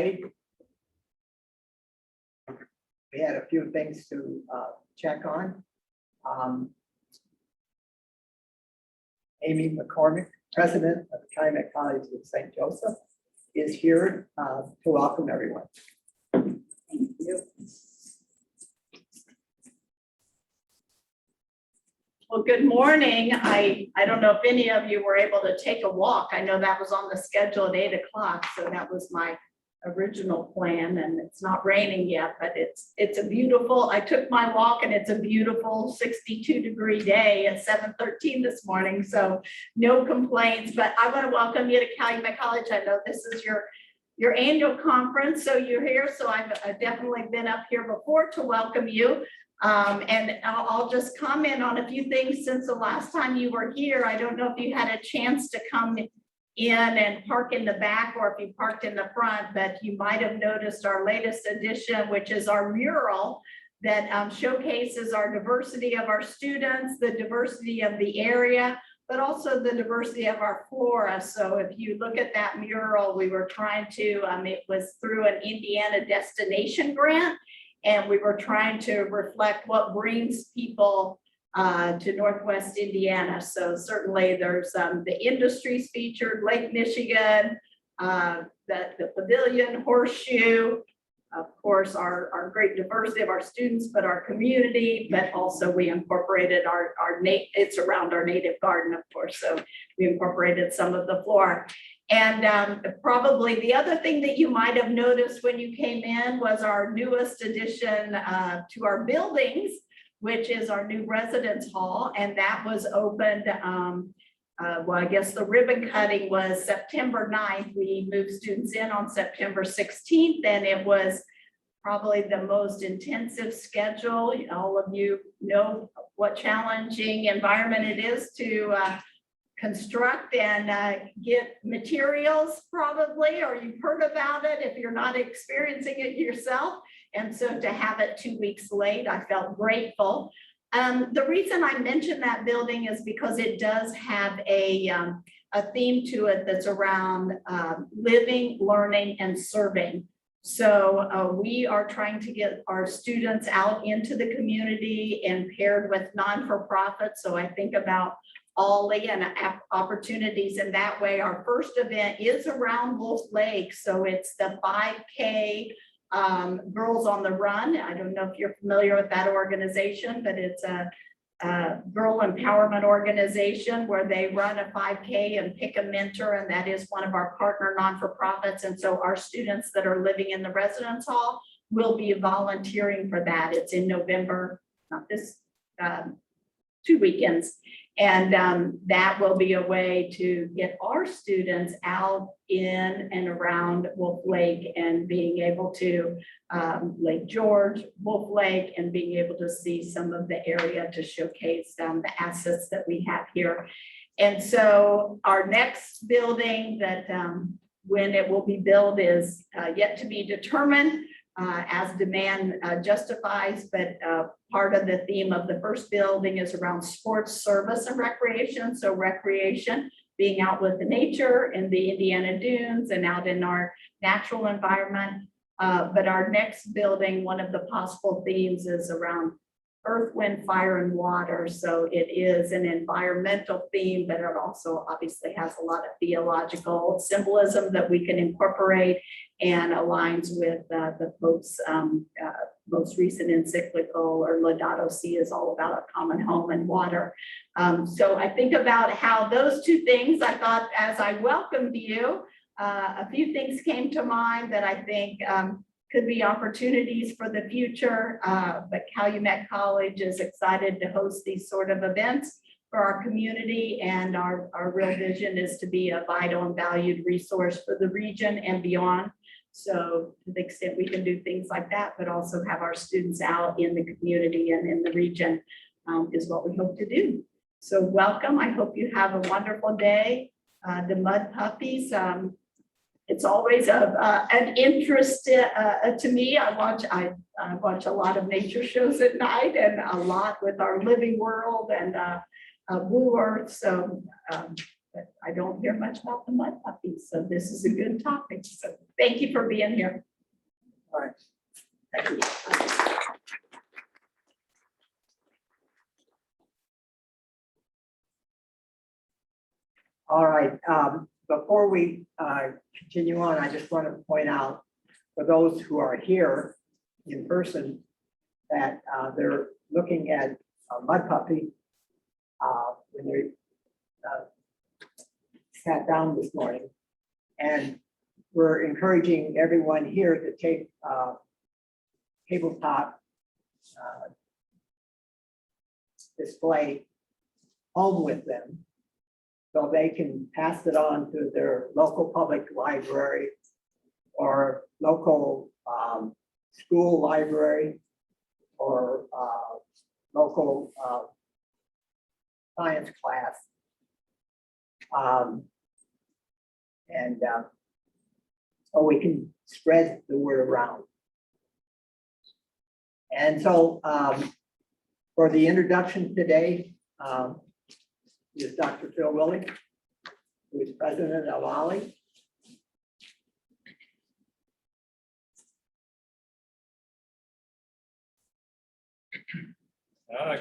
We had a few things to check on. Amy McCormick, president of Calumet College of St. Joseph, is here to welcome everyone. Thank you. Well, good morning. I don't know if any of you were able to take a walk. I know that was on the schedule at 8 o'clock, so that was my original plan, and it's not raining yet, but it's a beautiful, I took my walk and it's a beautiful 62-degree day at 7:13 this morning, so no complaints. But I want to welcome you to Calumet College. I know this is your annual conference, so you're here, so I've definitely been up here before to welcome you. And I'll just comment on a few things since the last time you were here. I don't know if you had a chance to come in and park in the back or if you parked in the front, but you might have noticed our latest addition, which is our mural that showcases our diversity of our students, the diversity of the area, but also the diversity of our flora. So if you look at that mural, we were trying to, it was through an Indiana destination grant, and we were trying to reflect what brings people to Northwest Indiana. So certainly there's the industries featured, Lake Michigan, the pavilion, horseshoe, of course, our great diversity of our students, but our community, but also we incorporated it's around our native garden, of course. So we incorporated some of the flora. And probably the other thing that you might have noticed when you came in was our newest addition to our buildings, which is our new residence hall, and that was opened, well, I guess the ribbon cutting was September 9th. We moved students in on September 16th, and it was probably the most intensive schedule. All of you know what challenging environment it is to construct and get materials probably, or you've heard about it if you're not experiencing it yourself. And so to have it 2 weeks late, I felt grateful. The reason I mentioned that building is because it does have a theme to it that's around living, learning, and serving. So we are trying to get our students out into the community and paired with non-for-profit. So I think about Ollie and opportunities in that way. Our first event is around Wolf Lake. So it's the 5K Girls on the Run. I don't know if you're familiar with that organization, but it's a girl empowerment organization where they run a 5K and pick a mentor, and that is one of our partner non-for-profits. And so our students that are living in the residence hall will be volunteering for that. It's in November, not this, 2 weekends. And that will be a way to get our students out in and around Wolf Lake and being able to Lake George, Wolf Lake, and being able to see some of the area to showcase the assets that we have here. And so our next building that when it will be built is yet to be determined as demand justifies, but part of the theme of the first building is around sports, service, and recreation. So recreation, being out with the nature in the Indiana dunes and out in our natural environment. But our next building, one of the possible themes is around earth, wind, fire, and water. So it is an environmental theme, but it also obviously has a lot of theological symbolism that we can incorporate and aligns with the Pope's most recent encyclical, or Laudato Si, is all about a common home and water. So I think about how those two things, I thought as I welcomed you, a few things came to mind that I think could be opportunities for the future, but Calumet College is excited to host these sort of events for our community, and our real vision is to be a vital and valued resource for the region and beyond. So to the extent we can do things like that, but also have our students out in the community and in the region is what we hope to do. So welcome. I hope you have a wonderful day. The mud puppies, it's always an interest to me. I watch a lot of nature shows at night, and a lot with our Living World and Blue Earth. So but I don't hear much about the mud puppies, so this is a good topic. So thank you for being here. All right. Thank you. All right, before we continue on, I just want to point out for those who are here in person that they're looking at a mud puppy when they sat down this morning. And we're encouraging everyone here to take tabletop display home with them, so they can pass it on to their local public library or local school library or local science class. So we can spread the word around. And so for the introduction today, is Dr. Phil Willie, who is president of OLLI.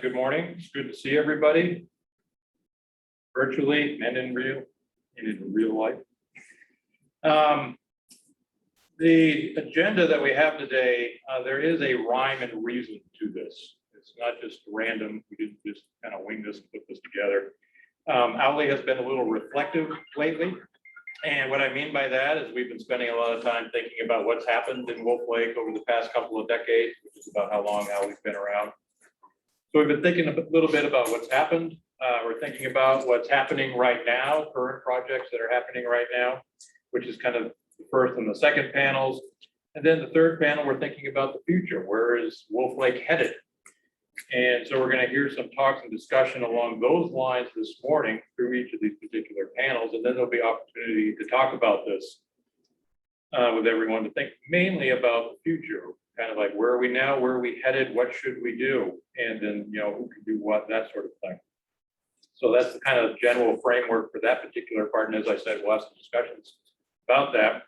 Good morning. It's good to see everybody virtually and in real life. The agenda that we have today, there is a rhyme and reason to this. It's not just random. We didn't just kind of wing this and put this together. OLLI has been a little reflective lately. And what I mean by that is we've been spending a lot of time thinking about what's happened in Wolf Lake over the past couple of decades, which is about how long OLLI's been around. So we've been thinking a little bit about what's happened. We're thinking about what's happening right now, current projects that are happening right now, which is kind of the first and the second panels. And then the third panel, we're thinking about the future. Where is Wolf Lake headed? And so we're going to hear some talks and discussion along those lines this morning through each of these particular panels. And then there'll be opportunity to talk about this with everyone, to think mainly about the future, kind of like where are we now, where are we headed, what should we do? And then, you know, who can do what, that sort of thing. So that's the kind of general framework for that particular part. And as I said, we'll have some discussions about that.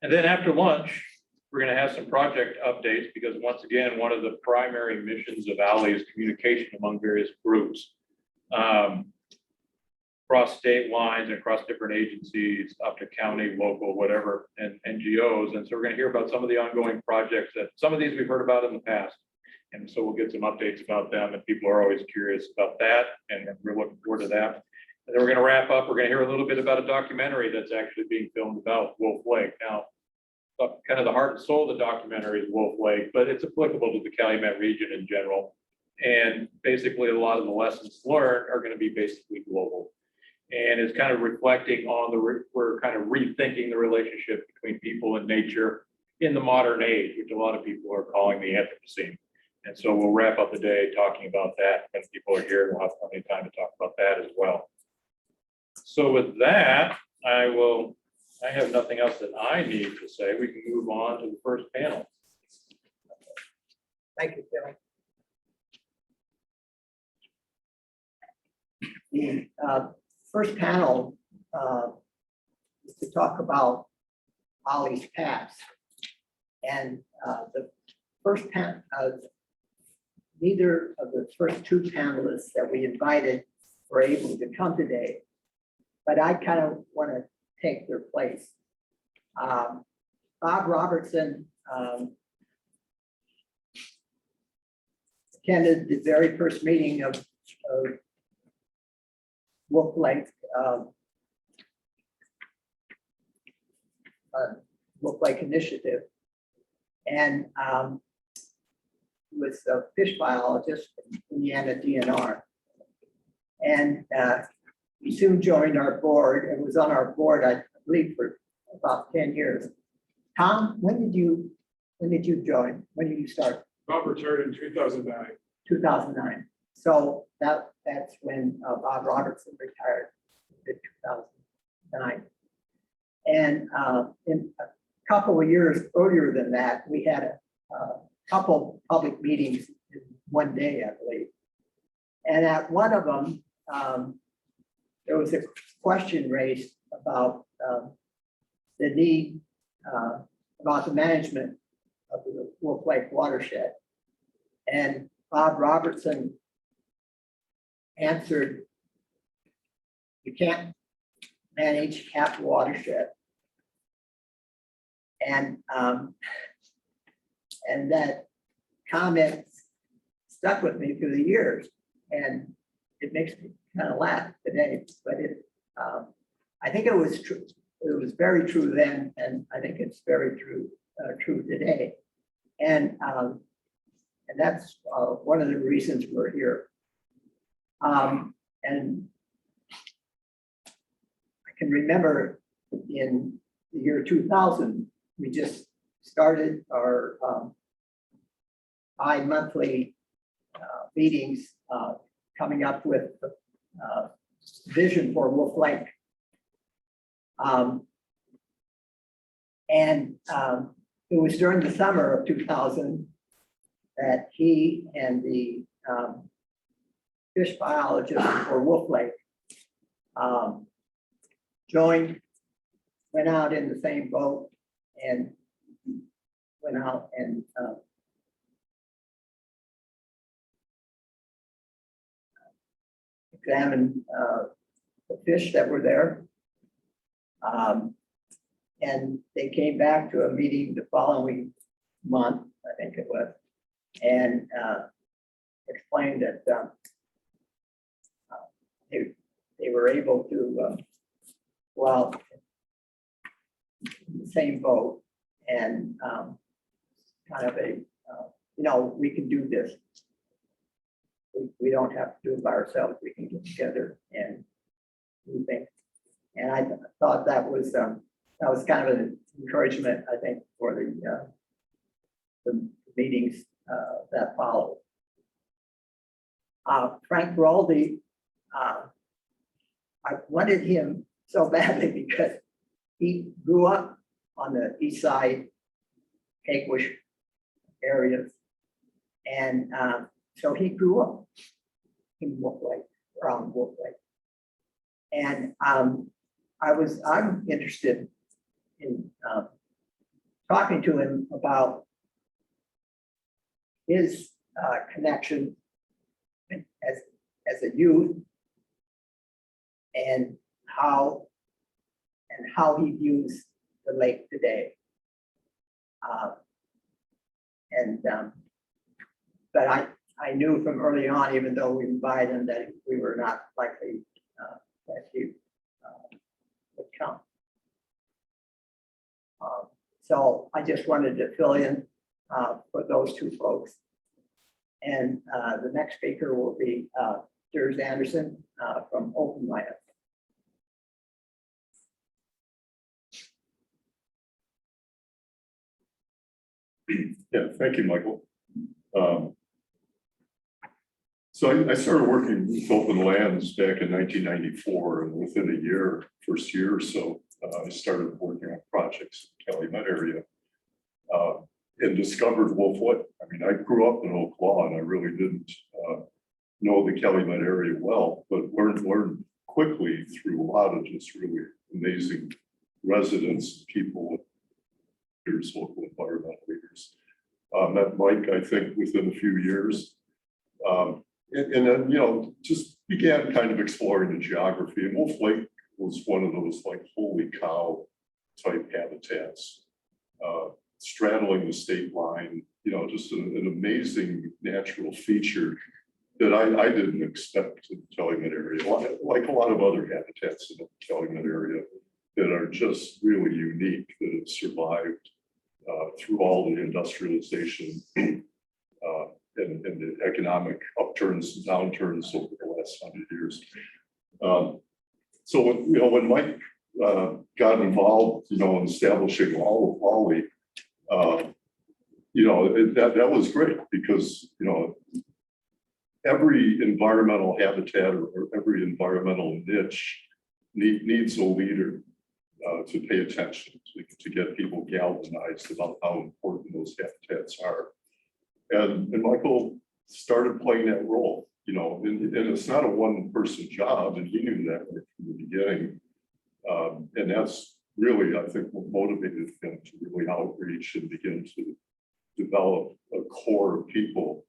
And then after lunch, we're going to have some project updates, because once again, one of the primary missions of OLLI is communication among various groups, across state lines and across different agencies, up to county, local, whatever, and NGOs. And so we're going to hear about some of the ongoing projects that some of these we've heard about in the past. And so we'll get some updates about them, and people are always curious about that. And we're looking forward to that. And then we're going to wrap up. We're going to hear a little bit about a documentary that's actually being filmed about Wolf Lake. Now, kind of the heart and soul of the documentary is Wolf Lake, but it's applicable to the Calumet region in general. And basically a lot of the lessons learned are going to be basically global. And it's kind of reflecting on we're kind of rethinking the relationship between people and nature in the modern age, which a lot of people are calling the Anthropocene. And so we'll wrap up the day talking about that. When people are here, we'll have plenty of time to talk about that as well. So with that, I have nothing else that I need to say. We can move on to the first panel. Thank you, Phil. The first panel is to talk about OLLI's past. And the first panel, neither of the first two panelists that we invited were able to come today, but I kind of want to take their place. Bob Robertson attended the very first meeting of Wolf Lake Initiative, and was a fish biologist from Indiana DNR. And he soon joined our board and was on our board, I believe, for about 10 years. Tom, when did you join? When did you start? Bob returned in 2009. 2009. So that's when Bob Robertson retired in 2009. And in a couple of years earlier than that, we had a couple public meetings in one day, I believe. And at one of them, there was a question raised about the need about the management of the Wolf Lake watershed. And Bob Robertson answered, you can't manage half the watershed. And that comment stuck with me through the years, and it makes me kind of laugh today. But I think it was true. It was very true then, and I think it's very true today. And that's one of the reasons we're here. And I can remember in the year 2000, we just started our bi-monthly meetings, coming up with vision for Wolf Lake. It was during the summer of 2000 that he and the fish biologist for Wolf Lake went out in the same boat and went out and examined the fish that were there. And they came back to a meeting the following month, I think it was, and explained that they were able to go out in the same boat and kind of we can do this. We don't have to do it by ourselves. We can get together and do things. And I thought that was kind of an encouragement, I think, for the meetings that followed. Frank Raldi, I wanted him so badly because he grew up on the east side, Cakewish areas, and so he grew up in Wolf Lake, around Wolf Lake, and I'm interested in talking to him about his connection as a youth and how he views the lake today. But I knew from early on, even though we invited him, that we were not likely that he would come. So I just wanted to fill in for those two folks. And the next speaker will be Durs Anderson from Open Land. Yeah, thank you, Michael. So I started working with Open Lands back in 1994, and within a year, first year or so, I started working on projects in the Calumet area and discovered Wolf Lake. I mean, I grew up in Oak Lawn, and I really didn't know the Calumet area well, but learned quickly through a lot of just really amazing residents, people, leaders, local environmental leaders. Met Mike, I think, within a few years. And then, just began kind of exploring the geography. And Wolf Lake was one of those like holy cow type habitats, straddling the state line, just an amazing natural feature that I didn't expect in the Calumet area, like a lot of other habitats in the Calumet area that are just really unique, that have survived through all the industrialization and the economic upturns and downturns over the last 100 years. So when Mike got involved, in establishing all of Wally, that was great because every environmental habitat or every environmental niche needs a leader to pay attention, to get people galvanized about how important those habitats are. And Michael started playing that role. and it's not a one-person job, and he knew that right from the beginning. And that's really, I think, what motivated him to really outreach and begin to develop a core of people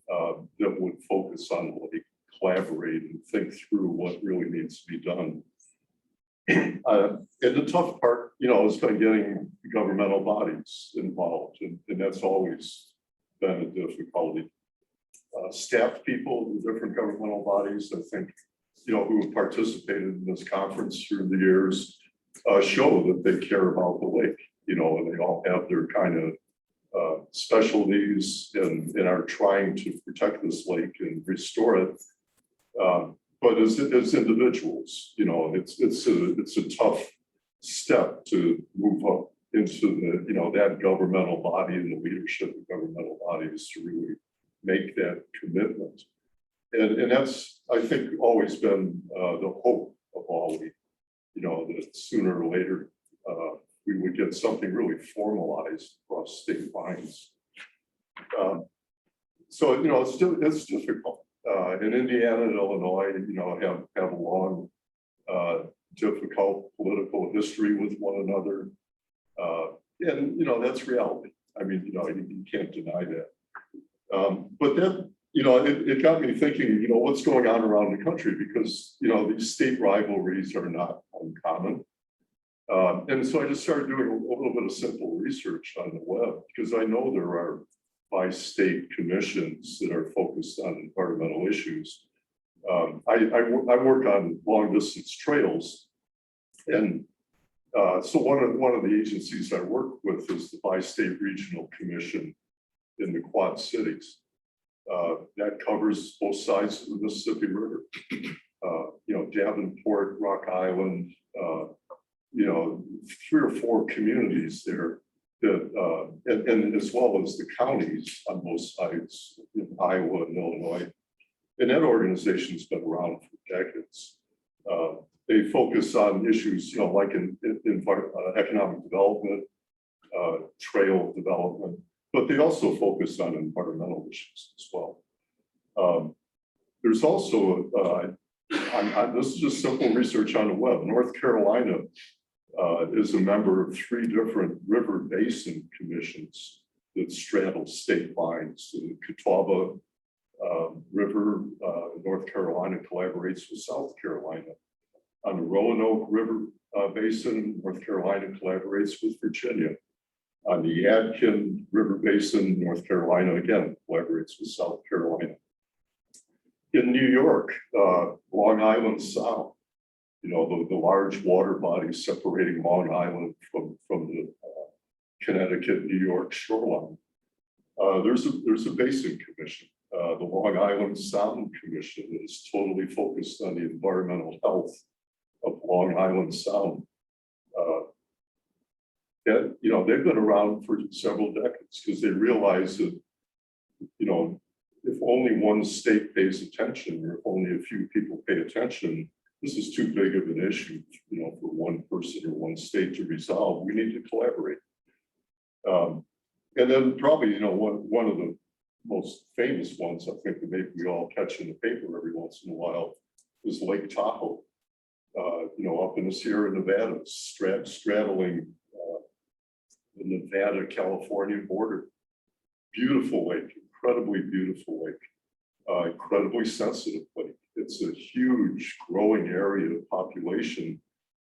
that would focus on like collaborate and think through what really needs to be done. And the tough part, has been getting governmental bodies involved, and that's always been a difficulty. Staff people in different governmental bodies, I think, who have participated in this conference through the years, show that they care about the lake, and they all have their kind of specialties and are trying to protect this lake and restore it. But as individuals, it's a tough step to move up into that governmental body and the leadership of governmental bodies to really make that commitment. And that's, I think, always been the hope of Wally, that sooner or later we would get something really formalized across state lines. So, it's difficult. In Indiana and Illinois, have a long, difficult political history with one another. And, that's reality. I mean, you can't deny that. But then, it got me thinking, what's going on around the country, because, these state rivalries are not uncommon. And so I just started doing a little bit of simple research on the web, because I know there are by-state commissions that are focused on environmental issues. I work on long-distance trails, and so one of the agencies I work with is the Bi-State Regional Commission in the Quad Cities. That covers both sides of the Mississippi River. Davenport, Rock Island, 3 or 4 communities there that, and as well as the counties on both sides in Iowa and Illinois. And that organization's been around for decades. They focus on issues, like in economic development, trail development, but they also focus on environmental issues as well. There's also, this is just simple research on the web. North Carolina is a member of 3 different river basin commissions that straddle state lines. The Catawba River, North Carolina collaborates with South Carolina. On the Roanoke River Basin, North Carolina collaborates with Virginia. On the Yadkin River Basin, North Carolina again collaborates with South Carolina. In New York, Long Island Sound, the large water body separating Long Island from the Connecticut, New York shoreline. There's a basin commission. The Long Island Sound Commission is totally focused on the environmental health of Long Island Sound. And, they've been around for several decades because they realize that, if only one state pays attention, or if only a few people pay attention, this is too big of an issue, for one person or one state to resolve. We need to collaborate. And then probably, one of the most famous ones, I think, that maybe we all catch in the paper every once in a while, is Lake Tahoe. Up in the Sierra Nevada, straddling the Nevada-California border. Beautiful lake, incredibly beautiful lake, incredibly sensitive lake. It's a huge growing area of population.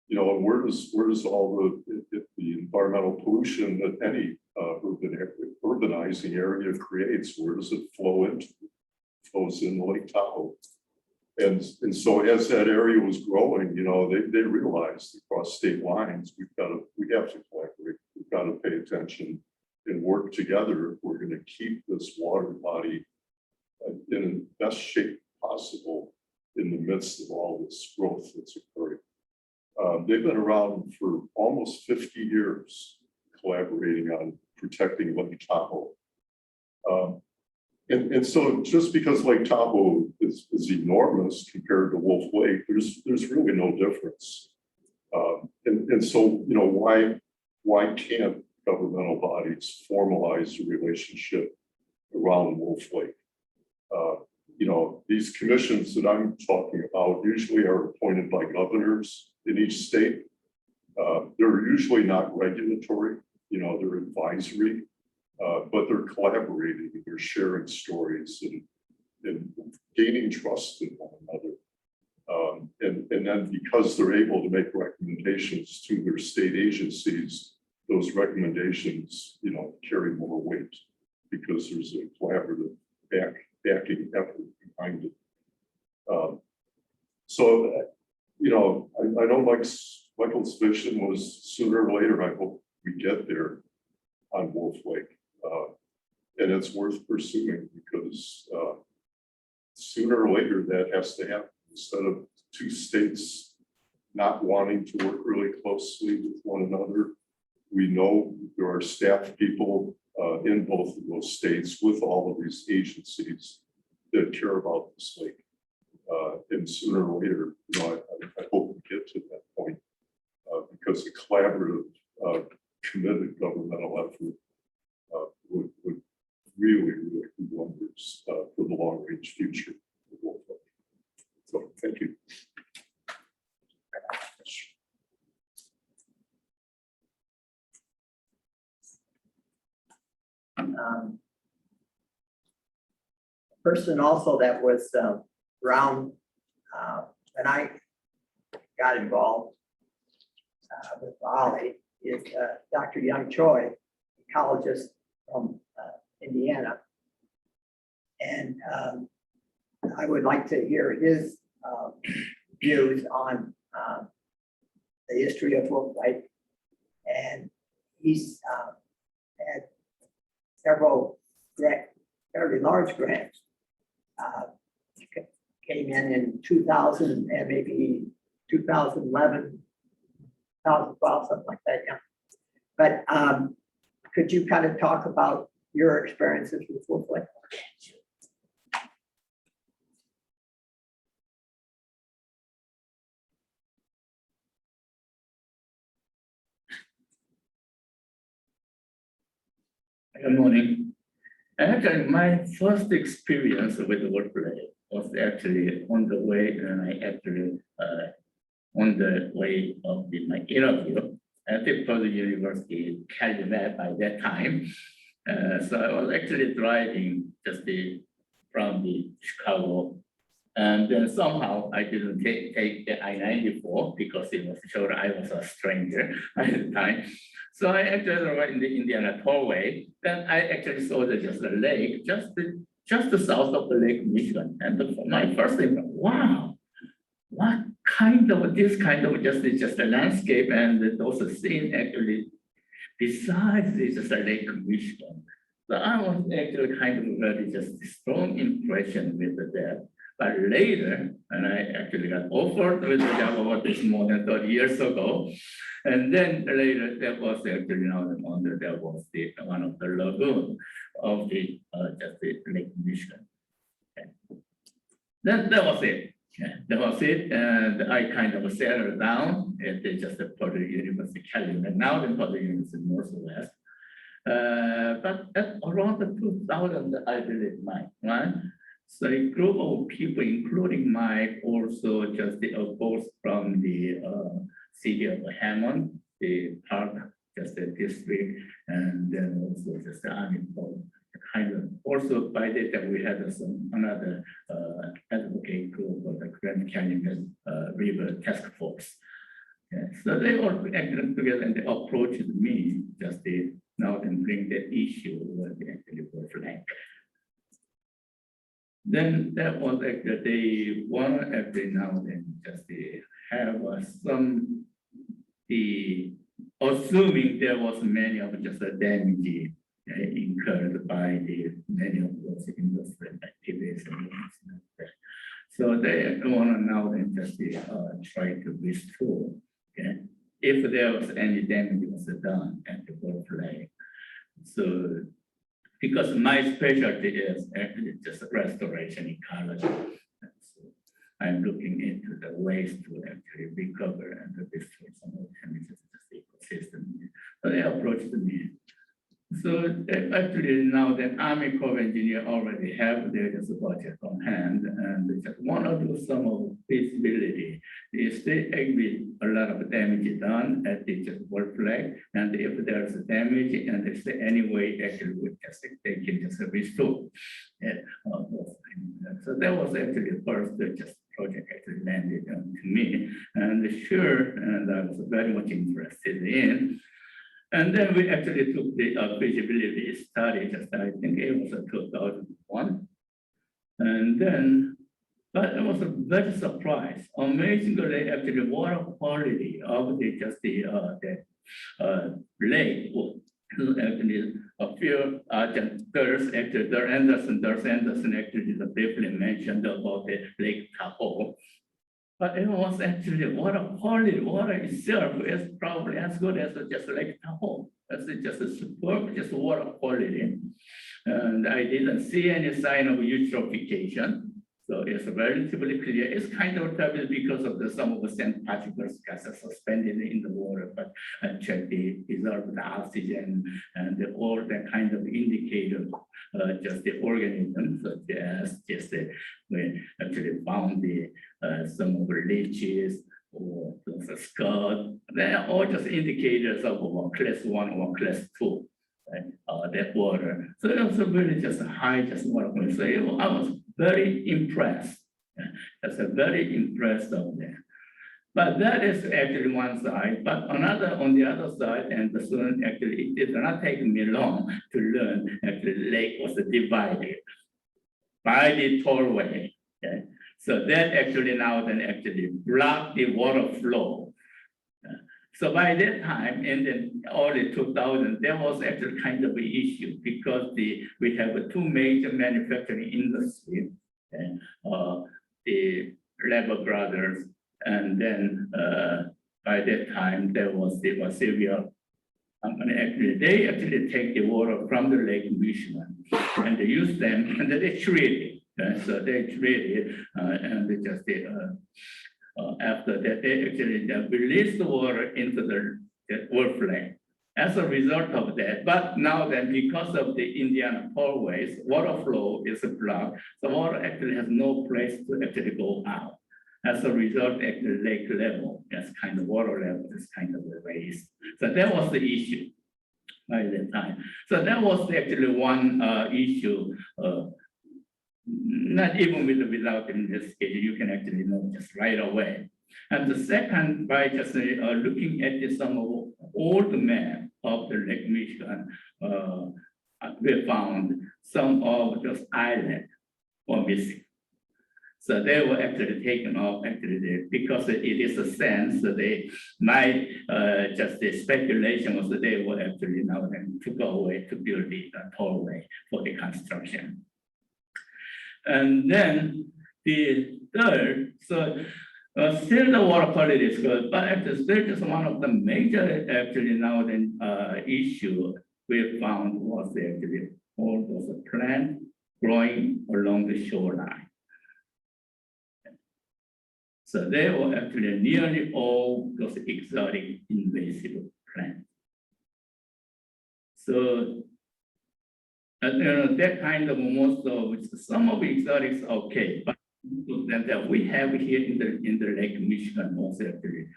And where does all the environmental pollution that any urbanizing area creates, where does it flow into? It flows in Lake Tahoe. And so as that area was growing, they realized across state lines, we have to collaborate. We've got to pay attention and work together if we're going to keep this water body in the best shape possible in the midst of all this growth that's occurring. They've been around for almost 50 years, collaborating on protecting Lake Tahoe. And so just because Lake Tahoe is enormous compared to Wolf Lake, there's really no difference. And so, why can't governmental bodies formalize a relationship around Wolf Lake? These commissions that I'm talking about usually are appointed by governors in each state. They're usually not regulatory, they're advisory, but they're collaborating, they're sharing stories and gaining trust in one another. And then because they're able to make recommendations to their state agencies, those recommendations, carry more weight because there's a collaborative backing effort behind it. I know Michael's vision was sooner or later, I hope we get there on Wolf Lake. And it's worth pursuing because sooner or later that has to happen. Instead of two states not wanting to work really closely with one another, we know there are staff people in both of those states with all of these agencies that care about this lake. And sooner or later, I hope we get to that point because a collaborative, committed governmental effort would really do wonders for the long range future of Wolf Lake. So thank you. Person also that was around when I got involved with Ollie is Dr. Young Choi, ecologist from Indiana. And I would like to hear his views on the history of Wolf Lake. And he's had several fairly large grants. Came in 2000 and maybe 2011, 2012, something like that, yeah. But could you kind of talk about your experiences with Wolf Lake? Good morning. Actually, my first experience with Wolf Lake was actually on the way, and I actually on the way of my interview at the University, Calumet by that time. So I was actually driving just from the Chicago, and then somehow I didn't take the I-94 because it was sure I was a stranger at the time. So I actually went in the Indiana Tollway. Then I actually saw just the lake, just south of the Lake Michigan. And my first thing, wow, what kind of just a landscape and those scenes actually besides this just a Lake Michigan. So I was actually kind of really just strong impression with that. But later, and I actually got offered with the job about this more than 30 years ago. And then later, that was actually that was one of the lagoon of just the Lake Michigan. Okay. That was it. Yeah, that was it. And I kind of settled down at just the Purdue University, Calumet, now the Purdue University Northwest. But at around the 2000, I believe, right? So a group of people, including Mike, also just both from the city of Hammond, the park, just the district, and then also just the Army Corps. Kind of also by that time we had another advocate group of the Grand Canyon River Task Force. Yeah, so they all acted together and they approached me just now and bring the issue where they actually were flanked. Then that was actually they want every now and then just have some assuming there was many of just the damage incurred by the many of those industrial activities. So they want to now and just try to restore. Okay, if there was any damage was done at the Wolf Lake. So because my specialty is actually just restoration ecology. So I'm looking into the ways to actually recover and restore some of the ecosystem. So they approached me. So actually now the Army Corps of Engineer already have their just budget on hand, and just want to do some of feasibility. If they agree a lot of damage done at the just work flag, and if there's damage and if there any way actually we just they can just restore. Yeah, so that was actually the first just project actually landed to me, and sure, and I was very much interested in. And then we actually took the feasibility study, just I think it was 2001. And then, but it was a very surprise. Amazingly, actually, water quality of the just the lake was actually a few there's actually there's Anderson actually briefly mentioned about the Lake Tahoe. But it was actually water quality, water itself is probably as good as just Lake Tahoe. That's just a superb, just water quality. And I didn't see any sign of eutrophication. So it's relatively clear. It's kind of trouble because of some of the sand particles got suspended in the water, but I checked the dissolved oxygen and all that kind of indicator, just the organisms such as we actually found some of the leeches or the scud. They're all just indicators of class 1 or class 2. That water. So it was really just a high just water quality. So I was very impressed. That's a very impressed of that. But that is actually one side. But on the other side, and the student actually, it did not take me long to learn actually the lake was divided by the tollway. Okay? So that actually now then actually blocked the water flow. So by that time, in the early 2000s, there was actually kind of an issue because we have two major manufacturing industries, okay? The Lever Brothers, and then by that time there was the Vasivia company. Actually, they actually take the water from the Lake Michigan and they use them and they treat it. Okay? So they treat it and they just after that, they actually release the water into the world flame. As a result of that, but now then, because of the Indiana tollways, water flow is blocked. The water actually has no place to actually go out. As a result, actually lake level, that's kind of water level is kind of raised. So that was the issue by that time. So that was actually one issue. Not even without investigation, you can actually know just right away. And the second, by just looking at some of old map of the Lake Michigan, we found some of those islands were missing. So they were actually taken off actually because it is a sense that they might just the speculation was that they were actually now then to go away to build the tollway for the construction. And then the third, so still the water quality is good, but actually still just one of the major actually now then issue we found was actually all those plants growing along the shoreline. So they were actually nearly all those exotic invasive plants. So that kind of most of some of the exotics okay, but that we have here in the Lake Michigan also actually,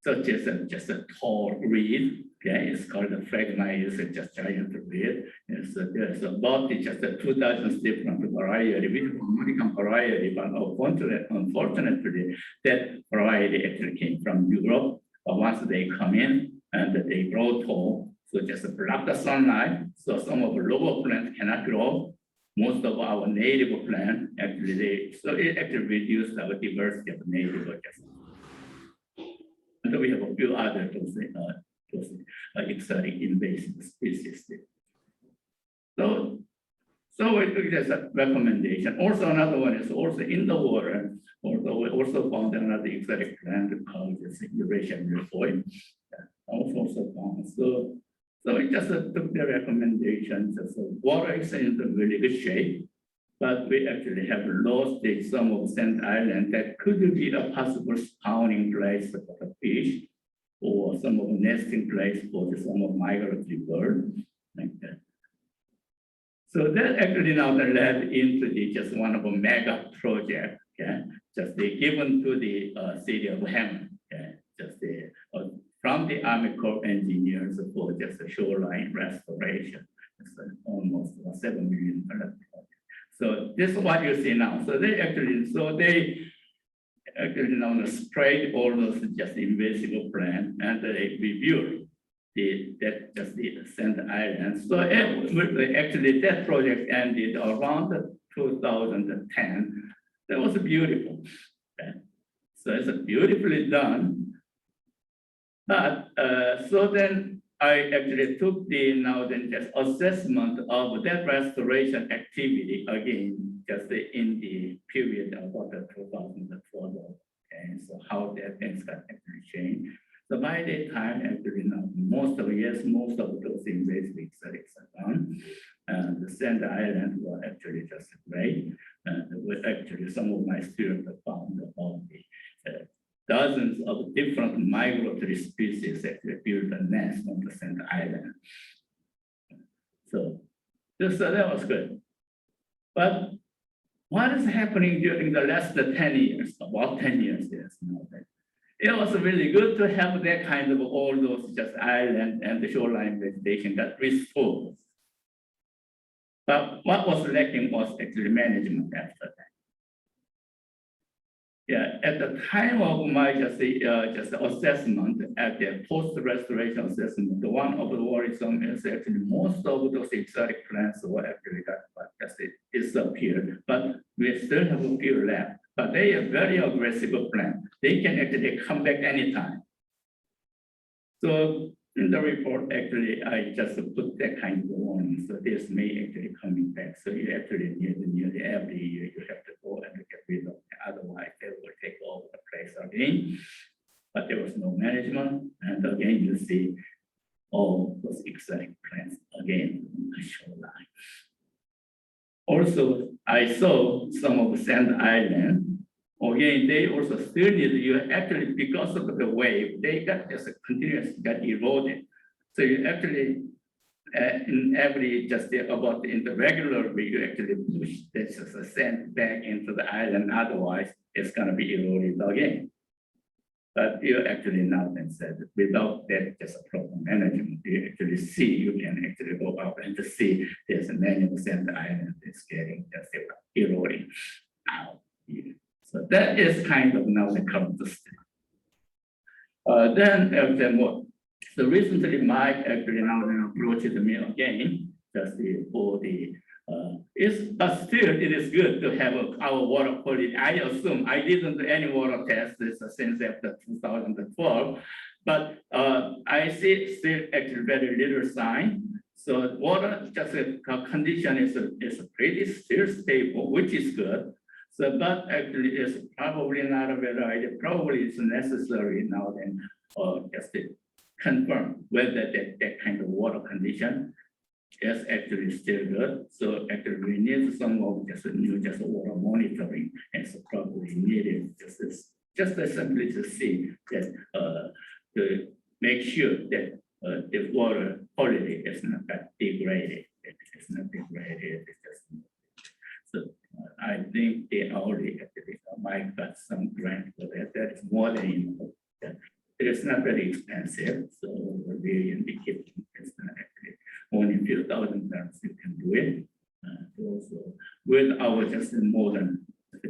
such as just a tall reed. Okay, it's called a phragmites, it's just giant reed. There's about just 2,000 different variety. We have American variety, but unfortunately, that variety actually came from Europe. But once they come in and they grow tall, so just block the sunlight, so some of the lower plants cannot grow. Most of our native plants actually, so it actually reduced our diversity of native just. And we have a few other those exotic invasive species. So we took this recommendation. Also, another one is also in the water. Although we also found another exotic plant called the Eurasian milfoil. Also found. So we just took the recommendations. So water is in really good shape, but we actually have lost some of sand island that could be a possible spawning place for the fish, or some of the nesting place for some of migratory birds. like that. So that actually now led into the just one of a mega project, okay, just the given to the city of Hammond, okay, just the from the Army Corps of Engineers for just a shoreline restoration. It's almost a $7 million project. So this is what you see now. So they actually now sprayed all those just invasive plant and they reviewed just the sand island. So actually that project ended around 2010. That was beautiful. Okay. So it's beautifully done. But so then I actually took just assessment of that restoration activity again, just in the period of about 2012. And so how that things got actually changed. So by that time, actually now most of those invasive studies are done. And the sand island were actually just great. And with actually some of my students have found about the dozens of different migratory species actually built a nest on the sand island. So that was good. But what is happening during the last 10 years, about 10 years, yes, now it was really good to have that kind of all those just island and the shoreline vegetation got restored. But what was lacking was actually management after that. Yeah, at the time of my just assessment at the post-restoration assessment, the one of the worrisome is actually most of those exotic plants were actually just disappeared, but we still have a few left. But they are very aggressive plant. They can actually come back anytime. So in the report, actually, I just put that kind of warning. So this may actually coming back. So you actually nearly every year you have to go and get rid of it. Otherwise, they will take over the place again. But there was no management. And again, you see all those exotic plants again on the shoreline. Also, I saw some of the sand island. Again, they also still need you actually because of the wave, they got just continuously got eroded. So you actually in every just about in the regular way, you actually push this sand back into the island. Otherwise, it's gonna be eroded again. But you actually now then said without that just a proper management, you actually see you can actually go up and see there's a manual sand island is getting just eroding out. So that is kind of now the current state. Then what? So recently, Mike actually now approached me again, just for the but still it is good to have our water quality. I assume I didn't do any water tests since after 2012, but I see still actually very little sign. So water just condition is pretty still stable, which is good. So that actually is probably not a better idea. Probably it's necessary now then just to confirm whether that kind of water condition is actually still good. So actually we need some of just new water monitoring, and so probably needed just simply to see that to make sure that the water quality is not that degraded. It's not degraded. It's just so. I think they already actually might got some grant for that. That is more than enough. It is not very expensive, so really indicating it's not actually only a few thousand dollars you can do it. Also, with our just modern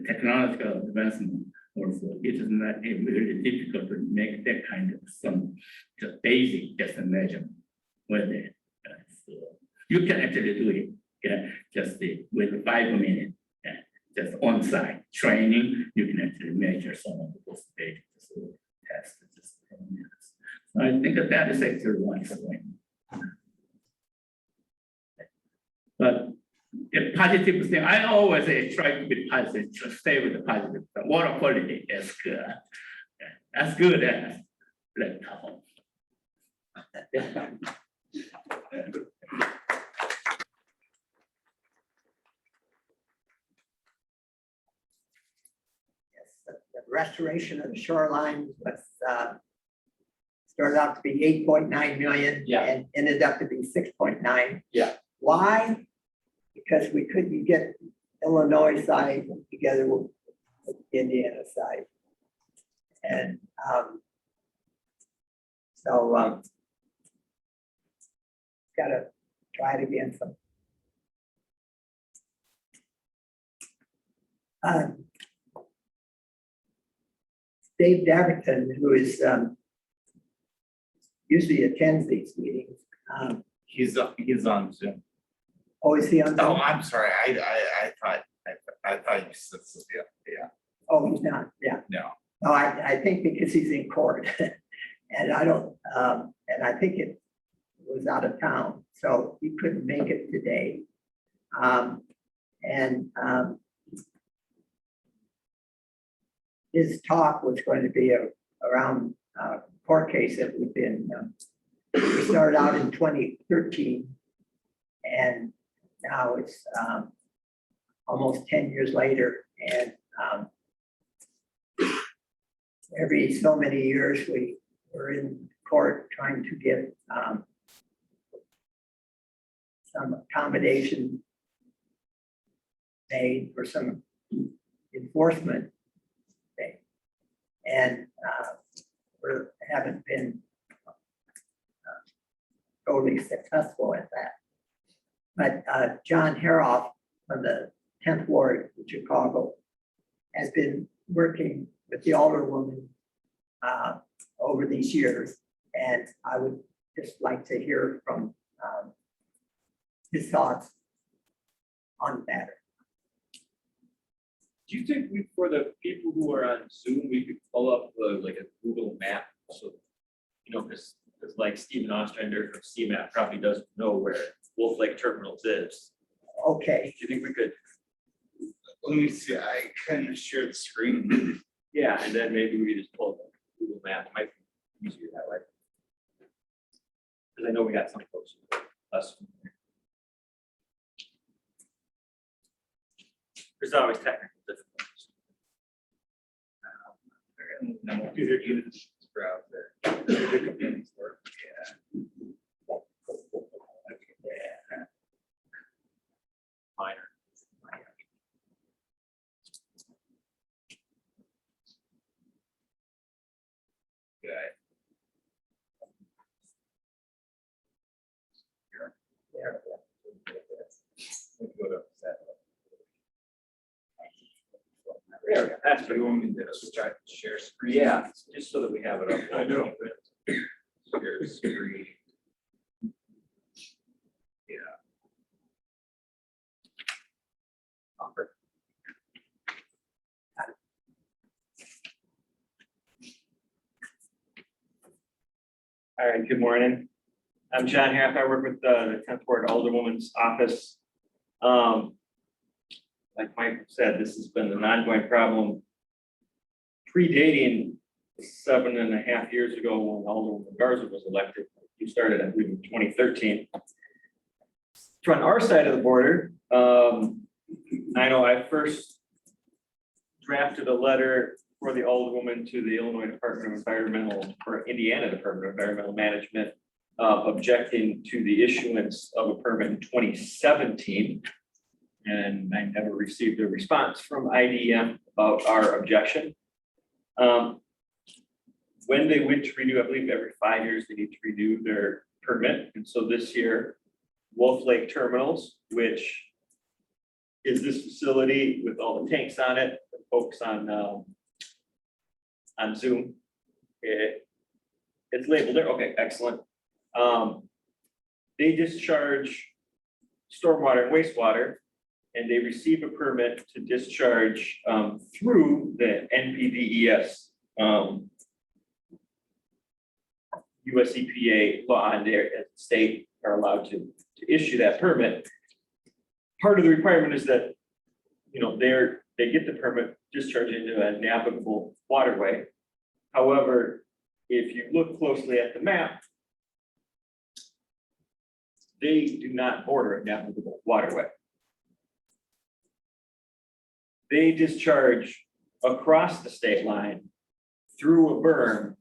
technological advancement, also it is not really difficult to make that kind of some just basic just measurement. Whether so you can actually do it. Yeah, just with 5 minutes. Just on-site training, you can actually measure some of those data. So test just 10 minutes. So I think that is actually one way. But the positive thing, I always try to be positive, to stay with the positive. The water quality is good. As good as laptop. The restoration of the shoreline was started out to be 8.9 million. Yeah. And ended up to be 6.9. Yeah. Why? Because we couldn't get Illinois side together with Indiana side. And so gotta try it again some. Dave Daverton, who is usually attends these meetings. He's on Zoom. Oh, is he on? Oh, Zoom? I'm sorry. I thought you said, yeah, Oh, he's not, yeah. no. No, I think because he's in court. And I don't, and I think it was out of town, so he couldn't make it today. His talk was going to be around court case that we've been, we started out in 2013. And now it's almost 10 years later. And every so many years, we were in court trying to get some accommodation made for some enforcement thing. And we haven't been totally successful at that. But John Haroff from the 10th Ward in Chicago has been working with the alderwoman over these years. And I would just like to hear from his thoughts on the matter. Do you think for the people who are on Zoom, we could pull up like a Google map? So, because like Stephen Ostrander from CMAP probably doesn't know where Wolf Lake Terminals is. Okay, Do you think we could? Let me see, I can share the screen. Yeah, and then maybe we just pull up a Google map. It might be easier that way. Because I know we got some folks who are less familiar. There's always technical difficulties. Either use browser. Minor. There, that's what you want me to start share screen. Yeah, just so that we have it up. I know. Share screen. Yeah. All right, good morning. I'm John Haff. I work with the 10th Ward Alderwoman's office. Like Mike said, this has been an ongoing problem predating 7.5 years ago when Alderwoman Garza was elected. You started, I believe, in 2013. On our side of the border, I know I first drafted a letter for the Alderwoman to the Illinois Department of Environmental, or Indiana Department of Environmental Management, objecting to the issuance of a permit in 2017. And I never received a response from IDM about our objection. When they went to renew, I believe every 5 years they need to renew their permit. And so this year, Wolf Lake Terminals, which is this facility with all the tanks on it, folks on Zoom. It's labeled there. Okay, excellent. They discharge stormwater and wastewater, and they receive a permit to discharge through the NPDES US EPA law, and their state are allowed to issue that permit. Part of the requirement is that, they get the permit discharge into a navigable waterway. However, if you look closely at the map, they do not border a navigable waterway. They discharge across the state line through a berm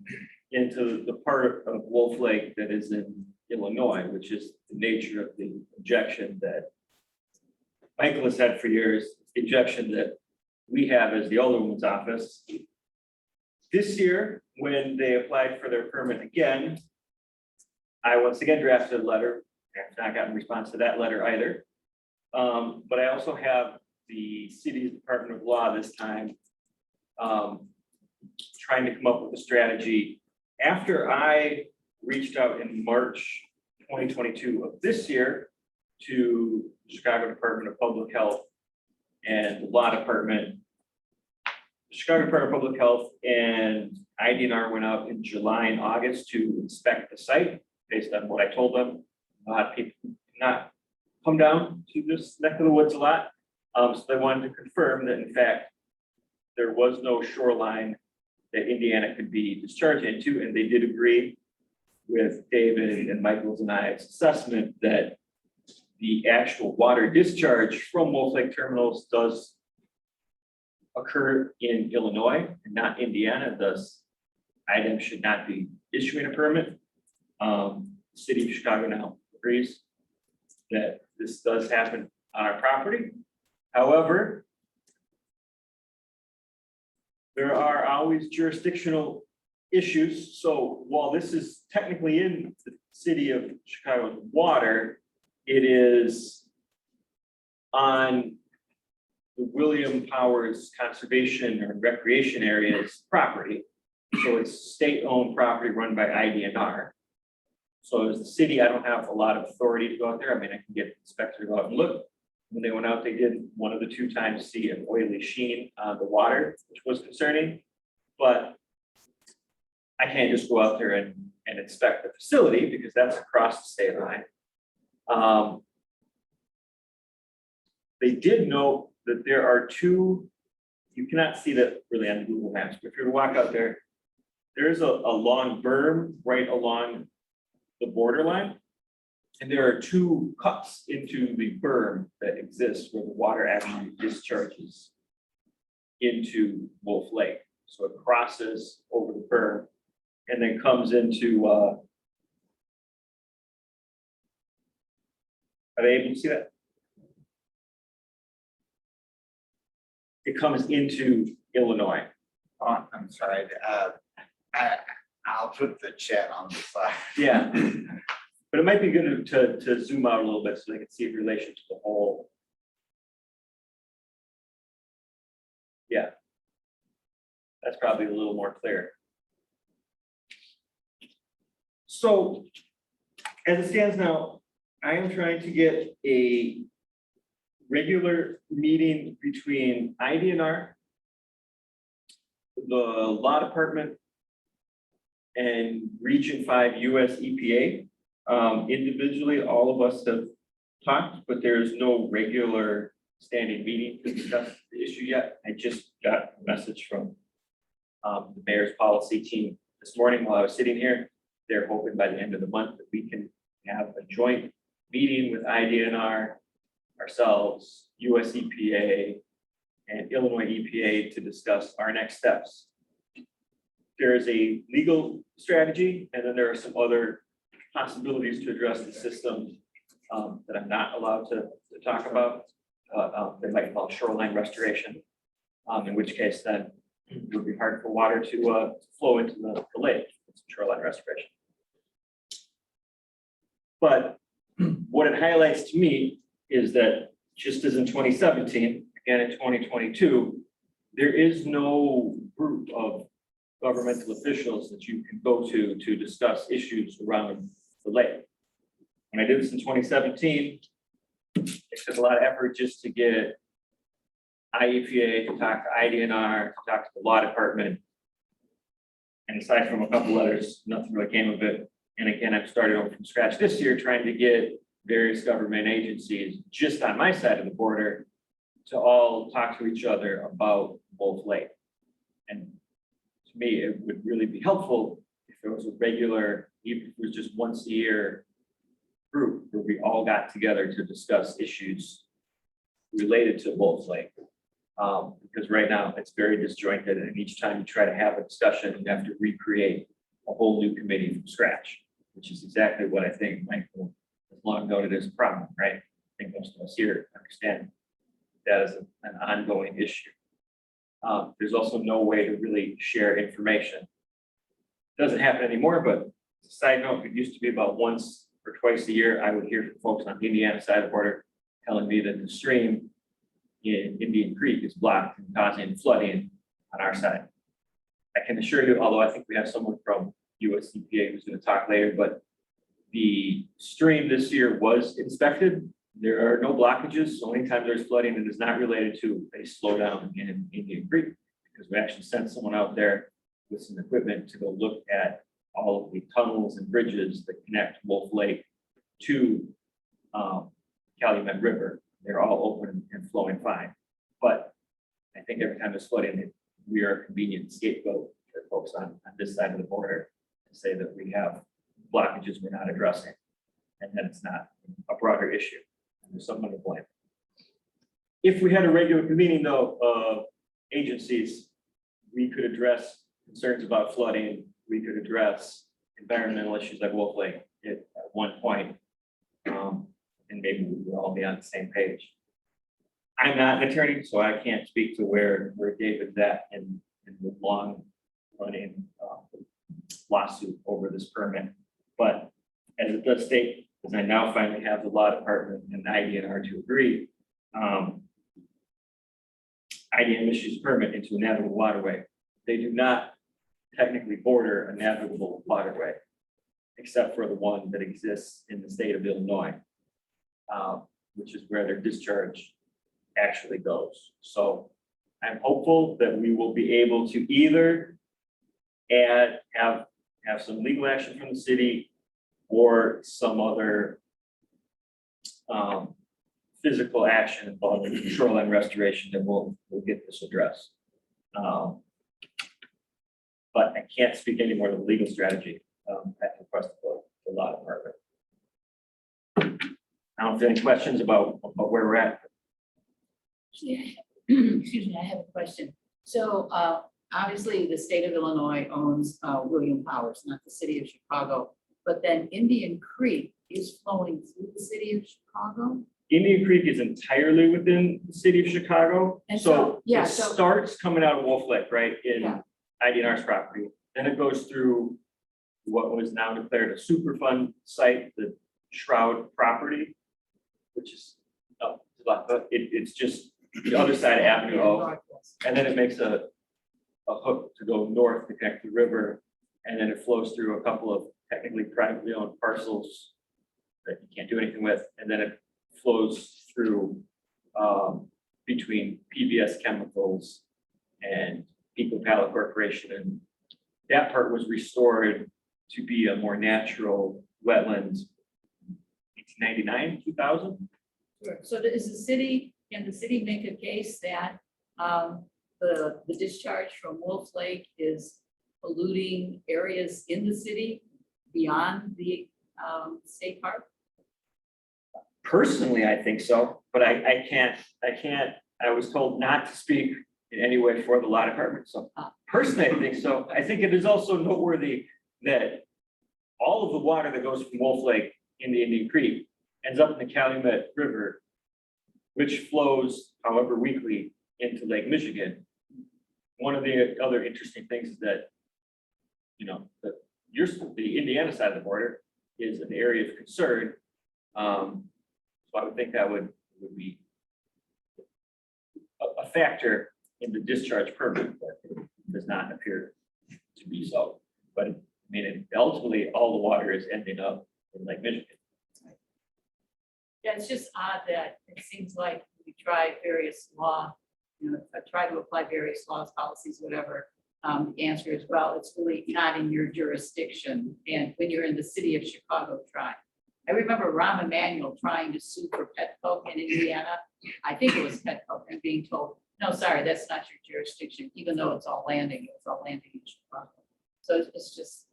into the part of Wolf Lake that is in Illinois, which is the nature of the objection that Michael has had for years, the objection that we have as the Alderwoman's office. This year, when they applied for their permit again, I once again drafted a letter. I have not gotten a response to that letter either. But I also have the city's Department of Law this time trying to come up with a strategy. After I reached out in March 2022 of this year to the Chicago Department of Public Health and the Law Department, Chicago Department of Public Health and IDNR went out in July and August to inspect the site based on what I told them. A lot of people not come down to this neck of the woods a lot. So they wanted to confirm that in fact, there was no shoreline that Indiana could be discharged into, and they did agree with David and Michael's and I's assessment that the actual water discharge from Wolf Lake terminals does occur in Illinois and not Indiana, thus IDEM should not be issuing a permit. City of Chicago now agrees that this does happen on our property. However, there are always jurisdictional issues. So while this is technically in the city of Chicago's water, it is on the William Powers Conservation or Recreation Area's property. So it's state-owned property run by IDNR. So as the city, I don't have a lot of authority to go out there. I mean, I can get the inspector to go out and look. When they went out, they did one of the 2 times see an oily sheen on the water, which was concerning. But I can't just go out there and inspect the facility because that's across the state line. They did note that there are 2, you cannot see that really on Google Maps, but if you were to walk out there, there's a long berm right along the borderline. And there are 2 cuts into the berm that exist where the water actually discharges into Wolf Lake. So it crosses over the berm and then comes into, are they able to see that? It comes into Illinois. Oh, I'm sorry, I'll put the chat on the side. Yeah. But it might be good to zoom out a little bit so they can see in relation to the whole. Yeah. That's probably a little more clear. So as it stands now, I am trying to get a regular meeting between IDNR, the Law Department, and Region 5 US EPA. Individually, all of us have talked, but there's no regular standing meeting to discuss the issue yet. I just got a message from the mayor's policy team this morning while I was sitting here. They're hoping by the end of the month that we can have a joint meeting with IDNR, ourselves, US EPA, and Illinois EPA to discuss our next steps. There is a legal strategy, and then there are some other possibilities to address the system that I'm not allowed to talk about. They might call shoreline restoration, in which case then it would be hard for water to flow into the lake. It's shoreline restoration. But what it highlights to me is that just as in 2017, again in 2022, there is no group of governmental officials that you can go to discuss issues around the lake. When I did this in 2017, it took a lot of effort just to get IEPA to talk to IDNR, to talk to the law department. And aside from a couple others, nothing really came of it. And again, I've started over from scratch this year, trying to get various government agencies just on my side of the border to all talk to each other about Wolf Lake. And to me, it would really be helpful if there was a regular, even if it was just once a year group where we all got together to discuss issues related to Wolf Lake. Because right now it's very disjointed, and each time you try to have a discussion, you have to recreate a whole new committee from scratch, which is exactly what I think Michael has long noted as a problem, right? I think most of us here understand that is an ongoing issue. There's also no way to really share information. Doesn't happen anymore, but side note, it used to be about once or twice a year, I would hear from folks on the Indiana side of the border telling me that the stream in Indian Creek is blocked and causing flooding on our side. I can assure you, although I think we have someone from US EPA who's going to talk later, but the stream this year was inspected. There are no blockages, so anytime there's flooding, it is not related to a slowdown in Indian Creek, because we actually sent someone out there with some equipment to go look at all of the tunnels and bridges that connect Wolf Lake to Calumet River. They're all open and flowing fine. But I think every time there's flooding, we are a convenient scapegoat for folks on this side of the border to say that we have blockages we're not addressing, and that it's not a broader issue. There's someone to blame. If we had a regular convening though of agencies, we could address concerns about flooding, we could address environmental issues like Wolf Lake at one point, and maybe we would all be on the same page. I'm not an attorney, so I can't speak to where David's at in the long running lawsuit over this permit. But as it does state, as I now finally have the law department and IDNR to agree, IDN issues permit into a navigable waterway. They do not technically border a navigable waterway, except for the one that exists in the state of Illinois, which is where their discharge actually goes. So I'm hopeful that we will be able to either have some legal action from the city or some other physical action involving shoreline restoration that will get this addressed. But I can't speak any more to the legal strategy at the request of the law department. I don't have any questions about where we're at. Yeah. Excuse me, I have a question. So obviously, the state of Illinois owns William Powers, not the city of Chicago. But then Indian Creek is flowing through the city of Chicago. Indian Creek is entirely within the city of Chicago. And So yeah, it so starts coming out of Wolf Lake, right, in Yeah. IDNR's property. Then it goes through what was now declared a Superfund site, the Shroud property, which is, it's just the other side of Avenue O. Northwest. And then it makes a hook to go north to connect the river. And then it flows through a couple of technically privately owned parcels that you can't do anything with. And then it flows through between PBS Chemicals and Pico Pallet Corporation. And that part was restored to be a more natural wetland, 1999, 2000. Sure. So can the city make a case that the discharge from Wolf Lake is polluting areas in the city beyond the state park? Personally, I think so, but I can't, I was told not to speak in any way for the law department, so personally, I think so. I think it is also noteworthy that all of the water that goes from Wolf Lake into Indian Creek ends up in the Calumet River, which flows, however weekly, into Lake Michigan. One of the other interesting things is that, you know, the Indiana side of the border is an area of concern. So I would think that would be a factor in the discharge permit, but it does not appear to be so. But I mean, ultimately, all the water is ending up in Lake Michigan. Yeah, it's just odd that it seems like we try various try to apply various laws, policies, whatever. The answer is, well, it's really not in your jurisdiction. And when you're in the city of Chicago, try. I remember Rahm Emanuel trying to sue for Petco in Indiana. I think it was Petco, and being told, no, sorry, that's not your jurisdiction, even though it's all landing in Chicago. So it's just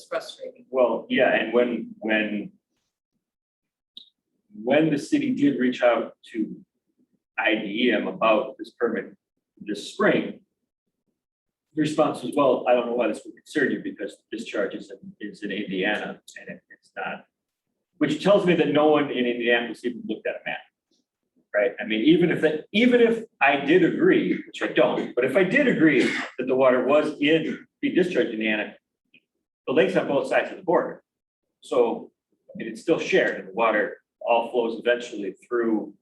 frustrating. Well, yeah, and when the city did reach out to IDEM about this permit this spring, response was, well, I don't know why this would concern you because discharge is in Indiana and it's not. Which tells me that no one in Indianapolis even looked at a map. Right? I mean, even if I did agree, which I don't, but if I did agree that the water was be discharged in Indiana, the lake's on both sides of the border. So I mean, it's still shared and the water all flows eventually through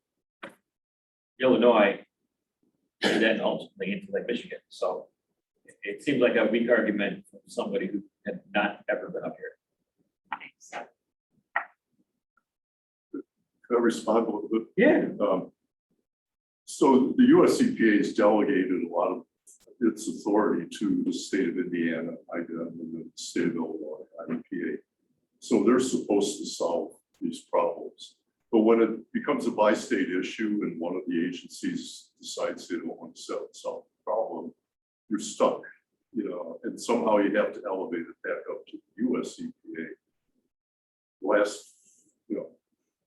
Illinois and then ultimately into Lake Michigan. So it seemed like a weak argument from somebody who had not ever been up here. Can I respond a little bit? Yeah. So the US EPA has delegated a lot of its authority to the state of Indiana, IDEM, and the state of Illinois, IEPA. So they're supposed to solve these problems. But when it becomes a bi-state issue and one of the agencies decides they don't want to solve the problem, you're stuck, you know, and somehow you have to elevate it back up to the US EPA.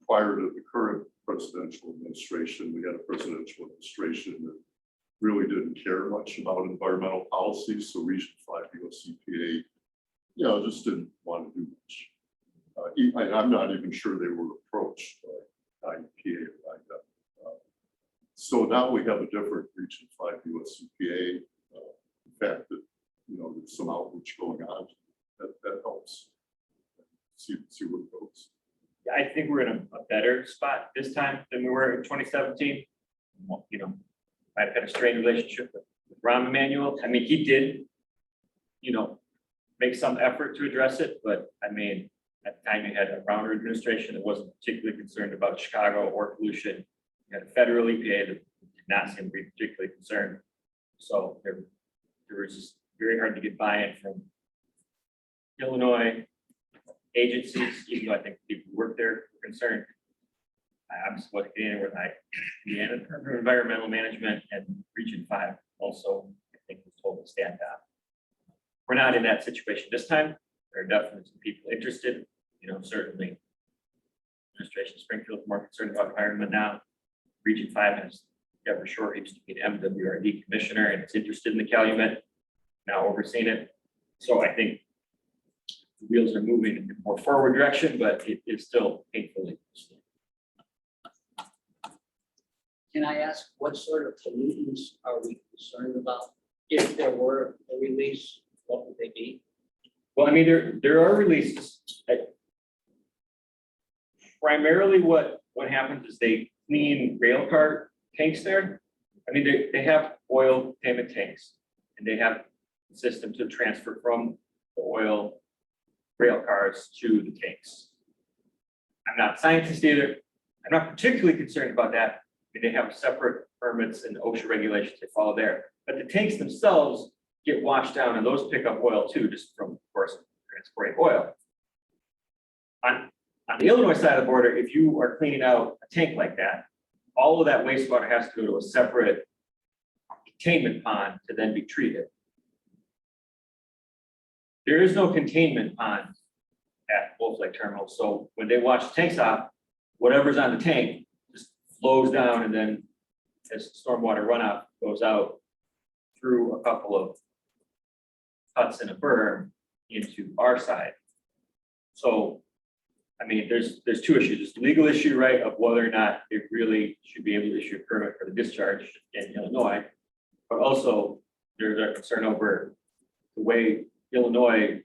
Prior to the current presidential administration, we had a presidential administration that really didn't care much about environmental policies. So Region 5 US EPA, just didn't want to do much. And I'm not even sure they were approached by IEPA or IDEM. So now we have a different Region 5 US EPA. The fact that, there's some outreach going on, that helps. See where it goes. I think we're in a better spot this time than we were in 2017. I've had a strained relationship with Rahm Emanuel. I mean, he did, make some effort to address it, but I mean, at the time you had a Browner administration that wasn't particularly concerned about Chicago or pollution. You had a federal EPA that did not seem to be particularly concerned. So there was just very hard to get buy-in from Illinois agencies, even though I think people who work there were concerned. I'm supposed to get in with Indiana Environmental Management and Region 5 also, I think, was told to stand down. We're not in that situation this time. There are definitely some people interested, certainly administration Springfield is more concerned about environment now. Region 5 has Deborah Shore, used to be an MWRD commissioner and is interested in the Calumet, now overseeing it. So I think the wheels are moving in a more forward direction, but it is still painfully slow. Can I ask what sort of pollutants are we concerned about? If there were a release, what would they be? Well, I mean, there are releases. Primarily what happens is they clean rail car tanks there. I mean, they have oil containment tanks and they have a system to transfer from the oil rail cars to the tanks. I'm not a scientist either. I'm not particularly concerned about that. I mean, they have separate permits and OSHA regulations they follow there, but the tanks themselves get washed down and those pick up oil too, just from, of course, transporting oil. On the Illinois side of the border, if you are cleaning out a tank like that, all of that wastewater has to go to a separate containment pond to then be treated. There is no containment pond at Wolf Lake Terminal. So when they wash the tanks off, whatever's on the tank just flows down and then as stormwater runoff goes out through a couple of cuts in a berm into our side. So, I mean, there's two issues. There's the legal issue, right, of whether or not it really should be able to issue a permit for the discharge in Illinois, but also there's a concern over the way Illinois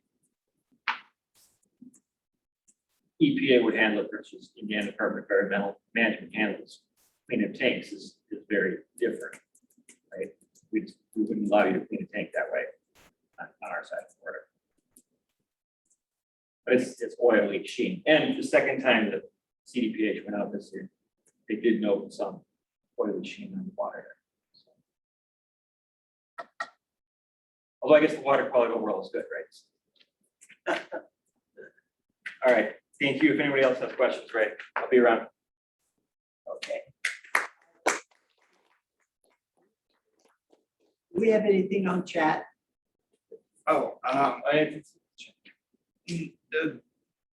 EPA would handle it versus Indiana Department of Environmental Management handles cleanup tanks is very different, right? We wouldn't allow you to clean a tank that way on our side of the border. But it's oil leak sheen. And the second time that CDPH went out this year, they did note some oil sheen on the water. So, although I guess the water quality overall is good, right? All right, thank you. If anybody else has questions, right, I'll be around. Okay. Do we have anything on chat?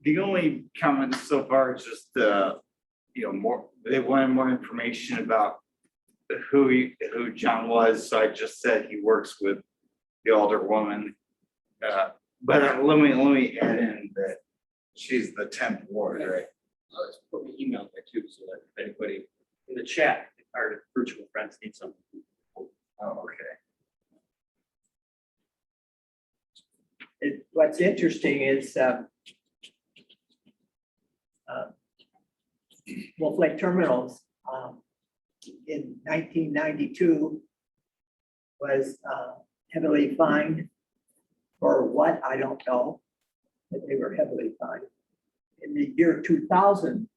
The only comment so far is just more, they wanted more information about who John was. So I just said he works with the older woman. But let me add in that she's the 10th ward, right? Let's put my email there too, so that if anybody in the chat, if our virtual friends need something. Oh, okay. What's interesting is Wolf Lake Terminals in 1992 was heavily fined for what, I don't know, but they were heavily fined. In the year 2000,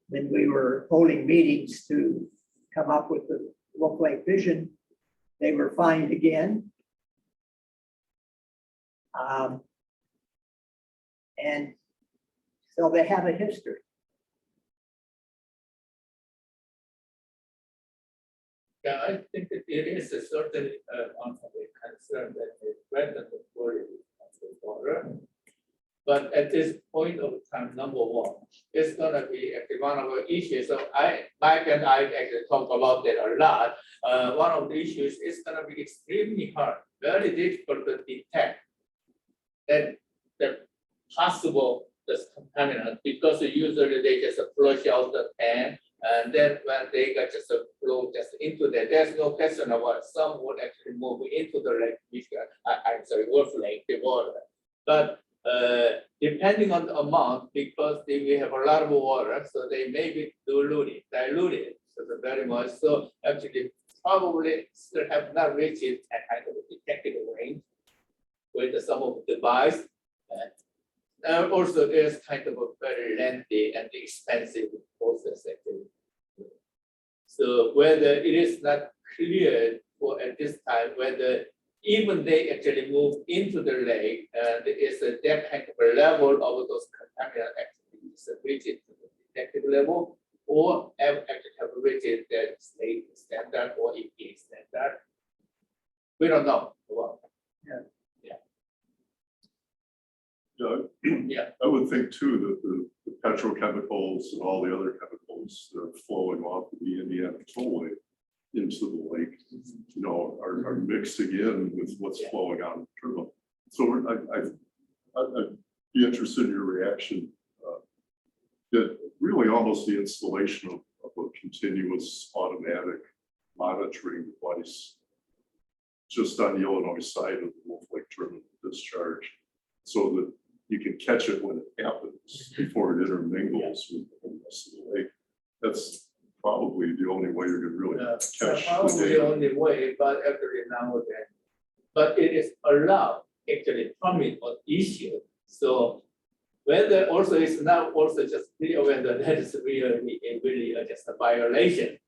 when we were holding meetings to come up with the Wolf Lake vision, they were fined again. And so they have a history. Yeah, I think that it is a certain amount of a concern that the threaten the quality of the water. But at this point of time, number one, it's gonna be actually one of the issues. So Mike and I actually talk about that a lot. One of the issues is gonna be extremely hard, very difficult to detect that the possible this contaminant, because usually they just flush out the pan. And then when they got just flow just into there, there's no question about some would actually move into the lake, I'm sorry, Wolf Lake, the water. But depending on the amount, because we have a lot of water, so they may be diluted, so very much. So actually, probably still have not reached a kind of detected range with some of the device. And also, there's kind of a very lengthy and expensive process actually. So whether it is not clear for at this time whether even they actually move into the lake and is that kind of a level of those contaminant activities reached to the detective level, or actually have reached that state standard or EPA standard. We don't know. Doug? Yeah. I would think too that the petrochemicals and all the other chemicals that are flowing off of the Indiana Tollway into the lake, you know, are mixing in with what's flowing out of the terminal. So I'd be interested in your reaction. That really almost the installation of a continuous automatic monitoring device just on the Illinois side of the Wolf Lake terminal discharge, so that you can catch it when it happens before it intermingles with the rest of the lake. That's probably the only way you're gonna really catch the Probably the data. only way, but actually now again, but it is allowed actually permit on issue. So whether also it's not also just clear whether that is really just a violation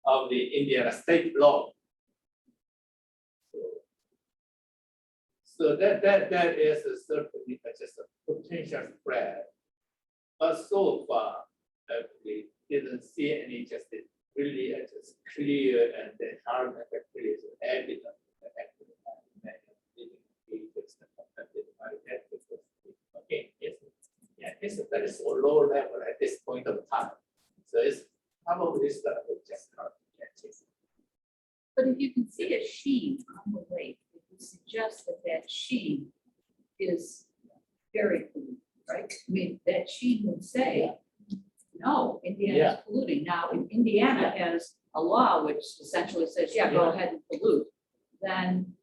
of the Indiana state law. So that is certainly just a potential threat. But so far, we didn't see any just really just clear and the harm actually is evident. Okay, it's a very so low level at this point of time. So it's probably just hard to catch it. But if you can see a sheen on the lake, it would suggest that that sheen is very polluted, right? I mean, that sheen would say, no, Indiana is polluting. Now, if Indiana has a law which essentially says, yeah, go ahead and pollute, then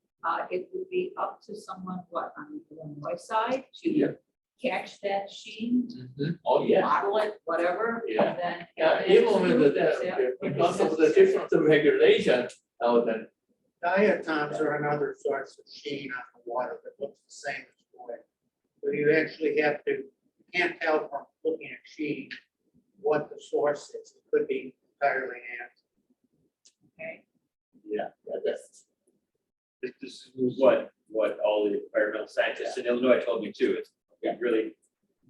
it would be up to someone, what, on the Illinois side to catch that sheen, Oh, yeah. bottle it, whatever, Yeah. and then. Yeah, even with the, because of the different regulation, then Diatoms are another source of sheen on the water that looks the same as oil. So you actually have to, you can't tell from looking at sheen what the source is. It could be entirely natural. Okay. That's. This is what all the environmental scientists in Illinois told me too. It's really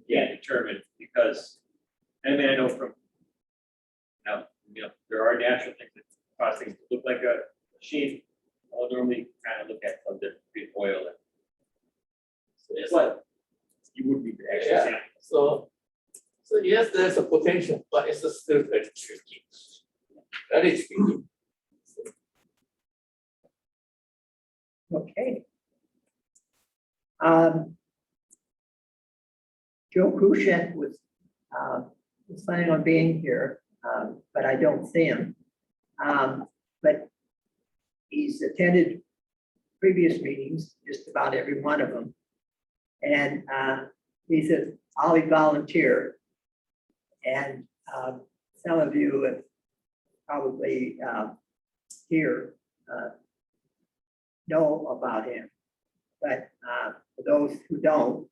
can't determine because, I mean, I know from you know, there are natural things that cause things to look like a sheen. I'll normally kind of look at some different oil. And so it's what you would be actually saying. So yes, there's a potential, but it's still very tricky. That is tricky. Okay. Joe Kruschek was planning on being here, but I don't see him. But he's attended previous meetings, just about every one of them. And he says, I'll volunteer. And some of you have probably here know about him. But for those who don't,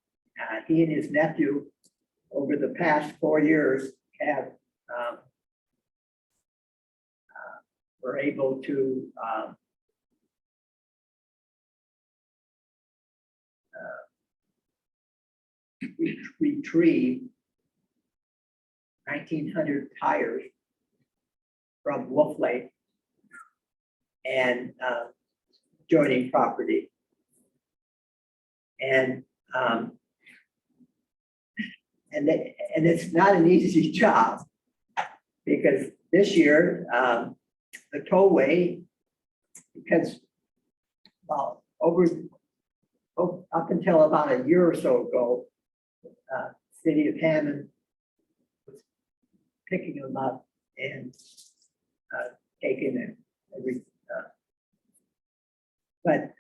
he and his nephew over the past 4 years have were able to retrieve 1,900 tires from Wolf Lake and joining property. And it's not an easy job, because this year the tollway, because well, up until about a year or so ago, city of Hammond was picking them up and taking them. But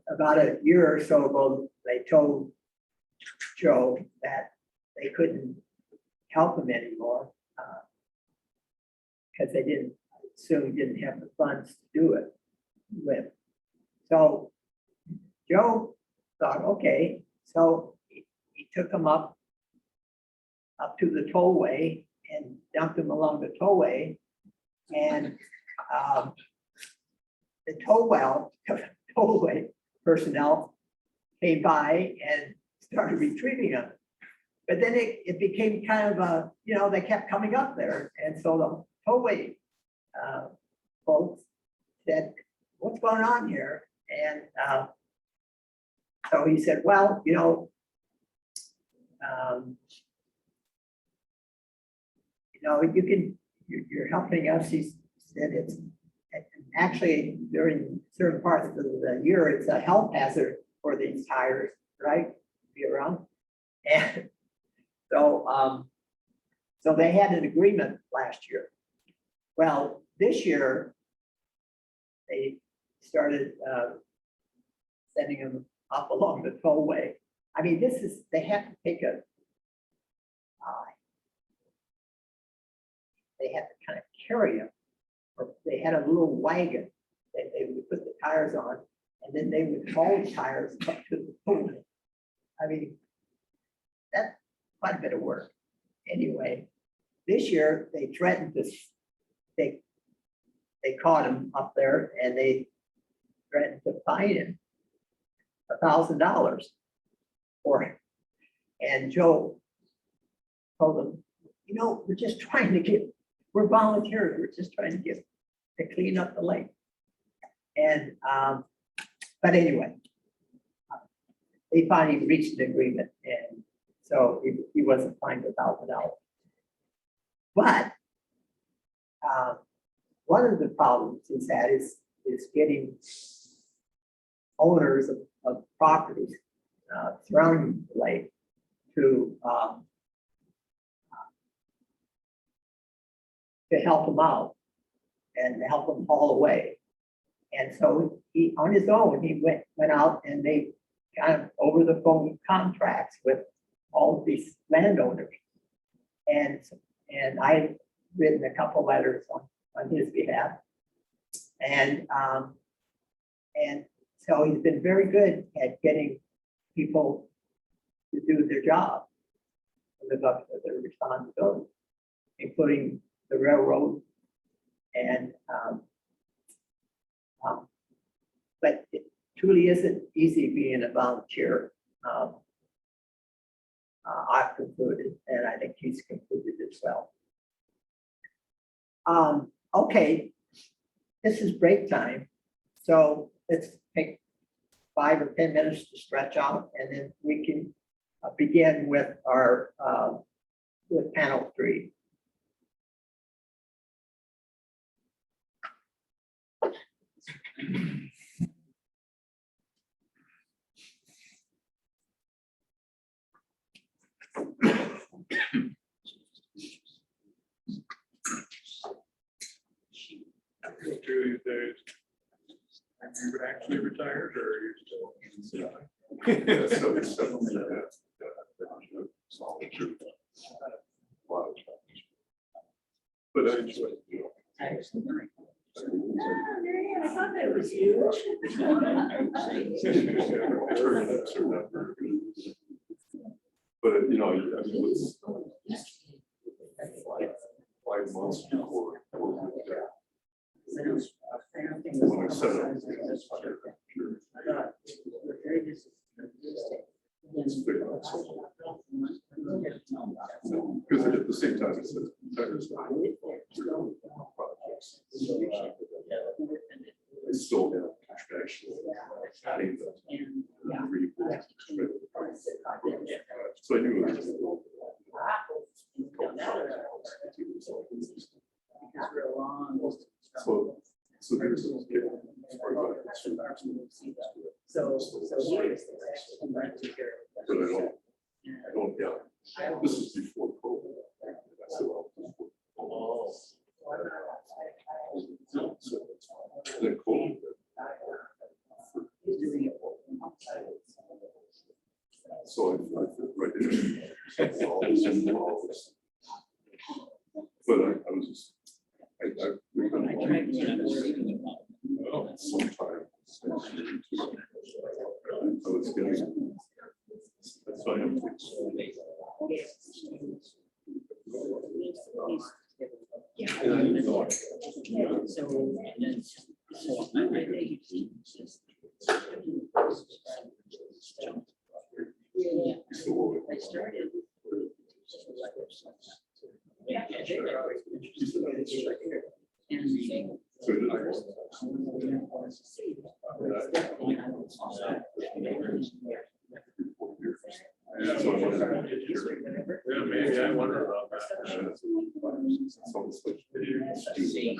about a year or so ago, they told Joe that they couldn't help him anymore because they didn't have the funds to do it with. So Joe thought, okay, so he took him up to the tollway and dumped him along the tollway, and the tollway personnel came by and started retrieving them. But then it became kind of a, they kept coming up there. And so the tollway folks said, what's going on here? And so he said, well, you're helping us. He said it's actually during certain parts of the year, it's a health hazard for these tires, right? Be around. And so, so they had an agreement last year. Well, this year, they started sending them up along the tollway. I mean, they have to take they had to kind of carry them. Or they had a little wagon that they would put the tires on, and then they would haul the tires up to the tollway. I mean, that's quite a bit of work. Anyway, this year they threatened to, they caught him up there and they threatened to fine him $1,000 for it. And Joe told them, we're just trying to we're volunteers. We're just trying to clean up the lake. And, but anyway, they finally reached an agreement, and so he wasn't fined $1,000. But one of the problems he's had is getting owners of properties surrounding the lake to help him out and help him haul away. And so he, on his own, he went out and they kind of over the phone contracts with all of these landowners. And I've written a couple letters on his behalf. And so he's been very good at getting people to do their job, live up to their responsibility, including the railroad. And but it truly isn't easy being a volunteer. I've concluded, and I think he's concluded as well. Okay, this is break time, so let's take 5 or 10 minutes to stretch out, and then we can begin with our with panel 3. 72 these days. Are you actually retired or are you still? Yeah, so it's definitely that. Solid truth. Wow. But I enjoy it, you know. I thought that was huge. But, you know, I mean, it's 5 months before. When I set up. It's big. Because at the same time, it's I still have contractual. So I knew it was. So there's. But I don't, yeah, this is before COVID. I said, well, then COVID. So I right there. All this involved. But I was just, sometime. I was getting. That's why I'm. I started. Yeah, maybe I wonder about that. So it was interesting.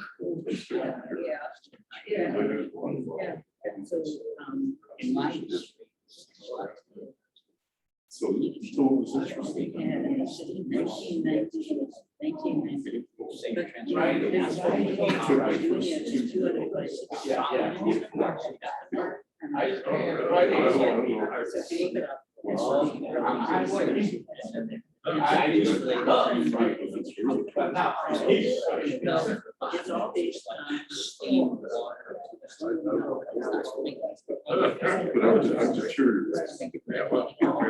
It's all based on steam water. But I'm just curious. Yeah, well, we all.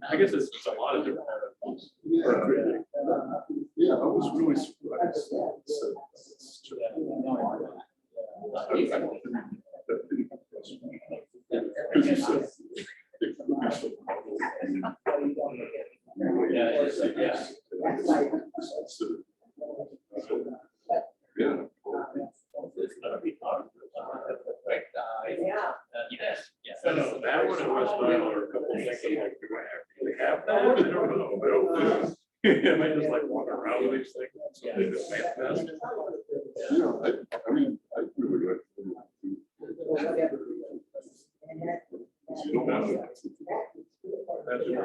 I guess it's a lot of different. Yeah, I was really surprised. Yeah. No, that one in West Nile or a couple of decades, do I actually have that? I don't know. I might just like walk around with these things. So they just manifest. Yeah, I mean, I really like. You don't want to. That's good.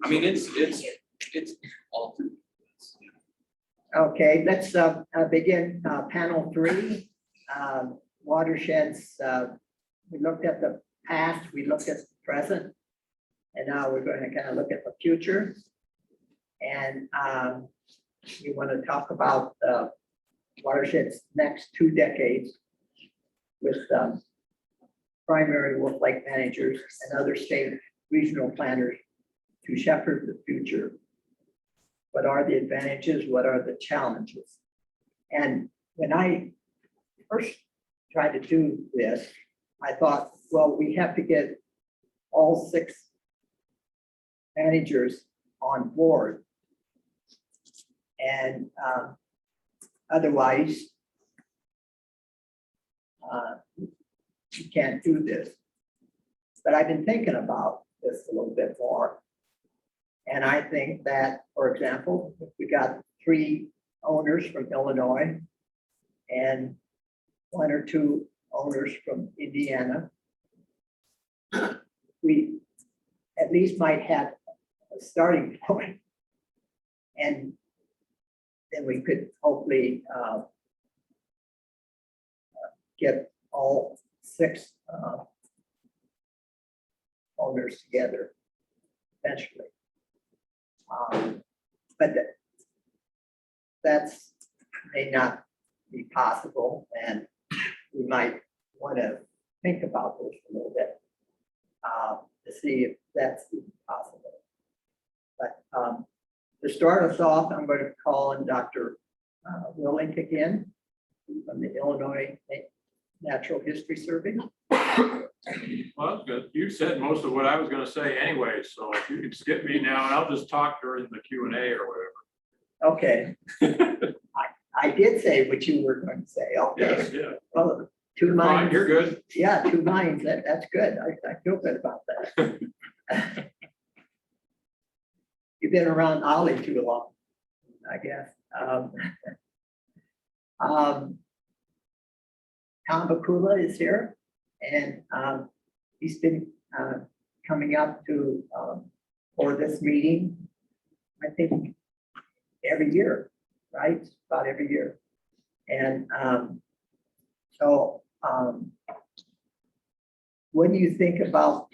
I mean, it's all. Okay, let's begin panel 3. Watersheds. We looked at the past, we looked at the present, and now we're going to kind of look at the future. And we want to talk about watersheds next 2 decades with primary wolf lake managers and other state regional planners to shepherd the future. What are the advantages? What are the challenges? And when I first tried to do this, I thought, well, we have to get all 6 managers on board. And otherwise, you can't do this. But I've been thinking about this a little bit more. And I think that, for example, if we got 3 owners from Illinois and 1 or 2 owners from Indiana, we at least might have a starting point. And then we could hopefully get all 6 owners together eventually. But that's may not be possible, and we might want to think about this a little bit to see if that's even possible. But to start us off, I'm going to call in Dr. Willink again from the Illinois Natural History Survey. Well, that's good. You said most of what I was gonna say anyway, so if you could skip me now, and I'll just talk during the Q&A or whatever. Okay. I did say what you were going to say. Okay. Yes, yeah. Well, 2 Fine, minds. you're good. Yeah, 2 minds. That's good. I feel good about that. You've been around Ollie too long, I guess. Tom Bakula is here, and he's been coming up to for this meeting, I think, every year, right? About every year. And so what do you think about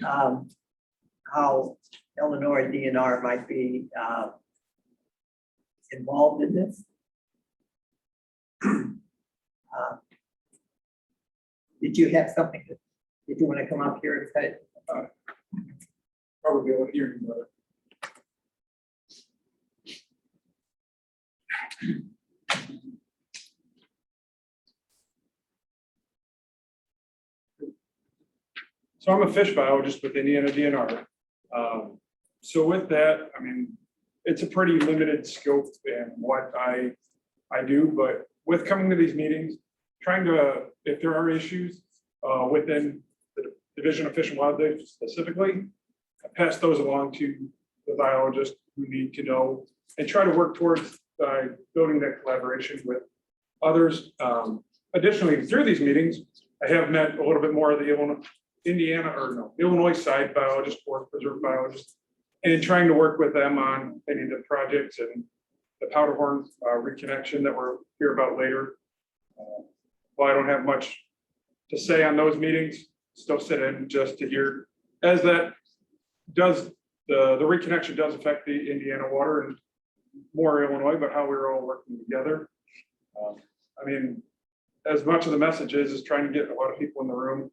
how Illinois DNR might be involved in this? Did you have something that, did you want to come up here and say? Probably able to hear you better. So I'm a fish biologist with Indiana DNR. So with that, I mean, it's a pretty limited scope in what I do, but with coming to these meetings, trying to, if there are issues within the Division of Fish and Wildlife specifically, I pass those along to the biologists who need to know and try to work towards building that collaboration with others. Additionally, through these meetings, I have met a little bit more of the Illinois side biologists, forest preserve biologists, and trying to work with them on any of the projects and the Powderhorn reconnection that we'll hear about later. While I don't have much to say on those meetings, still sit in just to hear, as that does, the reconnection does affect the Indiana water and more Illinois, but how we're all working together. I mean, as much of the message is trying to get a lot of people in the room.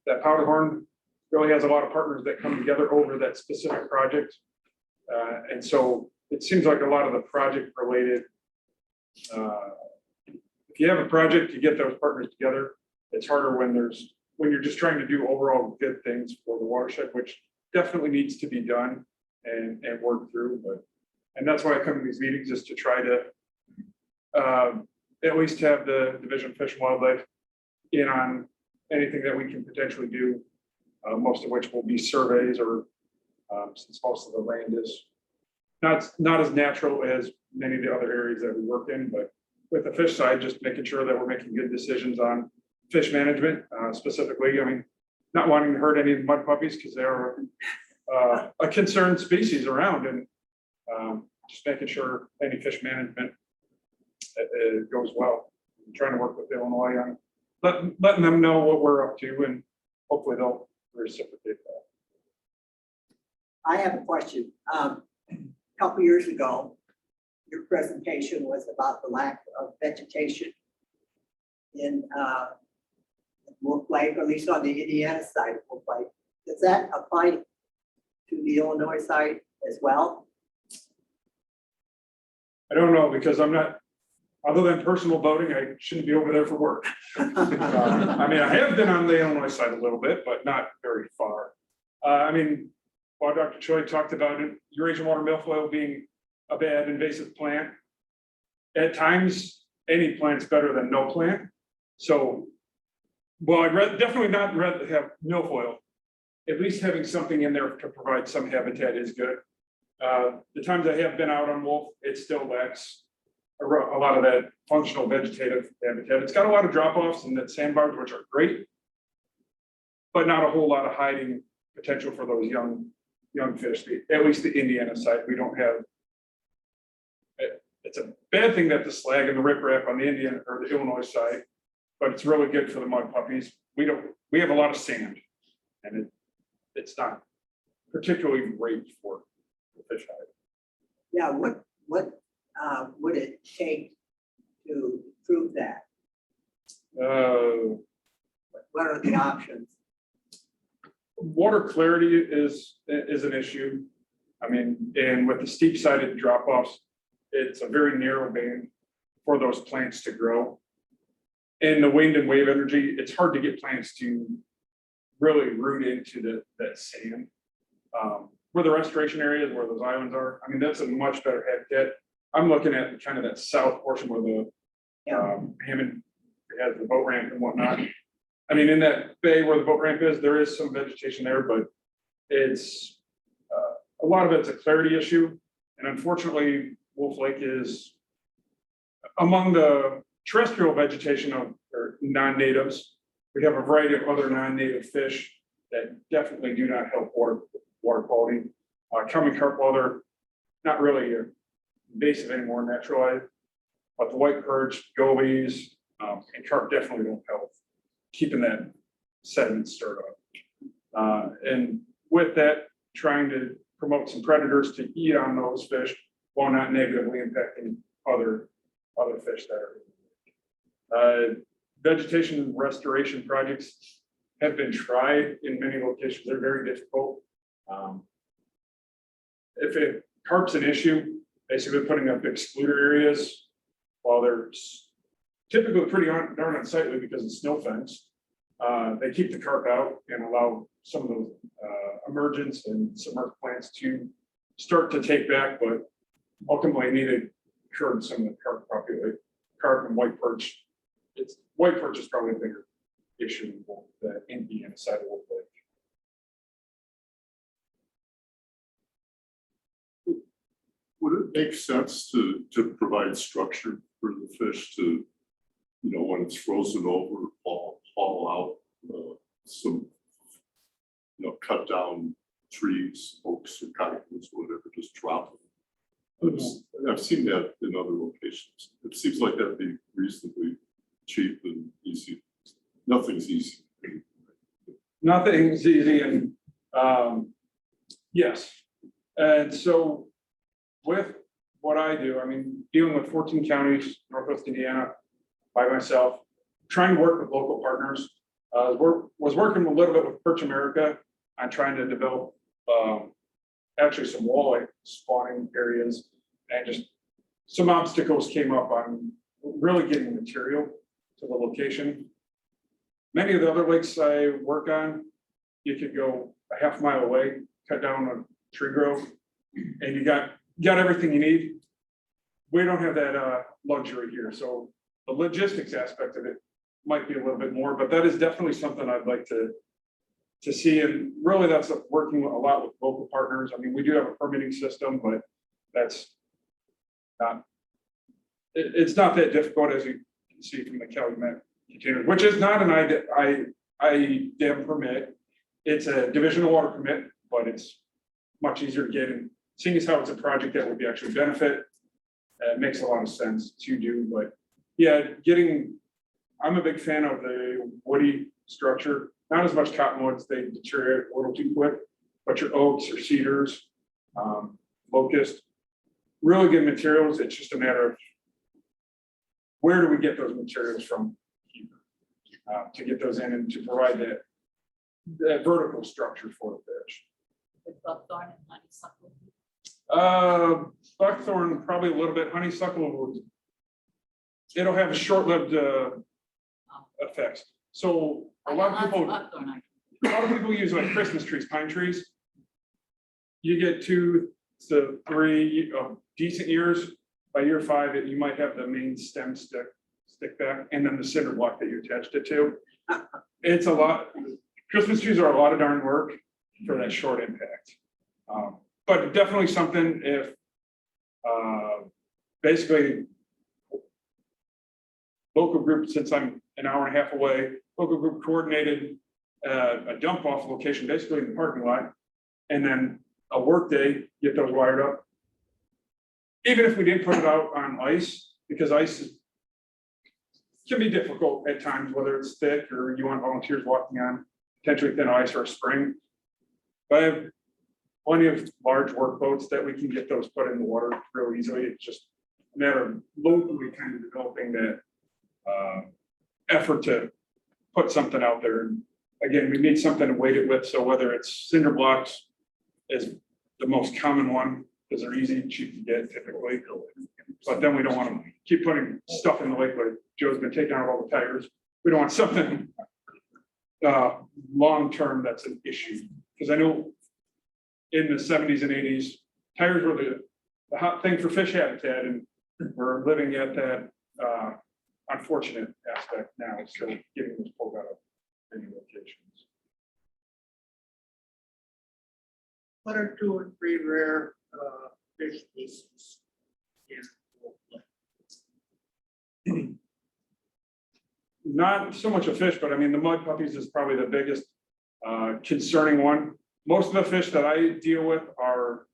That Powderhorn really has a lot of partners that come together over that specific project. And so it seems like a lot of the project related, if you have a project, you get those partners together. It's harder when you're just trying to do overall good things for the watershed, which definitely needs to be done and work through. And that's why I come to these meetings, is to try to at least have the Division of Fish and Wildlife in on anything that we can potentially do, most of which will be surveys, or since most of the land is not as natural as many of the other areas that we work in, but with the fish side, just making sure that we're making good decisions on fish management, specifically. I mean, not wanting to hurt any of the mud puppies because they are a concerned species around, and just making sure any fish management goes well. I'm trying to work with Illinois on letting them know what we're up to, and hopefully they'll reciprocate that. I have a question. A couple years ago, your presentation was about the lack of vegetation in Wolf Lake, or at least on the Indiana side of Wolf Lake. Does that apply to the Illinois side as well? I don't know, because I'm not, other than personal boating, I shouldn't be over there for work. I mean, I have been on the Illinois side a little bit, but not very far. I mean, while Dr. Choi talked about it, Eurasian water milfoil being a bad invasive plant, at times, any plant's better than no plant. So, well, I'd definitely not rather have milfoil. At least having something in there to provide some habitat is good. The times I have been out on wolf, it still lacks a lot of that functional vegetative habitat. It's got a lot of drop-offs and that sandbars, which are great, but not a whole lot of hiding potential for those young fish. At least the Indiana side, we don't have. It's a bad thing that the slag and the riprap on the Indiana or the Illinois side, but it's really good for the mud puppies. We have a lot of sand, and it's not particularly great for the fish hide. Yeah, what would it take to prove that? What are the options? Water clarity is an issue. I mean, and with the steep sided drop offs, it's a very narrow band for those plants to grow. And the wind and wave energy, it's hard to get plants to really root into that sand. Where the restoration areas, where those islands are, I mean, that's a much better habitat. I'm looking at kind of that south portion where the Hammond has the boat ramp and whatnot. I mean, in that bay where the boat ramp is, there is some vegetation there, but it's a lot of it's a clarity issue. And unfortunately, Wolf Lake is among the terrestrial vegetation of non-natives. We have a variety of other non-native fish that definitely do not help water quality. Common carp, while they're not really invasive anymore, naturalized, but the white perch, gobies, and carp definitely don't help keeping that sediment stirred up. And with that, trying to promote some predators to eat on those fish while not negatively impacting other fish that are. Vegetation restoration projects have been tried in many locations. They're very difficult. If carp's an issue, basically putting up excluder areas while they're typically pretty darn unsightly because of snow fence. They keep the carp out and allow some of those emergence and submerged plants to start to take back, but ultimately need to curb some of the carp population. Carp and white perch. White perch is probably a bigger issue than the Indiana side of Wolf Lake. Would it make sense to provide structure for the fish to, when it's frozen over, haul out some, cut down trees, oaks or cottonwoods, whatever, just drop them? I've seen that in other locations. It seems like that'd be reasonably cheap and easy. Nothing's easy. Nothing's easy, and yes. And so with what I do, I mean, dealing with 14 counties, Northwest Indiana, by myself, trying to work with local partners. Was working a little bit with Perch America on trying to develop actually some walleye spawning areas, and just some obstacles came up on really getting material to the location. Many of the other lakes I work on, you could go a half mile away, cut down a tree grove, and you got everything you need. We don't have that luxury here, so the logistics aspect of it might be a little bit more, but that is definitely something I'd like to see. And really, that's working a lot with local partners. I mean, we do have a permitting system, but that's not it's not that difficult, as you can see from the Calumet container, which is not an IDEM permit. It's a division of water permit, but it's much easier to get, and seeing as how it's a project that would be actually benefit, it makes a lot of sense to do, but yeah, I'm a big fan of the woody structure, not as much cottonwoods, they deteriorate a little too quick, but your oaks or cedars, locust, really good materials. It's just a matter of where do we get those materials from here, to get those in and to provide that vertical structure for the fish. With buckthorn and honeysuckle. Buckthorn, probably a little bit, honeysuckle, it'll have a short-lived effects. So a lot of people use like Christmas trees, pine trees. You get 2 to 3 decent years. By year 5, you might have the main stem stick back, and then the cinder block that you attached it to. It's a lot. Christmas trees are a lot of darn work for that short impact. But definitely something if basically local group, since I'm an hour and a half away, local group coordinated a dump off location, basically in the parking lot, and then a work day, get those wired up. Even if we didn't put it out on ice, because ice can be difficult at times, whether it's thick or you want volunteers walking on potentially thin ice or a spring. But I have plenty of large work boats that we can get those put in the water real easily. It's just a matter of locally kind of developing that effort to put something out there. And again, we need something to weight it with. So whether it's cinder blocks is the most common one, because they're easy and cheap to get typically. But then we don't want to keep putting stuff in the lake like Joe's been taking out all the tires. We don't want something long-term that's an issue. Because I know in the 70s and 80s, tires were the hot thing for fish habitat, and we're living at that unfortunate aspect now, so getting this pulled out of many locations. What are 2 and 3 rare fish species in Wolf Lake? Not so much a fish, but I mean, the mud puppies is probably the biggest concerning one. Most of the fish that I deal with are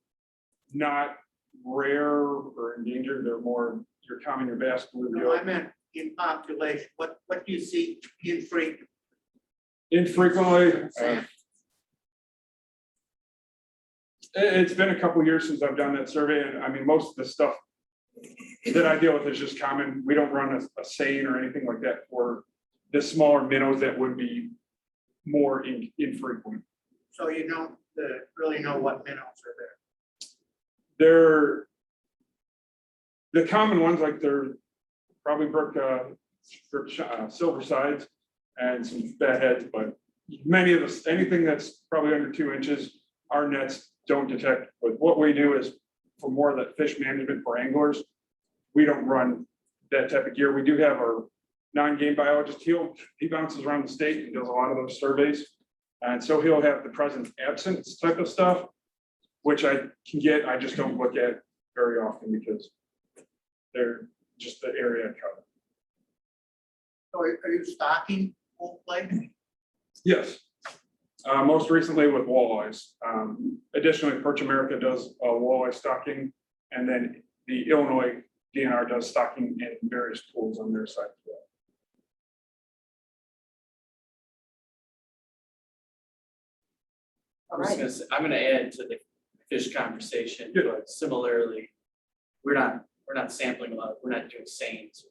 not rare or endangered. They're more your common, your bass, No, bluegill. I meant in population, what do you see infrequently? Infrequently, it's been a couple years since I've done that survey, and I mean, most of the stuff that I deal with is just common. We don't run a seine or anything like that for the smaller minnows that would be more infrequent. So you don't really know what minnows are there. They're the common ones, like they're probably brook silver sides and some fat heads, but many of us, anything that's probably under 2 inches, our nets don't detect. But what we do is for more of that fish management for anglers, we don't run that type of gear. We do have our non-game biologist. He bounces around the state and does a lot of those surveys. And so he'll have the present absence type of stuff, which I can get, I just don't look at very often because they're just the area I cover. So are you stocking Wolf Lake? Yes. Most recently with walleyes. Additionally, Perch America does walleye stocking, and then the Illinois DNR does stocking in various pools on their side as well. I'm gonna add to the fish conversation, Yeah. but similarly, we're not sampling a lot, we're not doing seines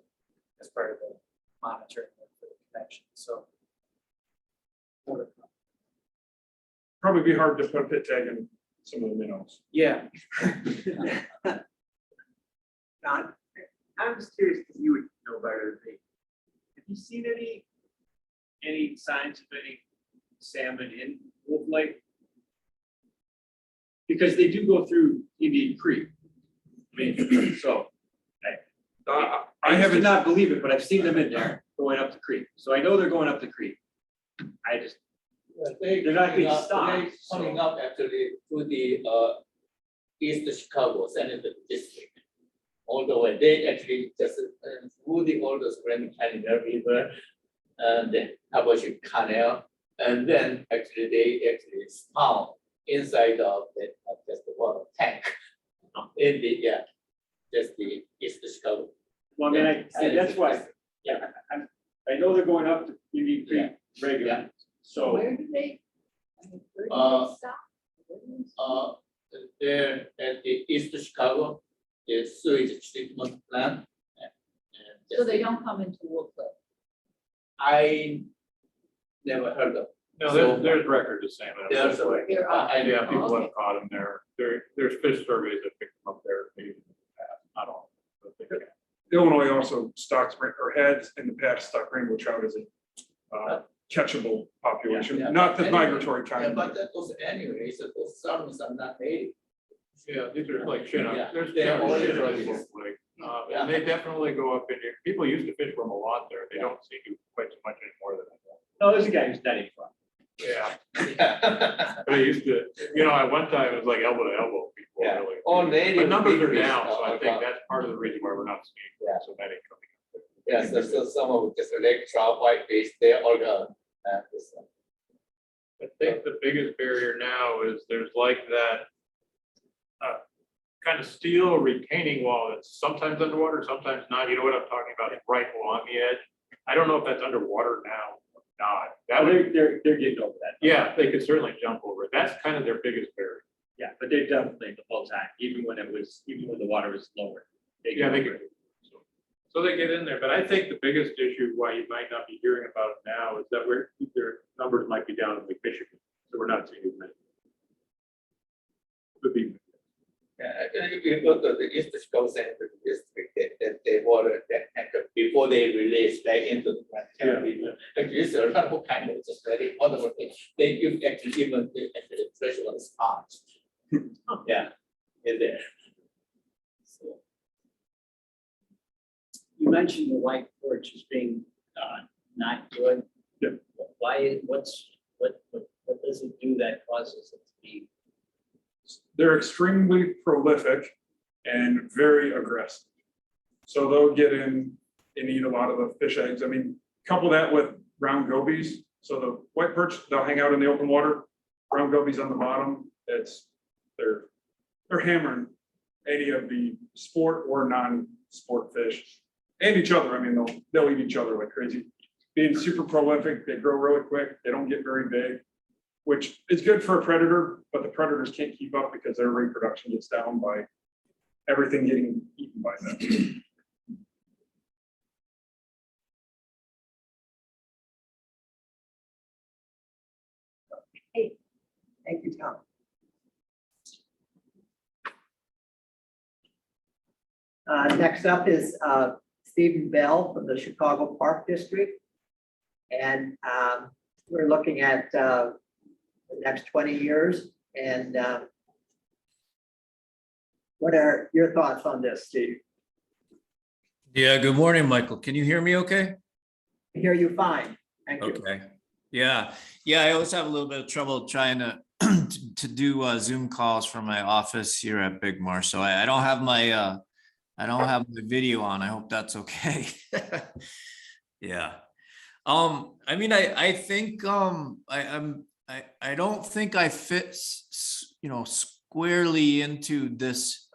as part of the monitoring of the connection, so. Probably be hard to put a pit tag in some of the minnows. Yeah, John? I'm just curious, because you would know better than me. Have you seen any signs of any salmon in Wolf Lake? Because they do go through Indian Creek. I mean, so. I I used to haven't, not believe it, but I've seen them in there going up the creek. So I know they're going up the creek. I just, they're not being stopped. Coming up actually to the East Chicago Senator District. all the way. They actually just smoothing all those Grand Canyon River and the Watershed Canal. And then actually they actually found inside of the just the water tank in the just the East Chicago. Well, I mean, that's why, Yeah. I know they're going up to Union Creek regularly, so. Where do they? I mean, where do Uh, they stop? Where do they stop? There at the East Chicago, the sewage treatment plant. And So they don't come into Wolf Lake. I never heard of. No, So- there's record of salmon. There's a- Here, Yeah, people okay. have caught them there. There's fish surveys that pick them up there. Maybe in the past. I don't know. but they can. Illinois also stocks or had in the past stocked rainbow trout as a catchable population, Yeah, not the anyway, migratory Yeah, kind. but those anyways, those salmons are not native. Yeah, these are like Chinook. Yeah, There's they're Chinook all Chinook different. in Wolf Lake. And they definitely go up in here. People used to fish from a lot there. They don't see you quite so much anymore than that. No, there's a guy who's studying from. Yeah, Yeah. but I used to, at one time it was like elbow to elbow people Yeah, really. all native. But numbers are big fish down, so I are think about- that's part of the reason why we're not seeing Yeah. so many coming up. Yeah, so some of just lake trout, whitefish, they're all gone. I think the biggest barrier now is there's like that kind of steel retaining wall that's sometimes underwater, sometimes not. You know what I'm talking about? Right along the edge. I don't know if that's underwater now or not. That would, They're getting over that. yeah, they could certainly jump over it. That's kind of their biggest barrier. Yeah, but they've definitely the whole time, even when the water was lower. Yeah, they could. So they get in there, but I think the biggest issue why you might not be hearing about it now is that their numbers might be down in Lake Michigan, so we're not seeing as many. Could be. Yeah, if you go to the East Chicago Central District, they water that tanker before they release back into the Grand Canyon River. Actually, it's a lot of kind of just very other thing. They use actually even the freshwater sponge. Yeah, in there. So, You mentioned the white porch as being not good. Yeah. Why, what does it do that causes it to be? They're extremely prolific and very aggressive. So they'll get in and eat a lot of the fish eggs. I mean, couple that with brown gobies. So the white perch, they'll hang out in the open water, brown gobies on the bottom. They're hammering any of the sport or non-sport fish and each other. I mean, they'll eat each other like crazy. Being super prolific, they grow really quick. They don't get very big, which is good for a predator, but the predators can't keep up because their reproduction gets down by everything getting eaten by them. Thank you, Tom. Next up is Stephen Bell from the Chicago Park District. And we're looking at the next 20 years. And what are your thoughts on this, Steve? Yeah, good morning, Michael. Can you hear me okay? I hear you fine. Thank you. Okay. Yeah, I always have a little bit of trouble trying to to do Zoom calls from my office here at Big Marsh. So I don't have my video on. I hope that's okay. Yeah. I mean, I think I don't think I fit squarely into this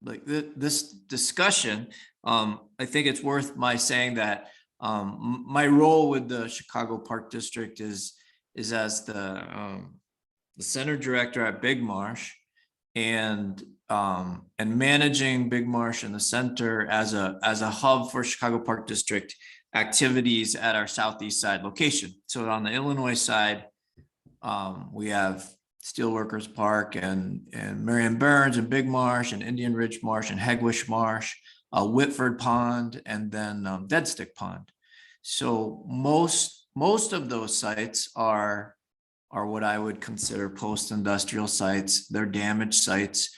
this discussion. I think it's worth my saying that my role with the Chicago Park District is as the center director at Big Marsh, and managing Big Marsh and the center as a hub for Chicago Park District activities at our southeast side location. So on the Illinois side, we have Steelworkers Park and Marion Burns and Big Marsh and Indian Ridge Marsh and Hegwish Marsh, Whitford Pond, and then Dead Stick Pond. So most of those sites are what I would consider post-industrial sites. They're damaged sites.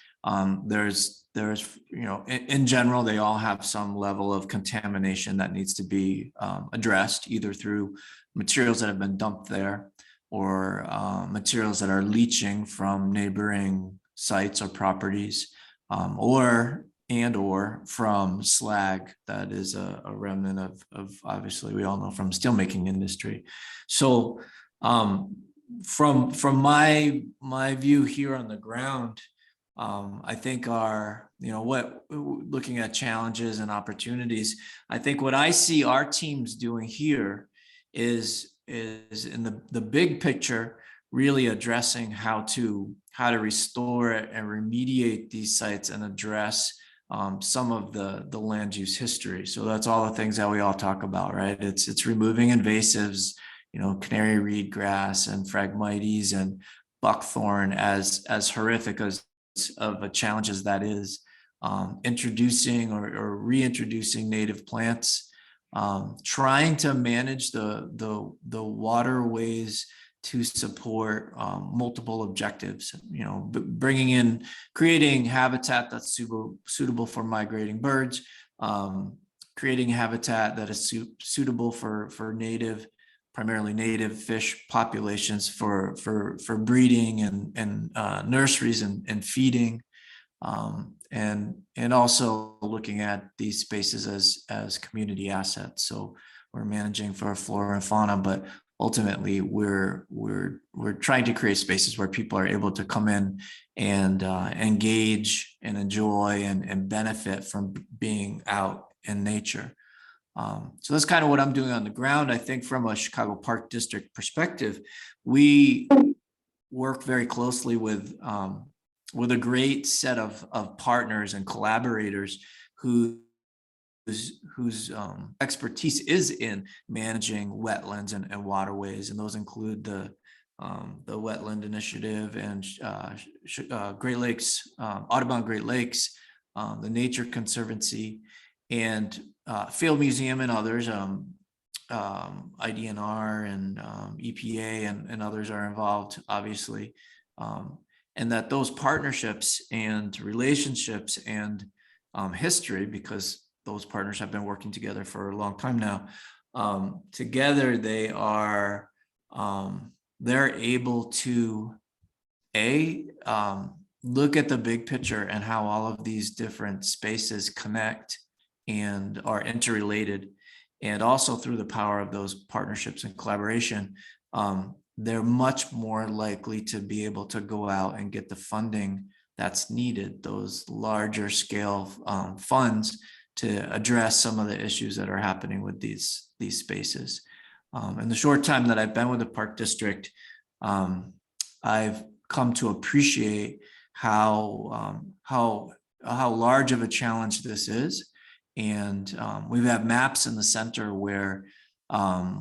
There's in general, they all have some level of contamination that needs to be addressed, either through materials that have been dumped there or materials that are leaching from neighboring sites or properties, or and or from slag that is a remnant of obviously we all know from steelmaking industry. So from my view here on the ground, I think looking at challenges and opportunities, I think what I see our teams doing here is in the big picture, really addressing how to restore and remediate these sites and address some of the land use history. So that's all the things that we all talk about, right? It's removing invasives, canary reed grass and Phragmites and buckthorn, as horrific as of a challenge as that is, introducing or reintroducing native plants, trying to manage the waterways to support multiple objectives, creating habitat that's suitable for migrating birds, creating habitat that is suitable for primarily native fish populations for breeding and nurseries and feeding, and also looking at these spaces as community assets. So we're managing for flora and fauna, but ultimately we're trying to create spaces where people are able to come in and engage and enjoy and benefit from being out in nature. So that's kind of what I'm doing on the ground. I think from a Chicago Park District perspective, we work very closely with a great set of partners and collaborators whose expertise is in managing wetlands and waterways, and those include the Wetland Initiative and Great Lakes, Audubon Great Lakes, the Nature Conservancy, and Field Museum and others. IDNR and EPA and others are involved, obviously, and that those partnerships and relationships and history, because those partners have been working together for a long time now. Together, they're able to look at the big picture and how all of these different spaces connect and are interrelated, and also through the power of those partnerships and collaboration, they're much more likely to be able to go out and get the funding that's needed, those larger scale funds, to address some of the issues that are happening with these spaces. In the short time that I've been with the Park District, I've come to appreciate how large of a challenge this is. And we have maps in the center where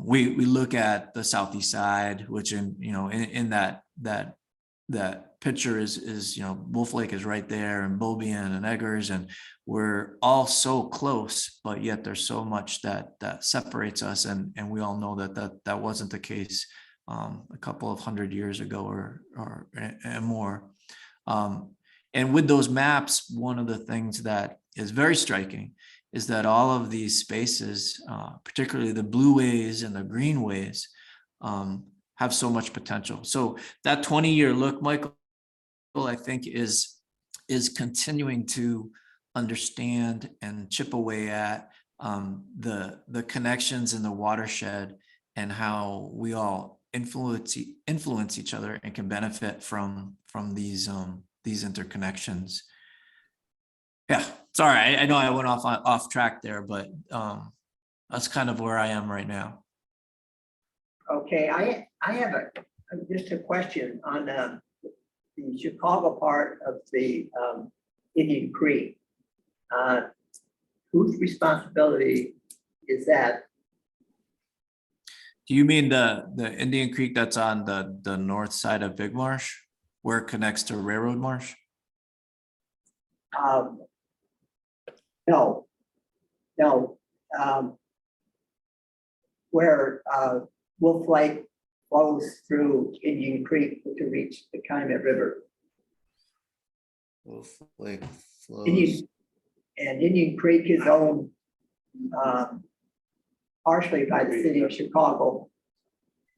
we look at the southeast side, which in that picture is Wolf Lake is right there, and Beaubien and Eggers, and we're all so close, but yet there's so much that separates us, and we all know that wasn't the case a couple of 100 years ago or and more. And with those maps, one of the things that is very striking is that all of these spaces, particularly the blueways and the greenways, have so much potential. So that 20-year look, Michael, I think is continuing to understand and chip away at the connections in the watershed and how we all influence each other and can benefit from these interconnections. Yeah, sorry, I know I went off track there, but that's kind of where I am right now. Okay, I have just a question on the Chicago part of the Indian Creek. Whose responsibility is that? Do you mean the Indian Creek that's on the north side of Big Marsh, where it connects to Railroad Marsh? No. Where Wolf Lake flows through Indian Creek to reach the Calumet River. Wolf Lake flows. Indian Creek is owned partially by the city of Chicago.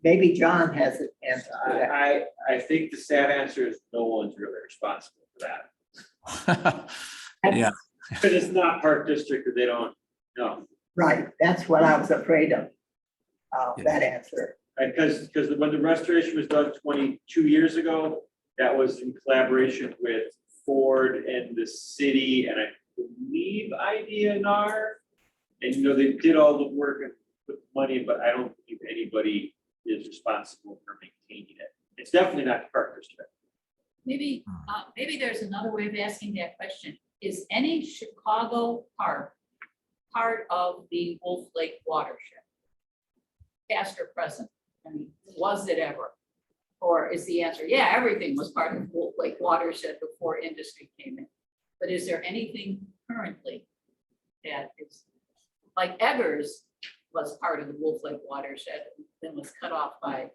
Maybe John has an answer to that. I think the sad answer is no one's really responsible for that. Yeah. But it's not park district, or they don't, no. Right, that's what I was afraid of, that answer. Because when the restoration was done 22 years ago, that was in collaboration with Ford and the city, and I believe IDNR. And you know, they did all the work and put money, but I don't believe anybody is responsible for maintaining it. It's definitely not the park district. Maybe, maybe there's another way of asking that question. Is any Chicago park part of the Wolf Lake watershed? Past or present? I mean, was it ever? Or is the answer, yeah, everything was part of the Wolf Lake watershed before industry came in? But is there anything currently that is, like Eggers was part of the Wolf Lake watershed, then was cut off by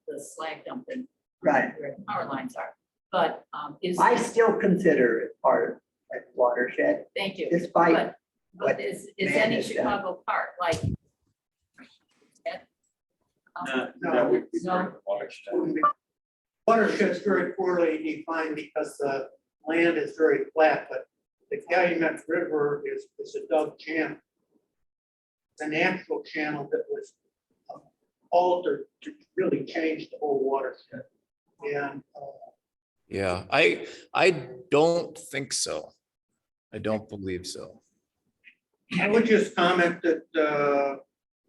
the slag dumping. Right. Where the power lines are, but is. I still consider it part of that watershed, Thank you. despite But what is man any has done. Chicago park like? That would be No. part of the watershed. Watershed's very poorly defined because the land is very flat, but the Calumet River is a dug channel. It's a natural channel that was altered to really change the whole watershed. And Yeah, I don't think so. I don't believe so. I would just comment that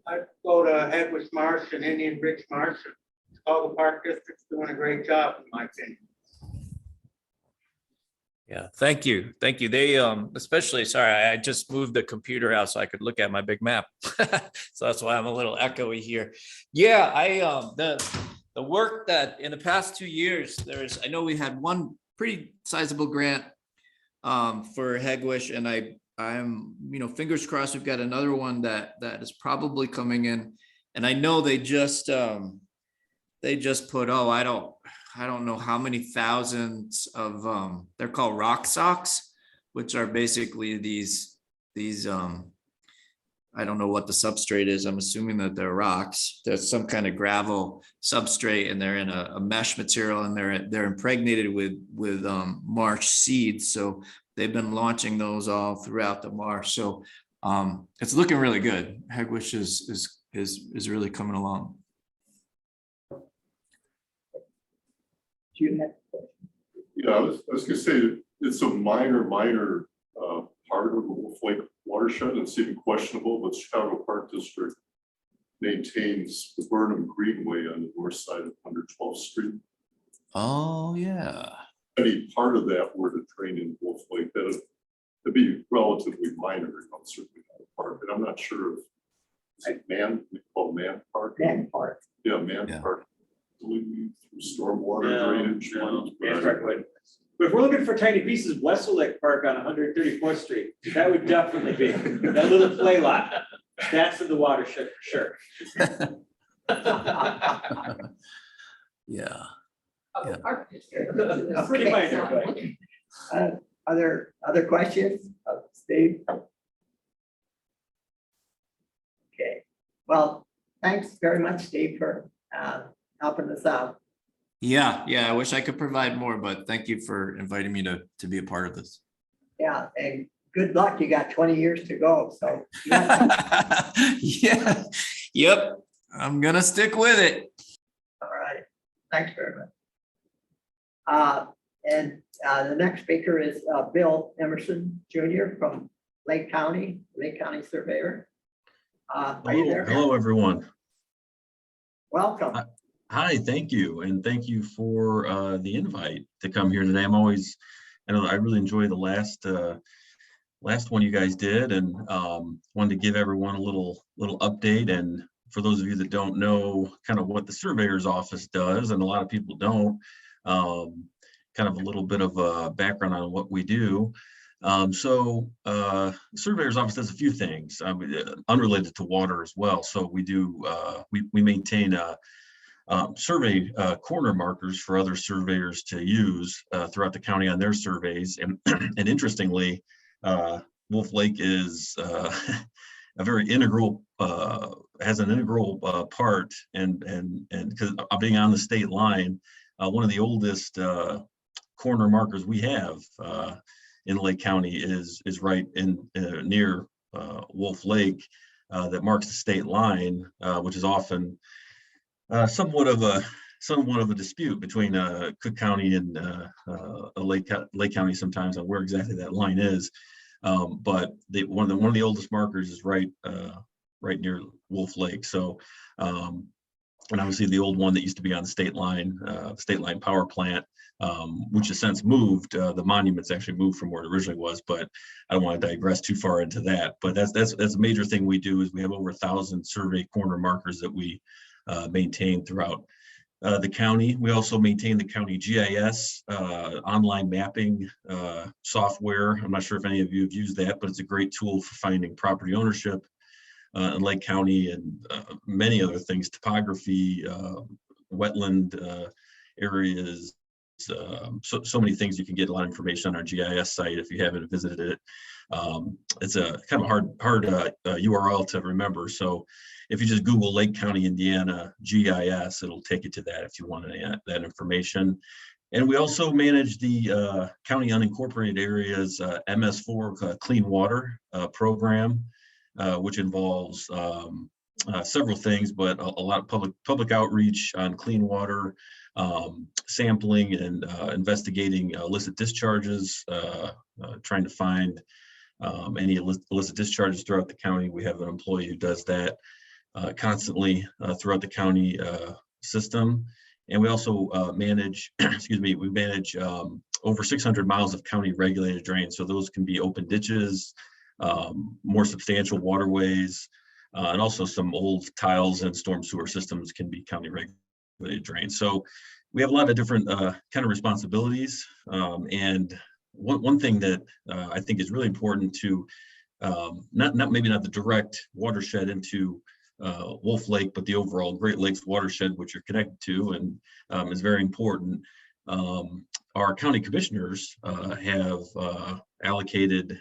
I go to Headwich Marsh and Indian Ridge Marsh. Chicago Park District's doing a great job, in my opinion. Yeah, thank you. Thank you. They especially, sorry, I just moved the computer out so I could look at my big map. So that's why I'm a little echoey here. Yeah, the work that in the past 2 years, I know we had one pretty sizable grant for Hegwish, and I'm, fingers crossed we've got another one that is probably coming in. And I know they just put, I don't know how many thousands of they're called rock socks, which are basically these I don't know what the substrate is. I'm assuming that they're rocks. There's some kind of gravel substrate, and they're in a mesh material, and they're impregnated with marsh seeds. So they've been launching those all throughout the marsh. So it's looking really good. Hegwish is really coming along. Yeah, I was gonna say, it's a minor part of the Wolf Lake watershed. It's even questionable, but Chicago Park District maintains the Burnham Greenway on the north side of 112th Street. Oh, yeah. Any part of that were to drain in Wolf Lake, that'd be relatively minor, certainly not a park, but I'm not sure if it's a we call Man Park. Man Park. Yeah, Man Yeah. Park. Through stormwater No, drainage. no, but Man Park would. But if we're looking for tiny pieces, Westlake Park on 134th Street, that would definitely be, that little play lot, that's in the watershed for sure. Yeah. Of the park district. Pretty minor, but. Other questions of Steve? Okay, well, thanks very much, Steve, for helping us out. Yeah, I wish I could provide more, but thank you for inviting me to be a part of this. Yeah, and good luck. You got 20 years to go, so. Yeah, yep, I'm gonna stick with it. All right, thanks very much. And the next speaker is Bill Emerson Jr. from Lake County Surveyor. Are you there? Hello, everyone. Welcome. Hi, thank you. And thank you for the invite to come here today. I really enjoyed the last one you guys did, and wanted to give everyone a little update. And for those of you that don't know kind of what the surveyor's office does, and a lot of people don't, kind of a little bit of a background on what we do. Surveyor's office does a few things unrelated to water as well. So we do, we maintain survey corner markers for other surveyors to use throughout the county on their surveys. And, and interestingly, Wolf Lake is a very integral, has an integral part, and because of being on the state line, one of the oldest corner markers we have in Lake County is right in near Wolf Lake that marks the state line, which is often somewhat of a dispute between Cook County and Lake County sometimes on where exactly that line is. But one of the oldest markers is right near Wolf Lake. So and obviously the old one that used to be on the state line power plant, which has since moved. The monument's actually moved from where it originally was, but I don't want to digress too far into that. But that's a major thing we do is we have over 1,000 survey corner markers that we maintain throughout the county. We also maintain the county GIS online mapping software. I'm not sure if any of you have used that, but it's a great tool for finding property ownership in Lake County and many other things, topography, wetland areas, so many things. You can get a lot of information on our GIS site if you haven't visited it. It's a kind of hard URL to remember. So if you just Google Lake County, Indiana GIS, it'll take you to that if you want that information. And we also manage the county unincorporated areas MS4 clean water program, which involves several things, but a lot of public outreach on clean water, sampling and investigating illicit discharges, trying to find any illicit discharges throughout the county. We have an employee who does that constantly throughout the county system. And we also manage, we manage over 600 miles of county regulated drains. So those can be open ditches, more substantial waterways, and also some old tiles and storm sewer systems can be county regulated drains. So we have a lot of different kind of responsibilities. And one thing that I think is really important to maybe not the direct watershed into Wolf Lake, but the overall Great Lakes watershed, which you're connected to, and is very important. Our county commissioners have allocated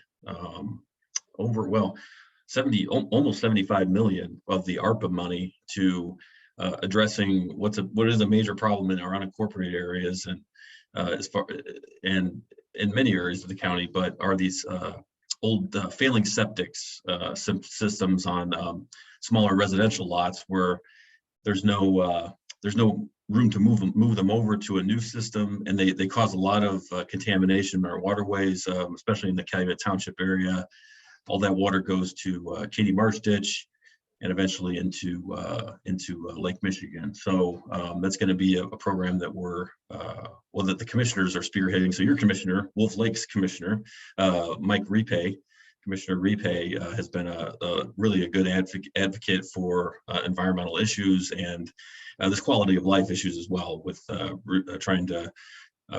almost 75 million of the ARPA money to addressing what is a major problem in our unincorporated areas, and and in many areas of the county, but are these old failing septics systems on smaller residential lots where there's no room to move them over to a new system, and they cause a lot of contamination in our waterways, especially in the Calumet Township area. All that water goes to Katy Marsh Ditch and eventually into Lake Michigan. So that's going to be a program that that the commissioners are spearheading. So your commissioner, Wolf Lake's commissioner, Mike Repay, Commissioner Repay, has been really a good advocate for environmental issues and this quality of life issues as well, with trying to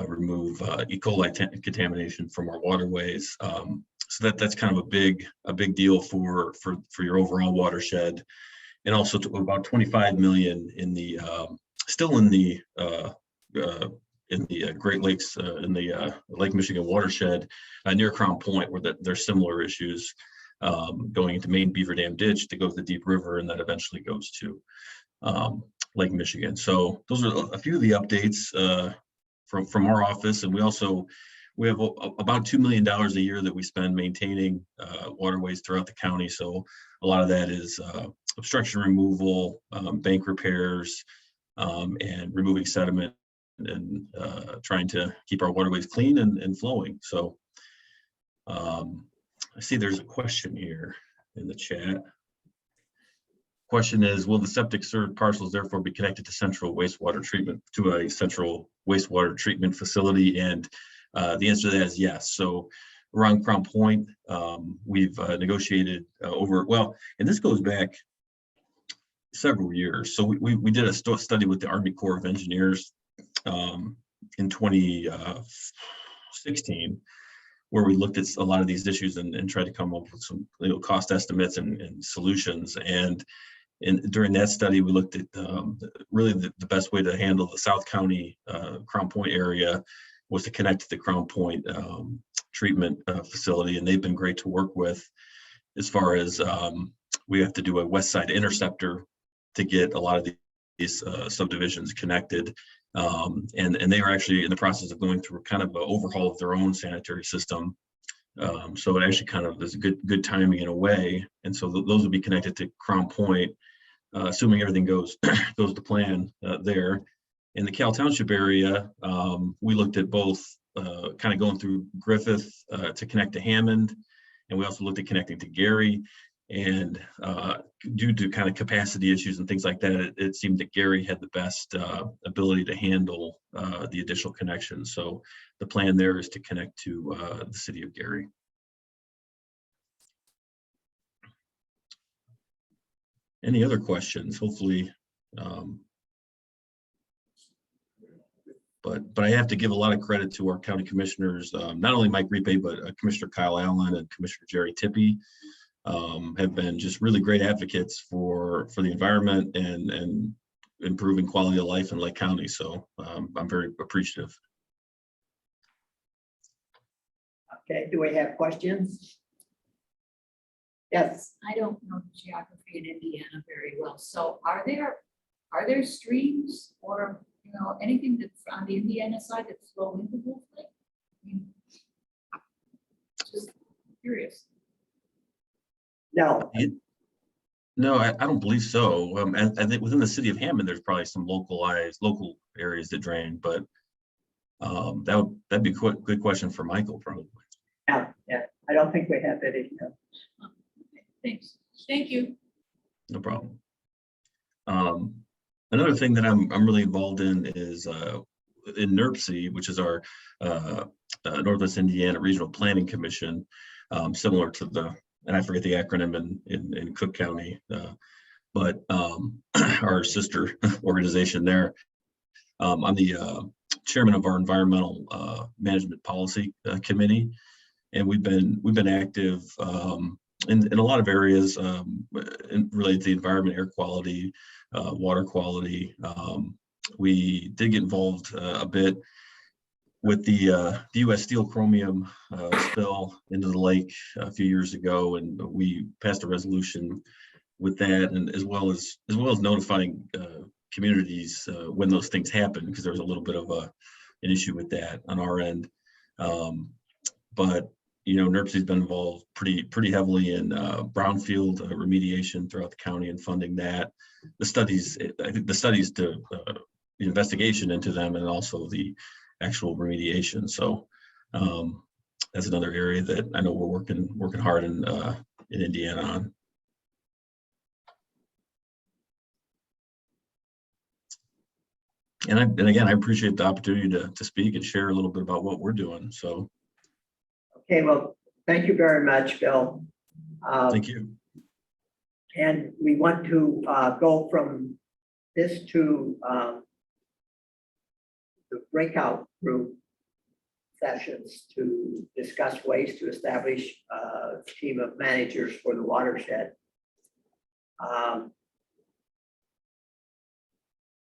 remove E. coli contamination from our waterways. So that's kind of a big deal for your overall watershed, and also about 25 million in the still in the Great Lakes in the Lake Michigan watershed near Crown Point, where there's similar issues going into Main Beaver Dam Ditch to go to the Deep River, and that eventually goes to Lake Michigan. So those are a few of the updates from our office, and we have about $2 million a year that we spend maintaining waterways throughout the county. So a lot of that is obstruction removal, bank repairs, and removing sediment, and trying to keep our waterways clean and flowing. So I see there's a question here in the chat. Question is, will the septic served parcels therefore be connected to a central wastewater treatment facility? And the answer to that is yes. So around Crown Point, we've negotiated and this goes back several years. So we did a study with the Army Corps of Engineers in 2016, where we looked at a lot of these issues and tried to come up with some cost estimates and solutions. And during that study, we looked at really the best way to handle the South County Crown Point area was to connect to the Crown Point treatment facility, and they've been great to work with. As far as we have to do a west side interceptor to get a lot of these subdivisions connected, and they are actually in the process of going through kind of an overhaul of their own sanitary system So it actually kind of is good timing in a way. And so those will be connected to Crown Point, assuming everything goes to plan there. In the Cal Township area, we looked at both kind of going through Griffith to connect to Hammond. And we also looked at connecting to Gary. And due to kind of capacity issues and things like that, it seemed that Gary had the best ability to handle the additional connections. So the plan there is to connect to the city of Gary. Any other questions? Hopefully, but I have to give a lot of credit to our county commissioners, not only Mike Ripe, but Commissioner Kyle Allen and Commissioner Jerry Tippie. Have been just really great advocates for the environment and improving quality of life in Lake County. So I'm very appreciative. Okay, do we have questions? Yes. I don't know the geography in Indiana very well, so are there streams or, you know, anything that's on the Indiana side that's flow into Wolf Lake? I mean, just curious. No. No, I don't believe so. And I think within the city of Hammond, there's probably some local areas that drain, but that'd be a good question for Michael probably. Yeah, I don't think we have any. Thanks. Thank you. No problem. Another thing that I'm really involved in is in NERPC, which is our Northwest Indiana Regional Planning Commission, similar to and I forget the acronym in Cook County, but our sister organization there. I'm the chairman of our Environmental Management Policy Committee, and we've been active in a lot of areas related to the environment, air quality, water quality. We did get involved a bit with the U.S. steel chromium spill into the lake a few years ago, and we passed a resolution with that, and as well as notifying communities when those things happen, because there was a little bit of an issue with that on our end. But you know, NERPC has been involved pretty heavily in brownfield remediation throughout the county and funding that. The studies, I think the studies to the investigation into them, and also the actual remediation. So that's another area that I know we're working hard in Indiana on. And again, I appreciate the opportunity to speak and share a little bit about what we're doing. So. Okay, well, thank you very much, Bill. Thank you. And we want to go from this to the breakout group sessions to discuss ways to establish a team of managers for the watershed.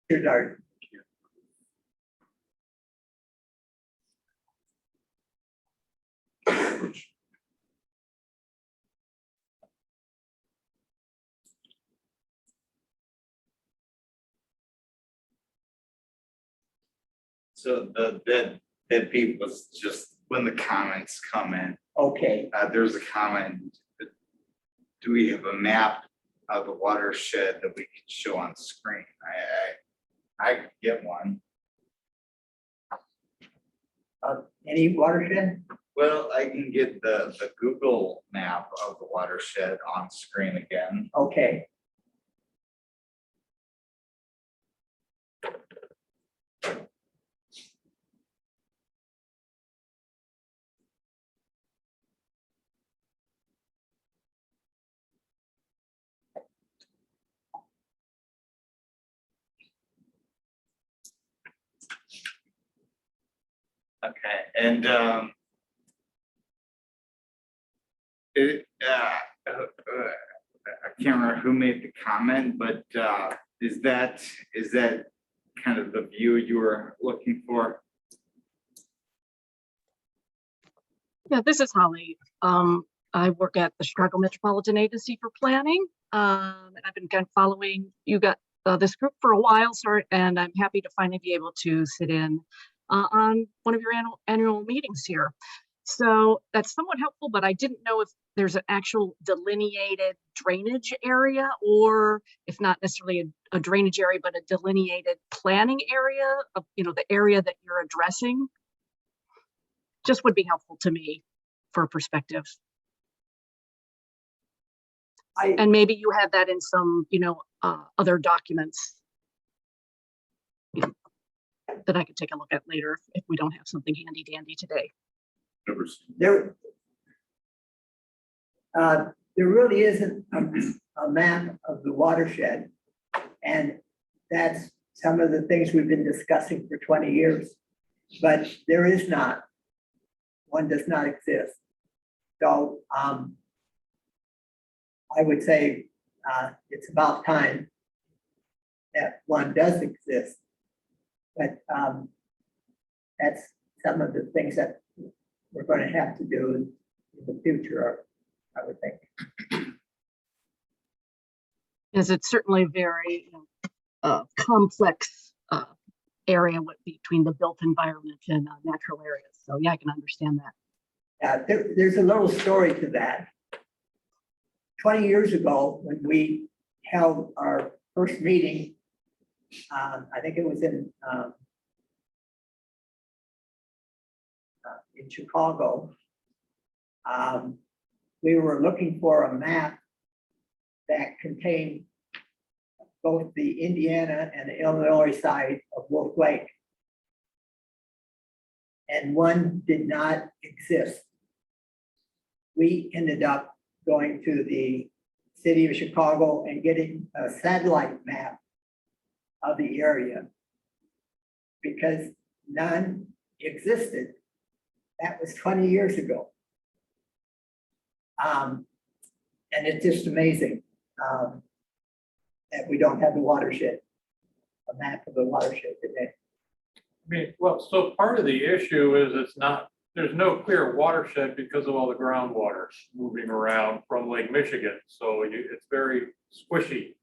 Here's our So that beat was just when the comments come in. okay. There's a comment. Do we have a map of the watershed that we can show on screen? I could get one. Any watershed? Well, I can get the Google map of the watershed on screen again. Okay. Okay, and I can't remember who made the comment, but is that kind of the view you were looking for? Yeah, this is Holly. I work at the Chicago Metropolitan Agency for Planning. And I've been kind of following you got this group for a while, sir, and I'm happy to finally be able to sit in on one of your annual meetings here. So that's somewhat helpful, but I didn't know if there's an actual delineated drainage area, or if not necessarily a drainage area, but a delineated planning area of, the area that you're addressing. Just would be helpful to me for perspective. And maybe you have that in some, other documents that I could take a look at later if we don't have something handy dandy today. There really isn't a map of the watershed. And that's some of the things we've been discussing for 20 years. But there is not. One does not exist. So I would say it's about time that one does exist. But that's some of the things that we're going to have to do in the future, I would think. Is it certainly very complex area between the built environment and natural areas. So yeah, I can understand that. There's a little story to that. 20 years ago, when we held our first meeting, I think it was in Chicago, we were looking for a map that contained both the Indiana and the Illinois side of Wolf Lake. And one did not exist. We ended up going to the city of Chicago and getting a satellite map of the area because none existed. That was 20 years ago. And it's just amazing that we don't have the watershed, a map of the watershed today. I mean, well, so part of the issue is there's no clear watershed because of all the groundwaters moving around from Lake Michigan. So it's very squishy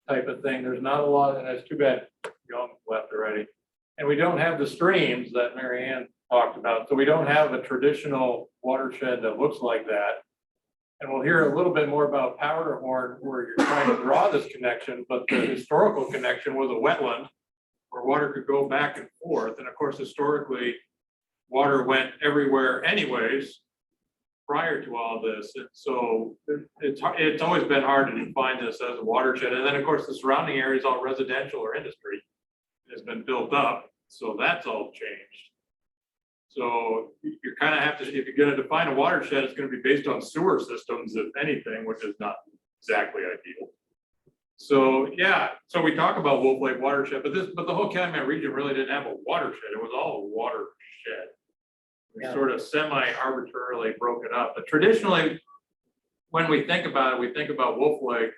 type of thing. There's not a lot, and it's too bad Young left already. And we don't have the streams that Mary Ann talked about. So we don't have a traditional watershed that looks like that. And we'll hear a little bit more about Powderhorn where you're trying to draw this connection, but the historical connection was a wetland where water could go back and forth. And of course, historically, water went everywhere anyways prior to all this. And so it's always been hard to define this as a watershed. And then of course, the surrounding area is all residential or industry has been built up. So that's all changed. So you kind of have to, if you're going to define a watershed, it's going to be based on sewer systems, if anything, which is not exactly ideal. So yeah, so we talk about Wolf Lake watershed, but the whole Calumet region really didn't have a watershed. It was all a watershed. We sort of semi-arbitrarily broke it up. But traditionally, when we think about it, we think about Wolf Lake,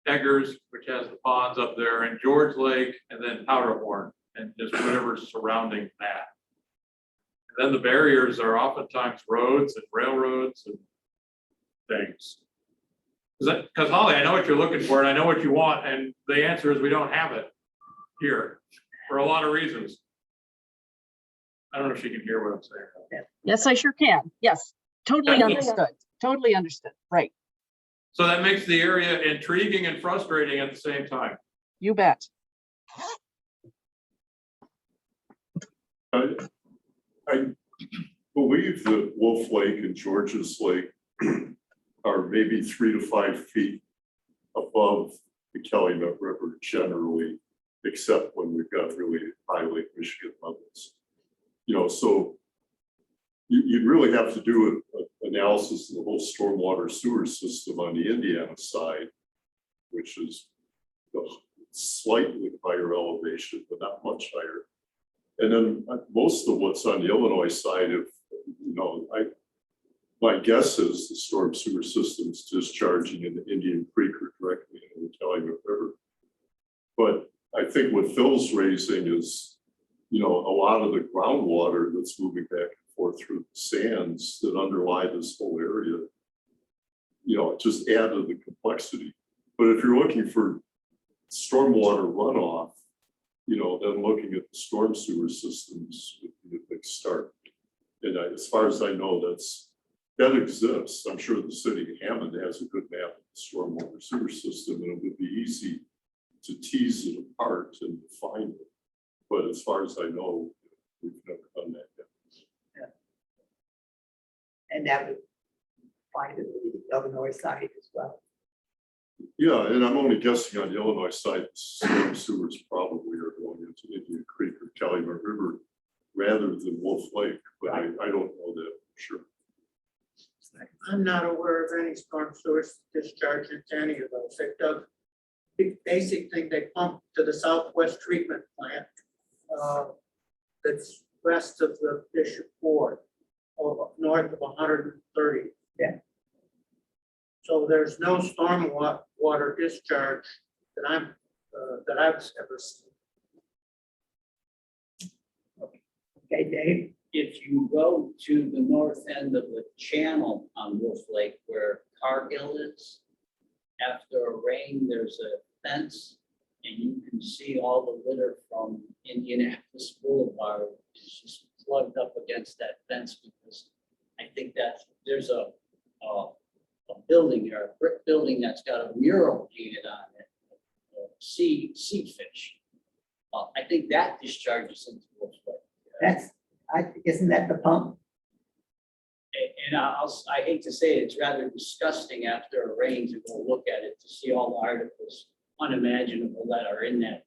Eggers, which has the ponds up there, and George Lake, and then Powderhorn, and just whatever's surrounding that. And then the barriers are oftentimes roads and railroads and things. Because Holly, I know what you're looking for, and I know what you want, and the answer is we don't have it here for a lot of reasons. I don't know if she can hear what I'm saying. Yes, I sure can. Yes, totally understood. Totally understood. Right. So that makes the area intriguing and frustrating at the same time. You bet. I believe that Wolf Lake and George's Lake are maybe 3 to 5 feet above the Calumet River generally, except when we've got really high Lake Michigan levels. So you'd really have to do an analysis of the whole stormwater sewer system on the Indiana side, which is slightly higher elevation, but not much higher. And then most of what's on the Illinois side of, my guess is the storm sewer system's discharging in the Indian Creek or directly into the Calumet River. But I think what Phil's raising is, a lot of the groundwater that's moving back and forth through the sands that underlie this whole area, just add to the complexity. But if you're looking for stormwater runoff, then looking at the storm sewer systems would be a big start. And as far as I know, that exists. I'm sure the city of Hammond has a good map of the stormwater sewer system, and it would be easy to tease it apart and find it. But as far as I know, we've never done that yet. And that would find it the Illinois side as well. Yeah, and I'm only guessing on the Illinois side, storm sewers probably are going into Indian Creek or Calumet River rather than Wolf Lake, but I don't know that for sure. I'm not aware of any storm sewers discharge into any of those. It does, the basic thing, they pump to the southwest treatment plant. That's west of the Bishop Ford, or north of 130. Yeah. So there's no storm water discharge that I've ever seen. Okay, Dave? If you go to the north end of the channel on Wolf Lake where Cargill is, after a rain, there's a fence and you can see all the litter from Indianapolis Boulevard is just plugged up against that fence because I think there's a building here, a brick building that's got a mural painted on it, sea fish. I think that discharges into Wolf Lake. Isn't that the pump? And I hate to say it, it's rather disgusting after a rain to go look at it, to see all the articles unimaginable that are in that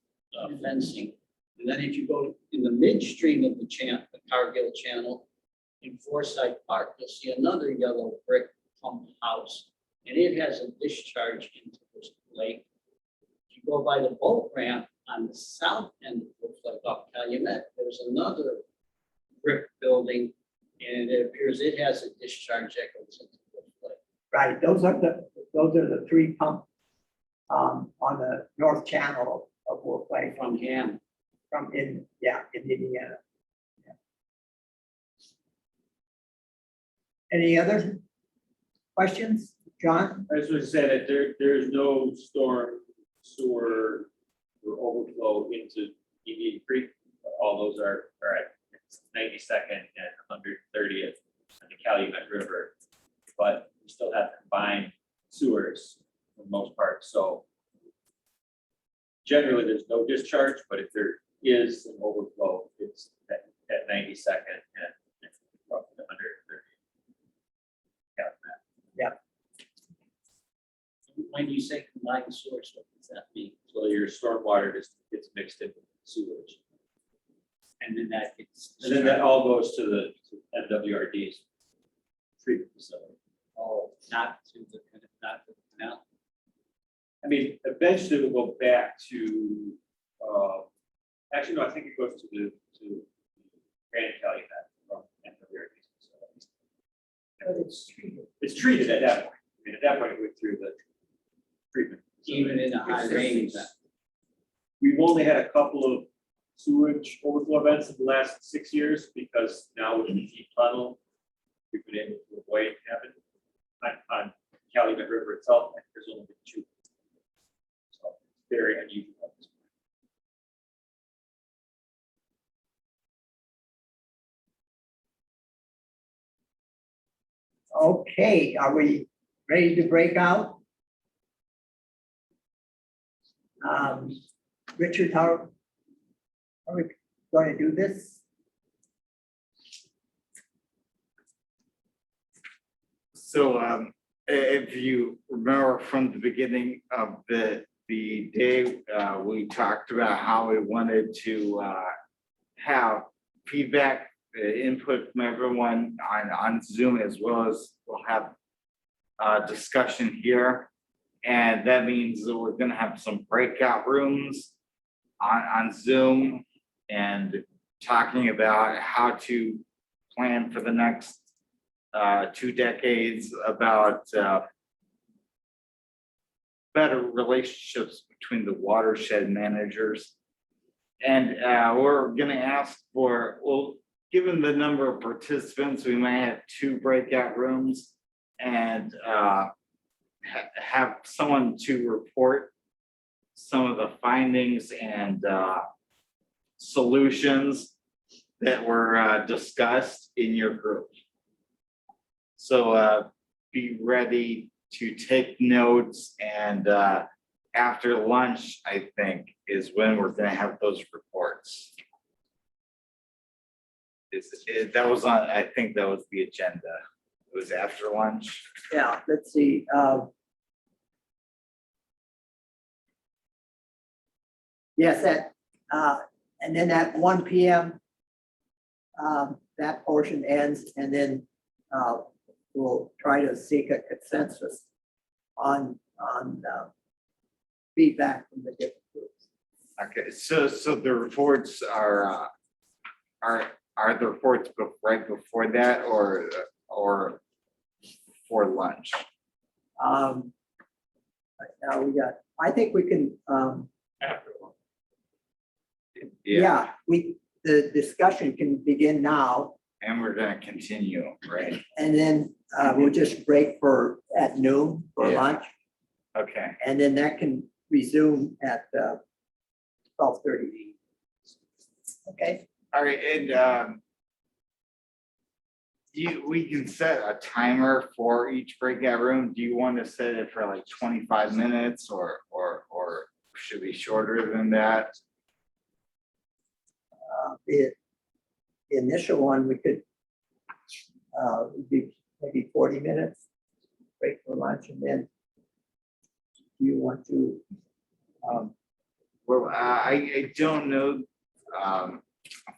fencing. And then if you go in the midstream of the Cargill Channel in Forsyth Park, you'll see another yellow brick pump house. And it has a discharge into this lake. If you go by the boat ramp on the south end of Wolf Lake up Calumet, there's another brick building, and it appears it has a discharge that goes into Wolf Lake. Right, those are the three pumps on the north channel of Wolf Lake. From Ham. In Indiana. Yeah. Any other questions, John? I just want to say that there's no storm sewer or overflow into Indian Creek. All those are at 92nd and 130th on the Calumet River, but we still have combined sewers for the most part. So generally, there's no discharge, but if there is an overflow, it's at 92nd and roughly 130th. Yeah. When you say combined source, what does that mean? So your stormwater just gets mixed in with sewage. And then that gets. And then that all goes to the MWRD's treatment facility. Oh, not to the canal. I mean, eventually we'll go back to, actually, no, I think it goes to Grand Calumet from MWRD's facility. But it's treated. It's treated at that point. I mean, at that point, it went through the treatment. Even in a high rain event. We've only had a couple of sewage overflow events in the last 6 years because now with the deep tunnel, we've been able to avoid it happening. On Calumet River itself, there's only been 2. So it's very unusual at this point. Okay, are we ready to break out? Richard, how are we going to do this? So if you remember from the beginning of the day, we talked about how we wanted to have feedback, input from everyone on Zoom, as well as we'll have discussion here. And that means that we're gonna have some breakout rooms on Zoom and talking about how to plan for the next 2 decades, about better relationships between the watershed managers. And we're gonna ask for, well, given the number of participants, we might have 2 breakout rooms and have someone to report some of the findings and solutions that were discussed in your group. So be ready to take notes, and after lunch, I think, is when we're gonna have those reports. That was on, I think that was the agenda. It was after lunch. Yeah, let's see. Yes, and then at 1 p.m. That portion ends, and then we'll try to seek a consensus on feedback from the different groups. Okay, so the reports are the reports right before that, or for lunch? Right now we got, I think we can, yeah, the discussion can begin now. And we're gonna continue, right? And then we'll just break at noon for Yeah. lunch. Okay. And then that can resume at 12:30. Okay, All right, and we can set a timer for each breakout room. Do you want to set it for like 25 minutes, or should be shorter than that? the initial one, we could would be maybe 40 minutes, break for lunch, and then do you want to, Well, I don't know,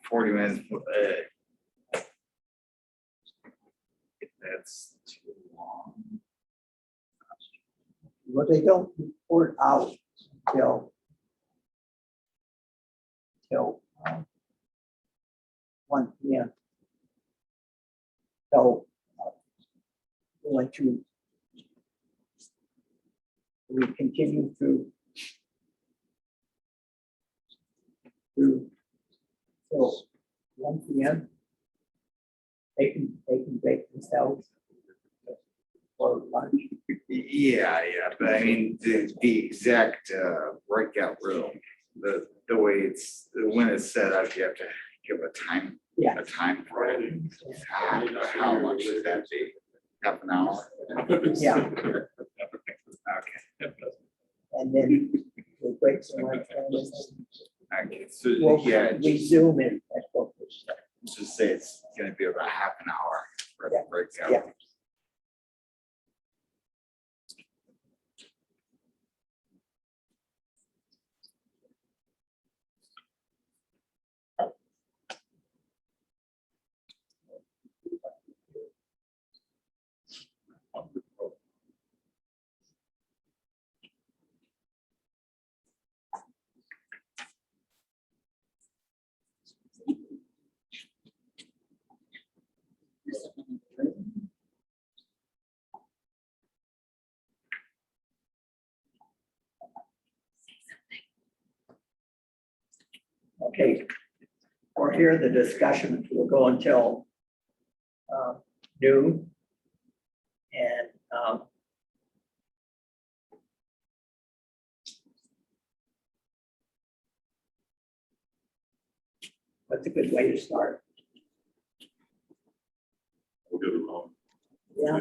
40 minutes, if that's too long. well, they don't report out till 1 p.m. So we want to, we continue through till 1 p.m. They can break themselves for lunch. Yeah, but I mean, the exact breakout room, the way when it's set up, you have to give a time. Yeah. A time for it. How much should that be? Half an hour? Yeah. Okay. And then we'll break some lunch. And then Okay, so we'll yeah, resume it at 12:00. just say it's gonna be about half an hour for the breakout. Yeah. Okay, or here the discussion will go until noon. And what's a good way to start? We'll get it wrong. Yeah.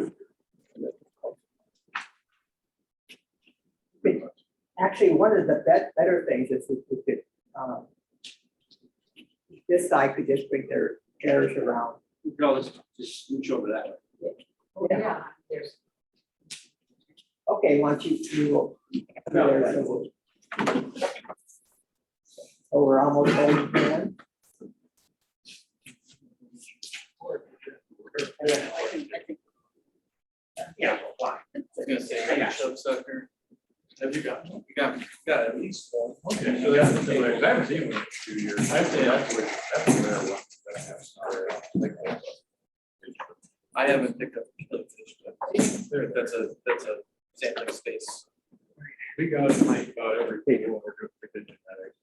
Actually, one of the better things is if we could, this side could just bring their chairs around. We could always just scooch over that way. Yeah. Okay, why don't you will. So we're almost over then. Yeah. I was gonna say, I got some sucker. Have you got? You got at least one. Okay, so that's, I haven't seen one in 2 years. I'd say that's where one. I haven't picked up a killifish, but that's a sampling space. We got it like about every day when we're doing the genetics.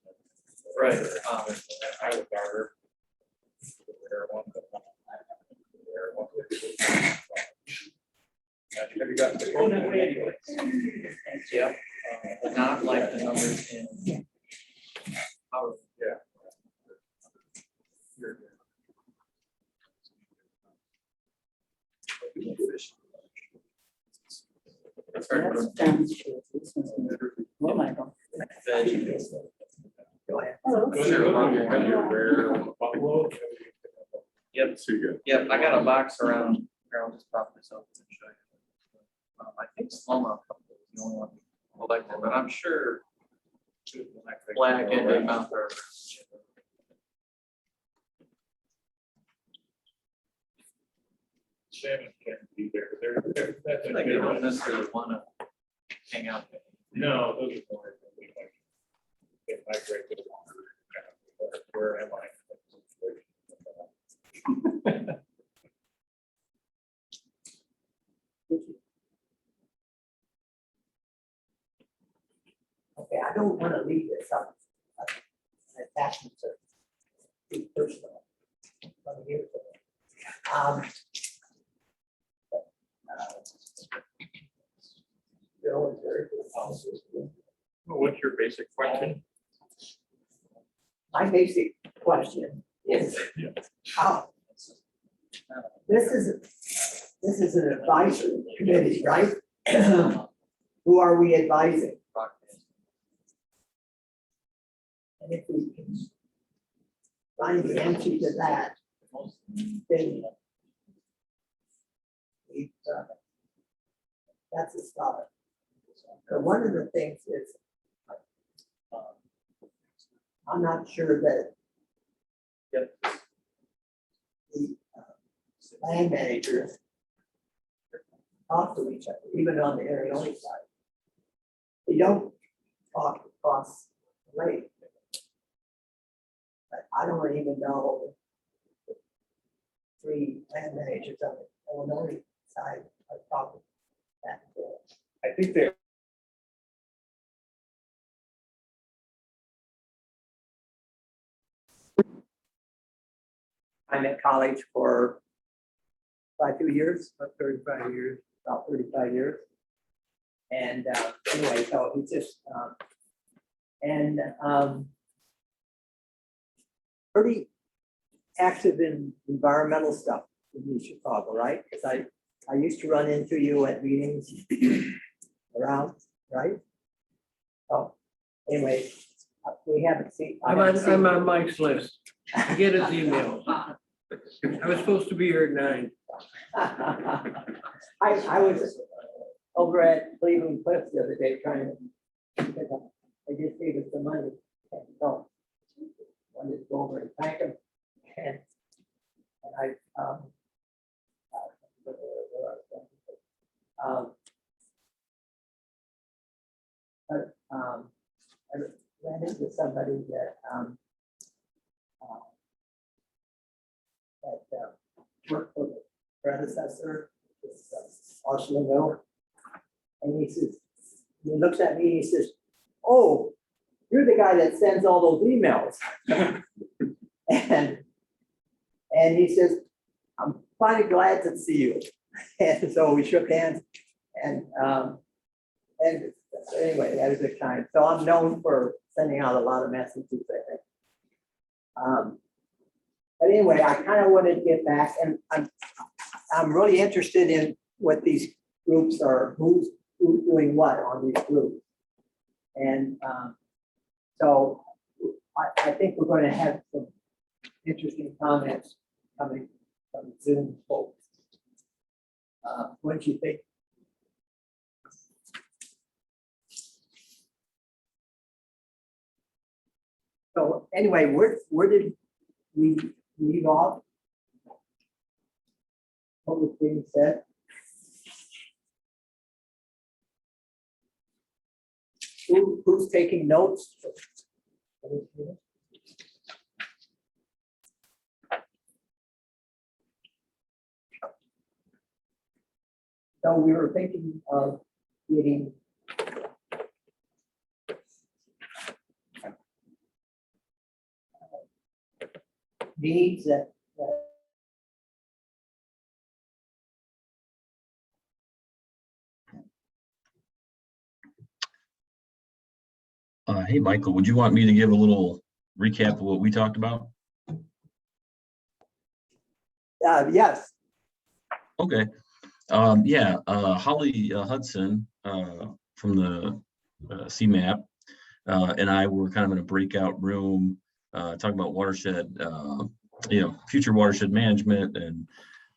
Right. I would garter. Rare one, but not rare one. Have you got? Oh, no, anyway. Yeah, but not like the numbers in. Our, Yeah. That's hard to. Oh, Michael. Go ahead. Yep, See you. yep, I got a box around, here, I'll just pop this open and show you. I think smallmouth is the only one collected, but I'm sure black and big mouth are. Salmon can be there. That's a Like they good don't one. necessarily wanna hang out there. No, those are more. They migrate to the water. Where am I? Okay, I don't want to leave this up. An attachment to be personal. From here to- Bill is very good policies. What's your basic question? My basic question is, how? This is an advisory committee, right? Who are we advising? And if we can find the answer to that, then we, that's a start. But one of the things is, I'm not sure that the land managers talk to each other, even on the area only side. They don't talk across the lake. But I don't even know if the three land managers on the Illinois side are talking that. I think they. I'm at college for 2 years, about 35 years, about 35 years. And anyway, so it's just, pretty active in environmental stuff in Chicago, right? Because I used to run into you at meetings around, right? So anyway, we haven't seen. I'm on Mike's list. I get his emails. I was supposed to be here at 9. I was over at Cleveland Cliffs the other day trying to, because I just gave us some money. And so wanted to go over and thank them. And I, I ran into somebody that, worked for the predecessor, Arsenal. And he says, he looks at me and he says, "Oh, you're the guy that sends all those emails." and he says, "I'm finally glad to see you." And so we shook hands and anyway, that was a good time. So I'm known for sending out a lot of messages, I think. But anyway, I kind of wanted to get back, and I'm really interested in what these groups are, who's doing what on these groups. And so I think we're going to have some interesting comments coming from Zoom folks. What do you think? So anyway, where did we leave off? What was being said? Who's taking notes? So we were thinking of getting needs that Hey, Michael, would you want me to give a little recap of what we talked about? yes. Okay. Yeah, Holly Hudson from the CMAP and I were kind of in a breakout room talking about watershed, future watershed management and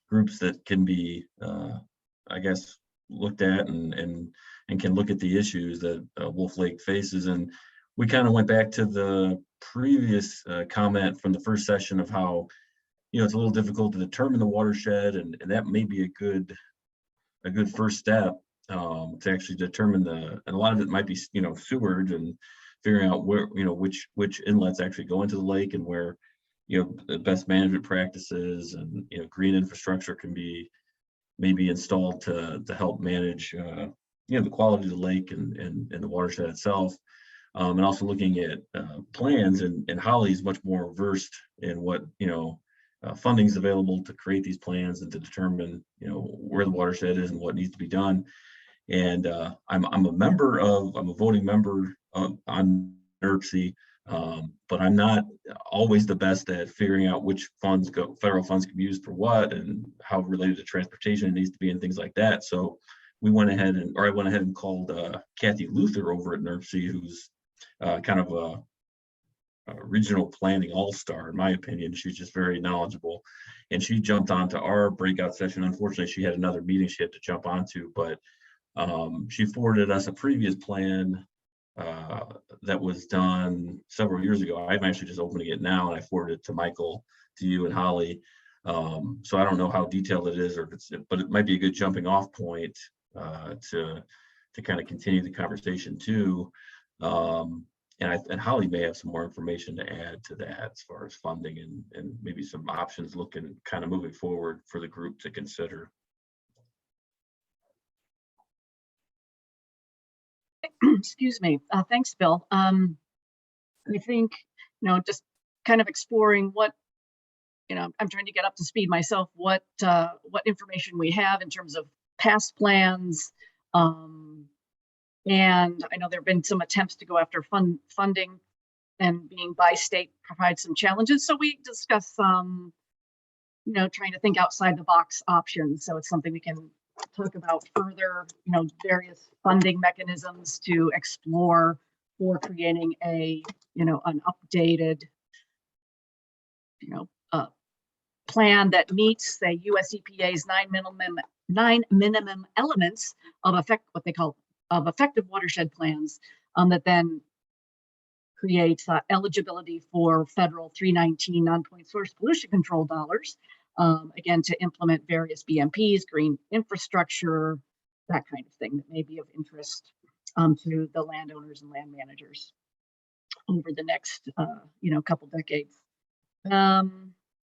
groups that can be, I guess, looked at and can look at the issues that Wolf Lake faces. And we kind of went back to the previous comment from the first session of how, it's a little difficult to determine the watershed, and that may be a good first step to actually determine and a lot of it might be, sewerage and figuring out where, which inlets actually go into the lake and where, the best management practices and, green infrastructure can be maybe installed to help manage, the quality of the lake and the watershed itself. And also looking at plans, and Holly's much more versed in what, funding is available to create these plans and to determine, where the watershed is and what needs to be done. And I'm a voting member on NERC, but I'm not always the best at figuring out which federal funds can be used for what and how related to transportation it needs to be and things like that. So I went ahead and called Kathy Luther over at NERC, who's kind of a regional planning all-star, in my opinion. She's just very knowledgeable, and she jumped onto our breakout session. Unfortunately, she had another meeting she had to jump onto, but she forwarded us a previous plan that was done several years ago. I'm actually just opening it now, and I forwarded it to Michael, to you and Holly. So I don't know how detailed it is, but it might be a good jumping off point to kind of continue the conversation too. And Holly may have some more information to add to that as far as funding and maybe some options looking kind of moving forward for the group to consider. Excuse me. Thanks, Bill. I think, just kind of exploring what, I'm trying to get up to speed myself, what information we have in terms of past plans. And I know there have been some attempts to go after funding, and being by state provides some challenges. So we discuss some, trying to think outside the box options. So it's something we can talk about further, various funding mechanisms to explore for creating an updated, plan that meets, say, US EPA's nine minimum elements of what they call effective watershed plans, that then creates eligibility for federal 319 non-point source pollution control dollars, again, to implement various BMPs, green infrastructure, that kind of thing that may be of interest to the landowners and land managers over the next, couple decades.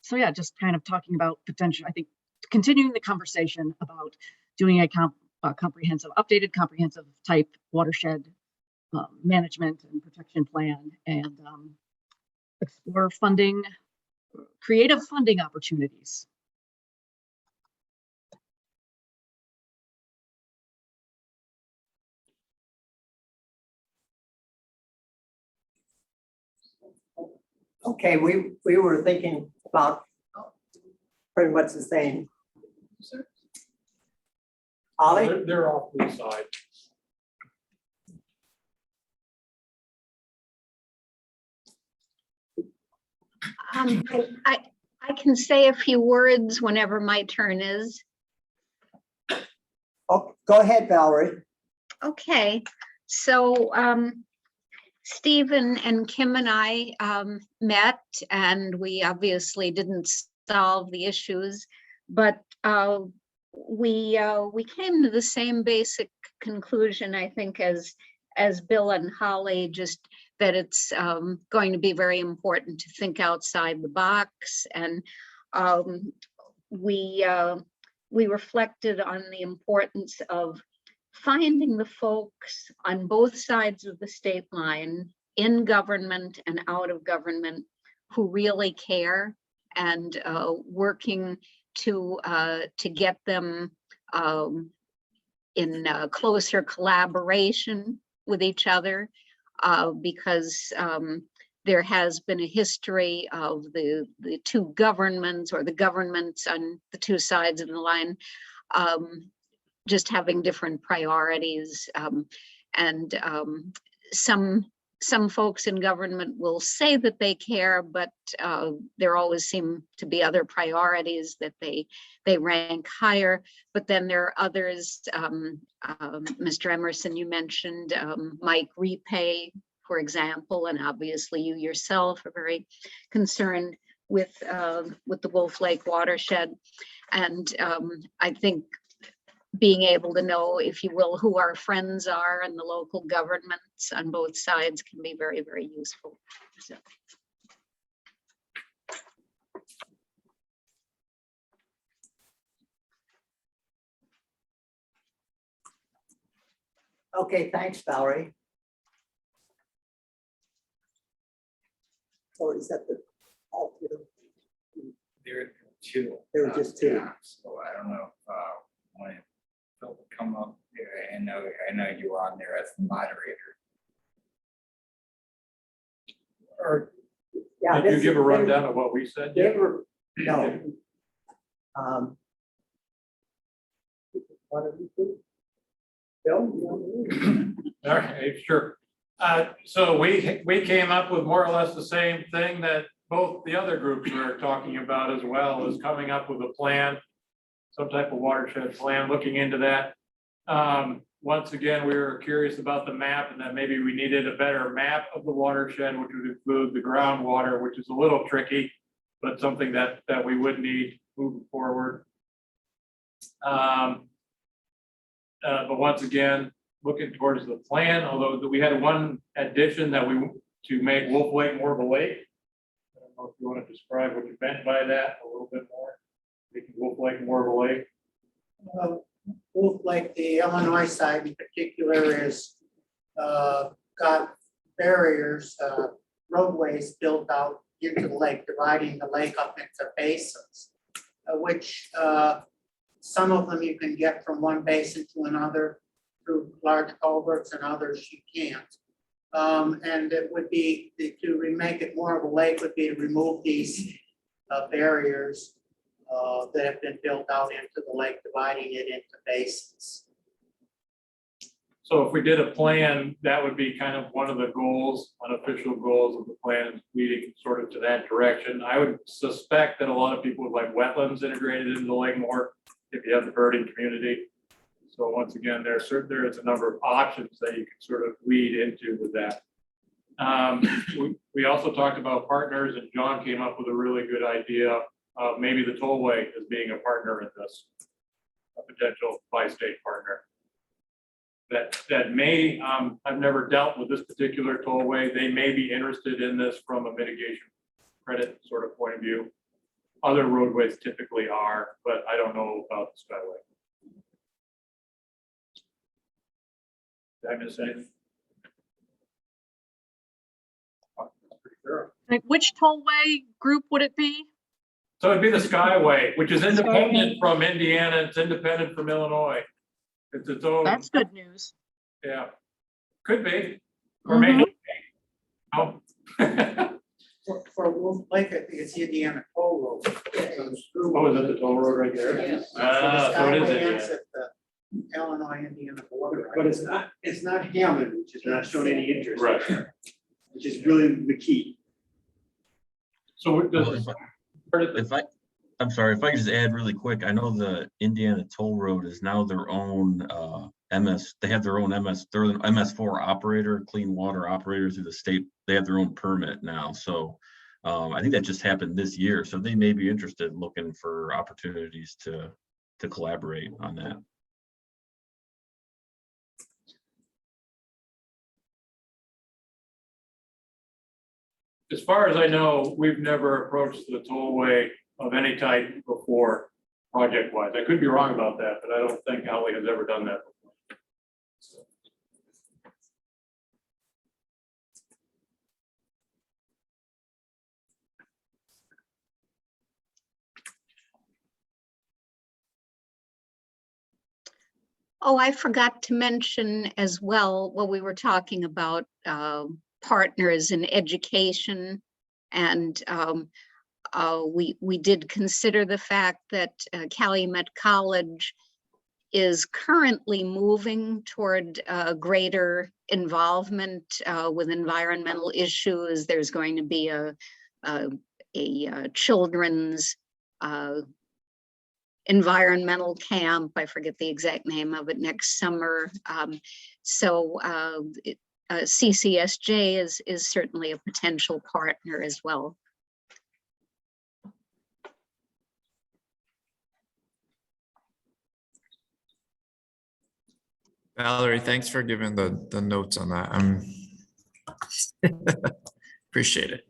So yeah, just kind of talking about potential, I think, continuing the conversation about doing a comprehensive type watershed management and protection plan, and explore creative funding opportunities. Okay, we were thinking about pretty much the same. Ollie? They're off to the side. I can say a few words whenever my turn is. Oh, go ahead, Valerie. Okay, so Stephen and Kim and I met, and we obviously didn't solve the issues, but we came to the same basic conclusion, I think, as Bill and Holly, just that it's going to be very important to think outside the box. And we reflected on the importance of finding the folks on both sides of the state line, in government and out of government, who really care, and working to get them in closer collaboration with each other, because there has been a history of the two governments, or the governments on the two sides of the line, just having different priorities. And some folks in government will say that they care, but there always seem to be other priorities that they rank higher. But then there are others, Mr. Emerson, you mentioned Mike Repay, for example, and obviously you yourself are very concerned with the Wolf Lake watershed. And I think being able to know, if you will, who our friends are and the local governments on both sides can be very, very useful. So. Okay, thanks, Valerie. So is that the all three? There are two. There were just two. Yeah, so I don't know if when Phil will come up here, I know you were on there as the moderator. Or, yeah. Did you give a rundown of what we said? They were, no. What did we do? Bill? All right, sure. So we came up with more or less the same thing that both the other groups were talking about, as well as coming up with a plan, some type of watershed plan, looking into that. Once again, we were curious about the map, and that maybe we needed a better map of the watershed, which would include the groundwater, which is a little tricky, but something that we would need moving forward. But once again, looking towards the plan, although we had one addition that to make Wolf Lake more of a lake. I don't know if you want to describe what you meant by that a little bit more. Making Wolf Lake more of a lake. Wolf Lake, the Illinois side in particular, is got barriers, roadways built out into the lake, dividing the lake up into basins, which some of them you can get from one basin to another through large culverts, and others you can't. And it would be, to make it more of a lake would be to remove these barriers that have been built out into the lake, dividing it into basins. So if we did a plan, that would be kind of one of the goals, unofficial goals of the plan, is leading sort of to that direction. I would suspect that a lot of people would like wetlands integrated into the lake more if you have the birding community. So once again, there is a number of options that you can sort of lead into with that. We also talked about partners, and John came up with a really good idea of maybe the tollway as being a partner in this, a potential bi-state partner. That may, I've never dealt with this particular tollway. They may be interested in this from a mitigation credit sort of point of view. Other roadways typically are, but I don't know about the Skyway. Did I miss anything? Pretty thorough. Like, which tollway group would it be? So it'd be the Skyway, which is independent from Indiana. It's independent from Illinois. It's its own. That's good news. Yeah, could be, or maybe. No. For Wolf Lake, I think it's the Indiana Toll Road. Oh, is that the toll road right there? Yes. So it is Skyway Indiana. ends at the Illinois-Indiana border. But it's not Hammond, which is not showing any interest. Right. Which is really the key. So I'm sorry, if I could just add really quick, I know the Indiana Toll Road is now their own they have their own they're an MS4 operator, clean water operator through the state. They have their own permit now. So I think that just happened this year. So they may be interested in looking for opportunities to collaborate on that. as far as I know, we've never approached the tollway of any type before, project-wise. I could be wrong about that, but I don't think Holly has ever done that before. Oh, I forgot to mention as well, what we were talking about partners in education. And we did consider the fact that Calumet College is currently moving toward greater involvement with environmental issues. There's going to be a children's environmental camp. I forget the exact name of it, next summer. CCSJ is certainly a potential partner as well. Valerie, thanks for giving the notes on that. Appreciate it.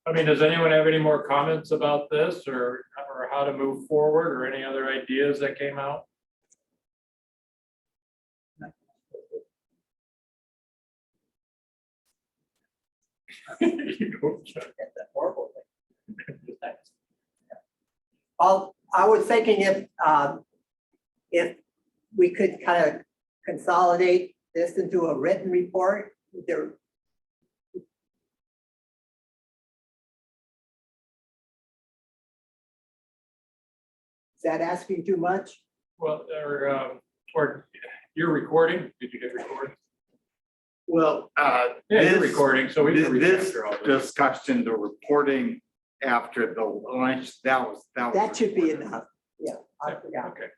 I mean, does anyone have any more comments about this or how to move forward or any other ideas that came out? Horrible thing. Well, I was thinking if we could kind of consolidate this into a written report, there. Is that asking too much? Well, or you're recording? Did you hit record? Well, Yeah, you're recording, so we can this recapture all this. discussion, the reporting after the lunch, that was. That should be enough. Yeah, I forgot. Okay.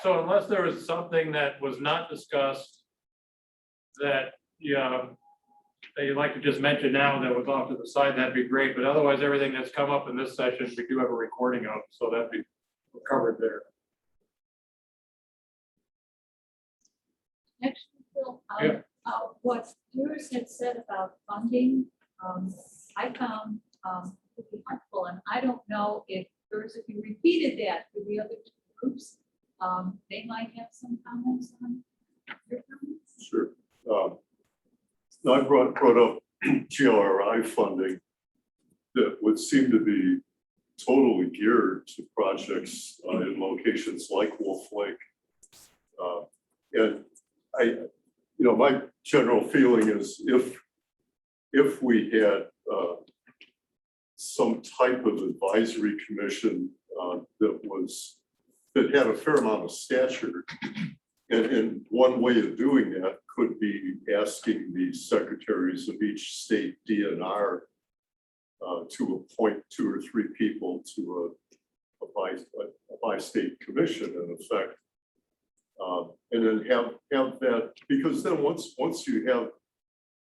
So unless there was something that was not discussed that, that you'd like to just mention now that was off to the side, that'd be great. But otherwise, everything that's come up in this session, we do have a recording of, so that'd be covered there. Actually, Phil, Yeah. what yours had said about funding, I found pretty helpful, and I don't know if yours, if you repeated that for the other two groups, they might have some comments on your comments. Sure. I brought up GLRI funding that would seem to be totally geared to projects in locations like Wolf Lake. And my general feeling is if we had some type of advisory commission that had a fair amount of stature, and one way of doing that could be asking the secretaries of each state DNR to appoint 2 or 3 people to a by-state commission in effect. And then have that, because then once you have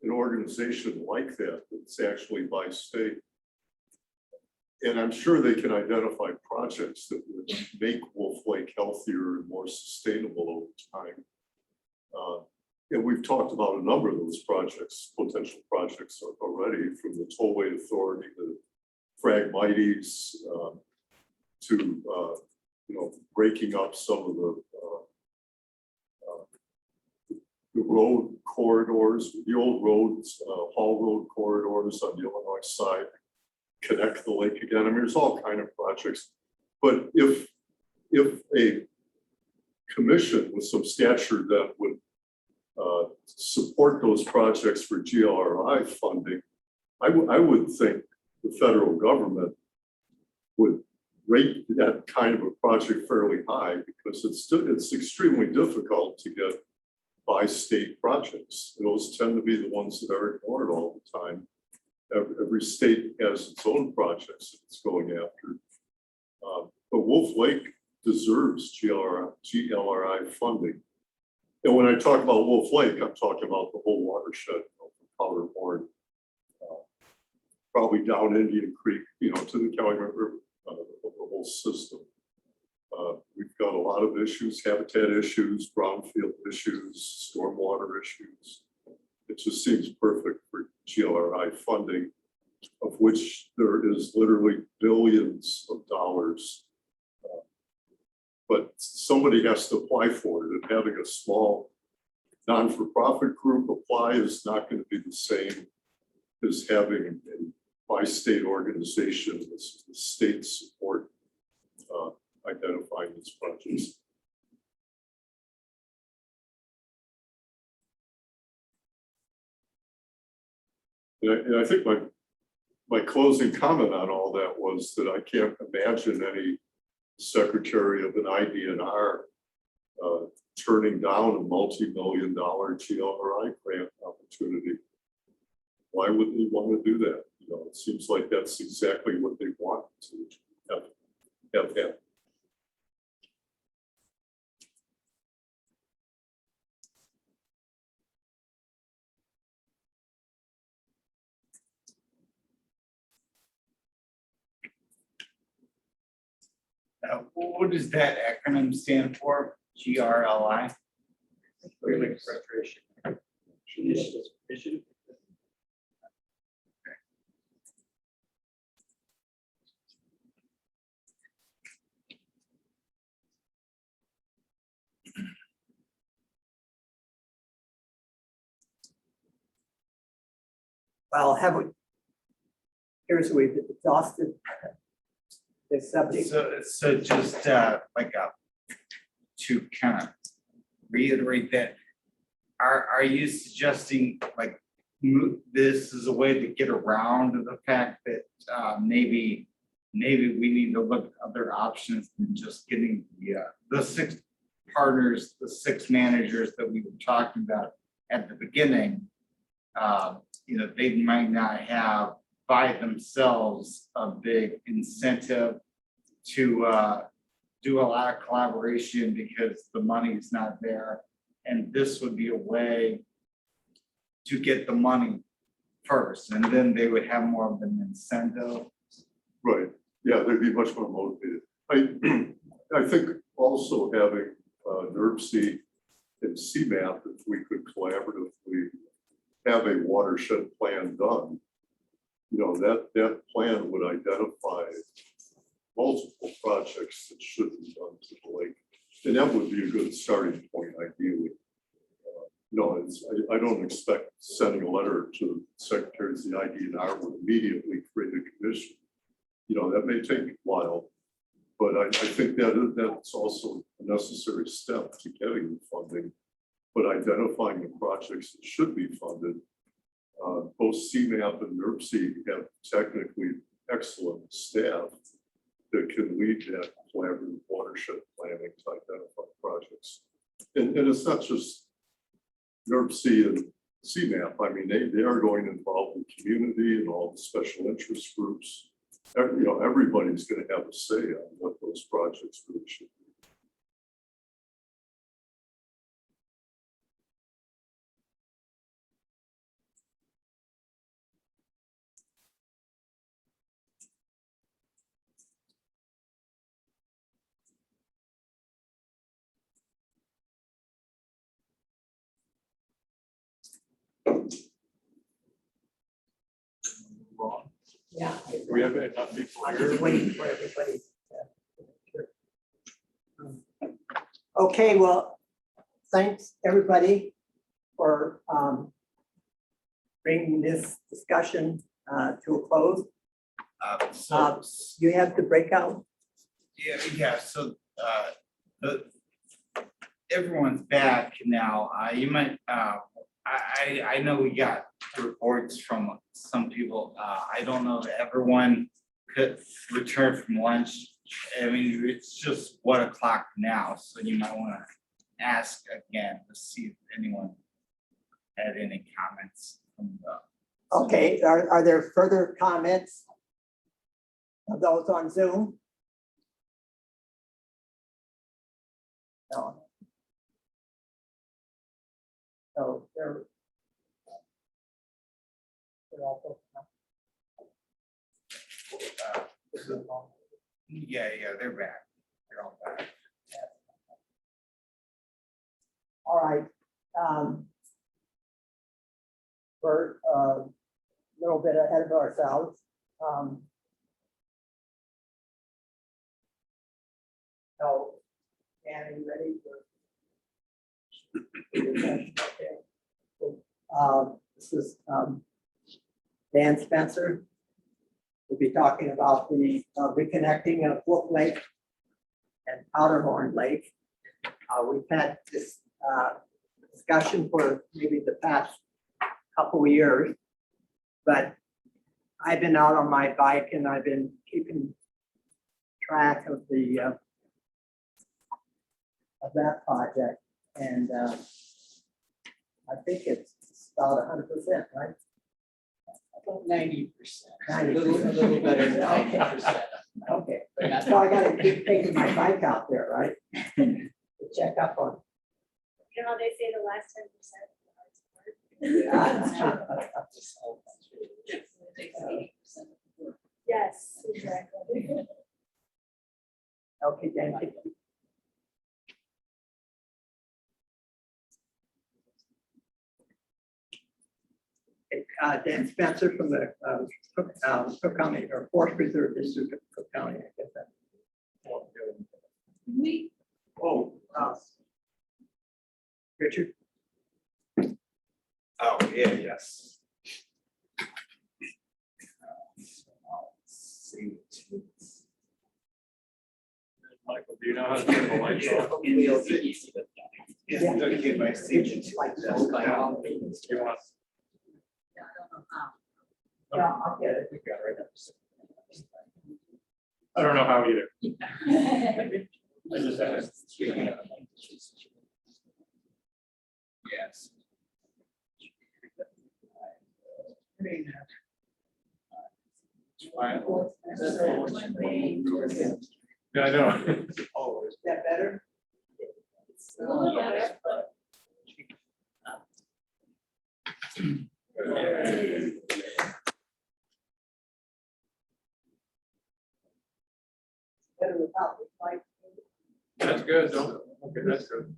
an organization like that that's actually by state, and I'm sure they can identify projects that would make Wolf Lake healthier and more sustainable over time. And we've talked about a number of those projects, potential projects already, from the Tollway Authority, the Phragmites, to breaking up some of the road corridors, the old roads, haul road corridors on the Illinois side, connect the lake again. I mean, there's all kind of projects. But if a commission with some stature that would support those projects for GLRI funding, I would think the federal government would rate that kind of a project fairly high, because it's extremely difficult to get by-state projects. Those tend to be the ones that are ignored all the time. Every state has its own projects that it's going after. But Wolf Lake deserves GLRI funding. And when I talk about Wolf Lake, I'm talking about the whole watershed, from Powderhorn, probably down Indian Creek, to the Calumet River, the whole system. We've got a lot of issues, habitat issues, brownfield issues, stormwater issues. It just seems perfect for GLRI funding, of which there is literally billions of dollars. But somebody has to apply for it, and having a small non-for-profit group apply is not going to be the same as having a by-state organization with state support identifying these projects. And I think my closing comment on all that was that I can't imagine any secretary of an IDNR turning down a multi-million-dollar GLRI grant opportunity. Why would they want to do that? You know, it seems like that's exactly what they want to have happen. What does that acronym stand for? GRLI? Really frustration. Initiative. Well, we've exhausted this subject. So just to kind of reiterate that, are you suggesting like this is a way to get around the fact that maybe we need to look at other options than just getting the 6 partners, the 6 managers that we were talking about at the beginning? You know, they might not have by themselves a big incentive to do a lot of collaboration because the money is not there. And this would be a way to get the money first, and then they would have more of an incentive. Right, yeah, they'd be much more motivated. I think also having NERC and CMAP, if we could collaboratively have a watershed plan done, you know, that plan would identify multiple projects that should be done to the lake. And that would be a good starting point, ideally. No, I don't expect sending a letter to secretaries of the IDNR would immediately create a commission. You know, that may take a while, but I think that's also a necessary step to getting the funding. But identifying the projects that should be funded, both CMAP and NERC have technically excellent staff that can lead that collaborative watershed planning to identify projects. And it's not just NERC and CMAP. I mean, they are going to involve the community and all the special interest groups. You know, everybody's going to have a say on what those projects really should be. Yeah. We have enough people I'm here. just waiting for everybody. Okay, well, thanks, everybody, for bringing this discussion to a close. You have to break out. Yeah, so everyone's back now. You might, I know we got reports from some people. I don't know that everyone could return from lunch. I mean, it's just 1 o'clock now, so you might want to ask again to see if anyone had any comments from the. Okay, are there further comments of those on Zoom? No. So they're all Yeah, they're back. They're all back. All right. We're a little bit ahead of ourselves. So, Dan, are you ready for? Okay. This is Dan Spencer. We'll be talking about the reconnecting of Wolf Lake and Powderhorn Lake. We've had this discussion for maybe the past couple of years, but I've been out on my bike and I've been keeping track of the of that project, and I think it's about 100%, right? About 90%. 90%. A little better than 90%. Okay, so I gotta keep taking my bike out there, right? To check up on. You know how they say the last 10%? Yes, exactly. Okay, thank you. Dan Spencer from the Cook County or Forest Preserve District of Cook County. I guess that. We, Oh, Richard. Oh, yeah, yes. Michael, do you know how to turn the lights off? Yeah. Okay, my It's like this. You want- Yeah, I'll get it. I don't know how either. I just asked. Yes. Yeah, I know. Oh, is that better? Better without the light. That's good, don't, okay, that's good.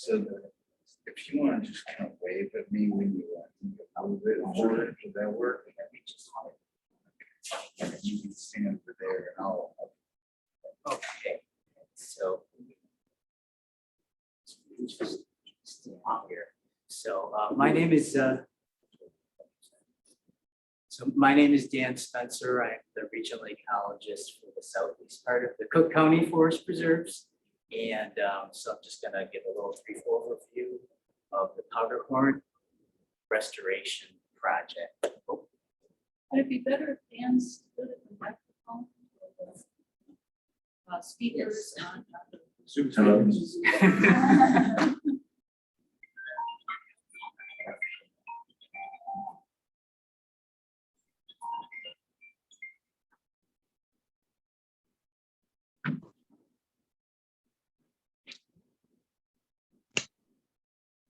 So if you want to just kind of wave at me when you move it forward, does that work? You can stand over there and I'll. okay, so. Just out here. So my name is Dan Spencer. I'm the regional ecologist for the southeast part of the Cook County Forest Preserves. And so I'm just gonna give a little brief overview of the Powderhorn Restoration Project. Oh, would it be better if Dan's good at the microphone? Or the, speakers on?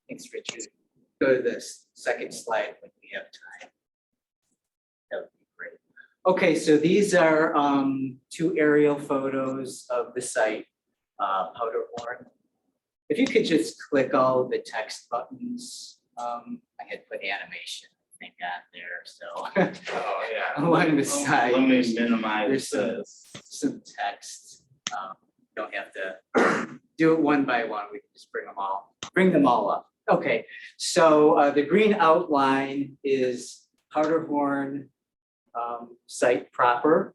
Thanks, Richard. Go to the second slide when we have time. That would be great. Okay, so these are two aerial photos of the site, Powderhorn. If you could just click all of the text buttons, I had put animation, I think, on there, so. Oh, yeah. Along the side. Let me minimize There's this. some text. Don't have to do it one by one. We can just bring them all up. Okay, so the green outline is Powderhorn site proper.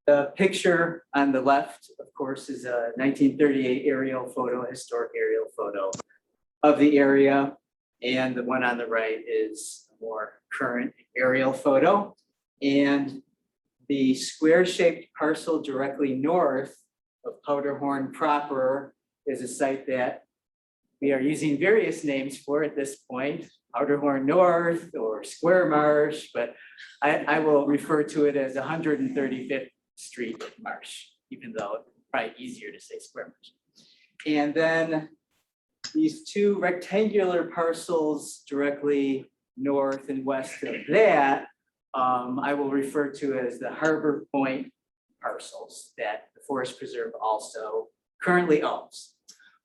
The picture on the left, of course, is a 1938 aerial photo, historic aerial photo of the area. And the one on the right is a more current aerial photo. And the square-shaped parcel directly north of Powderhorn proper is a site that we are using various names for at this point, Powderhorn North or Square Marsh, but I will refer to it as 135th Street Marsh, even though it's probably easier to say Square Marsh. And then these two rectangular parcels directly north and west of that, I will refer to as the Harbor Point parcels that the Forest Preserve also currently owns.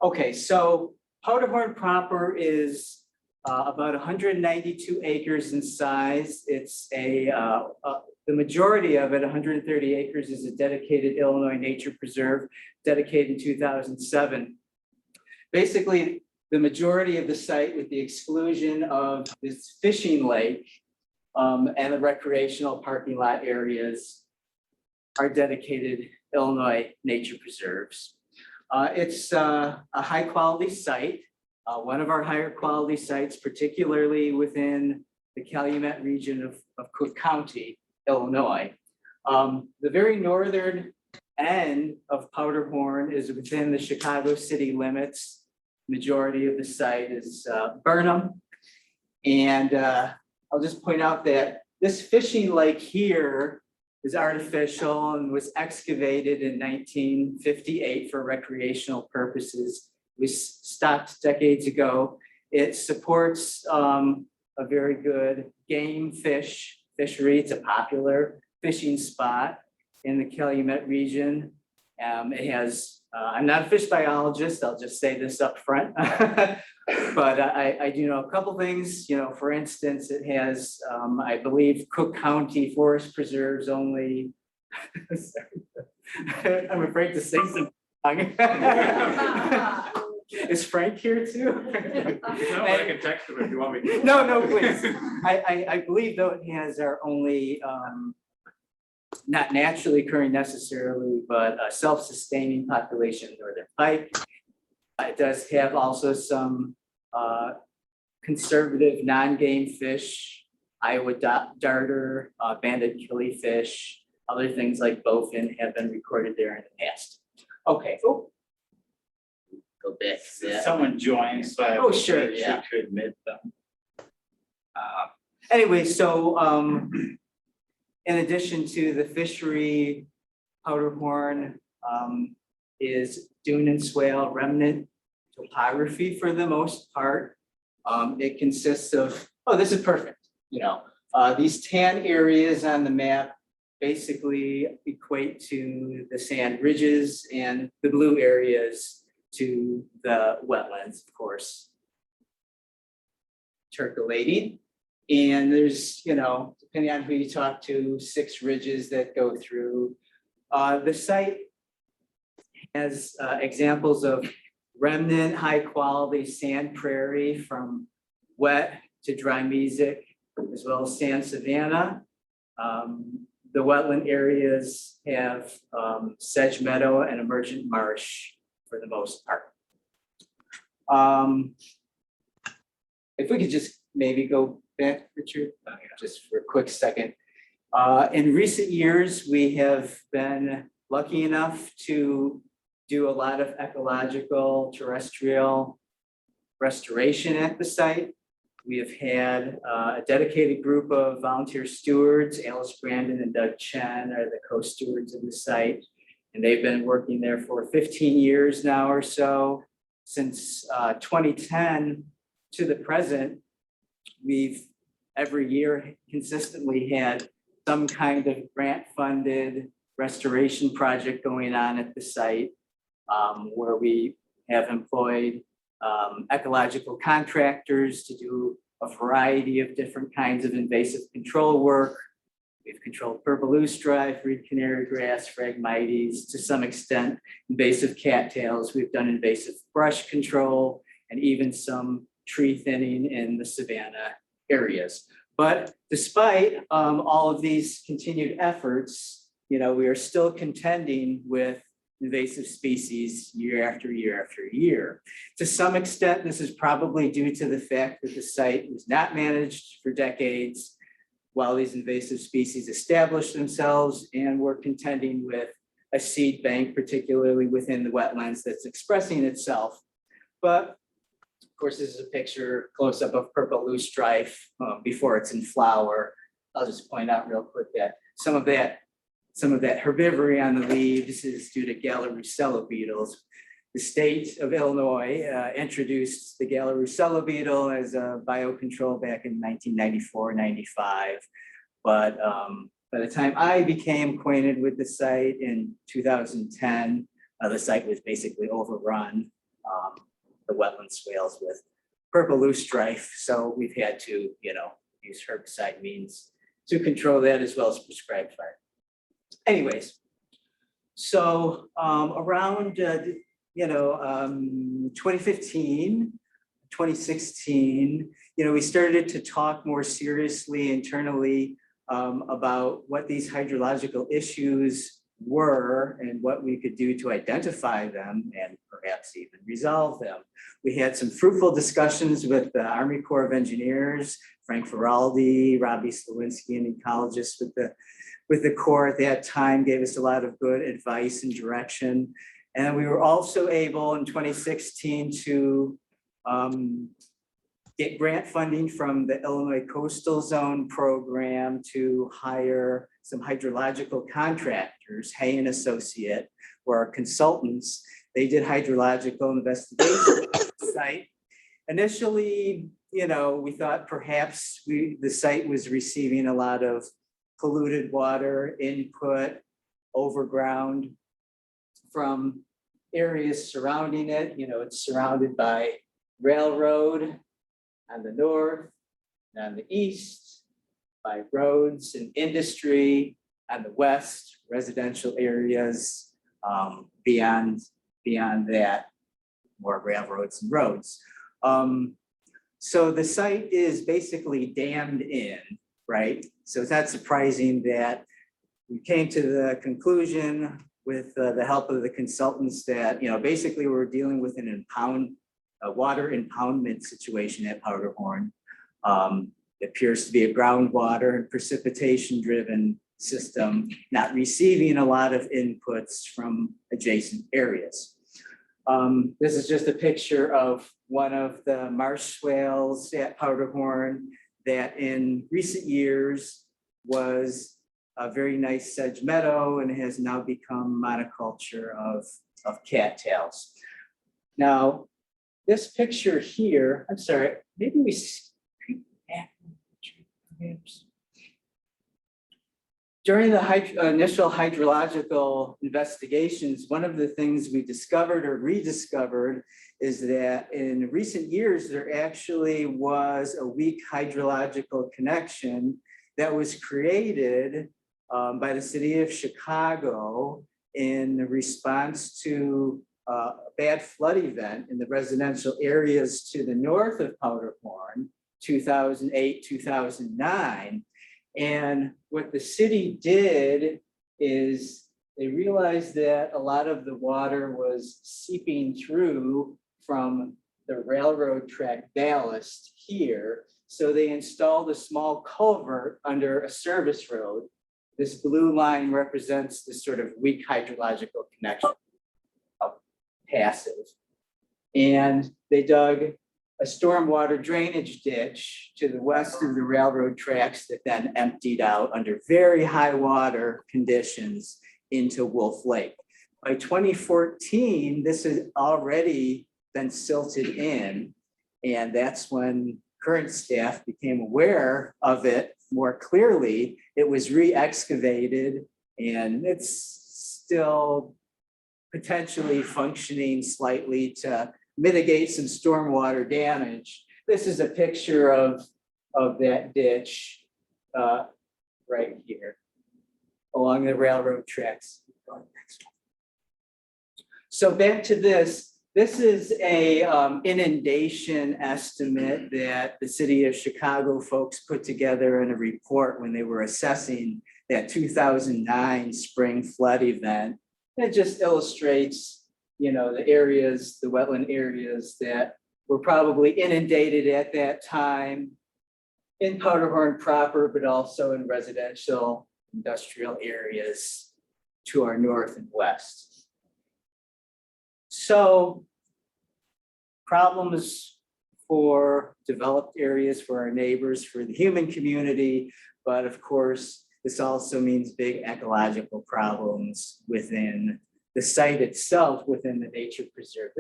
Okay, so Powderhorn proper is about 192 acres in size. It's the majority of it, 130 acres, is a dedicated Illinois nature preserve, dedicated in 2007. Basically, the majority of the site, with the exclusion of this fishing lake and the recreational parking lot areas, are dedicated Illinois nature preserves. It's a high quality site, one of our higher quality sites, particularly within the Calumet region of Cook County, Illinois. The very northern end of Powderhorn is within the Chicago city limits. Majority of the site is Burnham. And I'll just point out that this fishing lake here is artificial and was excavated in 1958 for recreational purposes. It was stopped decades ago. It supports a very good game fishery. It's a popular fishing spot in the Calumet region. It has, I'm not a fish biologist, I'll just say this up front, but I do know a couple things. You know, for instance, it has, I believe, Cook County Forest Preserves only. I'm afraid to say something. Is Frank here too? No, I can text him if you want me to. No, please. I believe though it has our only, not naturally occurring necessarily, but a self-sustaining population of northern pike. It does have also some conservative non-game fish, Iowa darter, banded killifish, other things like bowfin have been recorded there in the past. Okay. Oh. Go back to that. Someone joined, so I Oh, sure, make yeah. to admit them. Anyway, so in addition to the fishery, Powderhorn is dune and swale remnant topography for the most part. It consists of, oh, this is perfect. You know, these tan areas on the map basically equate to the sand ridges, and the blue areas to the wetlands, of course, percolating. And there's, you know, depending on who you talk to, 6 ridges that go through. The site has examples of remnant high quality sand prairie from wet to dry mesic, as well as sand savanna. The wetland areas have sedge meadow and emergent marsh for the most part. If we could just maybe go back, Richard, just for a quick second. In recent years, we have been lucky enough to do a lot of ecological terrestrial restoration at the site. We have had a dedicated group of volunteer stewards. Alice Brandon and Doug Chen are the co-stewards of the site. And they've been working there for 15 years now or so. Since 2010 to the present, we've every year consistently had some kind of grant-funded restoration project going on at the site, where we have employed ecological contractors to do a variety of different kinds of invasive control work. We've controlled purple loosestrife, reed canary grass, Phragmites, to some extent invasive cattails. We've done invasive brush control and even some tree thinning in the savanna areas. But despite all of these continued efforts, you know, we are still contending with invasive species year after year after year. To some extent, this is probably due to the fact that the site was not managed for decades while these invasive species established themselves, and we're contending with a seed bank, particularly within the wetlands, that's expressing itself. But of course, this is a picture close up of purple loosestrife before it's in flower. I'll just point out real quick that some of that herbivory on the leaves is due to Gallirusella beetles. The state of Illinois introduced the Gallirusella beetle as a biocontrol back in 1994-95. But by the time I became acquainted with the site in 2010, the site was basically overrun, the wetland swales with purple loosestrife. So we've had to, use herbicide means to control that as well as prescribed fire. Anyways, so around 2015, 2016, we started to talk more seriously internally about what these hydrological issues were and what we could do to identify them and perhaps even resolve them. We had some fruitful discussions with the Army Corps of Engineers, Frank Feraldi, Robbie Slawinski, an ecologist with the Corps at that time, gave us a lot of good advice and direction. And we were also able in 2016 to get grant funding from the Illinois Coastal Zone Program to hire some hydrological contractors, Hay and Associate, who are consultants. They did hydrological investigation at the site. Initially, we thought perhaps the site was receiving a lot of polluted water input overground from areas surrounding it. It's surrounded by railroad on the north, and on the east, by roads and industry, on the west, residential areas, beyond that, more railroads and roads. So the site is basically dammed in, right? So it's not surprising that we came to the conclusion with the help of the consultants that, basically we're dealing with a water impoundment situation at Powderhorn. It appears to be a groundwater and precipitation driven system, not receiving a lot of inputs from adjacent areas. This is just a picture of one of the marsh swales at Powderhorn that in recent years was a very nice sedge meadow and has now become monoculture of cattails. Now, this picture here, I'm sorry, maybe we skip back. During the initial hydrological investigations, one of the things we discovered or rediscovered is that in recent years, there actually was a weak hydrological connection that was created by the city of Chicago in response to a bad flood event in the residential areas to the north of Powderhorn, 2008, 2009. And what the city did is they realized that a lot of the water was seeping through from the railroad track ballast here. So they installed a small culvert under a service road. This blue line represents the sort of weak hydrological connection, passive. And they dug a stormwater drainage ditch to the west of the railroad tracks that then emptied out under very high water conditions into Wolf Lake. By 2014, this has already been silted in, and that's when current staff became aware of it more clearly. It was re-excavated, and it's still potentially functioning slightly to mitigate some stormwater damage. This is a picture of that ditch right here along the railroad tracks. So back to this. This is a inundation estimate that the city of Chicago folks put together in a report when they were assessing that 2009 spring flood event. It just illustrates the areas, the wetland areas that were probably inundated at that time in Powderhorn proper, but also in residential industrial areas to our north and west. So problems for developed areas, for our neighbors, for the human community, but of course, this also means big ecological problems within the site itself, within the nature preserve.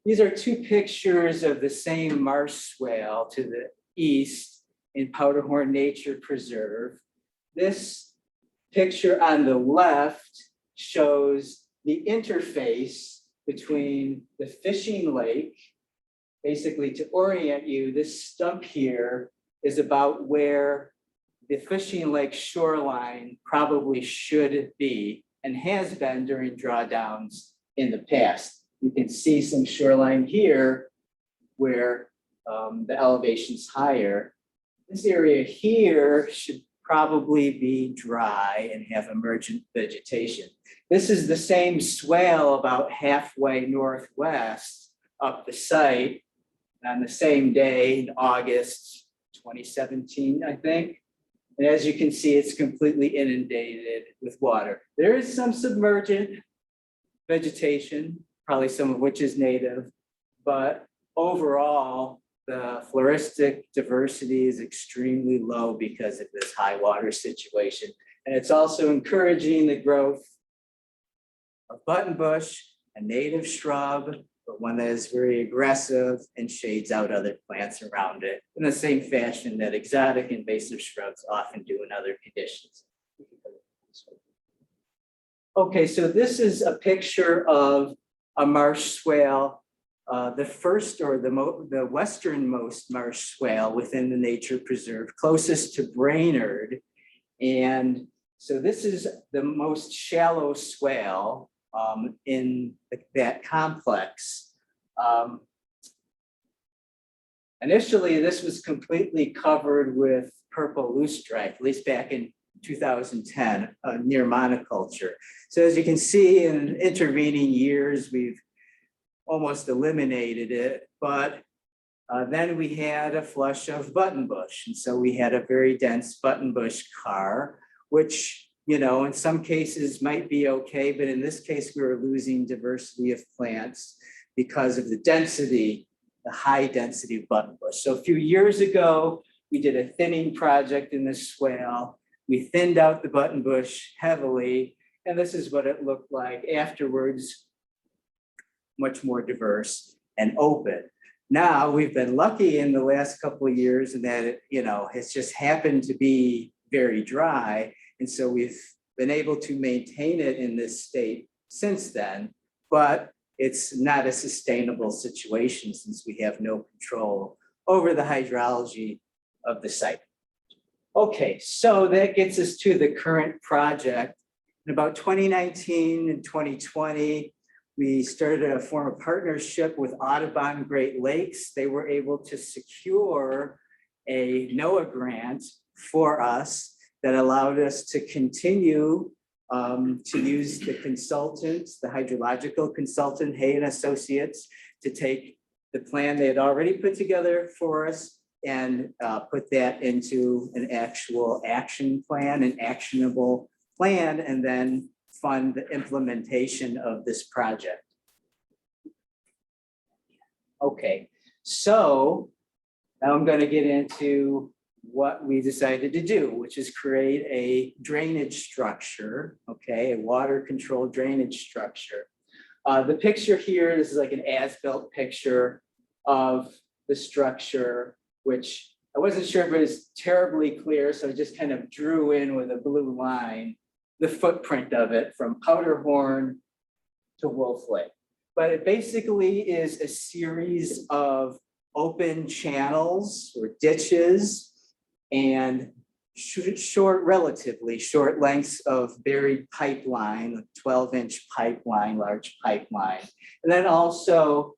These are two pictures of the same marsh swale to the east in Powderhorn Nature Preserve. This picture on the left shows the interface between the fishing lake. Basically, to orient you, this stump here is about where the fishing lake shoreline probably should be and has been during drawdowns in the past. You can see some shoreline here where the elevation's higher. This area here should probably be dry and have emergent vegetation. This is the same swale about halfway northwest up the site on the same day in August 2017, I think. And as you can see, it's completely inundated with water. There is some submergent vegetation, probably some of which is native, but overall, the floristic diversity is extremely low because of this high water situation. And it's also encouraging the growth of buttonbush, a native shrub, but one that is very aggressive and shades out other plants around it in the same fashion that exotic invasive shrubs often do in other conditions. Okay, so this is a picture of a marsh swale, the first or the westernmost marsh swale within the nature preserve, closest to Brainerd. And so this is the most shallow swale in that complex. Initially, this was completely covered with purple loosestrife, at least back in 2010, near monoculture. So as you can see, in intervening years, we've almost eliminated it, but then we had a flush of buttonbush. And so we had a very dense buttonbush car, which, you know, in some cases might be okay, but in this case, we were losing diversity of plants because of the density, the high density of buttonbush. So a few years ago, we did a thinning project in this swale. We thinned out the buttonbush heavily, and this is what it looked like afterwards, much more diverse and open. Now, we've been lucky in the last couple of years in that it, you know, it's just happened to be very dry. And so we've been able to maintain it in this state since then, but it's not a sustainable situation since we have no control over the hydrology of the site. Okay, so that gets us to the current project. In about 2019 and 2020, we started a form of partnership with Audubon Great Lakes. They were able to secure a NOAA grant for us that allowed us to continue to use the consultants, the hydrological consultant, Hay and Associates, to take the plan they had already put together for us and put that into an actual action plan, an actionable plan, and then fund the implementation of this project. Okay, so now I'm going to get into what we decided to do, which is create a drainage structure, okay, a water controlled drainage structure. The picture here, this is like an as-built picture of the structure, which I wasn't sure if it was terribly clear, so I just kind of drew in with a blue line the footprint of it from Powderhorn to Wolf Lake. But it basically is a series of open channels or ditches and short, relatively short lengths of buried pipeline, 12-inch pipeline, large pipeline. And then also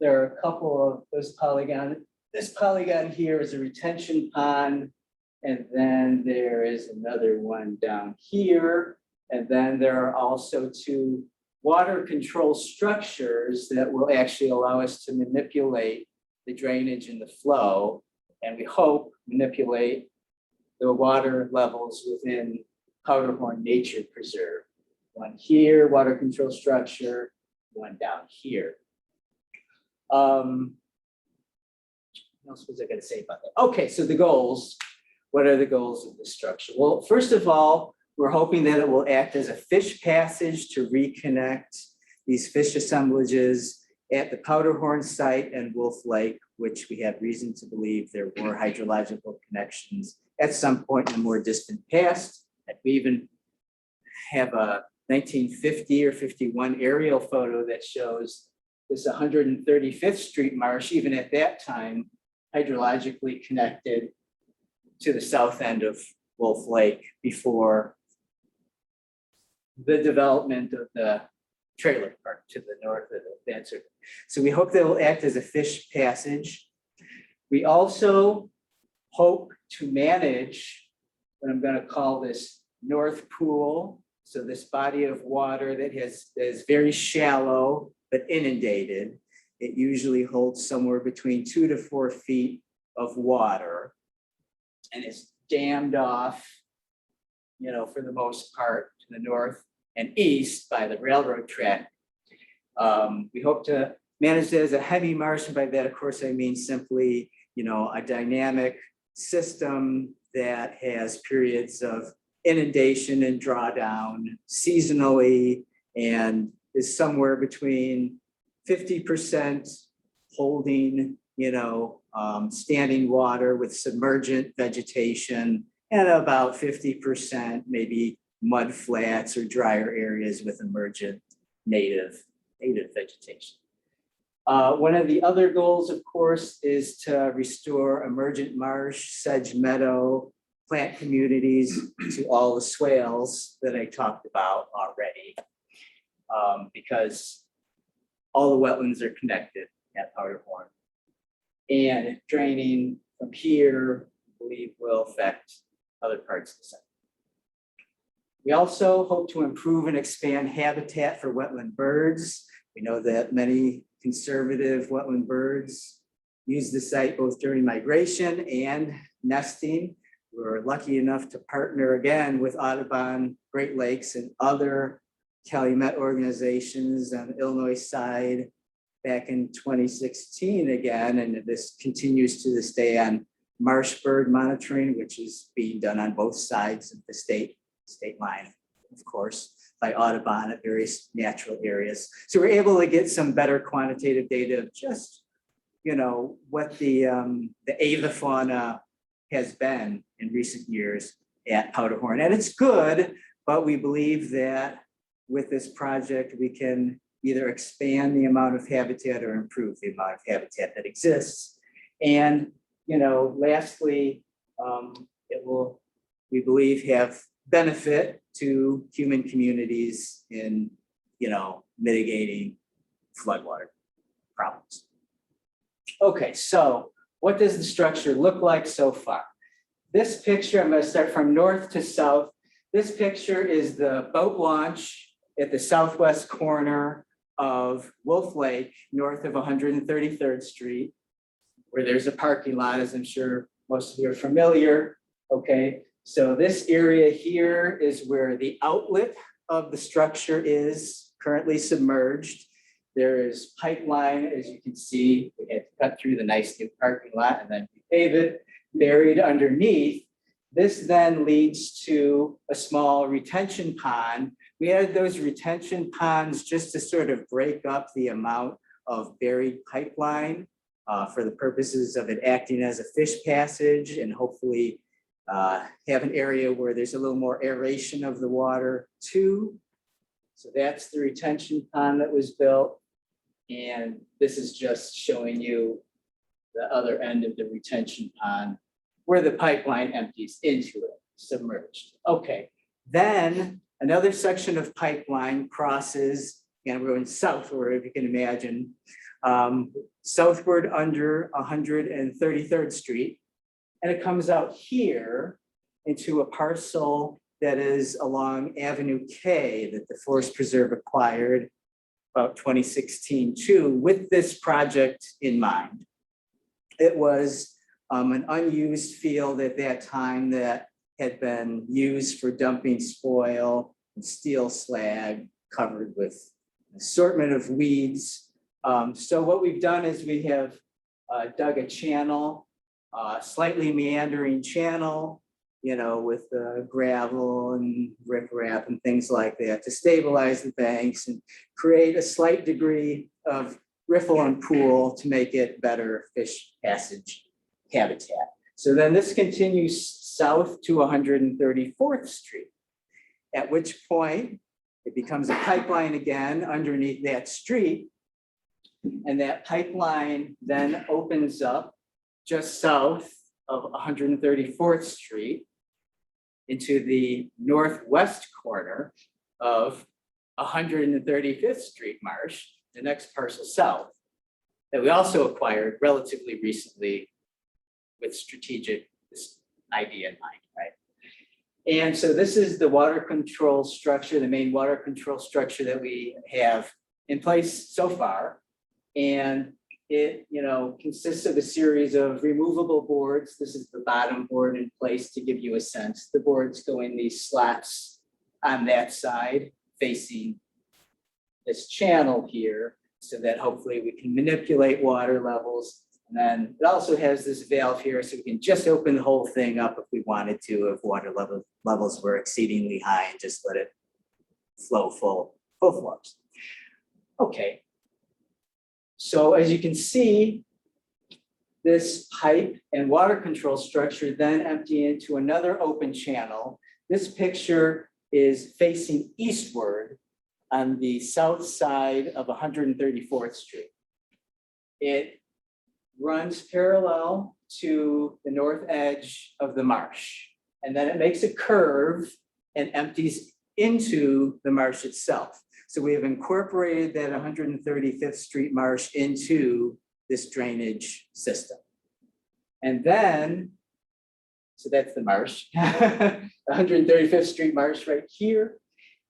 there are a couple of those polygons. This polygon here is a retention pond. And then there is another one down here. And then there are also two water control structures that will actually allow us to manipulate the drainage and the flow. And we hope manipulate the water levels within Powderhorn Nature Preserve. one here, water control structure, one down here. What else was I gonna say about that? Okay, so the goals. What are the goals of the structure? Well, first of all, we're hoping that it will act as a fish passage to reconnect these fish assemblages at the Powderhorn site and Wolf Lake, which we have reason to believe there were hydrological connections at some point in the more distant past. And we even have a 1950 or 51 aerial photo that shows this 135th Street marsh, even at that time, hydrologically connected to the south end of Wolf Lake before the development of the trailer park to the north of that. So we hope that will act as a fish passage. We also hope to manage what I'm going to call this North Pool. So this body of water that is very shallow but inundated. It usually holds somewhere between 2 to 4 feet of water, and it's dammed off, for the most part, to the north and east by the railroad track. We hope to manage it as a heavy marsh, and by that, of course, I mean simply, a dynamic system that has periods of inundation and drawdown seasonally, and is somewhere between 50% holding, standing water with submergent vegetation, and about 50% maybe mud flats or drier areas with emergent native vegetation. One of the other goals, of course, is to restore emergent marsh, sedge meadow, plant communities to all the swales that I talked about already, because all the wetlands are connected at Powderhorn. And draining from here, I believe, will affect other parts of the site. We also hope to improve and expand habitat for wetland birds. We know that many conservative wetland birds use the site both during migration and nesting. We're lucky enough to partner again with Audubon, Great Lakes, and other Calumet organizations on the Illinois side back in 2016 again, and this continues to this day on marsh bird monitoring, which is being done on both sides of the state line, of course, by Audubon at various natural areas. So we're able to get some better quantitative data of just, what the avifauna has been in recent years at Powderhorn. And it's good, but we believe that with this project, we can either expand the amount of habitat or improve the amount of habitat that exists. And, lastly, it will, we believe, have benefit to human communities in, mitigating floodwater problems. Okay, so what does the structure look like so far? This picture, I'm going to start from north to south. This picture is the boat launch at the southwest corner of Wolf Lake, north of 133rd Street, where there's a parking lot, as I'm sure most of you are familiar. Okay, so this area here is where the outlet of the structure is currently submerged. There is pipeline, as you can see. We had to cut through the nice new parking lot and then repave it, buried underneath. This then leads to a small retention pond. We added those retention ponds just to sort of break up the amount of buried pipeline for the purposes of it acting as a fish passage, and hopefully have an area where there's a little more aeration of the water too. So that's the retention pond that was built. And this is just showing you the other end of the retention pond where the pipeline empties into it, submerged. Okay, then another section of pipeline crosses, and we're going southward, if you can imagine, southward under 133rd Street. And it comes out here into a parcel that is along Avenue K that the Forest Preserve acquired about 2016 too, with this project in mind. It was an unused field at that time that had been used for dumping spoil and steel slag covered with an assortment of weeds. So what we've done is we have dug a channel, slightly meandering channel, you know, with gravel and riprap and things like that to stabilize the banks and create a slight degree of riffle and pool to make it better fish passage habitat. So then this continues south to 134th Street, at which point it becomes a pipeline again underneath that street. And that pipeline then opens up just south of 134th Street into the northwest corner of 135th Street Marsh, the next parcel south, that we also acquired relatively recently with strategic this idea in mind, right? And so this is the water control structure, the main water control structure that we have in place so far. And it, you know, consists of a series of removable boards. This is the bottom board in place to give you a sense. The boards go in these slots on that side facing this channel here so that hopefully we can manipulate water levels. And then it also has this valve here so we can just open the whole thing up if we wanted to, if water levels were exceedingly high, and just let it flow full flows. Okay. So as you can see, this pipe and water control structure then empty into another open channel. This picture is facing eastward on the south side of 134th Street. It runs parallel to the north edge of the marsh, and then it makes a curve and empties into the marsh itself. So we have incorporated that 135th Street marsh into this drainage system. And then, so that's the marsh, 135th Street marsh right here.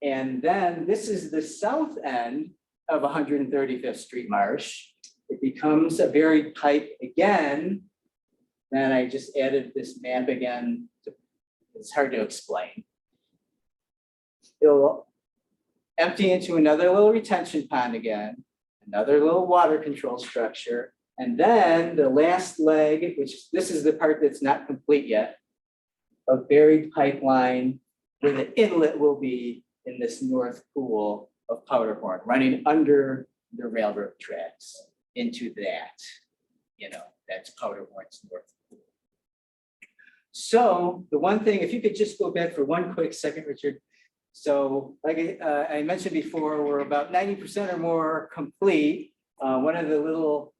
And then this is the south end of 135th Street marsh. It becomes a buried pipe again. Then I just added this map again. It's hard to explain. It'll empty into another little retention pond again, another little water control structure. And then the last leg, which this is the part that's not complete yet, a buried pipeline where the inlet will be in this north pool of Powderhorn, running under the railroad tracks into that, you know, that's Powderhorn's north pool. So the one thing, if you could just go back for one quick second, Richard. So like I mentioned before, we're about 90% or more complete. One of the little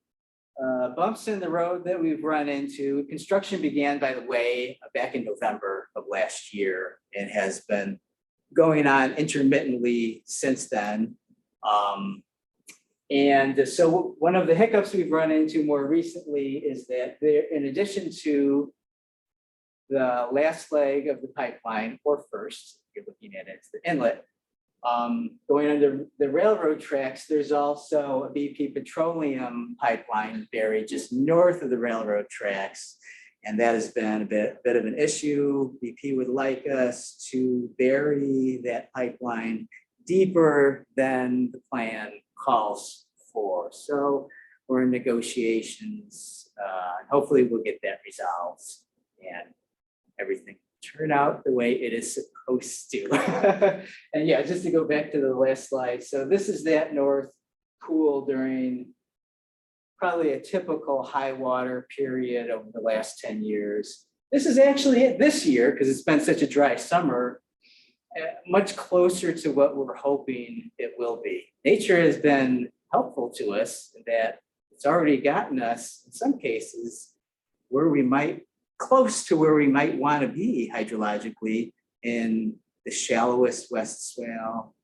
bumps in the road that we've run into, construction began, by the way, back in November of last year and has been going on intermittently since then. And so one of the hiccups we've run into more recently is that there, in addition to the last leg of the pipeline, or first, you're looking at it, it's the inlet, going under the railroad tracks, there's also a BP petroleum pipeline buried just north of the railroad tracks. And that has been a bit of an issue. BP would like us to bury that pipeline deeper than the plan calls for. So we're in negotiations. Hopefully we'll get that resolved and everything turn out the way it is supposed to. And yeah, just to go back to the last slide. So this is that north pool during probably a typical high water period over the last 10 years. This is actually it this year, because it's been such a dry summer, much closer to what we're hoping it will be. Nature has been helpful to us in that it's already gotten us, in some cases, where we might, close to where we might want to be hydrologically in the shallowest west swale,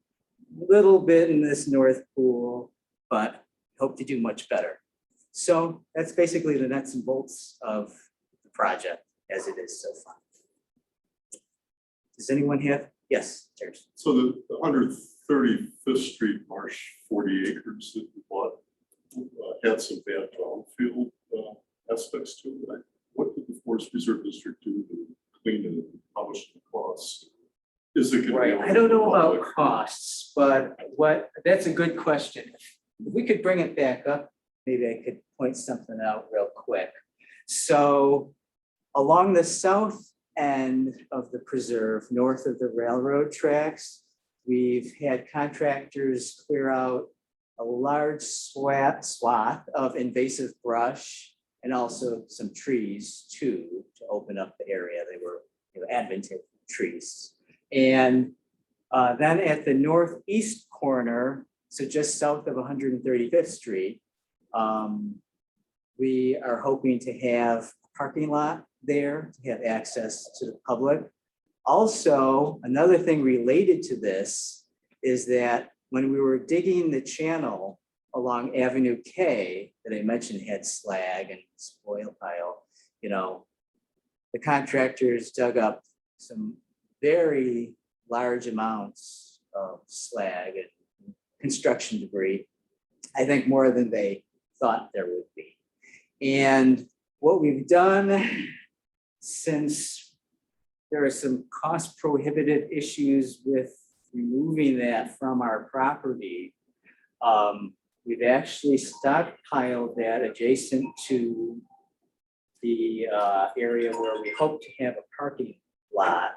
a little bit in this north pool, but hope to do much better. So that's basically the nuts and bolts of the project as it is so far. Does anyone have? Yes, Terrence. So the 135th Street marsh, 40 acres that we bought, had some bad brownfield aspects to it. What did the Forest Reserve District do to clean and polish the cross? Is it? Right, I don't know about costs, but that's a good question. If we could bring it back up, maybe I could point something out real quick. So along the south end of the preserve, north of the railroad tracks, we've had contractors clear out a large swath of invasive brush and also some trees too, to open up the area. They were advantageous trees. And then at the northeast corner, so just south of 135th Street, we are hoping to have a parking lot there to have access to the public. Also, another thing related to this is that when we were digging the channel along Avenue K that I mentioned had slag and spoil pile, the contractors dug up some very large amounts of slag and construction debris. I think more than they thought there would be. And what we've done, since there are some cost prohibitive issues with removing that from our property, we've actually stockpiled that adjacent to the area where we hope to have a parking lot.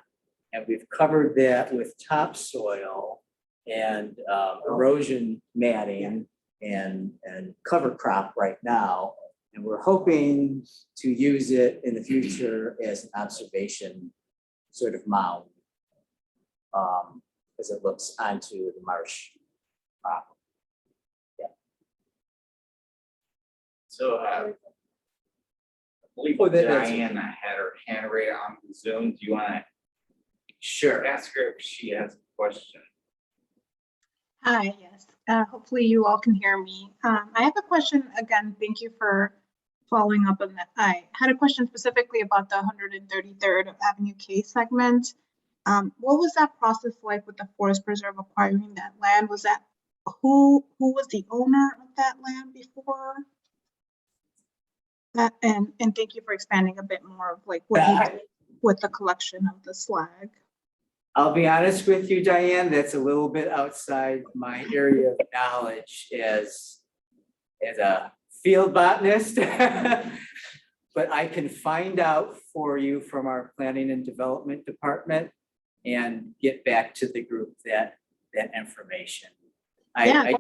And we've covered that with topsoil and erosion matting and cover crop right now. And we're hoping to use it in the future as an observation sort of mound as it looks onto the marsh property. Yeah. So I believe Diana had her hand raised on Zoom. Do you want to Sure ask her if she has a question? Hi, yes. Hopefully you all can hear me. I have a question again. Thank you for following up on that. I had a question specifically about the 133rd Avenue K segment. What was that process like with the Forest Preserve acquiring that land? Was that who was the owner of that land before? That and thank you for expanding a bit more of like what he did with the collection of the slag. I'll be honest with you, Diane, that's a little bit outside my area of knowledge as a field botanist. But I can find out for you from our planning and development department and get back to the group that information. I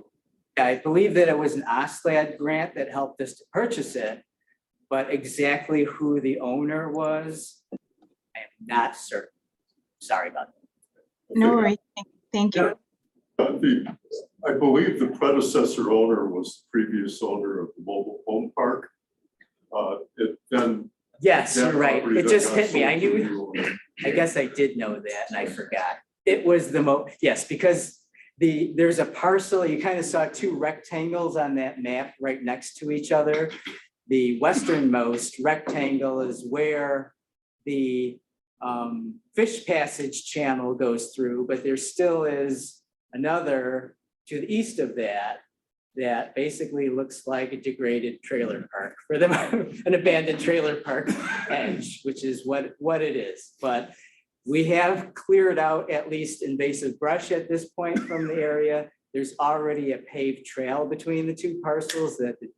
believe that it was an OSLAD grant that helped us to purchase it, but exactly who the owner was, I am not certain. Sorry about that. No worries. Thank you. I believe the predecessor owner was the previous owner of the mobile home park. Yes, that you're right. property It that just got hit me. sold I to knew, the new owner. I guess I did know that and I forgot. It was yes, because there's a parcel, you kind of saw two rectangles on that map right next to each other. The westernmost rectangle is where the fish passage channel goes through, but there still is another to the east of that basically looks like a degraded trailer park for them, an abandoned trailer park edge, which is what it is. But we have cleared out at least invasive brush at this point from the area. There's already a paved trail between the two parcels that the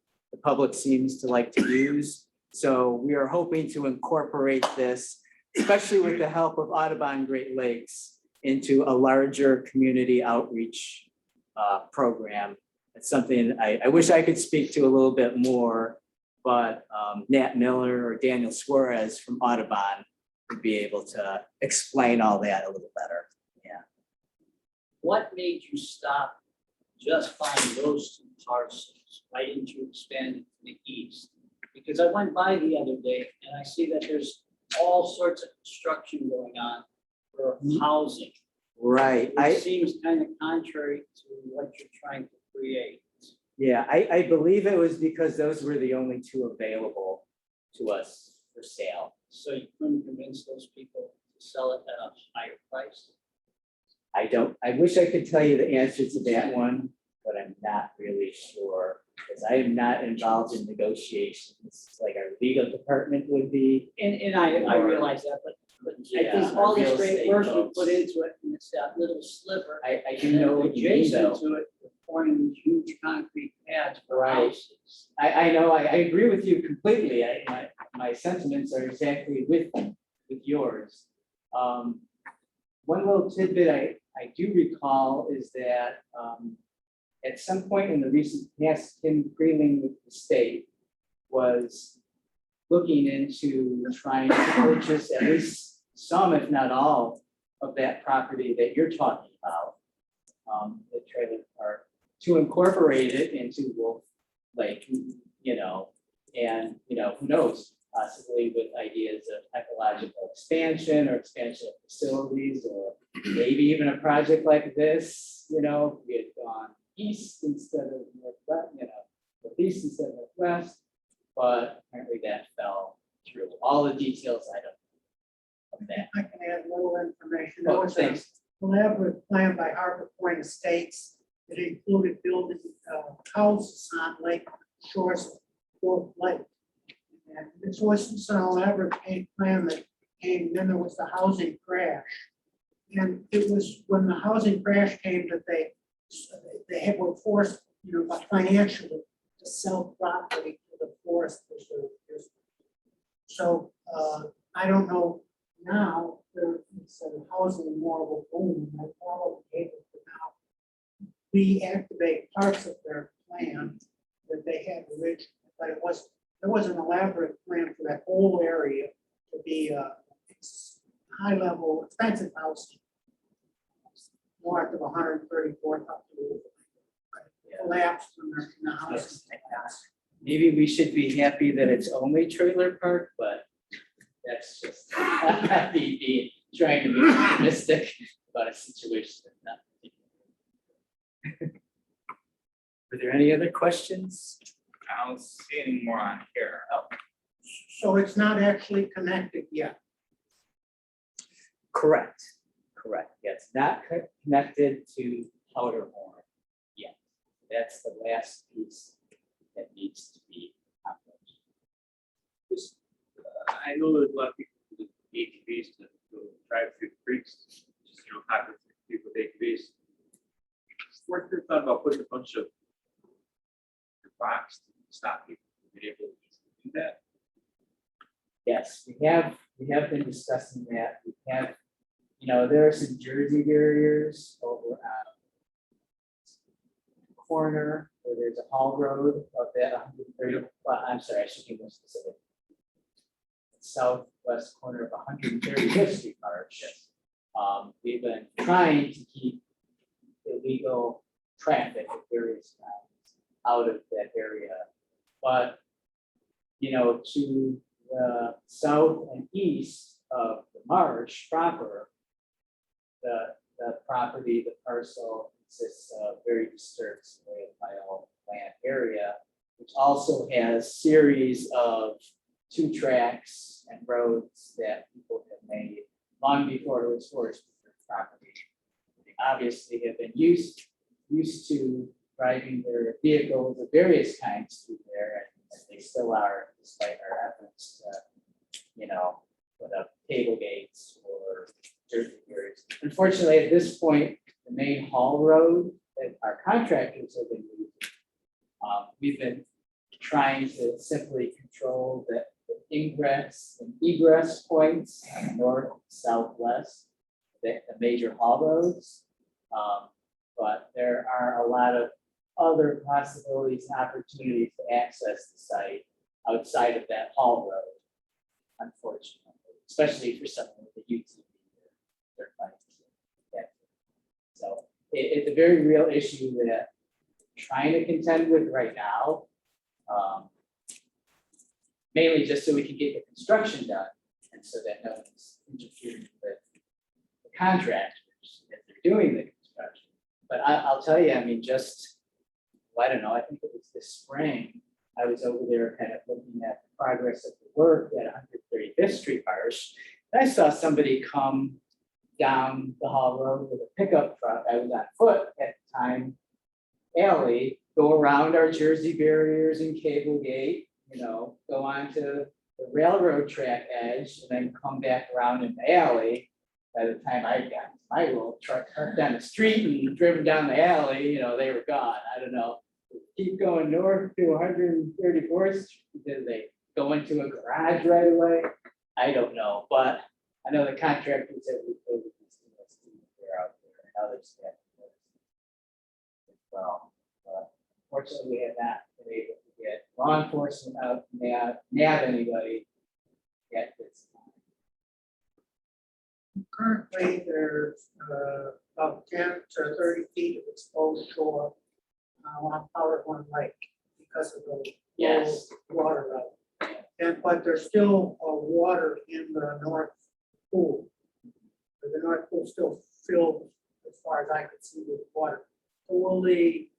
public seems to like to use. So we are hoping to incorporate this, especially with the help of Audubon Great Lakes, into a larger community outreach program. It's something I wish I could speak to a little bit more, but Nat Miller or Daniel Suarez from Audubon would be able to explain all that a little better. Yeah. What made you stop just buying those two parcels? Why didn't you expand it to the east? Because I went by the other day and I see that there's all sorts of construction going on for housing. Right. It seems kind of contrary to what you're trying to create. Yeah, I believe it was because those were the only two available to us for sale. So you couldn't convince those people to sell it at a higher price? I wish I could tell you the answer to that one, but I'm not really sure, because I am not involved in negotiations like our legal department would be. And I realize that, but I think all this great work you put into it, and it It's that little sliver. I do know what you mean Adjacent though. to it, we're pouring these huge concrete pads for Right. houses. I know, I agree with you completely. My sentiments are exactly with yours. One little tidbit I do recall is that, at some point in the recent past, Kim Freeling with the state was looking into trying to purchase at least some, if not all, of that property that you're talking about, the trailer park, to incorporate it into Wolf Lake, you know, and, you know, who knows, possibly with ideas of ecological expansion or expansion of facilities, or maybe even a project like this, you know, we had gone east instead of northwest, you know, northeast instead of northwest, but apparently that fell through. All the details I don't know of that. I can add a little information. There Oh, was a thanks. collaborative plan by Harbor Point Estates that included building houses on lake shores of Wolf Lake. And this was an elaborate plan that came, then there was the housing crash. And it was when the housing crash came that were forced, you know, financially to sell property to the forest preserve. So I don't know now, instead of housing more of a boom, they probably able to now reactivate parts of their plan that they had originally, but there was an elaborate plan for that whole area to be high level, expensive housing. North of 134 up to collapsed in the house. Maybe we should be happy that it's only trailer park, but that's just me trying to be optimistic about a situation that's not. Are there any other questions? I don't see any more on here. So it's not actually connected yet. Correct, yeah, it's not connected to Powderhorn yet. That's the last piece that needs to be accomplished. Just, I know there's a lot of people with ATVs to go drive through the creeks, just, you know, popular people with ATVs. What your thought about putting a bunch of rocks to stop people from being able to do that? Yes, we have been discussing that. We have, you know, there are some Jersey barriers over on the corner where there's a haul road of that 130, well, I'm sorry, I should be more specific. Southwest corner of 135th Street Arch. We've been trying to keep illegal traffic of various kinds out of that area. But, you know, to the south and east of the marsh proper, the property, the parcel consists of very disturbed mile land area, which also has series of 2 tracks and roads that people have made long before it was forest property. They obviously have been used to driving their vehicles of various kinds through there, and they still are, despite our efforts to, you know, put up cable gates or Jersey barriers. Unfortunately, at this point, the main haul road that our contractors have been using, we've been trying to simply control the ingress and egress points north, southwest, the major haul roads. But there are a lot of other possibilities and opportunities to access the site outside of that haul road, unfortunately, especially for someone with a UTV. So it's a very real issue that I'm trying to contend with right now. Mainly just so we can get the construction done, and so that no one's interfering with the contractors if they're doing the construction. But I'll tell you, I mean, just, well, I don't know, I think it was this spring, I was over there kind of looking at the progress of the work at 135th Street Marsh. And I saw somebody come down the haul road with a pickup truck. I was on foot at the time, alley, go around our Jersey barriers and cable gate, you know, go onto the railroad track edge, and then come back around in the alley by the time I got to my little truck parked down the street and driven down the alley, you know, they were gone. I don't know. Keep going north to 134th, did they go into a garage right away? I don't know, but I know the contractors that we put they're out there and others that. Well, fortunately, we have not been able to get law enforcement out, nab anybody yet this time. Currently, there's about 10 to 30 feet of exposed shore on Powder Lake because of the Yes. low water level. But there's still water in the North Pool. The North Pool still filled as far as I could see with water. So will the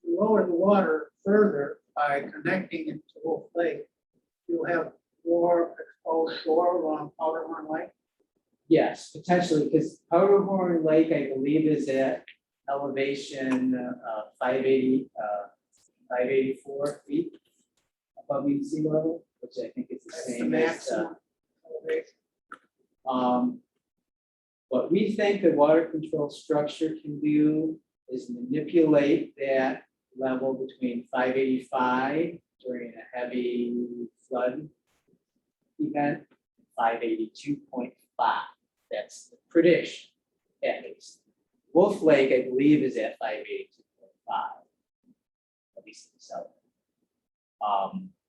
lower the water further by connecting it to Wolf Lake, you'll have more exposed shore along Powderhorn Lake? Yes, potentially, because Powderhorn Lake, I believe, is at elevation 584 feet above mean sea level, which I think is the That's the same as. maximum elevation. What we think the water control structure can do is manipulate that level between 585 during a heavy flood event, 582.5. That's the prediction, at least. Wolf Lake, I believe, is at 582.5, at least in the south.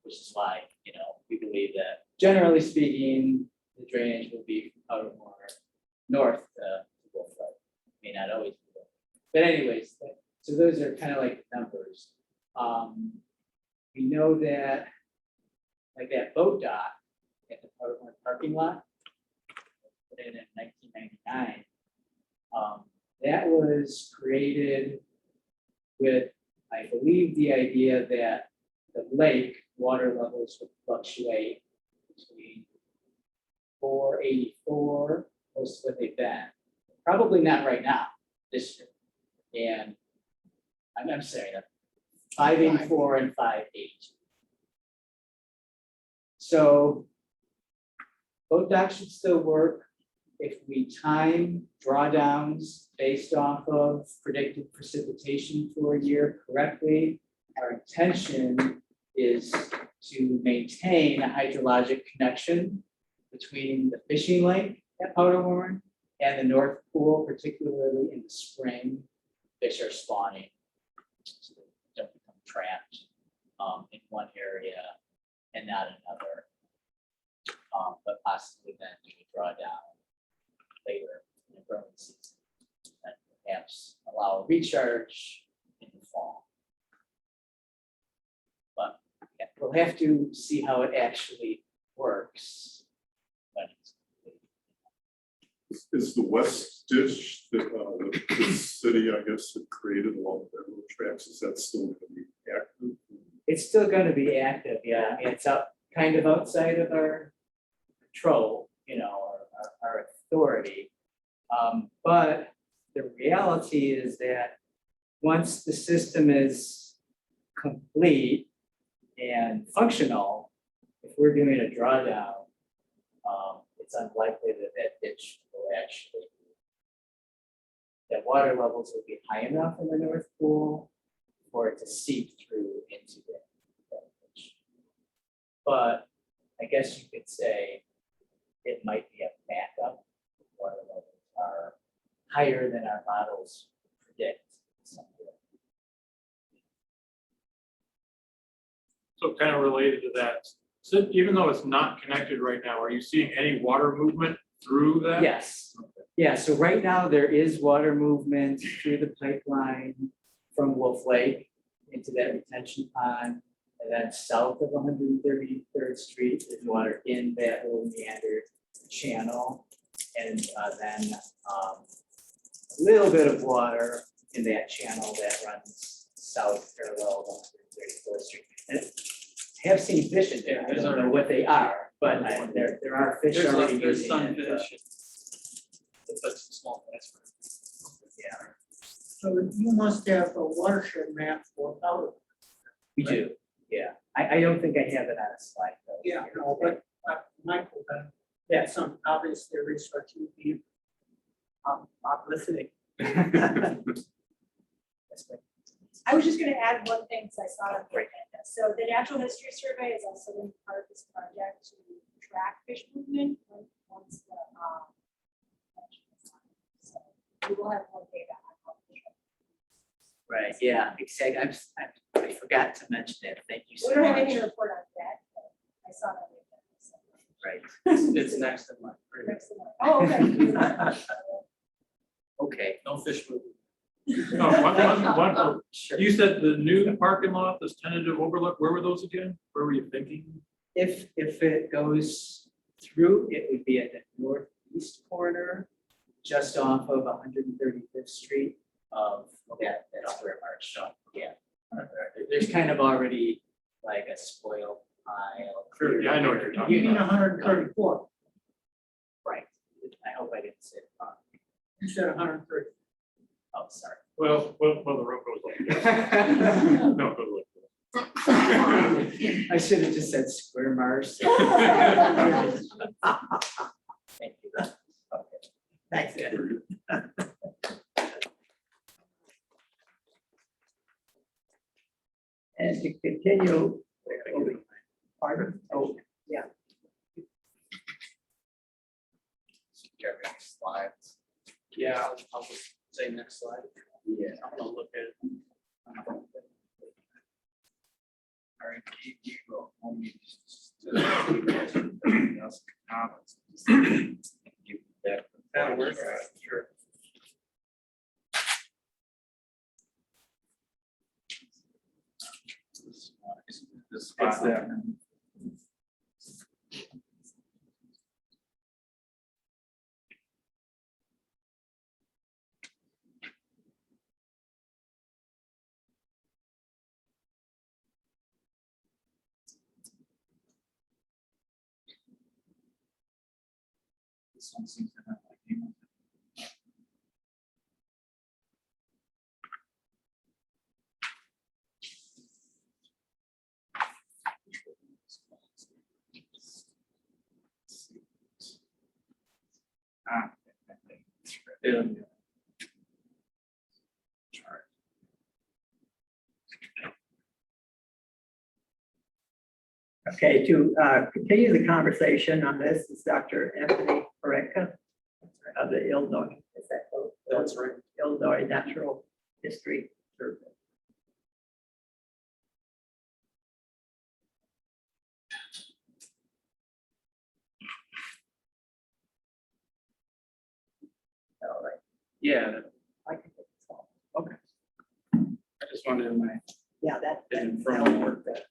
Which is why, you know, we believe that generally speaking, the drainage will be out of water north to Wolf Lake. May not always be there. But anyways, so those are kind of like numbers. We know that like that boat dock at the Powderhorn parking lot, put in 1999, that was created with, I believe, the idea that the lake water levels would fluctuate between 484, most of what they've been. Probably not right now, this year. And I'm sorry, 584 and 580. So boat docks should still work if we time drawdowns based off of predicted precipitation for a year correctly. Our intention is to maintain a hydrologic connection between the fishing lake at Powderhorn and the North Pool, particularly in the spring. Fish are spawning, so they don't become trapped in one area and not another. But possibly then do a drawdown later in the growing season and perhaps allow a recharge in the fall. But yeah, we'll have to see how it actually works when it's complete. Is the west ditch that the city, I guess, had created along the railroad tracks, is that still going to be active? It's still going to be active, yeah. I mean, it's up kind of outside of our control, you know, our authority. But the reality is that once the system is complete and functional, if we're doing a drawdown, it's unlikely that that ditch will actually, that water levels will be high enough in the North Pool for it to seep through into that ditch. But I guess you could say it might be a backup. Water levels are higher than our models predict. So kind of related to that, so even though it's not connected right now, are you seeing any water movement through that? Yes. Yeah, so right now there is water movement through the pipeline from Wolf Lake into that retention pond. And then south of 133rd Street, there's water in that little meandered channel. And then a little bit of water in that channel that runs south parallel to 134th Street. And I have seen fish in there. I don't know what they are, but there are fish already using it. That's the small that's. Yeah, So you must have a watershed map for Powder. we do. Yeah, I don't think I have it on a slide though. Yeah, no, but Michael, Yeah, some obviously research would be not listening. I was just gonna add one thing, because I saw it on the agenda. So the natural history survey is also in part of this project to track fish movement once the, so we will have more data on how fish are. Right, yeah, exactly. I forgot to mention that. Thank you We so don't have any much. report on that, but I saw that. on the agenda, so. Right, It's next in line. Next to that. Oh, okay. okay. No fish movie. No, one, you said the new parking lot, this tentative overlook, where were those again? Where were you thinking? If it goes through, it would be at the northeast corner, just off of 135th Street of that Square March. So, yeah. There's kind of already like a spoiled pile. Sure, yeah, I know what you're talking You mean about. 134? Right. I hope I didn't say it wrong. You said 130. Oh, sorry. Well, the road goes like this. No, it goes like this. I should have just said Square Marsh. Thank you. Okay. Thanks, Ed. And to continue. Pardon? Oh, yeah. Slides. Yeah, I'll just say next slide. Yeah. I'm gonna look at it. All right, you go. Only just- comments. Give that- That'll work. Sure. This It's there. This one seems to have like, you know, it'll- chart. Okay, to continue the conversation on this is Dr. Anthony Pareca of the Illinois, is that close? That's right. Illinois Natural History Survey. All right. Yeah, I can take this off. okay. I just wanted to my, Yeah, that. and that'll from work. That.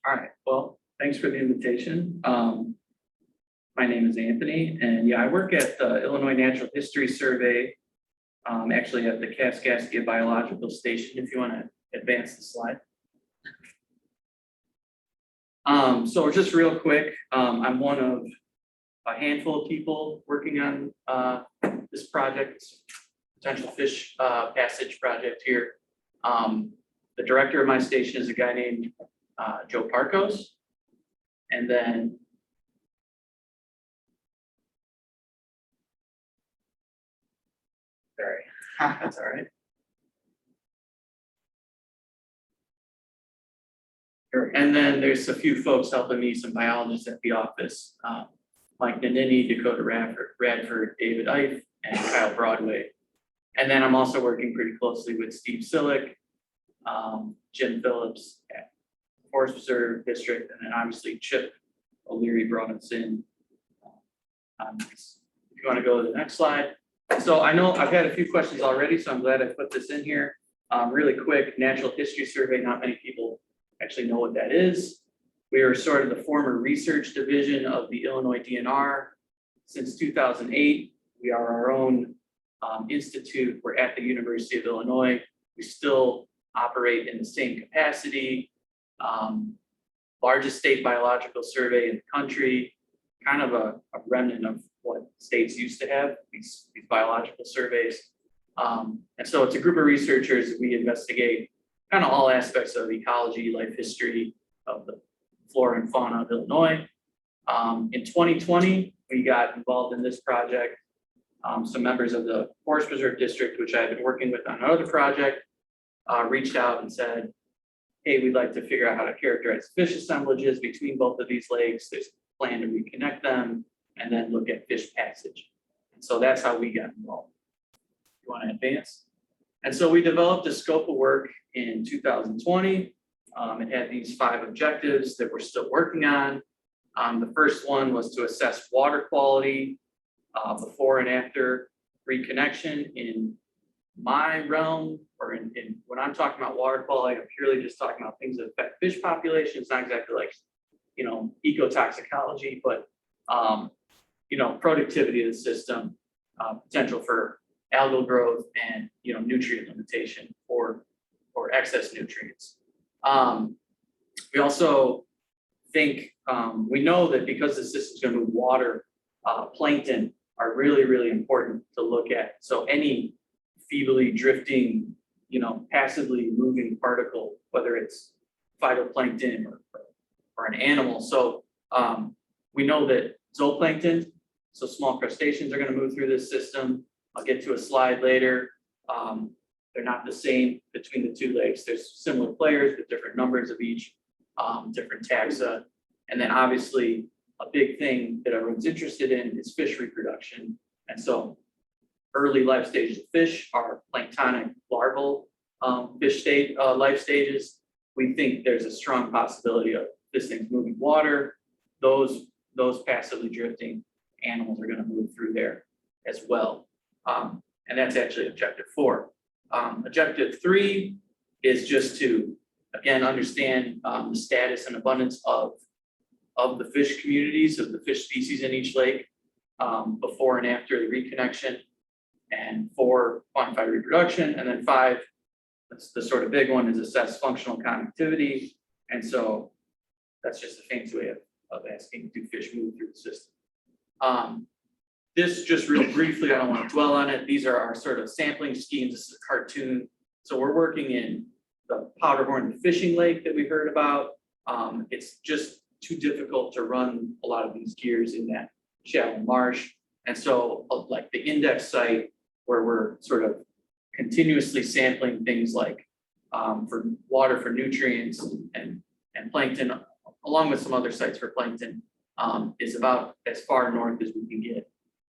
all right, well, thanks for the invitation. My name is Anthony, and yeah, I work at the Illinois Natural History Survey, actually at the Kaskaskia Biological Station, if you want to advance the slide. So just real quick, I'm one of a handful of people working on this project, potential fish passage project here. The director of my station is a guy named Joe Parkos. And then sorry, that's all right. And then there's a few folks helping me, some biologists at the office. Mike Nanini, Dakota Radford, David Ife, and Kyle Broadway. And then I'm also working pretty closely with Steve Sillick, Jim Phillips at Forest Preserve District, and then obviously Chip O'Leary brought us in. If you want to go to the next slide. So I know I've had a few questions already, so I'm glad I put this in here. Really quick, Natural History Survey, not many people actually know what that is. We are sort of the former research division of the Illinois DNR. Since 2008, we are our own institute. We're at the University of Illinois. We still operate in the same capacity. Largest state biological survey in the country, kind of a remnant of what states used to have, these biological surveys. And so it's a group of researchers, we investigate kind of all aspects of ecology, life history of the flora and fauna of Illinois. In 2020, we got involved in this project. Some members of the Forest Preserve District, which I've been working with on another project, reached out and said, hey, we'd like to figure out how to characterize fish assemblages between both of these lakes. There's a plan to reconnect them and then look at fish passage. And so that's how we got involved. You want to advance? And so we developed a scope of work in 2020. It had these 5 objectives that we're still working on. The first one was to assess water quality before and after reconnection. In my realm, or in when I'm talking about water quality, I'm purely just talking about things that affect fish populations, not exactly like, ecotoxicology, but, productivity of the system, potential for algal growth and, nutrient limitation or excess nutrients. We also think, we know that because the system's going to move water, plankton are really, really important to look at. So any feebly drifting, passively moving particle, whether it's phytoplankton or an animal. So we know that zooplankton, so small crustaceans, are going to move through this system. I'll get to a slide later. They're not the same between the 2 lakes. There's similar players, but different numbers of each, different taxa. And then obviously a big thing that everyone's interested in is fish reproduction. And so early life stages of fish are planktonic larval fish life stages. We think there's a strong possibility of this thing's moving water. Those passively drifting animals are going to move through there as well. And that's actually objective 4. Objective 3 is just to, again, understand the status and abundance of the fish communities, of the fish species in each lake before and after the reconnection, and 4, quantify reproduction, and then 5, that's the sort of big one, is assess functional connectivity. And so that's just a fancy way of asking, do fish move through the system? This just real briefly, I don't want to dwell on it. These are our sort of sampling schemes. This is a cartoon. So we're working in the Powderhorn fishing lake that we heard about. It's just too difficult to run a lot of these gears in that shallow marsh. And so like the index site where we're sort of continuously sampling things like for water for nutrients and plankton, along with some other sites for plankton, is about as far north as we can get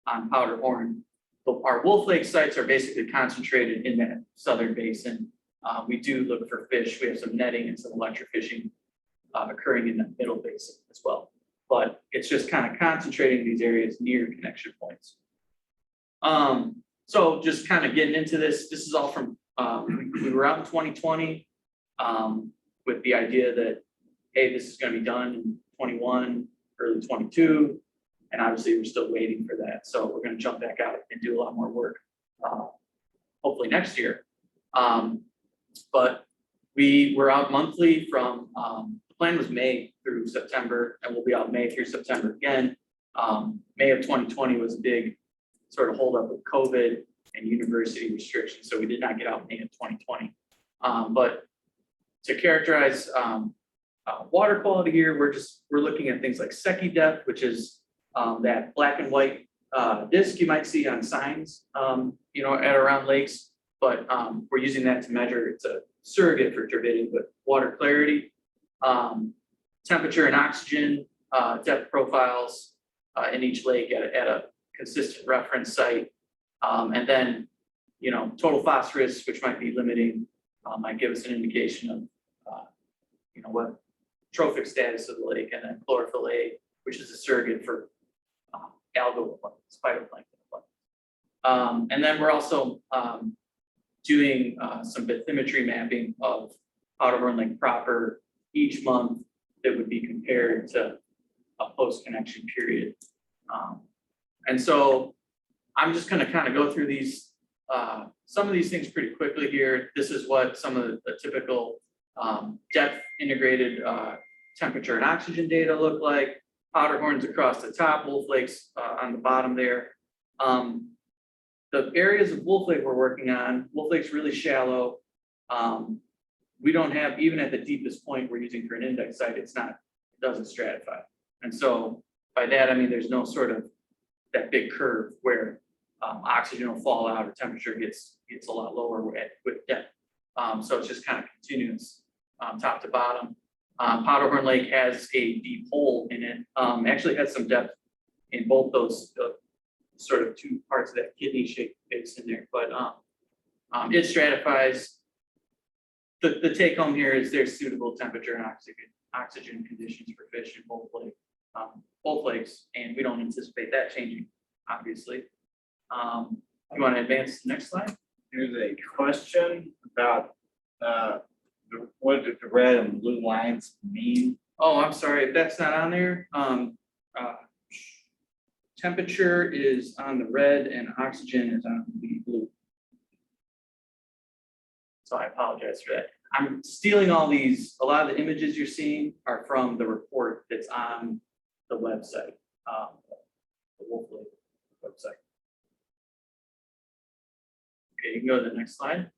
on Powderhorn. But our Wolf Lake sites are basically concentrated in that southern basin. We do look for fish. We have some netting and some electrofishing occurring in the middle basin as well. But it's just kind of concentrating these areas near connection points. So just kind of getting into this. This is all from, we were out in 2020 with the idea that, hey, this is going to be done in 21, early 22. And obviously we're still waiting for that. So we're going to jump back out and do a lot more work, hopefully next year. But we were out monthly from, the plan was May through September, and we'll be out May through September again. May of 2020 was a big sort of holdup with COVID and university restrictions. So we did not get out May of 2020. But to characterize water quality here, we're looking at things like Secchi depth, which is that black and white disc you might see on signs, at around lakes, but we're using that to measure. It's a surrogate for turbidity, but water clarity, temperature and oxygen depth profiles in each lake at a consistent reference site, and then total phosphorus, which might be limiting, might give us an indication of what trophic status of the lake, and then chlorophyll A, which is a surrogate for algal abundance, phytoplankton abundance. And then we're also doing some bathymetry mapping of Powderhorn Lake proper each month that would be compared to a post-connection period. And so I'm just going to kind of go through these, some of these things pretty quickly here. This is what some of the typical depth integrated temperature and oxygen data look like. Powderhorns across the top, Wolf Lakes on the bottom there. the areas of Wolf Lake we're working on, Wolf Lake's really shallow. We don't have, even at the deepest point we're using for an index site, it doesn't stratify. And so by that, I mean, there's no sort of that big curve where oxygen will fall out or temperature gets a lot lower with depth. So it's just kind of continuous, top to bottom. Powderhorn Lake has a deep hole in it. Actually has some depth in both those sort of two parts of that kidney shaped basin there, but it stratifies. The take home here is there's suitable temperature and oxygen conditions for fish in both lakes, and we don't anticipate that changing, obviously. You want to advance to the next slide? Here's a question about what do the red and blue lines mean? Oh, I'm sorry, if that's not on there. Temperature is on the red and oxygen is on the blue. So I apologize for that. I'm stealing a lot of the images you're seeing are from the report that's on the website, the Wolf Lake website. Okay, you can go to the next slide.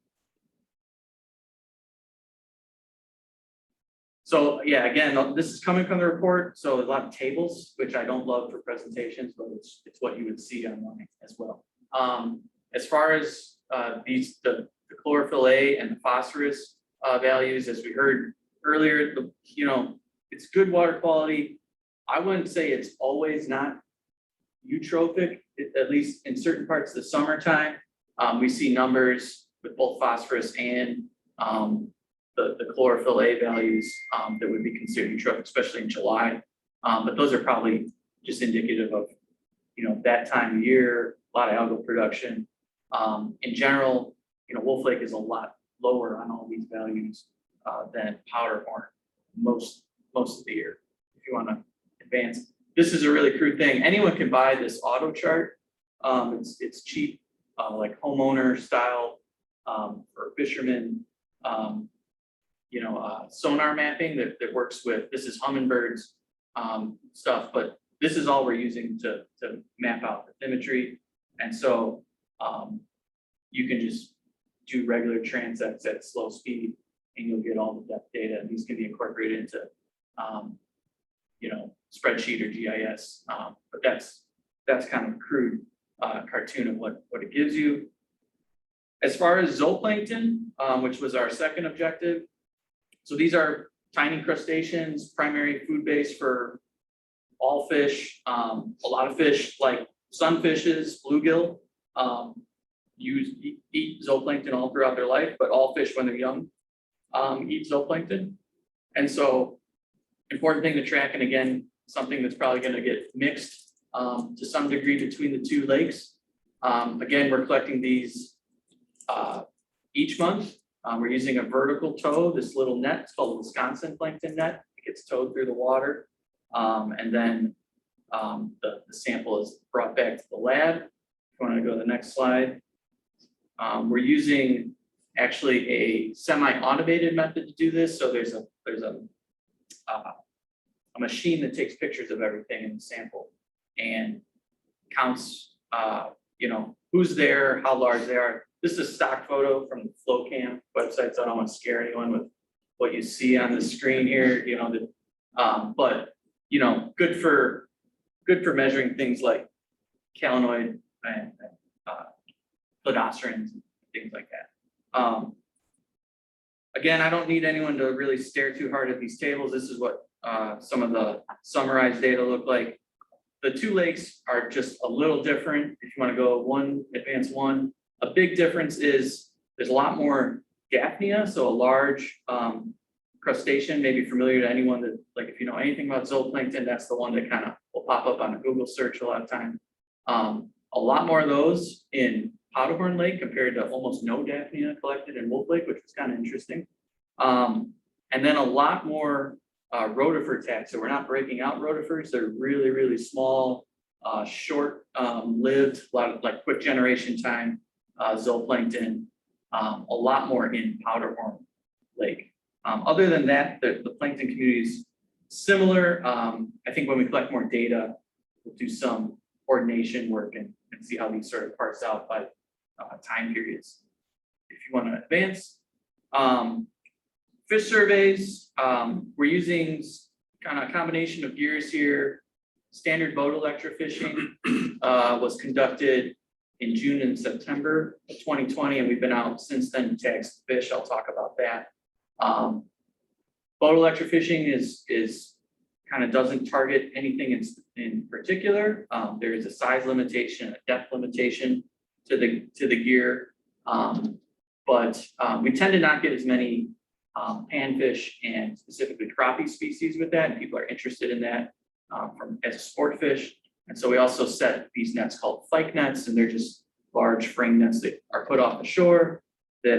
So yeah, again, this is coming from the report. So a lot of tables, which I don't love for presentations, but it's what you would see online as well. As far as the chlorophyll A and the phosphorus values, as we heard earlier, it's good water quality. I wouldn't say it's always not eutrophic, at least in certain parts of the summertime. We see numbers with both phosphorus and the chlorophyll A values that would be considered eutrophic, especially in July. But those are probably just indicative of, that time of year, a lot of algal production. In general, Wolf Lake is a lot lower on all these values than Powderhorn most of the year. If you want to advance, this is a really crude thing. Anyone can buy this auto chart. It's cheap, like homeowner style for fishermen. Sonar mapping that works with, this is hummingbirds stuff, but this is all we're using to map out the bathymetry. And so you can just do regular transects at slow speed and you'll get all the depth data, and these can be incorporated into spreadsheet or GIS. But that's kind of a crude cartoon of what it gives you. As far as zooplankton, which was our second objective, so these are tiny crustaceans, primary food base for all fish. A lot of fish like sunfishes, bluegill, eat zooplankton all throughout their life, but all fish when they're young eat zooplankton. And so important thing to track, and again, something that's probably going to get mixed to some degree between the two lakes. Again, we're collecting these each month. We're using a vertical tow, this little net, it's called a Wisconsin plankton net. It gets towed through the water. And then the sample is brought back to the lab. If you want to go to the next slide. We're using actually a semi-automated method to do this. So there's a machine that takes pictures of everything in the sample and counts, who's there, how large they are. This is a stock photo from the FlowCam website, so I don't want to scare anyone with what you see on the screen here. But good for measuring things like calanoid and cladocerans and things like that. Again, I don't need anyone to really stare too hard at these tables. This is what some of the summarized data look like. The two lakes are just a little different. If you want to go advance one. A big difference is there's a lot more Gaffnea, so a large crustacean, maybe familiar to anyone that, like, if you know anything about zooplankton, that's the one that kind of will pop up on a Google search a lot of time. A lot more of those in Powderhorn Lake compared to almost no Gaffnea collected in Wolf Lake, which was kind of interesting. And then a lot more rotifer tags. So we're not breaking out rotifers. They're really, really small, short lived, a lot of like quick generation time. Zooplankton, a lot more in Powderhorn Lake. Other than that, the plankton community is similar. I think when we collect more data, we'll do some coordination work and see how these sort of parse out. But time periods. If you want to advance. Fish surveys, we're using kind of a combination of gears here. Standard boat electrofishing was conducted in June and September of 2020, and we've been out since then to tag some fish. I'll talk about that. Boat electrofishing is kind of doesn't target anything in particular. There is a size limitation, a depth limitation to the gear, but we tend to not get as many panfish and specifically crappie species with that, and people are interested in that as a sport fish. And so we also set these nets called fyke nets, and they're just large frame nets that are put off the shore that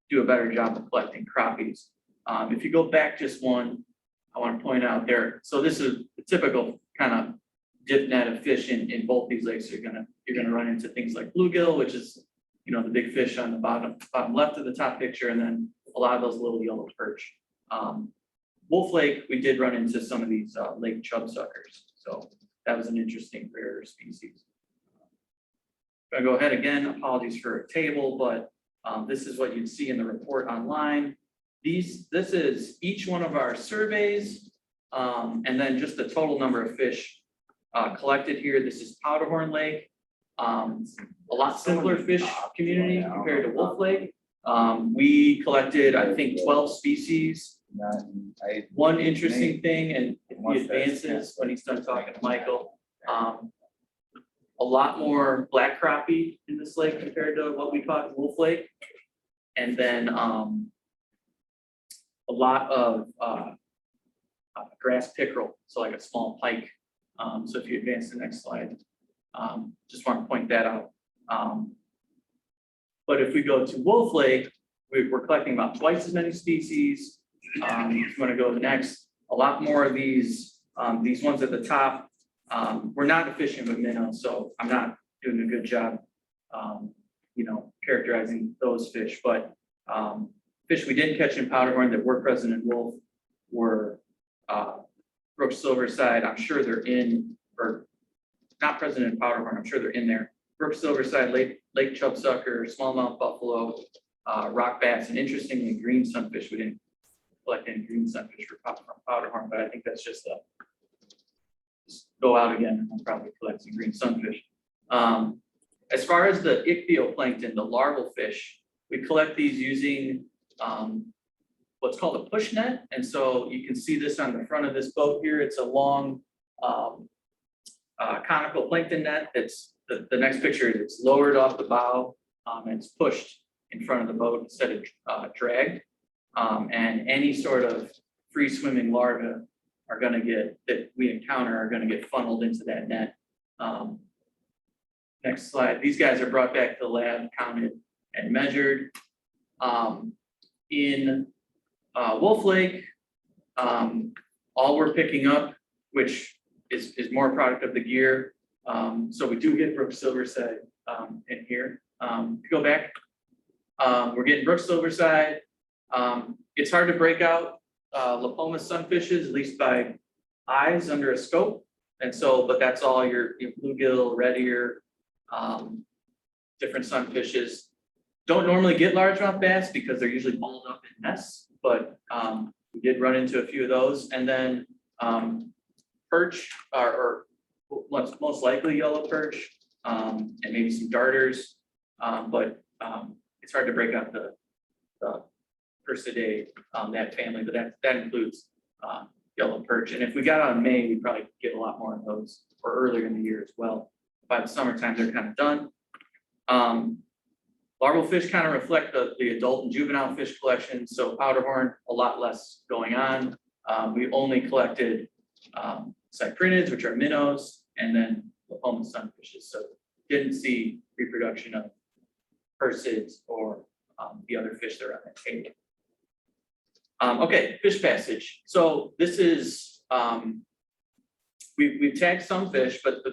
do a better job of collecting crappies. If you go back just one, I want to point out there. So this is the typical kind of dip net of fish in both these lakes. You're gonna run into things like bluegill, which is the big fish on the bottom left of the top picture, and then a lot of those little yellow perch. Wolf Lake, we did run into some of these lake chub suckers. So that was an interesting rare species. I'm gonna go ahead again, apologies for a table, but this is what you'd see in the report online. This is each one of our surveys, and then just the total number of fish collected here. This is Powderhorn Lake. A lot simpler fish community compared to Wolf Lake. We collected, I think, 12 species. One interesting thing, and if he advances when he's done talking to Michael, a lot more black crappie in this lake compared to what we caught Wolf Lake. And then a lot of grass pickerel, so like a small pike. So if you advance the next slide, just want to point that out. But if we go to Wolf Lake, we're collecting about twice as many species. If you want to go to the next, a lot more of these ones at the top. We're not fishing with minnows, so I'm not doing a good job, characterizing those fish. But fish we didn't catch in Powderhorn that were present in Wolf were Brooks Silverside. I'm sure they're in, or not present in Powderhorn. I'm sure they're in there. Brooks Silverside, Lake Chubsucker, smallmouth buffalo, rock bass, and interestingly, green sunfish. We didn't collect any green sunfish from Powderhorn, but I think that's just just go out again and we'll probably collect some green sunfish. As far as the ichthyoplankton, the larval fish, we collect these using what's called a push net. And so you can see this on the front of this boat here. It's a long conical plankton net. It's the next picture. It's lowered off the bow and it's pushed in front of the boat instead of dragged. And any sort of free swimming larvae are going to that we encounter are going to get funneled into that net. Next slide. These guys are brought back to the lab, counted and measured. In Wolf Lake, all we're picking up, which is more a product of the gear. So we do get Brooks Silverside in here. Go back. We're getting Brooks Silverside. It's hard to break out Lapoma sunfishes, at least by eyes under a scope. And so, but that's all your bluegill, red ear, different sunfishes. Don't normally get largemouth bass because they're usually balled up in nests, but we did run into a few of those. And then perch or what's most likely yellow perch and maybe some darters, but it's hard to break out the Persidae, that family, but that includes yellow perch. And if we got on May, we'd probably get a lot more of those, or earlier in the year as well. By the summertime, they're kind of done. Larval fish kind of reflect the adult and juvenile fish collection. So Powderhorn, a lot less going on. We only collected cyprinids, which are minnows, and then Lapoma sunfishes. So didn't see reproduction of persids or the other fish that are on that table. Okay, fish passage. So this is, we've tagged some fish, but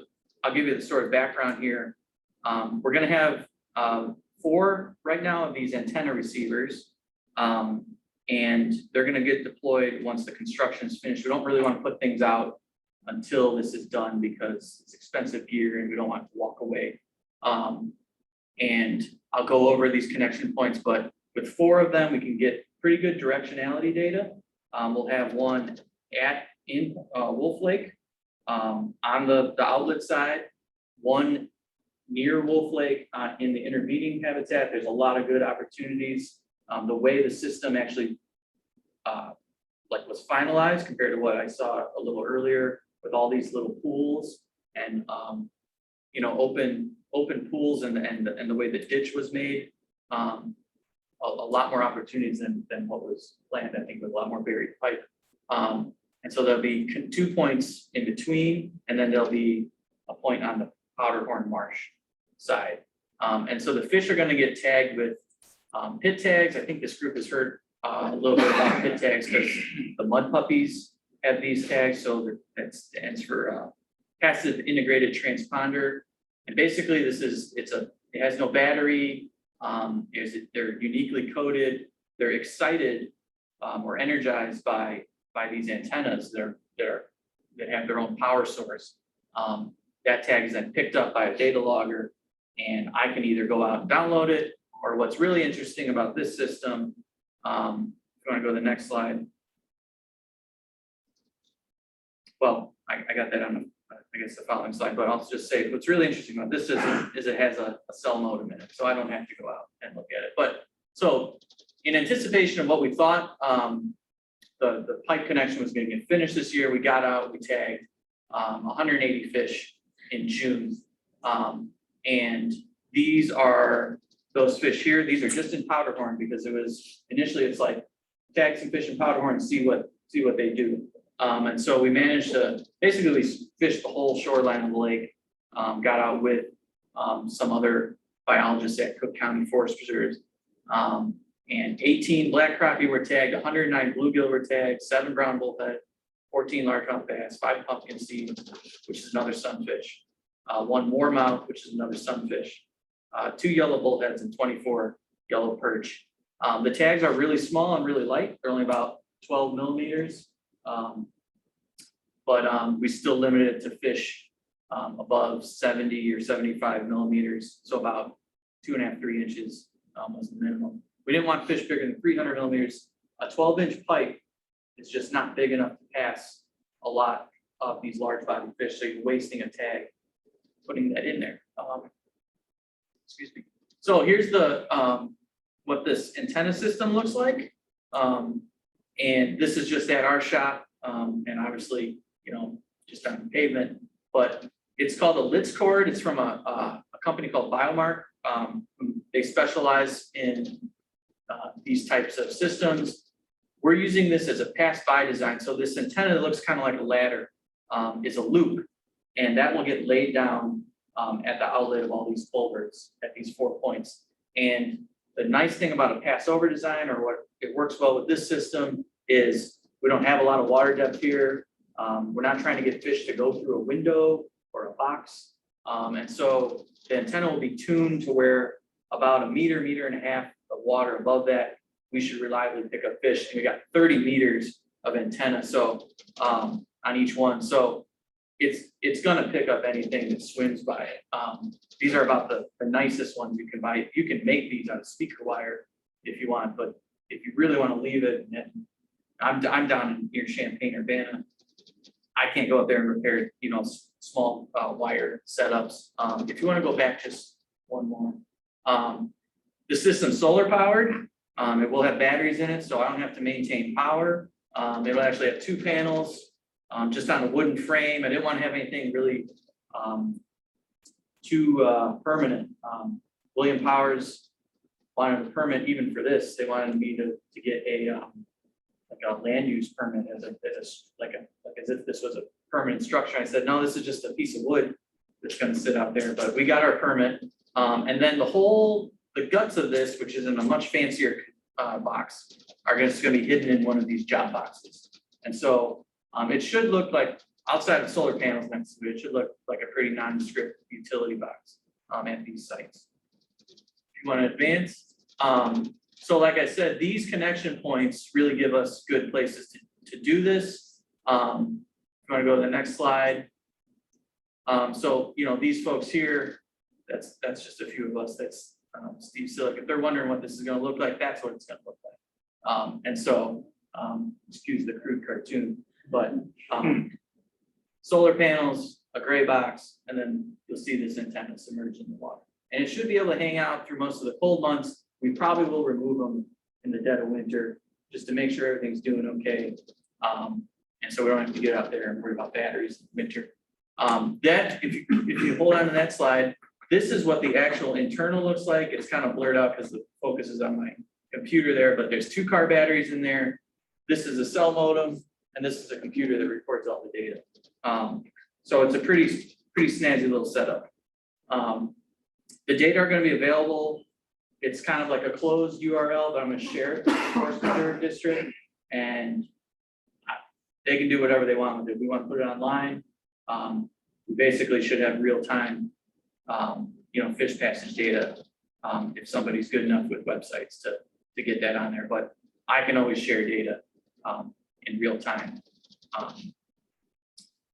I'll give you the sort of background here. We're gonna have 4 right now of these antenna receivers, and they're gonna get deployed once the construction is finished. We don't really want to put things out until this is done because it's expensive gear and we don't want to walk away. And I'll go over these connection points, but with 4 of them, we can get pretty good directionality data. We'll have one in Wolf Lake, on the outlet side, one near Wolf Lake, in the intervening habitat. There's a lot of good opportunities. The way the system actually was finalized compared to what I saw a little earlier with all these little pools and open pools and the way the ditch was made. A lot more opportunities than what was planned, I think, with a lot more buried pipe. And so there'll be 2 points in between, and then there'll be a point on the Powderhorn Marsh side. And so the fish are gonna get tagged with pit tags. I think this group has heard a little bit about pit tags because the mud puppies have these tags. So that stands for passive integrated transponder. And basically it has no battery. They're uniquely coded. They're excited or energized by these antennas that have their own power source. That tag is then picked up by a data logger, and I can either go out and download it, or what's really interesting about this system, if you want to go to the next slide. Well, I got that on I guess the following slide, but I'll just say what's really interesting about this system is it has a cell modem in it, so I don't have to go out and look at it. But so in anticipation of what we thought, the pipe connection was going to get finished this year. We got out, we tagged 180 fish in June. And these are those fish here. These are just in Powderhorn because it was initially it's like tag some fish in Powderhorn and see what they do. And so we managed to basically fish the whole shoreline of the lake, got out with some other biologists at Cook County Forest Preserves. And 18 black crappie were tagged, 109 bluegill were tagged, 7 brown bullhead, 14 largemouth bass, 5 pumpkin seed, which is another sunfish, 1 moormouth, which is another sunfish, 2 yellow bullheads, and 24 yellow perch. The tags are really small and really light. They're only about 12 millimeters. But we still limited it to fish above 70 or 75 millimeters. So about 2.5, 3 inches was the minimum. We didn't want fish bigger than 300 millimeters. A 12-inch pipe is just not big enough to pass a lot of these large body fish. So you're wasting a tag putting that in there. Excuse me. So here's the what this antenna system looks like. And this is just at our shop. And obviously, just on the pavement, but it's called a Litz cord. It's from a company called Biomark. They specialize in these types of systems. We're using this as a pass-by design. So this antenna that looks kind of like a ladder is a loop, and that will get laid down at the outlet of all these culverts at these 4 points. And the nice thing about a pass-over design, or what it works well with this system, is we don't have a lot of water depth here. We're not trying to get fish to go through a window or a box. And so the antenna will be tuned to where about 1 meter, 1.5 meters of water above that, we should reliably pick up fish. And we got 30 meters of antenna on each one. So it's gonna pick up anything that swims by it. These are about the nicest ones you can buy. You can make these out of speaker wire if you want, but if you really want to leave it, and I'm down near Champaign-Urbana. I can't go up there and repair, small wire setups. If you want to go back just one more. The system's solar powered. It will have batteries in it, so I don't have to maintain power. It'll actually have 2 panels just on a wooden frame. I didn't want to have anything really too permanent. William Powers wanted a permit even for this. They wanted me to get a land use permit as if this was a permanent structure. I said, no, this is just a piece of wood that's going to sit out there. But we got our permit, and then the guts of this, which is in a much fancier box, are just going to be hidden in one of these job boxes. And so it should look like, outside of solar panels next to it, it should look like a pretty nondescript utility box at these sites. If you want to advance. So like I said, these connection points really give us good places to do this. If you want to go to the next slide. So, these folks here, that's just a few of us. That's Steve Silic. If they're wondering what this is gonna look like, that's what it's gonna look like. And so, excuse the crude cartoon, but solar panels, a gray box, and then you'll see this antenna submerged in the water. And it should be able to hang out through most of the cold months. We probably will remove them in the dead of winter, just to make sure everything's doing okay. And so we don't have to get out there and worry about batteries in winter. That, if you hold on to that slide, this is what the actual internal looks like. It's kind of blurred out because the focus is on my computer there, but there's 2 car batteries in there. This is a cell modem, and this is a computer that records all the data. So it's a pretty snazzy little setup. The data are going to be available. It's kind of like a closed URL, but I'm going to share it with the Forest Preserve District, and they can do whatever they want with it. We want to put it online. We basically should have real time, fish passage data, if somebody's good enough with websites to get that on there. But I can always share data in real time.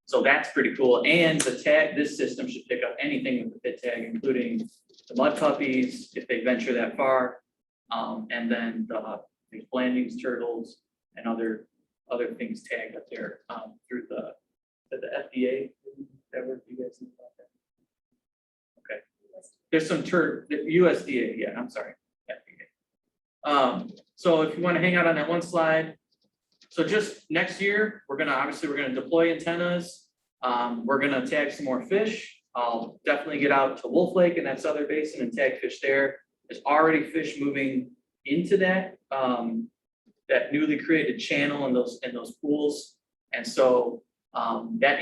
So that's pretty cool. And the tag, this system should pick up anything with the pit tag, including the mud puppies, if they venture that far, and then the blandings, turtles, and other things tagged up there through the FDA. That work, you guys know about that? Okay. There's some USDA. Yeah, I'm sorry. FDA. So if you want to hang out on that one slide. So just next year, we're gonna deploy antennas. We're gonna tag some more fish. I'll definitely get out to Wolf Lake and that southern basin and tag fish there. There's already fish moving into that newly created channel in those pools. And so that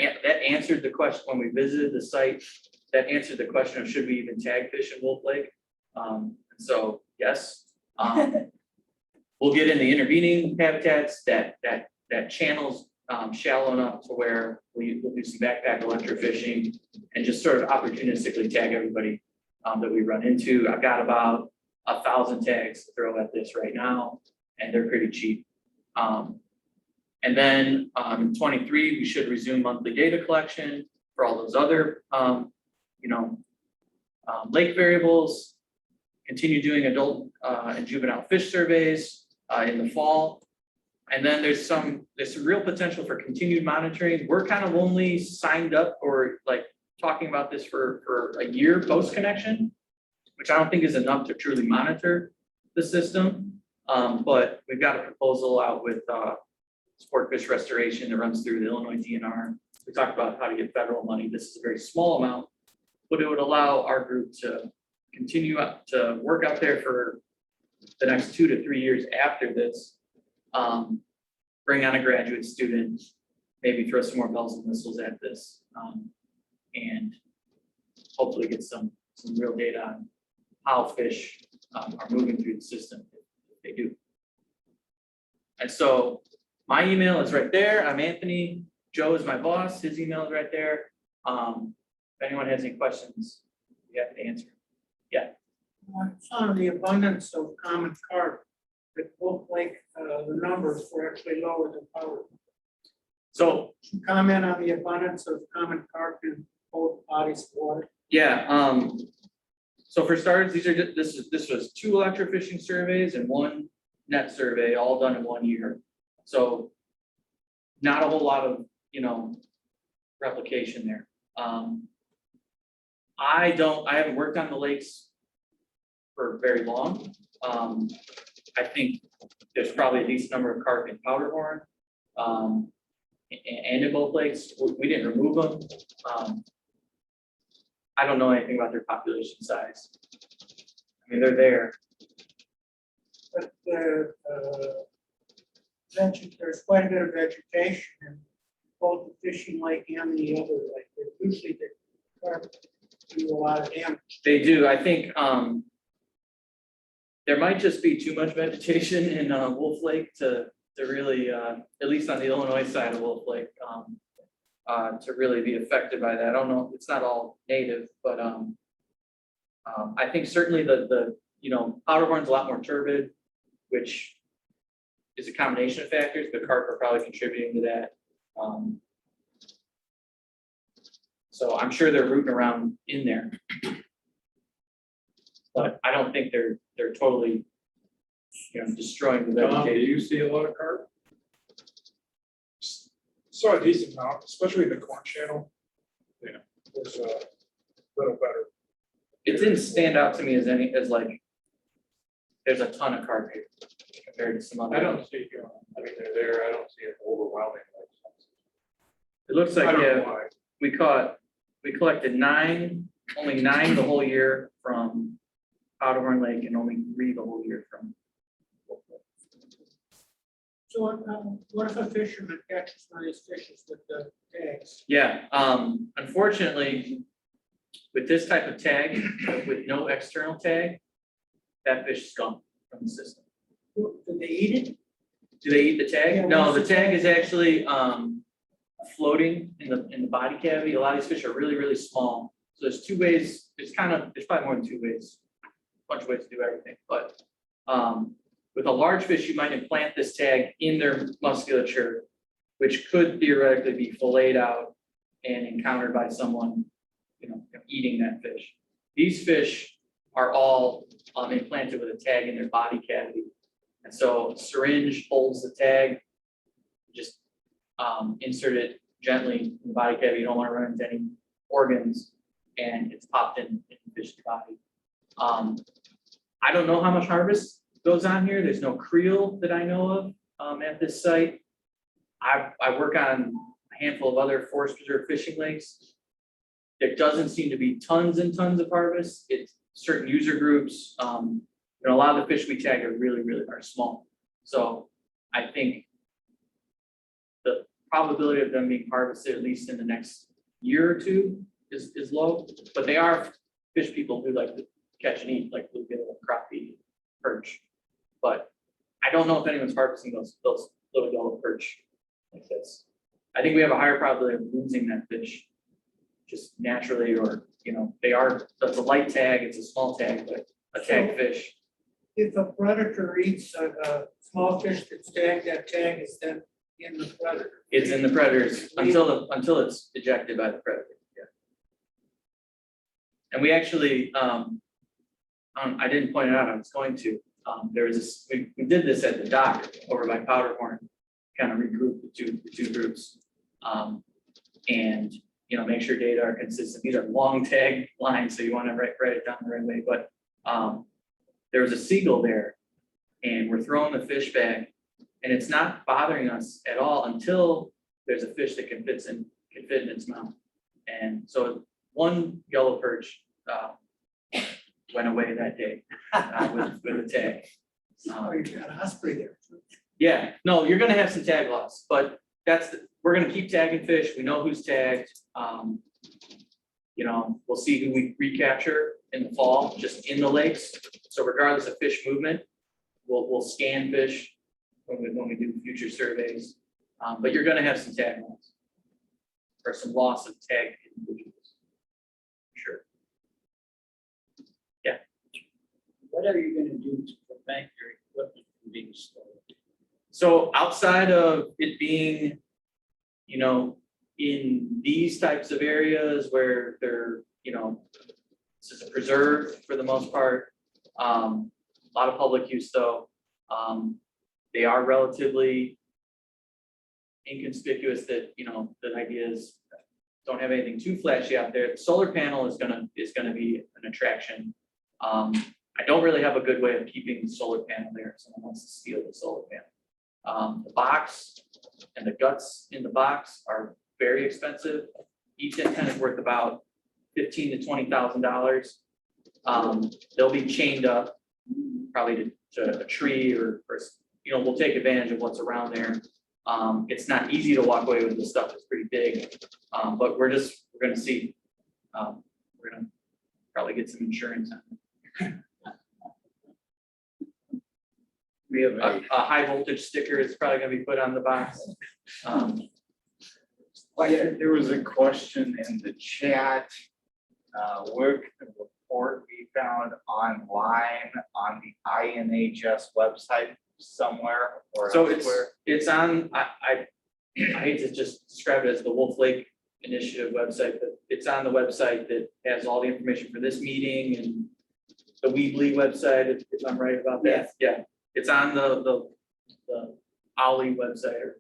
answered the question when we visited the site. That answered the question of should we even tag fish in Wolf Lake? And so yes. We'll get in the intervening habitats that channels shallow enough to where we'll do some backpack electrofishing and just sort of opportunistically tag everybody that we run into. I've got about 1,000 tags to throw at this right now, and they're pretty cheap. And then in 23, we should resume monthly data collection for all those other lake variables, continue doing adult and juvenile fish surveys in the fall. And then there's some real potential for continued monitoring. We're kind of only signed up or like talking about this for a year post connection, which I don't think is enough to truly monitor the system. But we've got a proposal out with sport fish restoration that runs through the Illinois DNR. We talked about how to get federal money. This is a very small amount, but it would allow our group to continue to work out there for the next 2 to 3 years after this. Bring on a graduate student, maybe throw some more bells and whistles at this, and hopefully get some real data on how fish are moving through the system if they do. And so my email is right there. I'm Anthony. Joe is my boss. His email is right there. If anyone has any questions, we have to answer. Yeah. On the abundance of common carp, it looked like the numbers were actually lower than powder. So Comment on the abundance of common carp in both bodies of water. yeah, so for starters, this was 2 electrofishing surveys and 1 net survey, all done in 1 year. So not a whole lot of replication there. I haven't worked on the lakes for very long. I think there's probably a decent number of carp in Powderhorn and in both lakes. We didn't remove them. I don't know anything about their population size. I mean, they're there. But there's quite a bit of vegetation in both the fishing lake and the other lake. Usually the carp do a lot of damage. They do. I think there might just be too much vegetation in Wolf Lake to really, at least on the Illinois side of Wolf Lake, to really be affected by that. I don't know. It's not all native, but I think certainly the Powderhorn's a lot more turbid, which is a combination of factors, but carp are probably contributing to that. So I'm sure they're rooting around in there. But I don't think they're totally, destroying the Tom, do vegetation. you see a lot of carp? Saw a decent amount, especially the corn channel. Yeah. Was a little better. It didn't stand out to me as like, there's a ton of carp here compared to some other. I don't see, I mean, they're there, I don't see it overwhelming. It looks I like, don't know yeah, why. we collected only 9 the whole year from Powderhorn Lake and only 3 the whole year from. So, what if a fisherman catches one of these fishes with the tags? Yeah, unfortunately, with this type of tag, with no external tag, that fish is gone from the system. Do they eat it? Do they eat the Yeah, tag? No, what's the the tag tag? is actually floating in the body cavity. A lot of these fish are really, really small. So there's 2 ways, there's probably more than 2 ways, bunch of ways to do everything, but with a large fish, you might implant this tag in their musculature, which could theoretically be filleted out and encountered by someone, eating that fish. These fish are all implanted with a tag in their body cavity. And so a syringe holds the tag, just insert it gently in the body cavity. You don't want to run into any organs, and it's popped in the fish's body. I don't know how much harvest goes on here. There's no creel that I know of at this site. I work on a handful of other forest preserve fishing lakes. There doesn't seem to be tons and tons of harvest. It's certain user groups. A lot of the fish we tag are really, really are small. So I think the probability of them being harvested, at least in the next year or 2, is low. But they are fish people who like to catch and eat, like bluegill, crappie, perch. But I don't know if anyone's harvesting those little yellow perch like this. I think we have a higher probability of losing that fish just naturally, or, that's a light tag, it's a small tag, but a tag fish. If a predator eats a small fish that's tagged, that tag is then in the predator. It's in the predators until it's ejected by the predator, yeah. And we actually, I didn't point it out, I was going to, there was this, we did this at the dock over by Powderhorn, kind of regroup the two groups. And, make sure data are consistent. These are long tag lines, so you want to write it down the right way, but there was a seagull there, and we're throwing the fish back, and it's not bothering us at all until there's a fish that can fit in its mouth. And so one yellow perch went away that day with a tag. Oh, you got a osprey there. Yeah, no, you're gonna have some tag loss, but we're gonna keep tagging fish. We know who's tagged. We'll see who we recapture in the fall, just in the lakes. So regardless of fish movement, we'll scan fish when we do future surveys. But you're gonna have some tag loss or some loss of tagged individuals. Sure. Yeah. What are you gonna do to prevent your equipment from being stolen? So outside of it being, in these types of areas where they're, this is a preserve for the most part, a lot of public use though. They are relatively inconspicuous that, the idea is don't have anything too flashy out there. The solar panel is gonna be an attraction. I don't really have a good way of keeping the solar panel there if someone wants to steal the solar panel. The box and the guts in the box are very expensive. Each antenna is worth about $15,000 to $20,000. They'll be chained up probably to a tree or we'll take advantage of what's around there. It's not easy to walk away with this stuff. It's pretty big, but we're gonna see. We're gonna probably get some insurance on it. We have a high voltage sticker. It's probably gonna be put on the box. There was a question in the chat. Where can the report be found online on the INHS website somewhere or So elsewhere? it's on, I hate to just describe it as the Wolf Lake Initiative website, but it's on the website that has all the information for this meeting and the Weebly website, if I'm right about that. Yeah, it's on the Ollie website.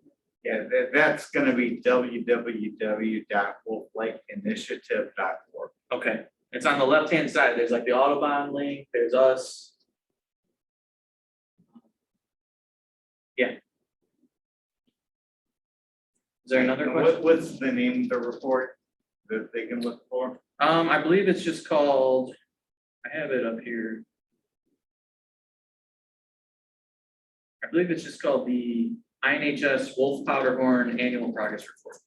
Yeah, that's gonna be www.wolflakeinitiative.org. Okay, it's on the left-hand side. There's like the Autobahn link, there's us. Yeah. Is there another question? What's the name of the report that they can look for? I believe it's just called, I have it up here. I believe it's just called the INHS Wolf Powderhorn Annual Progress Report.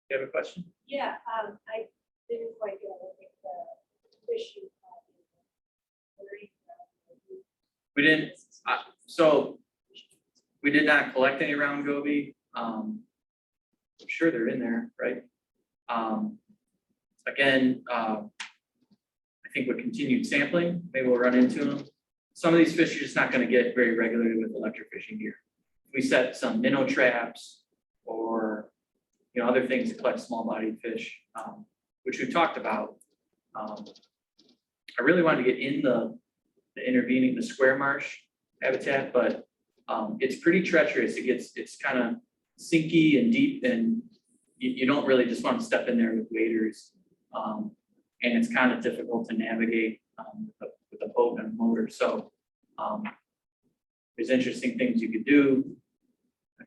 You have a question? Yeah, I didn't quite get a look at the issue. We didn't, so we did not collect any round goby. I'm sure they're in there, right? Again, I think with continued sampling, maybe we'll run into them. Some of these fish you're just not going to get very regularly with electrofishing gear. We set some minnow traps or other things to collect small-bodied fish, which we've talked about. I really wanted to get in the intervening, the square marsh habitat, but it's pretty treacherous. It's kind of sinky and deep, and you don't really just want to step in there with waders. And it's kind of difficult to navigate with a boat and a motor. So there's interesting things you could do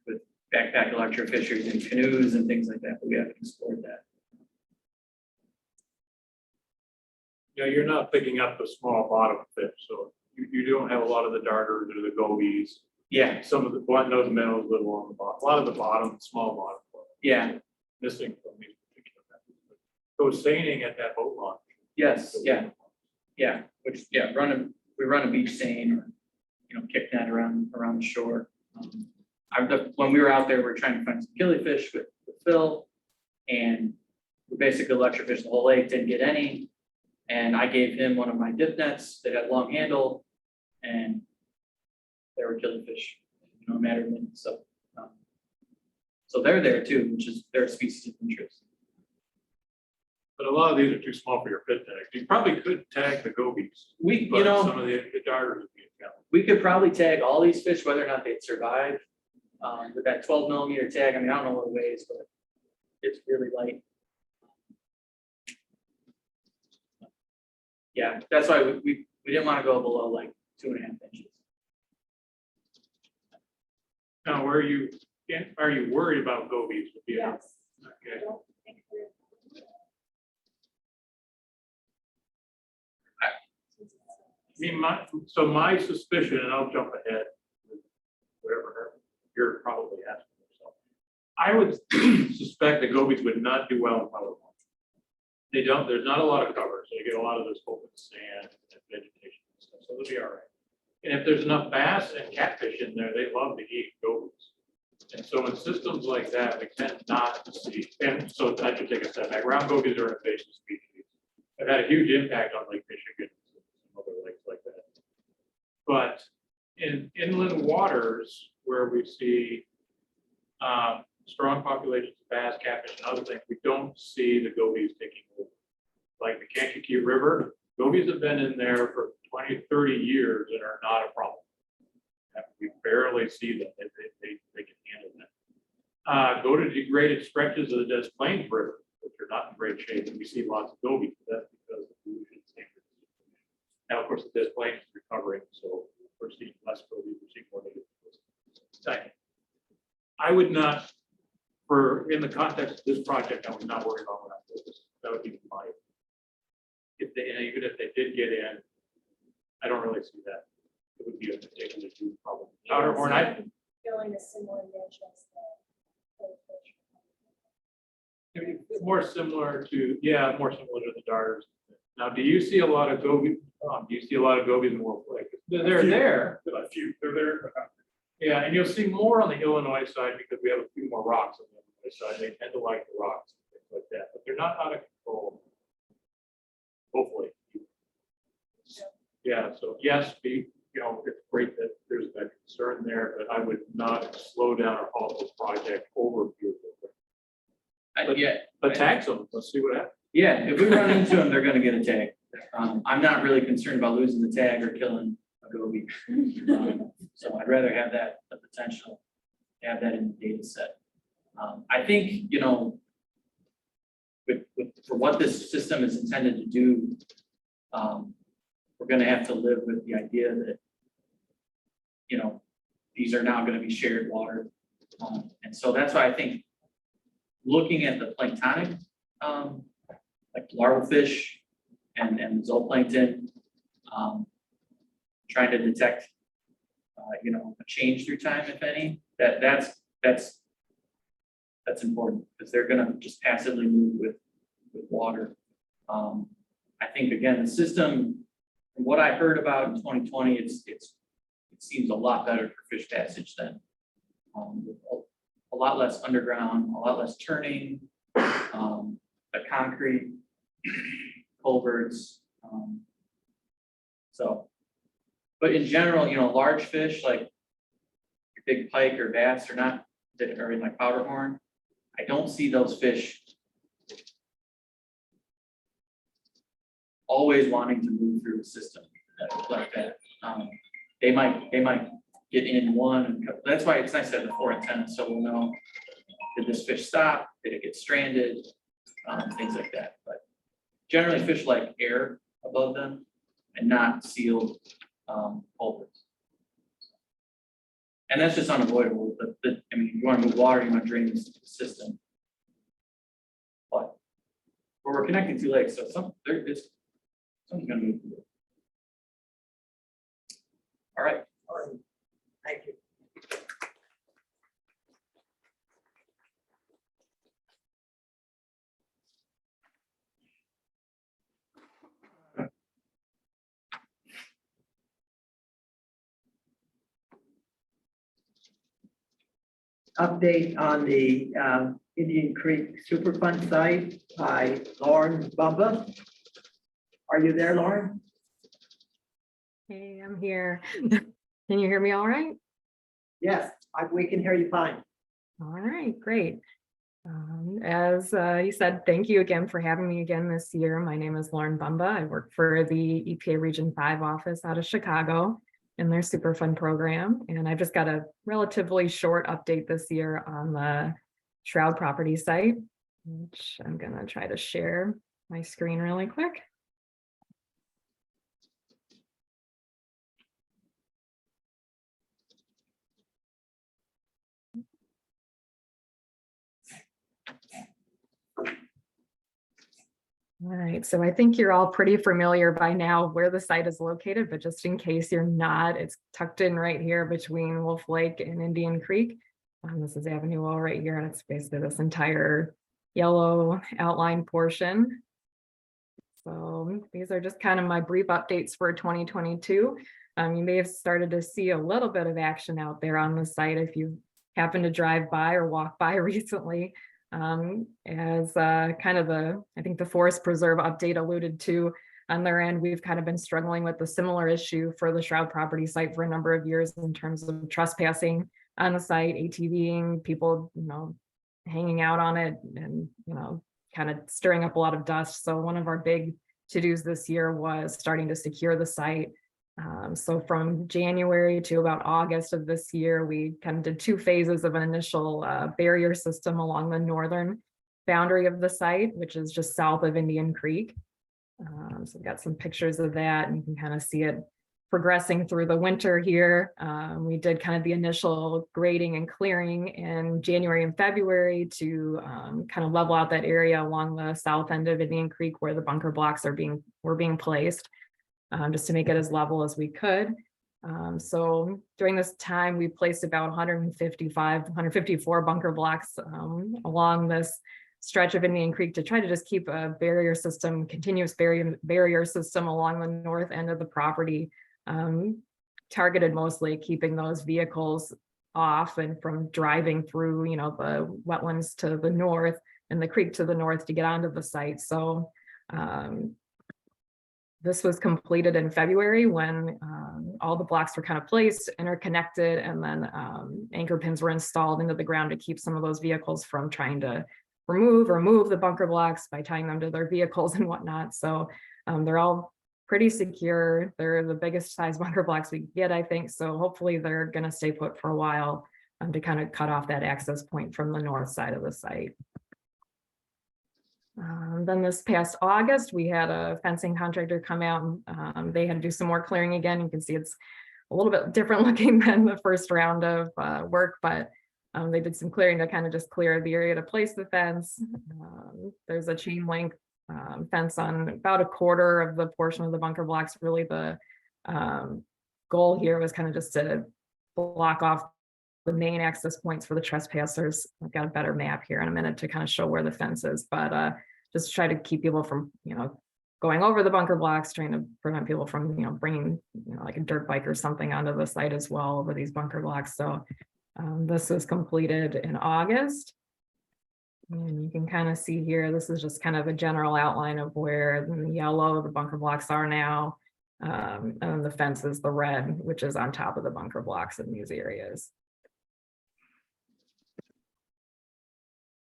with backpack electrofishers and canoes and things like that, but we haven't explored that. You're not picking up the small bottom fish, so you don't have a lot of the darters or the gobies. Yeah. Some of the blunt nose minnows live along the bottom, a lot of the bottom, small bottom. Yeah. Missing from these particular methods. Go seining at that boat launch. Yes, yeah. We run a beach seine or, kick net around the shore. When we were out there, we were trying to find some killifish with Phil, and we basically electrofished the whole lake, didn't get any. And I gave him one of my dip nets that had a long handle, and there were killifish, no matter of minutes. So they're there too, which is their species of interest. But a lot of these are too small for your pit tag. You probably could tag the gobies. But some of the darters would be a challenge. We could probably tag all these fish, whether or not they'd survive. With that 12 millimeter tag, I mean, I don't know what it weighs, but it's really light. Yeah, that's why we didn't want to go below like 2.5 inches. Now, are you worried about gobies? Yes. Okay. I don't think we're- My suspicion, and I'll jump ahead, whatever you're probably asking yourself. I would suspect that gobies would not do well in powder water. They don't, there's not a lot of cover, so you get a lot of this open sand and vegetation and stuff, so they'll be all right. And if there's enough bass and catfish in there, they love to eat gobies. And so in systems like that, we tend not to see, and so I should take a step back. Round gobies are an invasive species. They've had a huge impact on Lake Michigan and some other lakes like that. But in inland waters where we see strong populations of bass, catfish, and other things, we don't see the gobies taking over. Like the Kankakee River, gobies have been in there for 20, 30 years and are not a problem. We barely see them. They can handle that. Go to degraded stretches of the Des Plaines River, which are not in great shape, and we see lots of gobies. That's because of pollution standards. Now, of course, the Des Plaines is recovering, so we're seeing less gobies, we're seeing more native. I would not, in the context of this project, I would not worry about round gobies. That would be my. Even if they did get in, I don't really see that. It would be a particularly huge problem. Powderhorn, Filling a similar niche as the. more similar to the darters. Now, do you see a lot of gobies? Do you see a lot of gobies in Wolf Lake? They're there. A few. They're there. Yeah, and you'll see more on the Illinois side because we have a few more rocks on the Illinois side. They tend to like the rocks and things like that, but they're not out of control. Hopefully. Yeah, so yes, it's great that there's that concern there, but I would not slow down or halt the project over. But tag some, let's see what happens. Yeah, if we run into them, they're gonna get a tag. I'm not really concerned about losing the tag or killing a goby. So I'd rather have that, the potential, have that in the data set. I think, you know, for what this system is intended to do, we're gonna have to live with the idea that, you know, these are now gonna be shared water. And so that's why I think looking at the planktonic, like larval fish and zooplankton, trying to detect, you know, a change through time, if any, that's important, because they're gonna just passively move with water. I think, again, the system, from what I heard about in 2020, it seems a lot better for fish passage than with a lot less underground, a lot less turning, the concrete culverts. So, but in general, you know, large fish like your big pike or bass are not, that are in like powderhorn. I don't see those fish always wanting to move through the system like that. They might get in one, and that's why it's nice to have the 4 antennas, so we'll know, did this fish stop, did it get stranded, things like that. But generally fish like air above them and not sealed culverts. And that's just unavoidable, but I mean, if you want to move water, you want to drain the system. But we're connecting 2 lakes, so something's gonna move through it. All right. Thank you. Update on the Indian Creek Superfund site by Lauren Bubba. Are you there, Lauren? Hey, I'm here. Can you hear me all right? Yes, we can hear you fine. All right, great. As you said, thank you again for having me again this year. My name is Lauren Bumba. I work for the EPA Region 5 office out of Chicago in their Superfund program. And I've just got a relatively short update this year on the Shroud property site, which I'm gonna try to share my screen really quick. All right, so I think you're all pretty familiar by now where the site is located, but just in case you're not, it's tucked in right here between Wolf Lake and Indian Creek. This is Avenue Wall right here, and it's basically this entire yellow outline portion. So these are just kind of my brief updates for 2022. You may have started to see a little bit of action out there on the site if you happen to drive by or walk by recently. As kind of I think the Forest Preserve update alluded to on their end, we've kind of been struggling with a similar issue for the Shroud property site for a number of years in terms of trespassing on the site, ATVing, people, you know, hanging out on it and, you know, kind of stirring up a lot of dust. So one of our big to-dos this year was starting to secure the site. So from January to about August of this year, we kind of did 2 phases of an initial barrier system along the northern boundary of the site, which is just south of Indian Creek. So we've got some pictures of that, and you can kind of see it progressing through the winter here. We did kind of the initial grading and clearing in January and February to kind of level out that area along the south end of Indian Creek where the bunker blocks were being placed. Just to make it as level as we could. So during this time, we placed about 154 bunker blocks along this stretch of Indian Creek to try to just keep a barrier system, continuous barrier system along the north end of the property, targeted mostly keeping those vehicles off and from driving through, you know, the wetlands to the north and the creek to the north to get onto the site. So this was completed in February when all the blocks were kind of placed, interconnected, and then anchor pins were installed into the ground to keep some of those vehicles from trying to remove the bunker blocks by tying them to their vehicles and whatnot. So they're all pretty secure. They're the biggest size bunker blocks we get, I think. So hopefully they're going to stay put for a while to kind of cut off that access point from the north side of the site. Then this past August, we had a fencing contractor come out and they had to do some more clearing again. You can see it's a little bit different looking than the first round of work, but they did some clearing to kind of just clear the area to place the fence. There's a chain link fence on about a quarter of the portion of the bunker blocks. Really the goal here was kind of just to block off the main access points for the trespassers. I've got a better map here in a minute to kind of show where the fence is, but just try to keep people from, going over the bunker blocks, trying to prevent people from, bringing, like a dirt bike or something onto the site as well over these bunker blocks. So this was completed in August. And you can kind of see here, this is just kind of a general outline of where in the yellow the bunker blocks are now. And then the fence is the red, which is on top of the bunker blocks in these areas.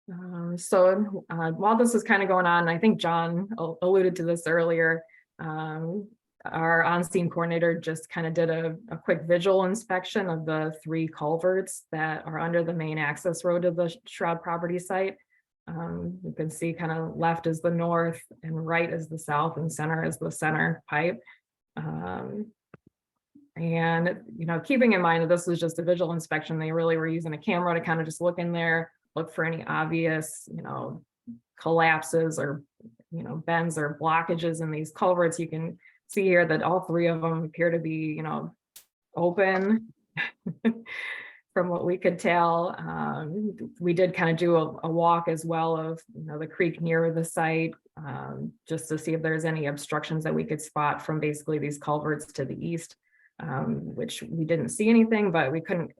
While this is kind of going on, I think John alluded to this earlier, our on-scene coordinator just kind of did a quick visual inspection of the 3 culverts that are under the main access road to the Shroud property site. You can see kind of left is the north and right is the south and center is the center pipe. And, keeping in mind that this was just a visual inspection, they really were using a camera to kind of just look in there, look for any obvious, collapses or, bends or blockages in these culverts. You can see here that all 3 of them appear to be, open from what we could tell. We did kind of do a walk as well of, the creek near the site, just to see if there's any obstructions that we could spot from basically these culverts to the east, which we didn't see anything, but we couldn't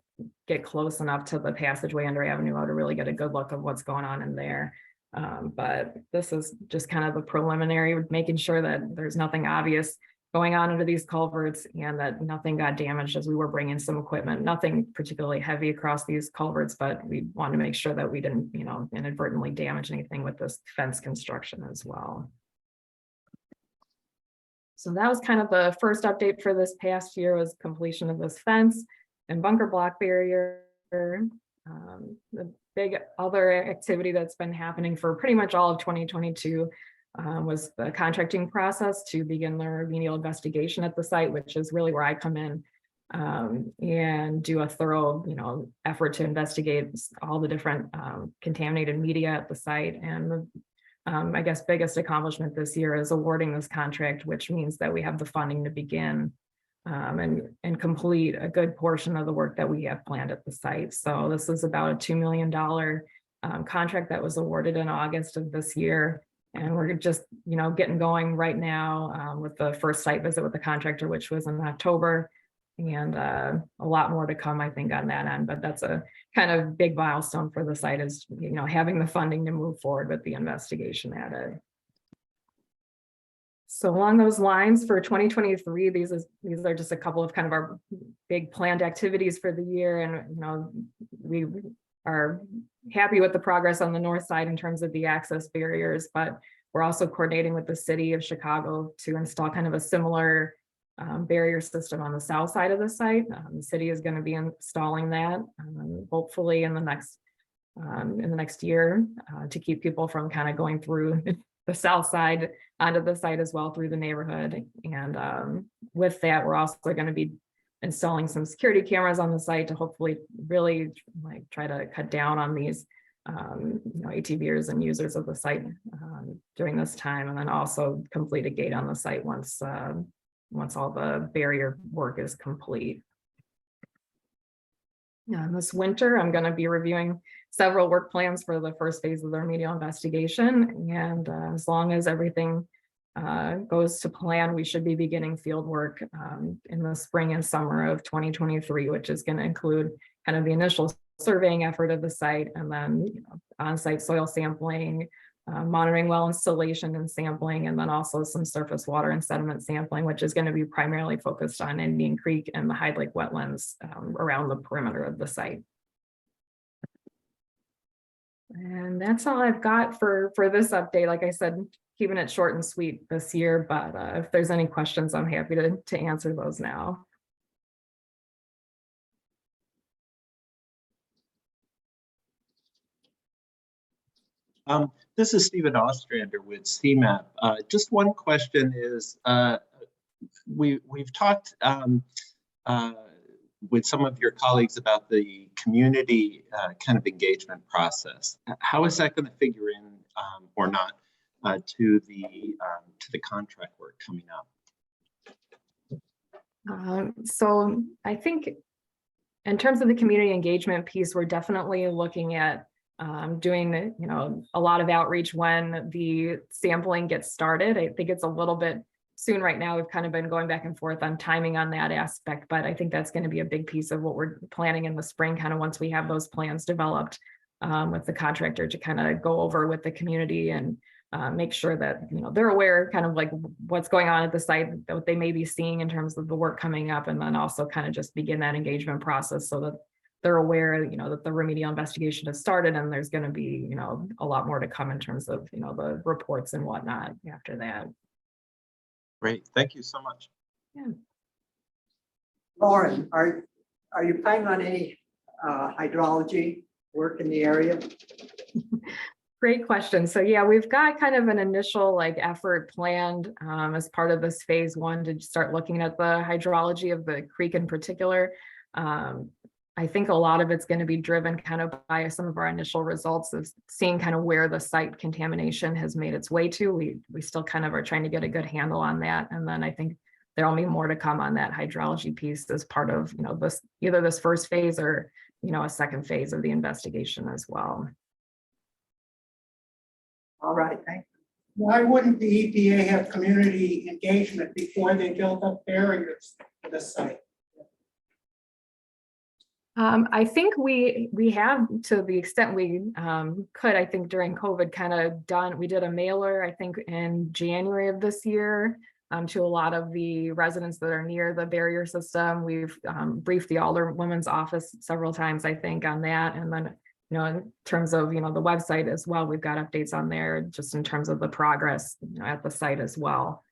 get close enough to the passageway under Avenue O to really get a good look of what's going on in there. But this is just kind of a preliminary, making sure that there's nothing obvious going on under these culverts and that nothing got damaged as we were bringing some equipment, nothing particularly heavy across these culverts, but we wanted to make sure that we didn't, inadvertently damage anything with this fence construction as well. So that was kind of the first update for this past year, was completion of this fence and bunker block barrier. The big other activity that's been happening for pretty much all of 2022 was the contracting process to begin the remedial investigation at the site, which is really where I come in and do a thorough, effort to investigate all the different contaminated media at the site. And the I guess biggest accomplishment this year is awarding this contract, which means that we have the funding to begin and complete a good portion of the work that we have planned at the site. So this is about a $2 million contract that was awarded in August of this year. And we're just, getting going right now with the first site visit with the contractor, which was in October. And a lot more to come, I think, on that end. But that's a kind of big milestone for the site, is, having the funding to move forward with the investigation at it. So along those lines, for 2023, these are just a couple of kind of our big planned activities for the year. And, we are happy with the progress on the north side in terms of the access barriers, but we're also coordinating with the city of Chicago to install kind of a similar barrier system on the south side of the site. The city is going to be installing that hopefully in the next year to keep people from kind of going through the south side onto the site as well through the neighborhood. And with that, we're also going to be installing some security cameras on the site to hopefully really try to cut down on these ATVers and users of the site during this time, and then also complete a gate on the site once all the barrier work is complete. This winter, I'm going to be reviewing several work plans for the first phase of the remedial investigation. And as long as everything goes to plan, we should be beginning field work in the spring and summer of 2023, which is going to include kind of the initial surveying effort of the site, and then on-site soil sampling, monitoring well installation and sampling, and then also some surface water and sediment sampling, which is going to be primarily focused on Indian Creek and the Hyde Lake wetlands around the perimeter of the site. And that's all I've got for this update. Like I said, keeping it short and sweet this year, but if there's any questions, I'm happy to answer those now. This is Stephen Ostrander with CMAP. Just one question is, we've talked with some of your colleagues about the community kind of engagement process. How is that going to figure in or not to the contract work coming up? So I think in terms of the community engagement piece, we're definitely looking at doing, a lot of outreach when the sampling gets started. I think it's a little bit soon right now. We've kind of been going back and forth on timing on that aspect, but I think that's going to be a big piece of what we're planning in the spring, kind of once we have those plans developed with the contractor to kind of go over with the community and make sure that, they're aware kind of like what's going on at the site, what they may be seeing in terms of the work coming up, and then also kind of just begin that engagement process so that they're aware, that the remedial investigation has started and there's going to be, a lot more to come in terms of, the reports and whatnot after that. Great, thank you so much. Yeah. Lauren, are you planning on any hydrology work in the area? Great question. So yeah, we've got kind of an initial effort planned as part of this phase one to start looking at the hydrology of the creek in particular. I think a lot of it's going to be driven kind of by some of our initial results of seeing kind of where the site contamination has made its way to. We still kind of are trying to get a good handle on that. And then I think there'll be more to come on that hydrology piece as part of, this either this first phase or, a second phase of the investigation as well. All right, thank you. Why wouldn't the EPA have community engagement before they built up barriers to the site? I think we have, to the extent we could. I think during COVID we did a mailer, I think in January of this year, to a lot of the residents that are near the barrier system. We've briefed the Alderwoman's office several times, I think, on that. And then, in terms of, the website as well, we've got updates on there just in terms of the progress, at the site as well.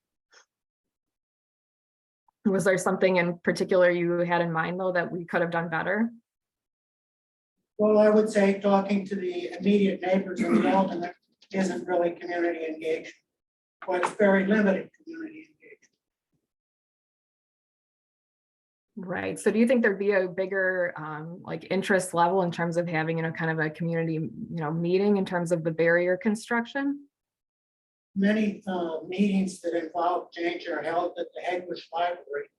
Was there something in particular you had in mind, though, that we could have done better? Well, I would say talking to the immediate neighbors involved isn't really community engagement. Well, it's very limited community engagement. Right. So do you think there'd be a bigger interest level in terms of having, kind of a community, meeting in terms of the barrier construction? Many meetings that involve change are held at the Headwish Library.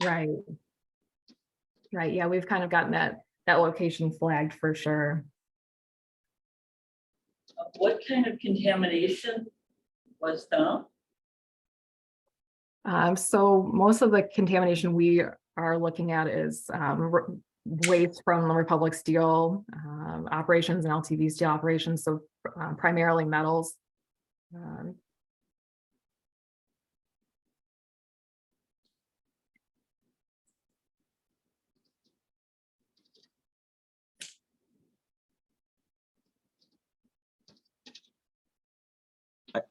Right. Right. Yeah, we've kind of gotten that location flagged for sure. What kind of contamination was found? So most of the contamination we are looking at is waste from the Republic Steel operations and LTV Steel operations, so primarily metals.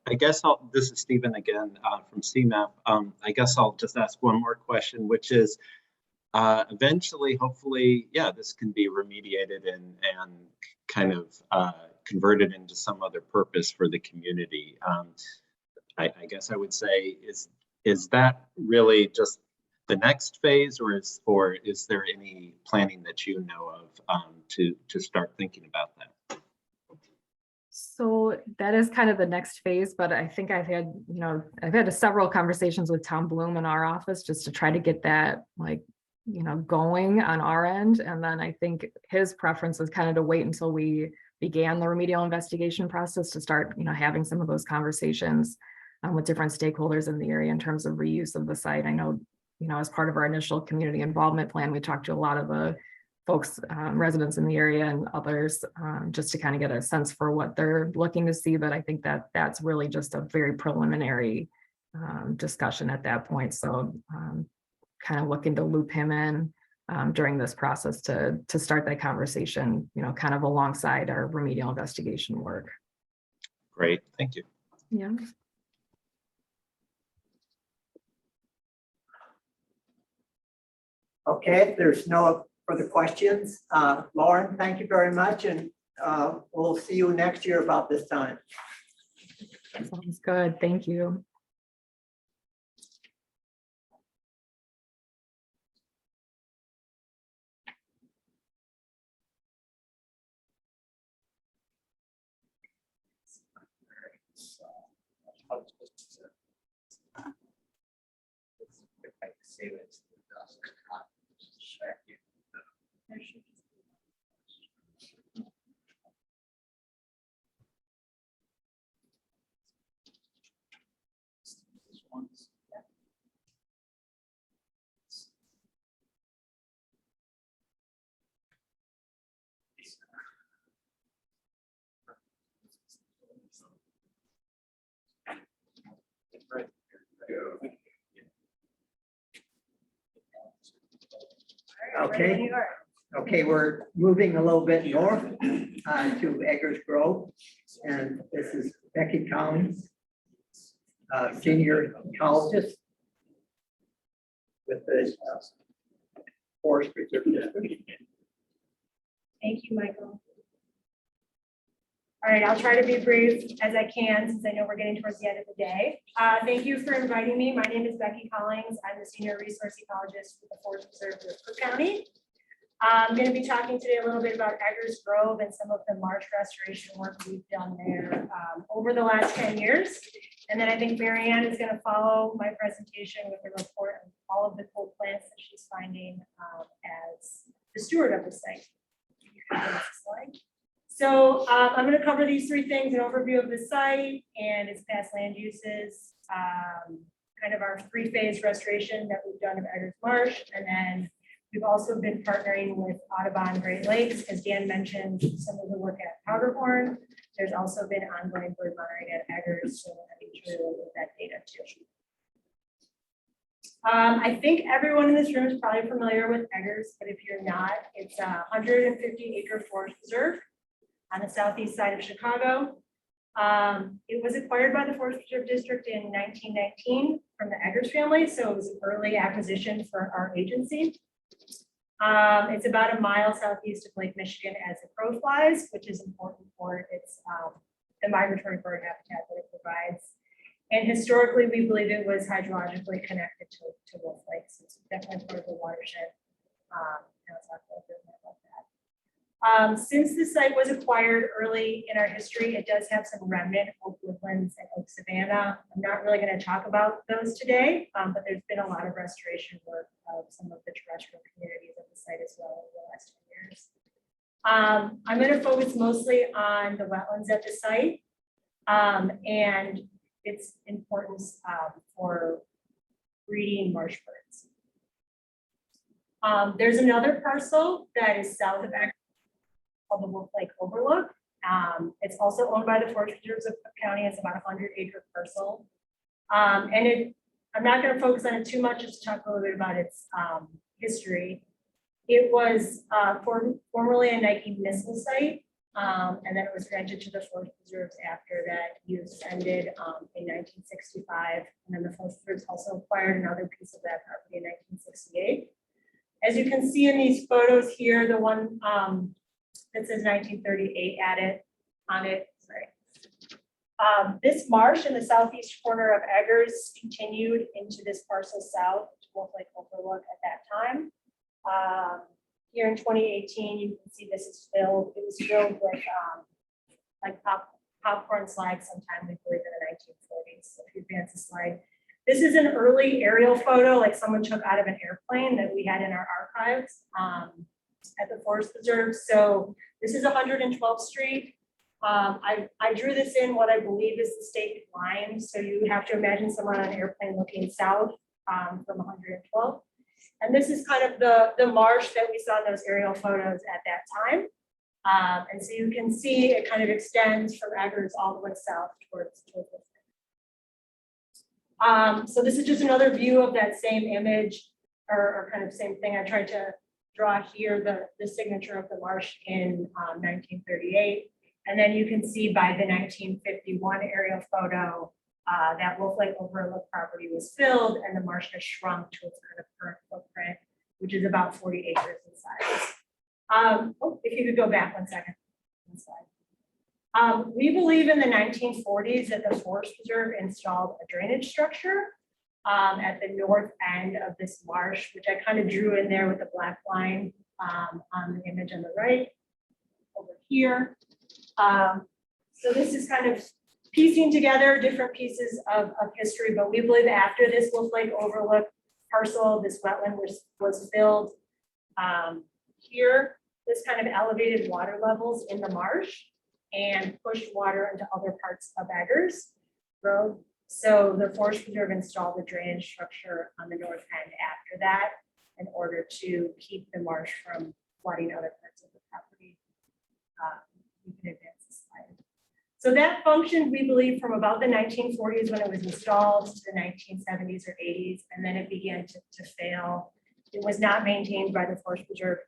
I guess this is Stephen again from CMAP. I guess I'll just ask one more question, which is eventually, hopefully, this can be remediated and kind of converted into some other purpose for the community. I guess I would say, is that really just the next phase, or is there any planning that you know of to start thinking about that? So that is kind of the next phase, but I think I've had several conversations with Tom Bloom in our office just to try to get that going on our end. And then I think his preference was kind of to wait until we began the remedial investigation process to start, having some of those conversations with different stakeholders in the area in terms of reuse of the site. I know, as part of our initial community involvement plan, we talked to a lot of the folks, residents in the area and others, just to kind of get a sense for what they're looking to see. But I think that's really just a very preliminary discussion at that point. So kind of looking to loop him in during this process to start that conversation, kind of alongside our remedial investigation work. Great, thank you. Yeah. Okay, if there's no further questions, Lauren, thank you very much, and we'll see you next year about this time. Sounds good. Thank you. Okay, okay, we're moving a little bit north to Eggers Grove, and this is Becky Collins, senior ecologist with the Forest Preserve District. Thank you, Michael. All right, I'll try to be brief as I can, since I know we're getting towards the end of the day. Thank you for inviting me. My name is Becky Collins. I'm the Senior Resource Ecologist with the Forest Preserve of Cook County. I'm going to be talking today a little bit about Eggers Grove and some of the marsh restoration work we've done there over the last 10 years. And then I think Marianne is going to follow my presentation with a report on all of the cool plants that she's finding as the steward of the site. So I'm going to cover these three things: an overview of the site and its past land uses, kind of our three-phase restoration that we've done of Eggers Marsh, and then we've also been partnering with Audubon Great Lakes, as Dan mentioned, some of the work at Powderhorn. There's also been ongoing bird monitoring at Eggers, so I think we'll with that data too. I think everyone in this room is probably familiar with Eggers, but if you're not, it's a 150-acre forest preserve on the southeast side of Chicago. It was acquired by the Forest Preserve District in 1919 from the Eggers family, so it was an early acquisition for our agency. It's about a mile southeast of Lake Michigan as the crow flies, which is important for its the migratory bird habitat that it provides. And historically, we believe it was hydrologically connected to Wolf Lake, so it's definitely part of the watershed. And I'll talk a little bit more about that. Since the site was acquired early in our history, it does have some remnant oak woodlands and oak savanna. I'm not really going to talk about those today, but there's been a lot of restoration work of some of the terrestrial communities of the site as well over the last 10 years. I'm going to focus mostly on the wetlands at the site and its importance for breeding marsh birds. There's another parcel that is south of Eggers called the Wolf Lake Overlook. It's also owned by the Forest Preserves of Cook County. It's about a 100-acre parcel. And I'm not going to focus on it too much, just to talk a little bit about its history. It was formerly a Nike missile site, and then it was rented to the Forest Preserves after that use ended in 1965. And then the Forest Preserves also acquired another piece of that property in 1968. As you can see in these photos here, the one that says 1938 on it. This marsh in the southeast corner of Eggers continued into this parcel south to Wolf Lake Overlook at that time. Here in 2018, you can see this is filled. It was filled with like popcorn slides sometime, we believe, in the 1940s. So if you advance the slide, this is an early aerial photo, like someone took out of an airplane that we had in our archives at the Forest Preserve. So this is 112th Street. I drew this in what I believe is the state line. So you have to imagine someone on an airplane looking south from 112th. And this is kind of the marsh that we saw in those aerial photos at that time. And so you can see it kind of extends from Eggers all the way south towards so this is just another view of that same image or kind of same thing. I tried to draw here the signature of the marsh in 1938. And then you can see by the 1951 aerial photo, that Wolf Lake Overlook property was filled and the marsh has shrunk to its kind of current footprint, which is about 40 acres in size. If you could go back one second. One slide. We believe in the 1940s that the Forest Preserve installed a drainage structure at the north end of this marsh, which I kind of drew in there with the black line on the image on the right over here. So this is kind of piecing together different pieces of history, but we believe after this Wolf Lake Overlook parcel, this wetland was filled here, this kind of elevated water levels in the marsh and pushed water into other parts of Eggers Road. So the Forest Preserve installed a drainage structure on the north end after that in order to keep the marsh from flooding other parts of the property. You can advance the slide. So that functioned, we believe, from about the 1940s when it was installed to the 1970s or 80s, and then it began to fail. It was not maintained by the Forest Preserve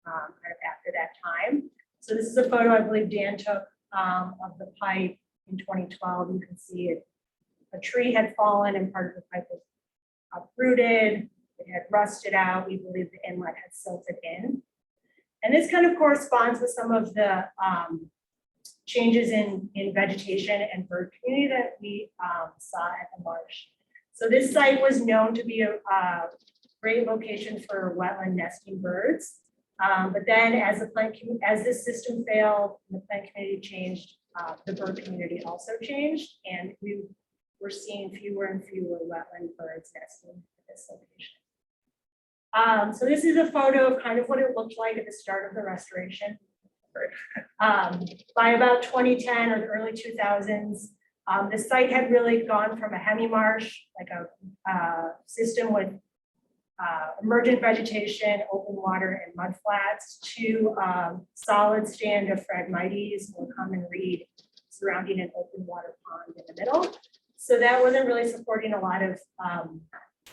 kind of after that time. So this is a photo I believe Dan took of the pipe in 2012. You can see it. A tree had fallen and part of the pipe was uprooted. It had rusted out. We believe the inlet had silted in. And this kind of corresponds with some of the changes in vegetation and bird community that we saw at the marsh. So this site was known to be a great location for wetland nesting birds. But then as this system failed, the plant community changed, the bird community also changed, and we're seeing fewer and fewer wetland birds nesting at this location. So this is a photo of kind of what it looked like at the start of the restoration. By about 2010 or the early 2000s, the site had really gone from a hemi-marsh, like a system with emergent vegetation, open water, and mud flats, to solid stand of Phragmites or common reed surrounding an open water pond in the middle. So that wasn't really supporting a lot of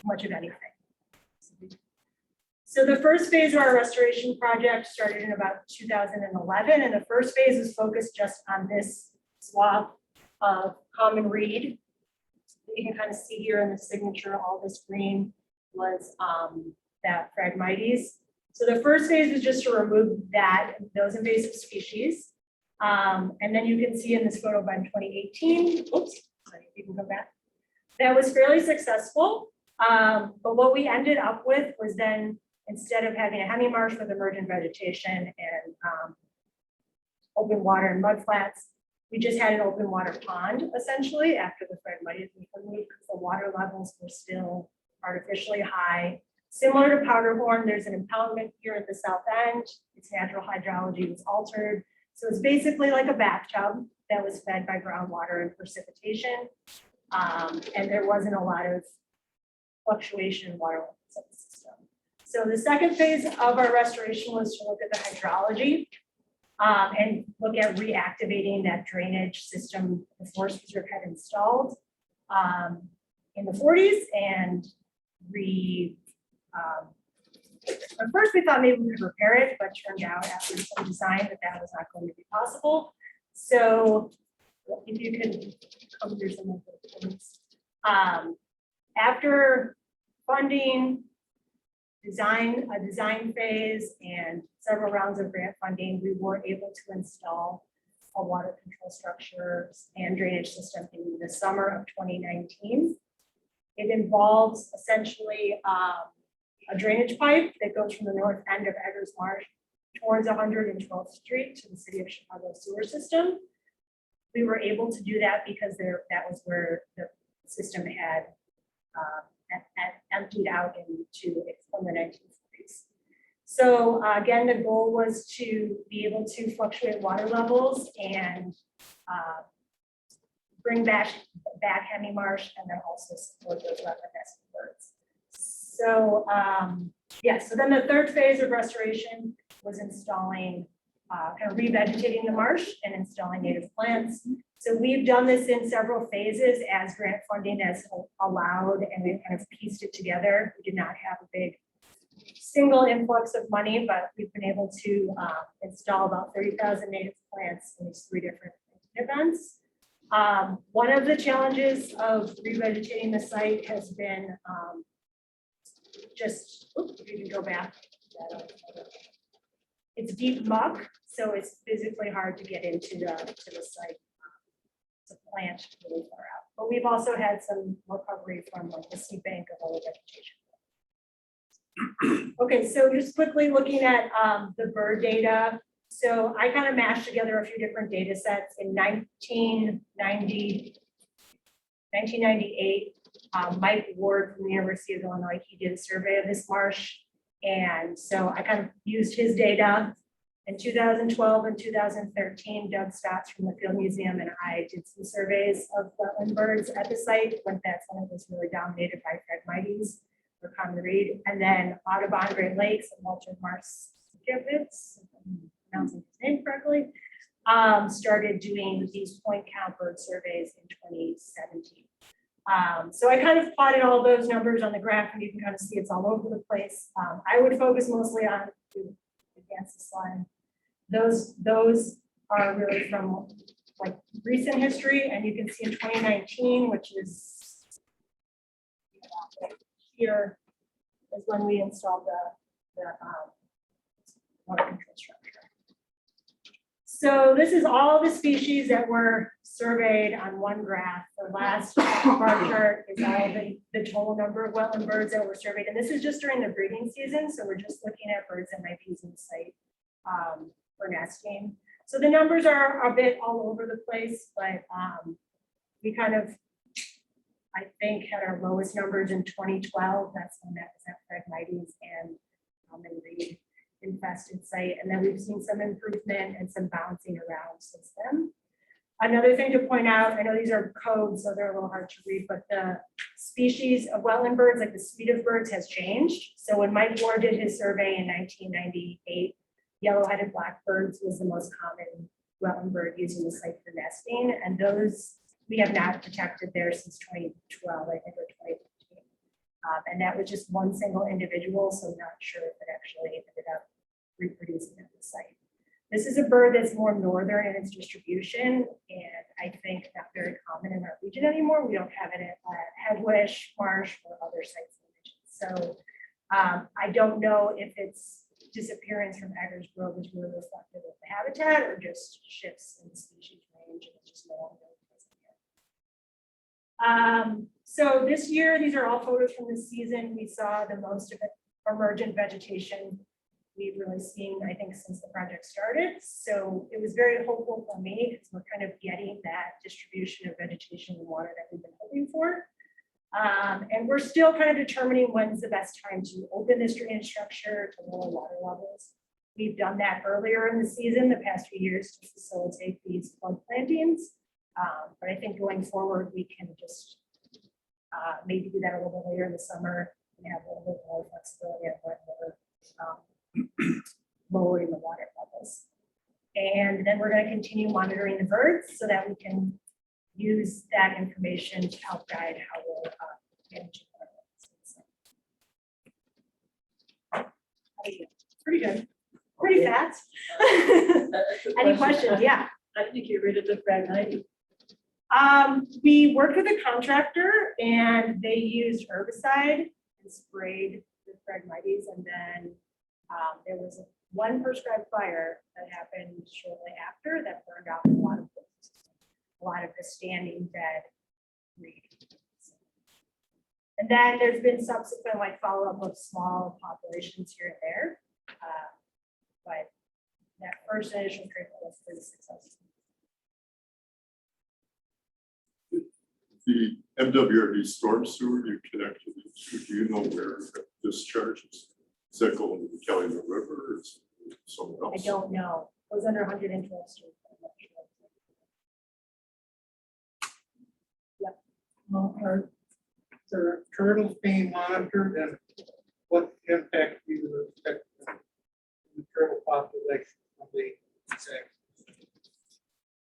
much of anything. So the first phase of our restoration project started in about 2011, and the first phase was focused just on this swath of common reed. You can kind of see here in the signature, all this green was that Phragmites. So the first phase was just to remove those invasive species. And then you can see in this photo by 2018, oops, sorry, you can go back. That was fairly successful. But what we ended up with was then, instead of having a hemi-marsh with emergent vegetation and open water and mud flats, we just had an open water pond essentially after the Phragmites was removed because the water levels were still artificially high. Similar to Powderhorn, there's an impoundment here at the south end. Its natural hydrology was altered. So it's basically like a bathtub that was fed by groundwater and precipitation. And there wasn't a lot of fluctuation in water levels of the system. So the second phase of our restoration was to look at the hydrology and look at reactivating that drainage system the Forest Preserve had installed in the 40s and at first we thought maybe we could repair it, but turned out after some design that was not going to be possible. So if you could come through some of the points. After funding, a design phase and several rounds of grant funding, we were able to install a water control structures and drainage system in the summer of 2019. It involves essentially a drainage pipe that goes from the north end of Eggers Marsh towards 112th Street to the City of Chicago sewer system. We were able to do that because that was where the system had emptied out from the 1940s. So again, the goal was to be able to fluctuate water levels and bring back hemi-marsh and then also support those wetland nesting birds. So so then the third phase of restoration was installing, kind of revegetating the marsh and installing native plants. So we've done this in several phases as grant funding has allowed, and we've kind of pieced it together. We did not have a big single influx of money, but we've been able to install about 30,000 native plants in these 3 different events. One of the challenges of revegetating the site has been if you can go back. It's deep muck, so it's physically hard to get into the site to plant really far out. But we've also had some recovery from like the seed bank of other vegetation. Okay, so just quickly looking at the bird data. So I kind of mashed together a few different data sets. In 1998, Mike Ward from the University of Illinois, he did a survey of this marsh. And so I kind of used his data. In 2012 and 2013, Doug Stotts from the Field Museum and I did some surveys of wetland birds at the site when that's when it was really dominated by Phragmites or common reed. And then Audubon Great Lakes and Walter Marskiewicz, if I'm pronouncing his name correctly, started doing these point count bird surveys in 2017. So I kind of plotted all those numbers on the graph, and you can kind of see it's all over the place. I would focus mostly on advance the slide. Those are really from like recent history, and you can see in 2019, which is here, is when we installed the water control structure. So this is all the species that were surveyed on one graph. The last bar chart is all the total number of wetland birds that were surveyed. And this is just during the breeding season. So we're just looking at birds that might be using the site for nesting. So the numbers are a bit all over the place, but we kind of, I think, had our lowest numbers in 2012. That's when that was at Phragmites and reed infested site. And then we've seen some improvement and some bouncing around since then. Another thing to point out, I know these are codes, so they're a little hard to read, but the species of wetland birds, like the speed of birds, has changed. So when Mike Ward did his survey in 1998, yellow-headed blackbirds was the most common wetland bird using the site for nesting, and those we have not detected there since 2012, I think, or 2015. And that was just one single individual, so I'm not sure if it actually ended up reproducing at the site. This is a bird that's more northern in its distribution, and I think not very common in our region anymore. We don't have it at Headwish, Marsh, or other sites in the region. So I don't know if its disappearance from Eggers Grove is really reflective of the habitat or just shifts in the species range, and it's just no longer present here. So this year, these are all photos from this season. We saw the most of it, emergent vegetation we've really seen, I think, since the project started. So it was very hopeful for me because we're kind of getting that distribution of vegetation and water that we've been hoping for. And we're still kind of determining when's the best time to open this drainage structure to lower water levels. We've done that earlier in the season, the past few years, to facilitate these flood plantings. But I think going forward, we can just maybe do that a little bit later in the summer and have a little bit more flexibility at when we're lowering the water levels. And then we're going to continue monitoring the birds so that we can use that information to help guide how we're managing our birds. Pretty good. Pretty fast. Any questions? Yeah. I think you read it the Phragmites. We worked with a contractor and they used herbicide and sprayed the Phragmites, and then there was one prescribed fire that happened shortly after that burned out a lot of the standing dead reed. And then there's been subsequent like follow-up of small populations here and there. But that first initial treatment was pretty successful. The MWRD storm sewer you connected to, do you know where it discharges? Does that go into the Calumet River or is it somewhere else? I don't know. It was under 112th Street. I'm not sure. Yep. Are there turtles being monitored, and what impact do you expect on the turtle population from the insects?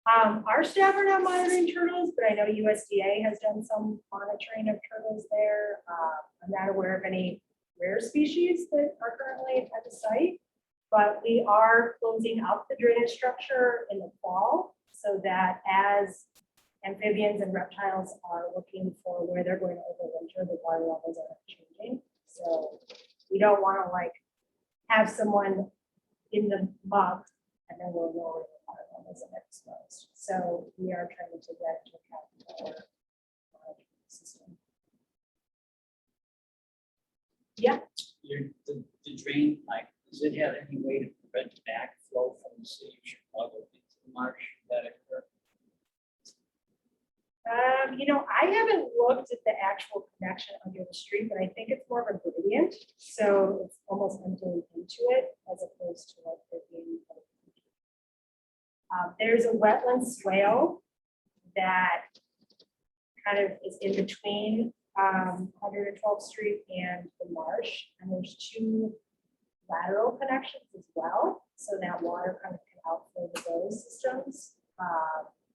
Our staff are not monitoring turtles, but I know USDA has done some monitoring of turtles there. I'm not aware of any rare species that are currently at the site. But we are closing up the drainage structure in the fall so that as amphibians and reptiles are looking for where they're going to overwinter, the water levels are changing. So we don't want to like have someone in the muck and then we're lowering the water levels and exposed. So we are trying to take that into account for our system. Yeah. The drain, like, does it have any way to prevent backflow from the city of Chicago into the marsh that occur? You know, I haven't looked at the actual connection under the street, but I think it's more of a gradient. So it's almost emptying into it as opposed to like there being. There's a wetland swale that kind of is in between 112th Street and the marsh. And there's two lateral connections as well. So that water kind of can outflow to those systems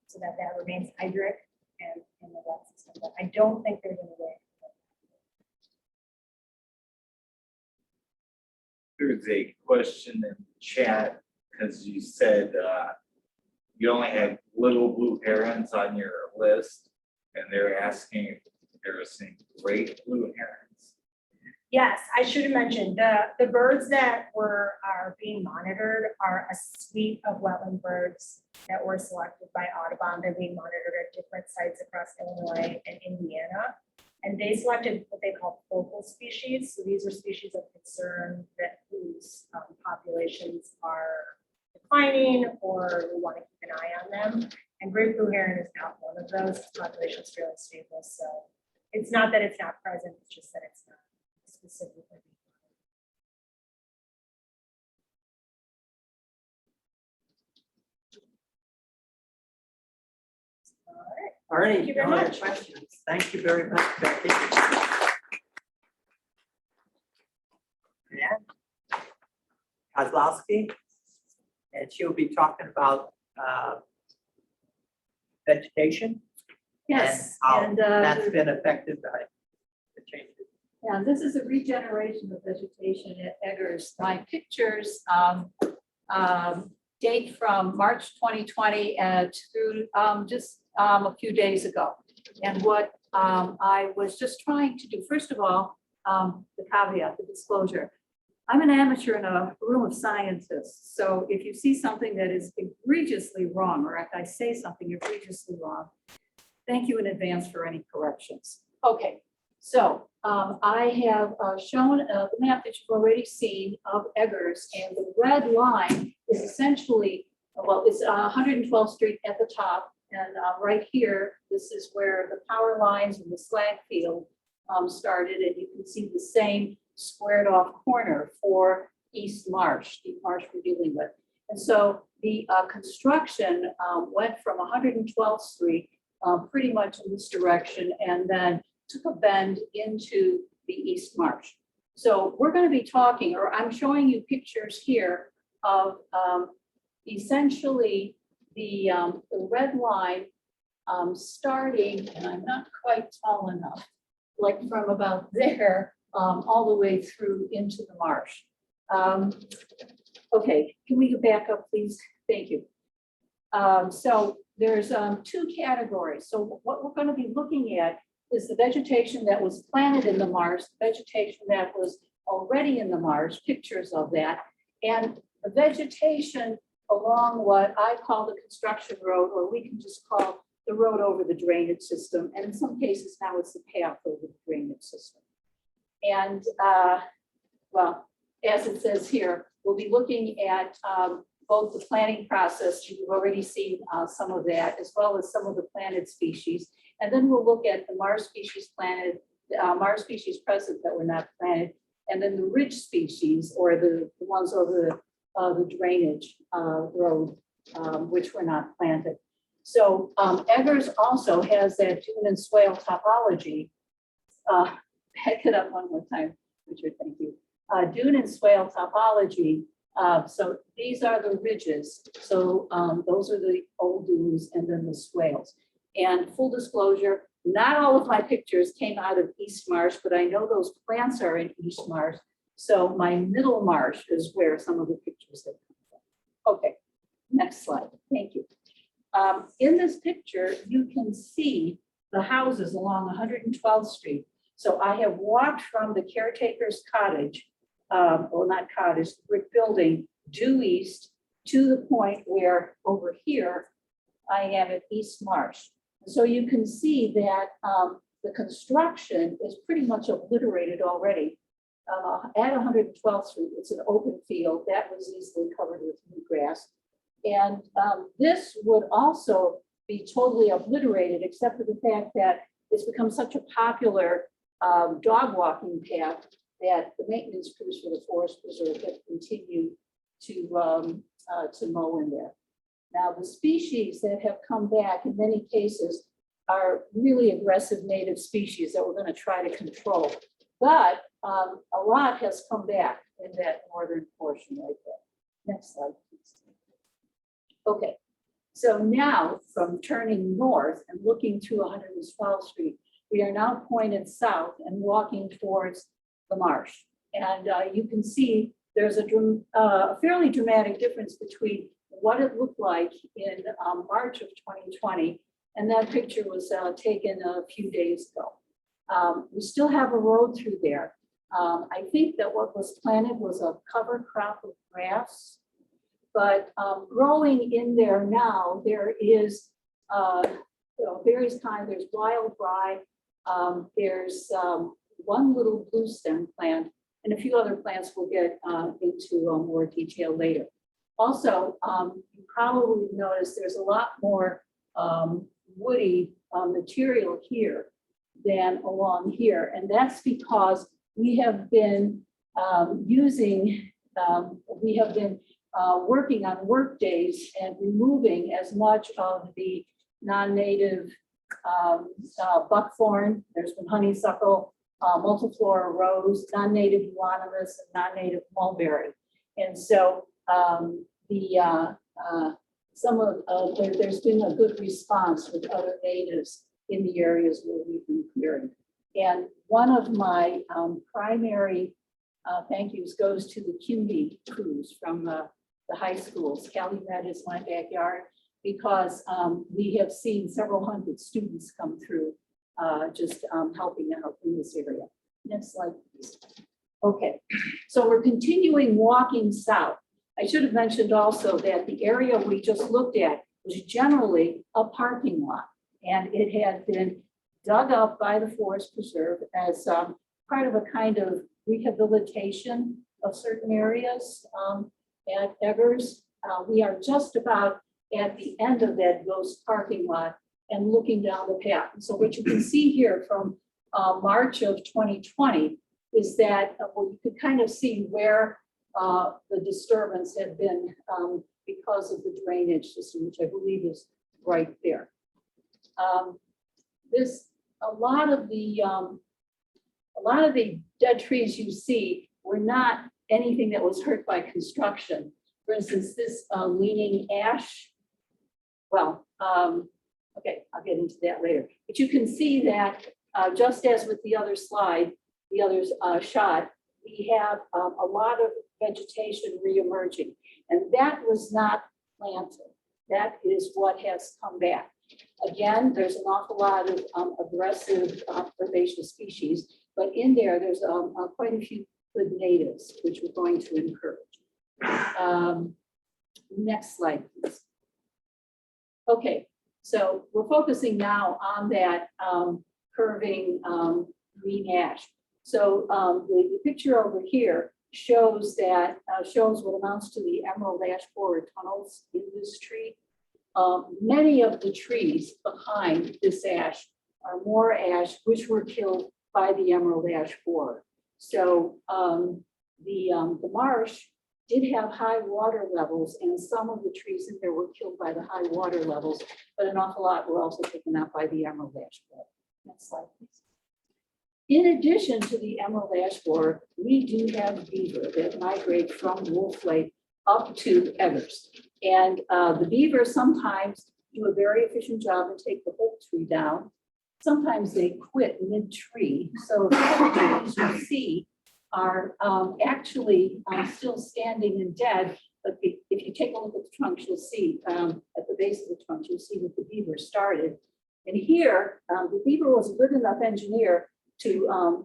so that remains hydric and in the wet system. But I don't think there's any way. There's a question in the chat because you said you only have little blue herons on your list, and they're asking if there are some great blue herons. Yes, I should have mentioned the birds that are being monitored are a suite of wetland birds that were selected by Audubon. They're being monitored at different sites across Illinois and Indiana. And they selected what they call focal species. So these are species of concern that whose populations are declining or we want to keep an eye on them. And great blue heron is not one of those. The population is fairly stable. So it's not that it's not present, it's just that it's not specifically. All right. Thank you very no other much. questions. Thank you very much, Becky. And Kozlowski, and she'll be talking about vegetation. Yes, how and, that's been affected by the changes. Yeah, this is a regeneration of vegetation at Eggers. My pictures date from March 2020 through just a few days ago. And what I was just trying to do, first of all, the caveat, the disclosure. I'm an amateur in a room of scientists. So if you see something that is egregiously wrong, or if I say something egregiously wrong, thank you in advance for any corrections. Okay, so I have shown the map that you've already seen of Eggers, and the red line is essentially, well, it's 112th Street at the top, and right here, this is where the power lines and the slag field started, and you can see the same squared off corner for East Marsh, the marsh we're dealing with. And so the construction went from 112th Street pretty much in this direction and then took a bend into the East Marsh. So we're going to be talking, or I'm showing you pictures here of essentially the red line starting, and I'm not quite tall enough, like from about there all the way through into the marsh. Okay, can we go back up, please? Thank you. So there's two categories. So what we're going to be looking at is the vegetation that was planted in the marsh, vegetation that was already in the marsh, pictures of that, and the vegetation along what I call the construction road, or we can just call the road over the drainage system. And in some cases now it's the path over the drainage system. And well, as it says here, we'll be looking at both the planting process, you've already seen some of that, as well as some of the planted species. And then we'll look at the marsh species planted, marsh species present that were not planted, and then the ridge species, or the ones over the drainage road, which were not planted. So Eggers also has that dune and swale topology. Back it up one more time, Richard, thank you. Dune and swale topology. So these are the ridges. So those are the old dunes and then the swales. And full disclosure, Not all of my pictures came out of East Marsh, but I know those plants are in East Marsh. So my middle marsh is where some of the pictures have come from. Okay, next slide. Thank you. In this picture, you can see the houses along 112th Street. So I have walked from the caretaker's cottage, well, not cottage, brick building, due east to the point where over here I am at East Marsh. So you can see that the construction is pretty much obliterated already. At 112th Street, it's an open field that was easily covered with new grass. And this would also be totally obliterated, except for the fact that it's become such a popular dog walking path that the maintenance crews for the Forest Preserve have continued to mow in there. Now, the species that have come back in many cases are really aggressive native species that we're going to try to control. But a lot has come back in that northern portion right there. Next slide, please. Okay, so now from turning north and looking to 112th Street, we are now pointed south and walking towards the marsh. And you can see there's a fairly dramatic difference between what it looked like in March of 2020, and that picture was taken a few days ago. We still have a road through there. I think that what was planted was a cover crop of grass, but growing in there now, there is various kinds. There's wild rye, there's one little blue stem plant, and a few other plants we'll get into more detail later. Also, you probably noticed there's a lot more woody material here than along here. And that's because we have been working on work days and removing as much of the non-native buckthorn. There's been honeysuckle, multiflora rose, non-native euonymus, and non-native mulberry. And so there's been a good response with other natives in the areas where we've been clearing. And one of my primary thank yous goes to the CUNY crews from the high schools. Calumet is my backyard because we have seen several hundred students come through just helping out in this area. Next slide, please. Okay, so we're continuing walking south. I should have mentioned also that the area we just looked at was generally a parking lot, and it had been dug up by the Forest Preserve as part of a kind of rehabilitation of certain areas at Eggers. We are just about at the end of that ghost parking lot and looking down the path. And so what you can see here from March of 2020 is that well, you could kind of see where the disturbance had been because of the drainage system, which I believe is right there. A lot of the dead trees you see were not anything that was hurt by construction. For instance, this leaning ash. Well, okay, I'll get into that later. But you can see that just as with the other slide, the other shot, we have a lot of vegetation reemerging, and that was not planted. That is what has come back. Again, there's an awful lot of aggressive herbaceous species, but in there's quite a few good natives, which we're going to encourage. Next slide, please. Okay, so we're focusing now on that curving green ash. So the picture over here shows what amounts to the emerald ash borer tunnels in this tree. Many of the trees behind this ash are more ash which were killed by the emerald ash borer. So the marsh did have high water levels, and some of the trees in there were killed by the high water levels, but an awful lot were also taken out by the emerald ash borer. Next slide, please. In addition to the emerald ash borer, we do have beaver that migrate from Wolf Lake up to Eggers. And the beaver sometimes do a very efficient job and take the whole tree down. sometimes they quit mid-tree. So the trees you see are actually still standing and dead. But if you take a look at the trunks, you'll see at the base of the trunks, you'll see that the beaver started. And here, the beaver was a good enough engineer to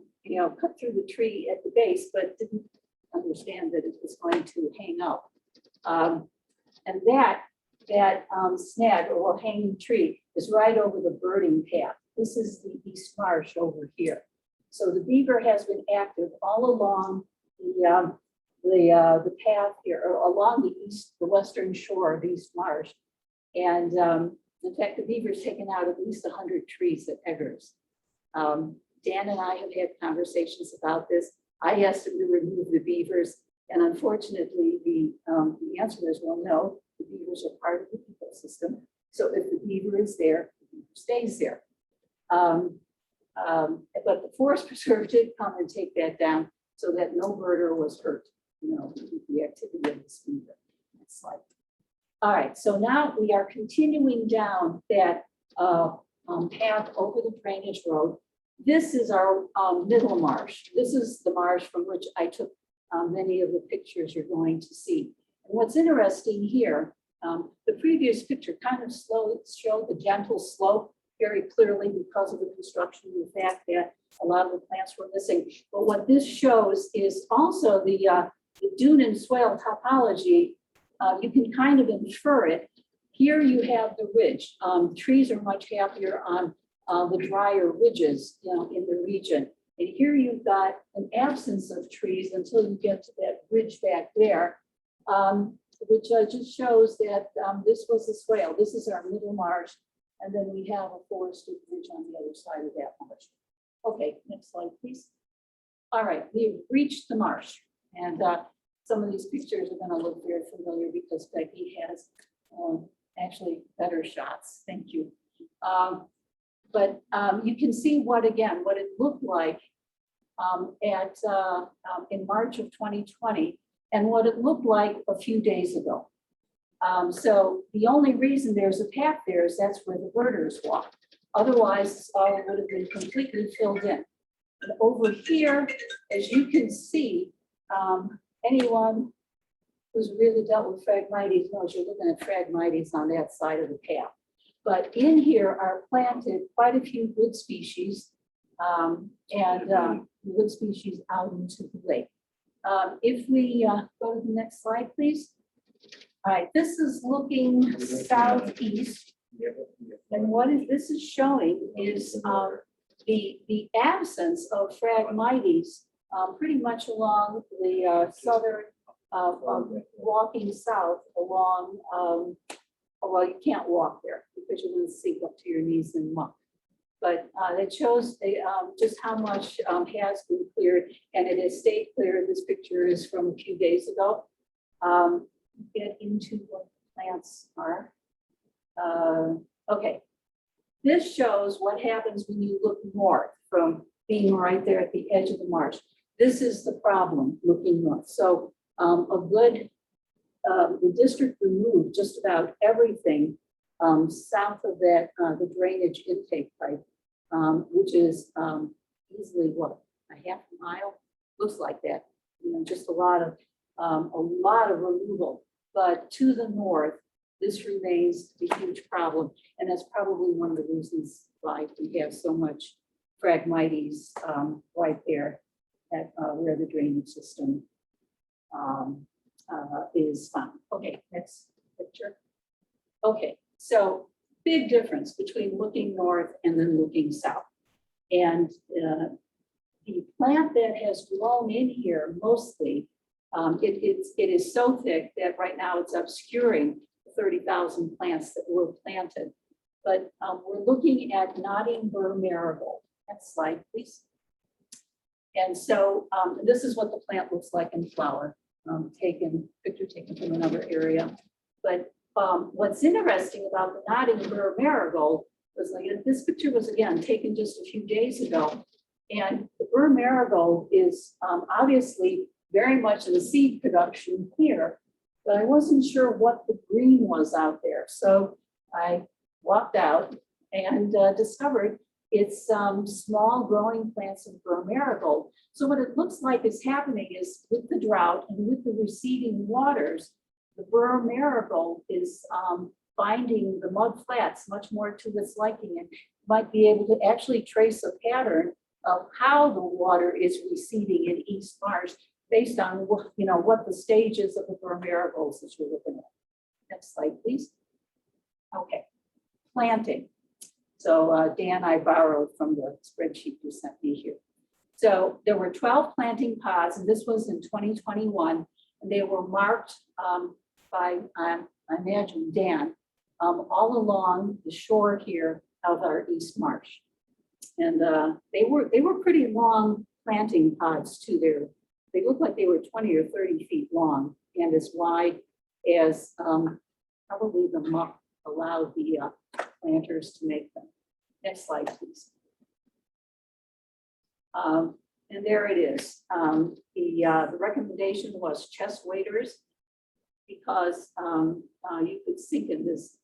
cut through the tree at the base, but didn't understand that it was going to hang up. And that snag or hanging tree is right over the birding path. This is the East Marsh over here. So the beaver has been active all along the path here, or along the western shore of East Marsh. And in fact, the beaver's taken out at least 100 trees at Eggers. Dan and I have had conversations about this. I asked him to remove the beavers, and unfortunately, the answer is, well, no, the beavers are part of the ecosystem. So if the beaver is there, the beaver stays there. But the Forest Preserve did come and take that down so that no birder was hurt, with the activity of this beaver. Next slide. All right, so now we are continuing down that path over the drainage road. This is our middle marsh. This is the marsh from which I took many of the pictures you're going to see. And what's interesting here, the previous picture kind of showed the gentle slope very clearly because of the construction and the fact that a lot of the plants were missing. But what this shows is also the dune and swale topology. You can kind of infer it. Here you have the ridge. Trees are much happier on the drier ridges, in the region. And here you've got an absence of trees until you get to that ridge back there, which just shows that this was the swale. This is our middle marsh. And then we have a forested ridge on the other side of that marsh. Okay, next slide, please. All right, we've reached the marsh. And some of these pictures are going to look very familiar because Becky has actually better shots. Thank you. But you can see what it looked like in March of 2020 and what it looked like a few days ago. So the only reason there's a path there is that's where the birders walk. Otherwise, all would have been completely filled in. And over here, as you can see, anyone who's really dealt with Phragmites knows you're looking at Phragmites on that side of the path. But in here are planted quite a few wood species wood species out into the lake. If we go to the next slide, please. All right, this is looking southeast. And what this is showing is the absence of Phragmites pretty much along the southern, walking south along, well, you can't walk there because you're going to sink up to your knees in muck. But it shows just how much has been cleared, and it has stayed clear. This picture is from a few days ago. Get into what the plants are. Okay, this shows what happens when you look north from being right there at the edge of the marsh. This is the problem looking north. So the district removed just about everything south of that, the drainage intake pipe, which is easily what, a half a mile? Looks like that. Just a lot of removal. But to the north, this remains a huge problem, and that's probably one of the reasons why we have so much Phragmites right there at where the drainage system is found. Okay, next picture. Okay, so big difference between looking north and then looking south. And the plant that has grown in here mostly, it is so thick that right now it's obscuring 30,000 plants that were planted. But we're looking at nodding burr marigold. Next slide, please. And so this is what the plant looks like in flower, picture taken from another area. But what's interesting about the nodding burr marigold was like this picture was again taken just a few days ago. And the burr marigold is obviously very much in the seed production here, but I wasn't sure what the green was out there. So I walked out and discovered it's small growing plants of burr marigold. So what it looks like is happening is with the drought and with the receding waters, the burr marigold is finding the mud flats much more to its liking and might be able to actually trace a pattern of how the water is receding in East Marsh based on what the stages of the burr marigolds that you're looking at. Next slide, please. Okay, planting. So Dan, I borrowed from the spreadsheet you sent me here. So there were 12 planting pods, and this was in 2021, and they were marked by, I imagine, Dan, all along the shore here of our East Marsh. And they were pretty long planting pods too. They looked like they were 20 or 30 feet long and as wide as probably the muck allowed the planters to make them. Next slide, please. And there it is. The recommendation was chest waders because you could sink in this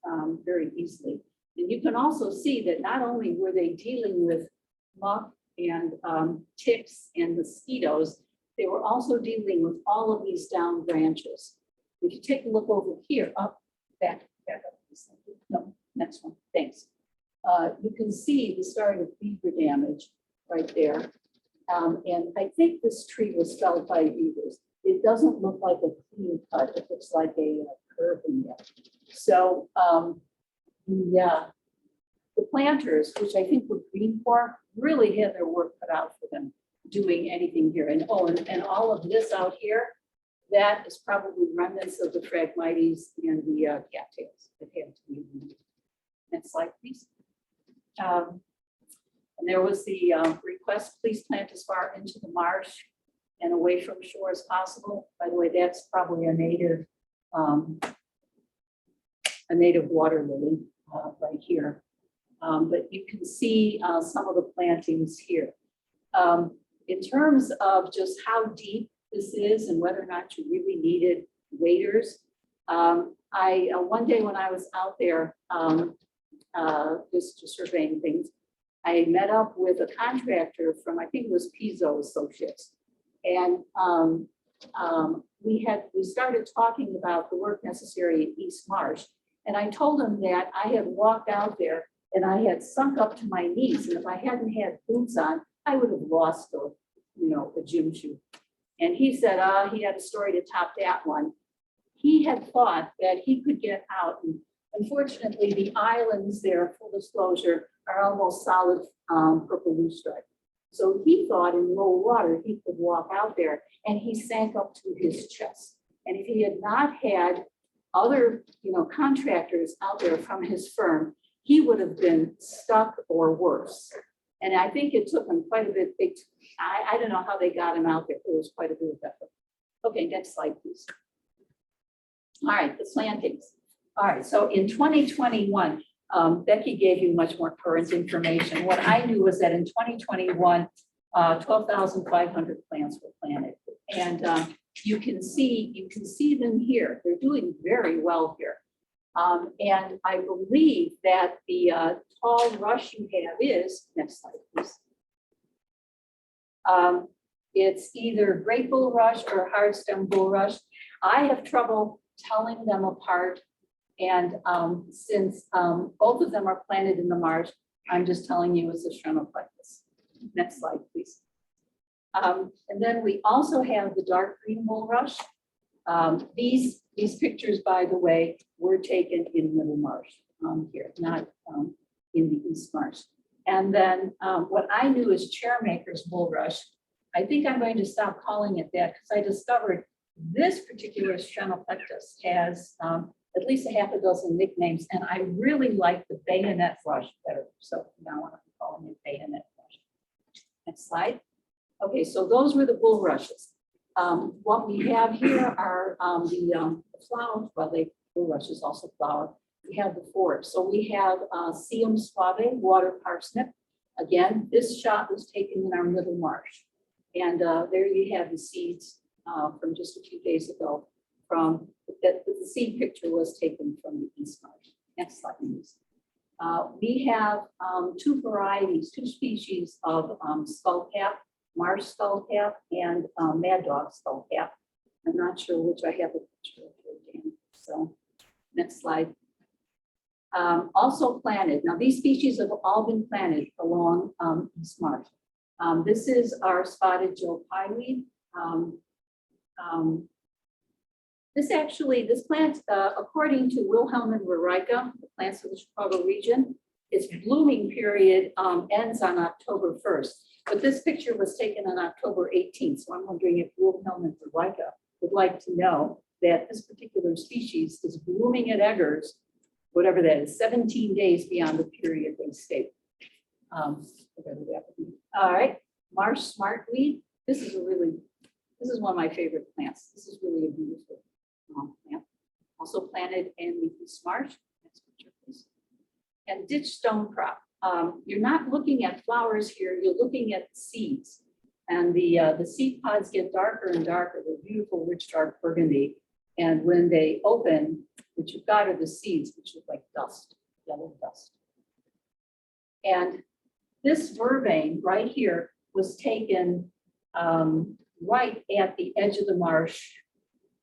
very easily. And you can also see that not only were they dealing with muck and ticks and mosquitoes, they were also dealing with all of these down branches. If you take a look over here, back up. No, next one, thanks. You can see the start of beaver damage right there. And I think this tree was felled by beavers. It doesn't look like a clean cut. It looks like a curve in there. So the planters, which I think were Green Corps, really had their work cut out for them doing anything here. And and all of this out here, that is probably remnants of the Phragmites and the cattails that had to be removed. Next slide, please. And there was the request, please plant as far into the marsh and away from shore as possible. By the way, that's probably a native water lily right here. But you can see some of the plantings here. In terms of just how deep this is and whether or not you really needed waders, one day when I was out there just surveying things, I met up with a contractor from, I think it was Pizzo Associates. And we started talking about the work necessary in East Marsh. And I told him that I had walked out there and I had sunk up to my knees. And if I hadn't had boots on, I would have lost a gym shoe. And he said, he had a story to top that one. He had thought that he could get out. And unfortunately, the islands there, full disclosure, are almost solid purple loosestrife. So he thought in low water, he could walk out there, and he sank up to his chest. And if he had not had other, contractors out there from his firm, he would have been stuck or worse. And I think it took him quite a bit. I don't know how they got him out there. It was quite a bit of effort. Okay, next slide, please. All right, the plantings. All right, so in 2021, Becky gave you much more current information. What I knew was that in 2021, 12,500 plants were planted. And you can see them here. They're doing very well here. And I believe that the tall rush you have is, next slide, please. It's either great bulrush or hard stem bulrush. I have trouble telling them apart. And since both of them are planted in the marsh, I'm just telling you it's a Strenoplectus. Next slide, please. And then we also have the dark green bulrush. These pictures, by the way, were taken in Middle Marsh here, not in the East Marsh. And then what I knew is Chairmaker's bulrush. I think I'm going to stop calling it that because I discovered this particular Strenoplectus has at least a half a dozen nicknames, and I really like the bayonet brush better. So now I'm calling it bayonet brush. Next slide. Okay, so those were the bulrushes. What we have here are the flower, well, the bulrush is also flower. We have the forbs. So we have Sium suave, water parsnip. Again, this shot was taken in our Middle Marsh. And there you have the seeds from just a few days ago. The seed picture was taken from the East Marsh. Next slide, please. We have two varieties, two species of skullcap, marsh skullcap and mad dog skullcap. I'm not sure which I have a picture of here, Dan. So next slide. Also planted. Now these species have all been planted along East Marsh. This is our spotted Joe pieweed. This plant, according to Wilhelm and Rarica, the plants of the Chicago region, its blooming period ends on October 1st. But this picture was taken on October 18th. So I'm wondering if Wilhelm and Rarica would like to know that this particular species is blooming at Eggers, whatever that is, 17 days beyond the period they state. Whatever that would be. All right, marsh smartweed. This is one of my favorite plants. This is really a beautiful plant. Also planted in the East Marsh. Next picture, please. And ditch stone crop. You're not looking at flowers here. You're looking at seeds, and the seed pods get darker and darker. They're beautiful, rich, dark burgundy. And when they open, what you've got are the seeds, which look like dust, yellow dust. And this vervain right here was taken right at the edge of the marsh.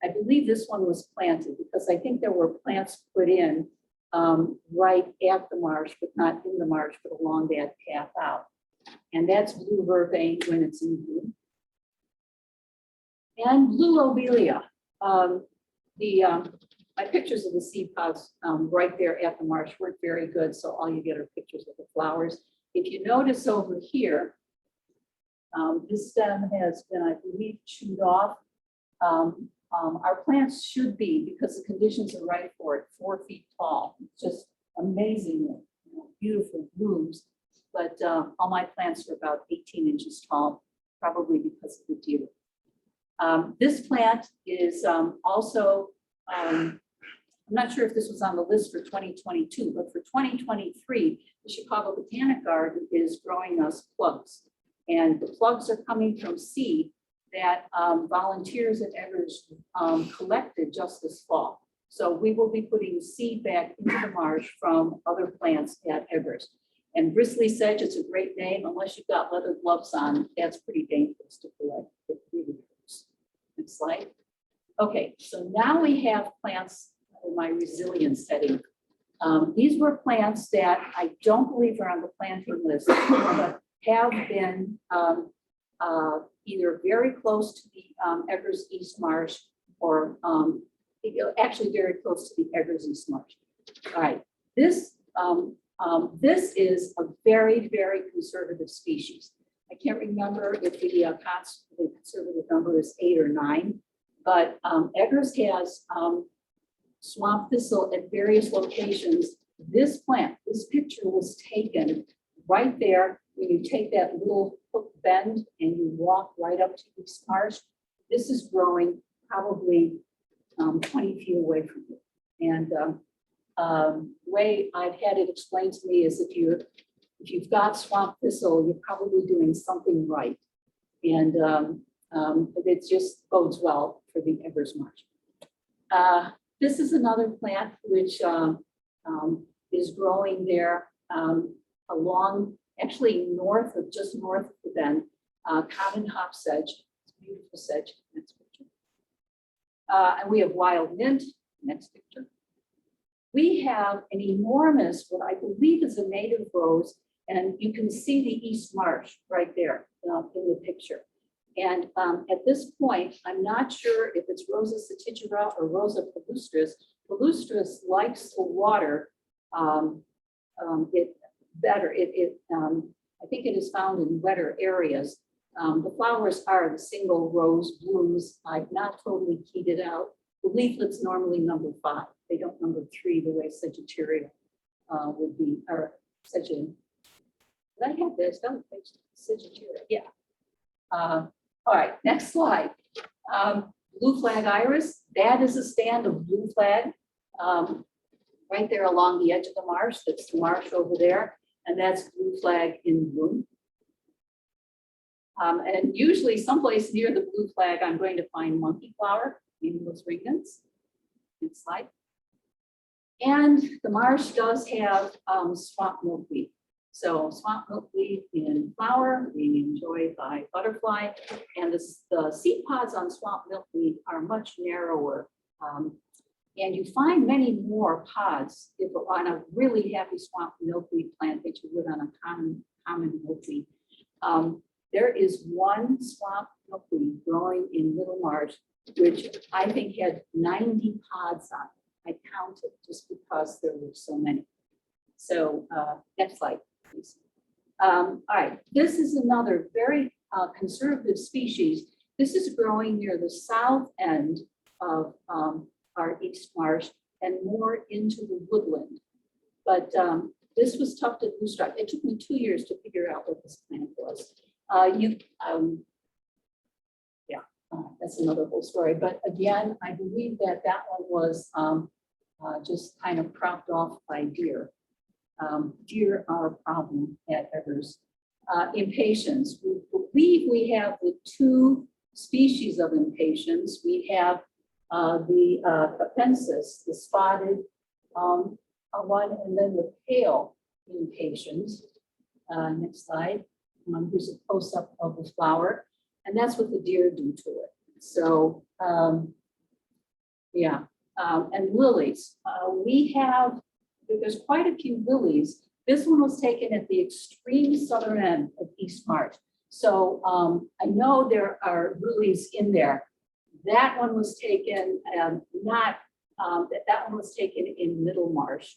I believe this one was planted because I think there were plants put in right at the marsh, but not in the marsh, but along that path out. And that's blue vervain when it's in bloom. And blue lobelia. My pictures of the seed pods right there at the marsh weren't very good, so all you get are pictures of the flowers. If you notice over here, this stem has been, I believe, chewed off. Our plants should be, because the conditions are right for it, 4 feet tall. It's just amazing, beautiful blooms. But all my plants are about 18 inches tall, probably because of the dew. This plant is also, I'm not sure if this was on the list for 2022, but for 2023, the Chicago Botanic Garden is growing us plugs. And the plugs are coming from seed that volunteers at Eggers collected just this fall. So we will be putting seed back into the marsh from other plants at Eggers. And bristly sedge, it's a great name, unless you've got leather gloves on, that's pretty dangerous to collect. It really hurts. Next slide. Okay, so now we have plants in my resilience setting. These were plants that I don't believe are on the planting list, but have been either very close to the Eggers East Marsh or actually very close to the Eggers East Marsh. All right, this is a very, very conservative species. I can't remember if the conservative number is 8 or 9, but Eggers has swamp thistle at various locations. This plant, this picture was taken right there when you take that little hook bend and you walk right up to East Marsh. This is growing probably 20 feet away from you. And the way I've had it explained to me is if you've got swamp thistle, you're probably doing something right. And it just bodes well for the Eggers Marsh. This is another plant which is growing there along, actually just north of the bend, common hop sedge. It's beautiful sedge. Next picture. And we have wild mint. Next picture. We have an enormous, what I believe is a native rose, and you can see the East Marsh right there in the picture. And at this point, I'm not sure if it's Rosa satigera or Rosa palustris. Palustris likes the water better. I think it is found in wetter areas. The flowers are the single rose blooms. I've not totally keyed it out. The leaflet's normally number 5. They don't number 3 the way Sagittaria would be, or Sagittaria. Did I have this? Sagittaria, yeah. All right, next slide. Blue flag iris, that is a stand of blue flag right there along the edge of the marsh. That's the marsh over there, and that's blue flag in bloom. And usually someplace near the blue flag, I'm going to find monkey flower, Annuals regnans. Next slide. And the marsh does have swamp milkweed. So swamp milkweed in flower, being enjoyed by butterfly, and the seed pods on swamp milkweed are much narrower. And you find many more pods if on a really happy swamp milkweed plant that you would on a common milkweed. There is one swamp milkweed growing in Middlemarsh, which I think had 90 pods on it. I counted just because there were so many. So next slide, please. All right, this is another very conservative species. This is growing near the south end of our East Marsh and more into the woodland. But this was tufted loosestrife. It took me 2 years to figure out what this plant was. That's another whole story. But again, I believe that one was just kind of cropped off by deer. Deer are a problem at Evers. Impatiens, we believe we have the two species of impatiens. We have the capensis, the spotted one, and then the pale impatiens. Next slide. Here's a close-up of the flower, and that's what the deer do to it. So, and lilies. There's quite a few lilies. This one was taken at the extreme southern end of East Marsh. So I know there are lilies in there. That one was taken, that one was taken in Middlemarsh.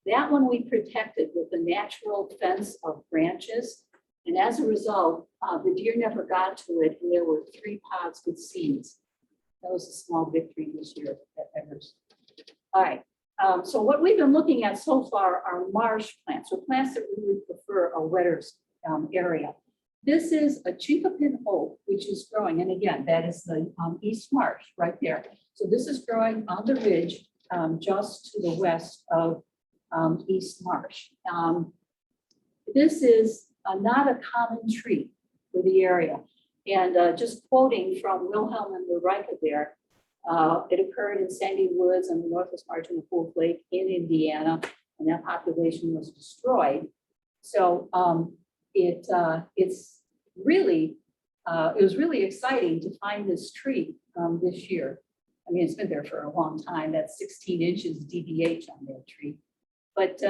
That one we protected with a natural fence of branches. And as a result, the deer never got to it, and there were 3 pods with seeds. That was a small victory this year at Evers. All right, so what we've been looking at so far are marsh plants, or plants that we would prefer a wetter area. This is a chinkapin oak, which is growing, and again, that is the East Marsh right there. So this is growing on the ridge just to the west of East Marsh. This is not a common tree for the area. And just quoting from Wilhelm and Ulrika there, it occurred in Sandy Woods on the northwest margin of Wolf Lake in Indiana, and that population was destroyed. So it was really exciting to find this tree this year. I mean, it's been there for a long time. That's 16 inches DBH on that tree. But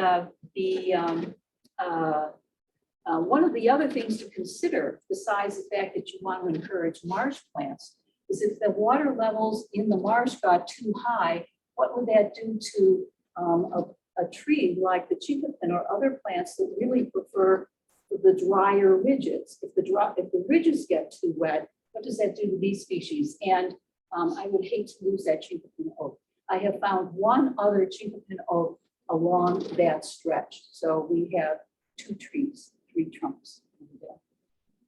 one of the other things to consider, besides the fact that you want to encourage marsh plants, is if the water levels in the marsh got too high, what would that do to a tree like the chinkapin or other plants that really prefer the drier ridges? If the ridges get too wet, what does that do to these species? And I would hate to lose that chinkapin oak. I have found one other chinkapin oak along that stretch. So we have 2 trees, 3 trunks.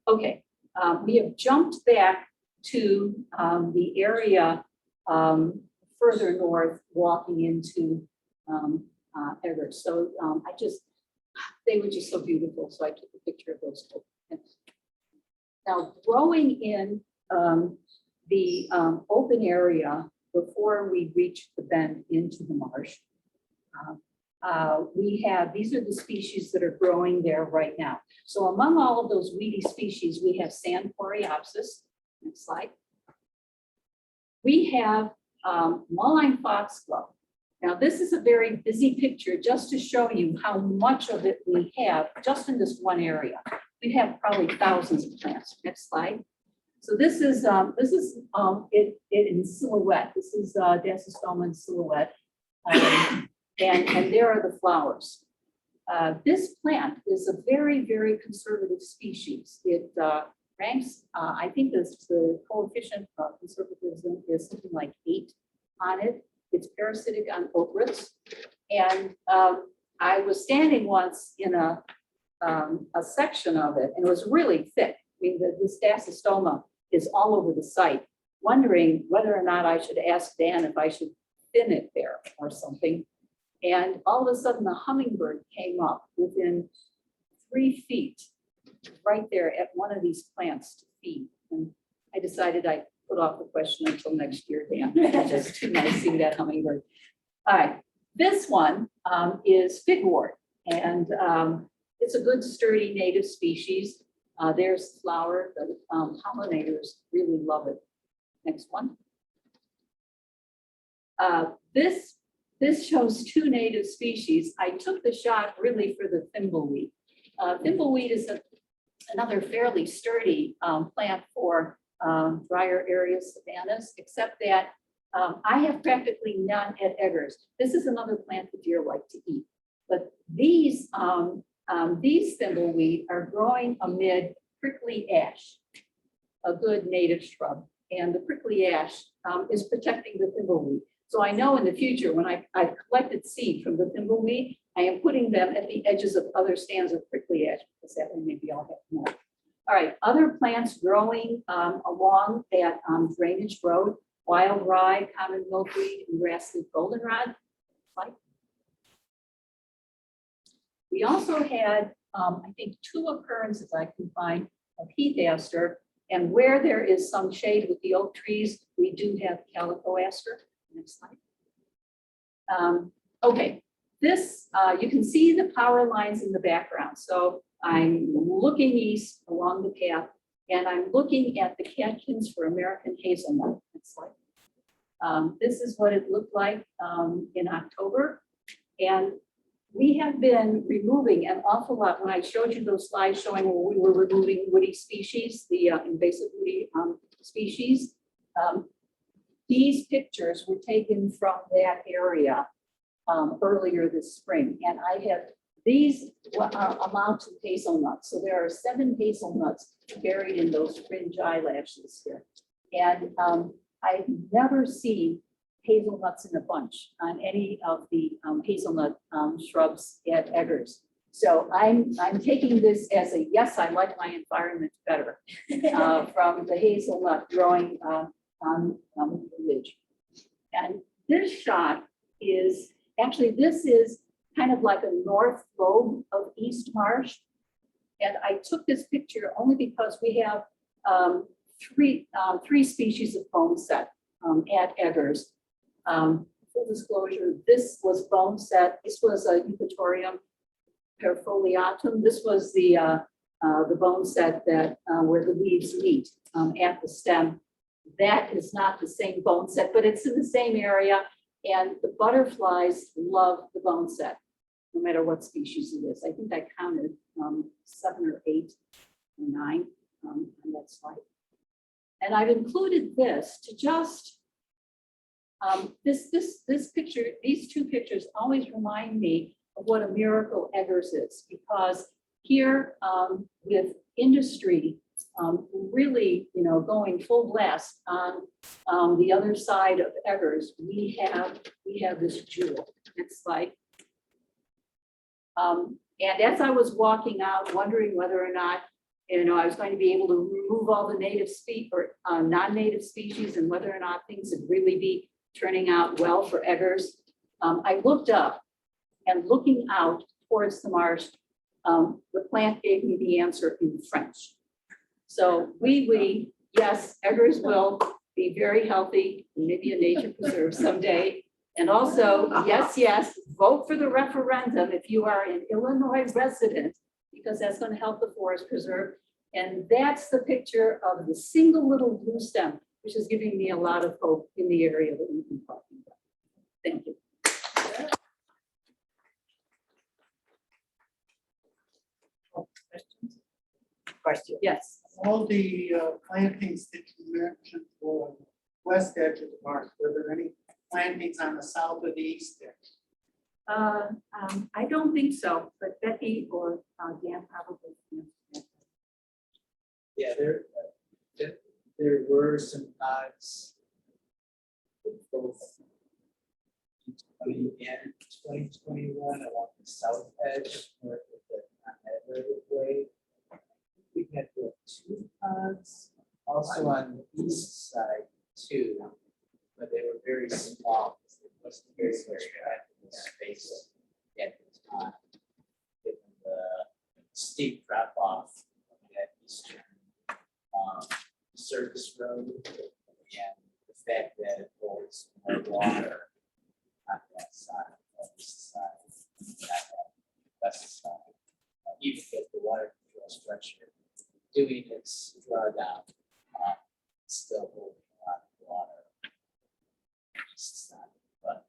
Okay, we have jumped back to the area further north, walking into Evers. So they were just so beautiful. So I took a picture of those. Now, growing in the open area before we reach the bend into the marsh, these are the species that are growing there right now. So among all of those weedy species, we have sand coreopsis. Next slide. We have mullein foxglove. Now, this is a very busy picture just to show you how much of it we have just in this one area. We have probably thousands of plants. Next slide. So this is it in silhouette. This is Dasystoma in silhouette. And there are the flowers. This plant is a very, very conservative species. It ranks, I think the coefficient of conservatism is something like 8 on it. It's parasitic on oak roots. And I was standing once in a section of it, and it was really thick. I mean, this Dasystoma is all over the site, wondering whether or not I should ask Dan if I should thin it there or something. And all of a sudden, the hummingbird came up within 3 feet right there at one of these plants to feed. And I decided I'd put off the question until next year, Dan. It's just too nice seeing that hummingbird. All right, This one is figwort, and it's a good sturdy native species. There's the flower. The pollinators really love it. Next one. This shows two native species. I took the shot really for the thimbleweed. Thimbleweed is another fairly sturdy plant for drier areas, savannas, except that I have practically none at Eggers. This is another plant the deer like to eat. But these thimbleweed are growing amid prickly ash, a good native shrub. And the prickly ash is protecting the thimbleweed. So I know in the future, when I've collected seed from the thimbleweed, I am putting them at the edges of other stands of prickly ash, because that way maybe I'll have more. All right, other plants growing along that drainage road, wild rye, common milkweed, and grassleaf goldenrod. We also had, I think, 2 occurrences I can find of heath aster, and where there is some shade with the oak trees, we do have calico aster. Next slide. Okay, this, you can see the power lines in the background. So I'm looking east along the path, and I'm looking at the catkins for American hazelnut. Next slide. This is what it looked like in October. And we have been removing an awful lot. When I showed you those slides showing where we were removing woody species, the invasive woody species, these pictures were taken from that area earlier this spring. And I have, these amount to hazelnuts. So there are 7 hazelnuts buried in those fringe eyelashes here. And I've never seen hazelnuts in a bunch on any of the hazelnut shrubs at Eggers. So I'm taking this as a, yes, I like my environment better from the hazelnut growing on the ridge. And this shot is, actually this is kind of like a north lobe of East Marsh. And I took this picture only because we have three species of bone set at Eggers. Full disclosure, this was bone set. This was a Eupatorium perfoliatum. This was the bone set that where the leaves meet at the stem. That is not the same bone set, but it's in the same area. And the butterflies love the bone set, no matter what species it is. I think I counted 7 or 8 or 9 on that slide. And I've included this to just, this picture, these 2 pictures always remind me of what a miracle Eggers is, because here with industry really, going full blast on the other side of Eggers, we have this jewel. It's like, and as I was walking out, wondering whether or not, I was going to be able to remove all the native non-native species, and whether or not things would really be turning out well for Eggers, I looked up, and looking out towards the marsh, the plant gave me the answer in French. So yes, Eggers will be very healthy, maybe a nature preserve someday. And also, yes, vote for the referendum if you are an Illinois resident, because that's going to help the forest preserve. And that's the picture of the single little blue stem, which is giving me a lot of hope in the area that we've been talking about. Thank you. Question? Yes. All the plantings that you mentioned for the west edge of the marsh, were there any plantings on the south or the east edge? I don't think so, but Becky or Dan probably. Yeah, there were some pods both 2020 and 2021 along the south edge, north of the Edward Way. We had 2 pods also on the east side too, but they were very small because there wasn't very much practical space at the time, given the steep drop off of that eastern service road and the fact that it holds more water on that side of doing its drawdown. It's still holding a lot of water. It's not- But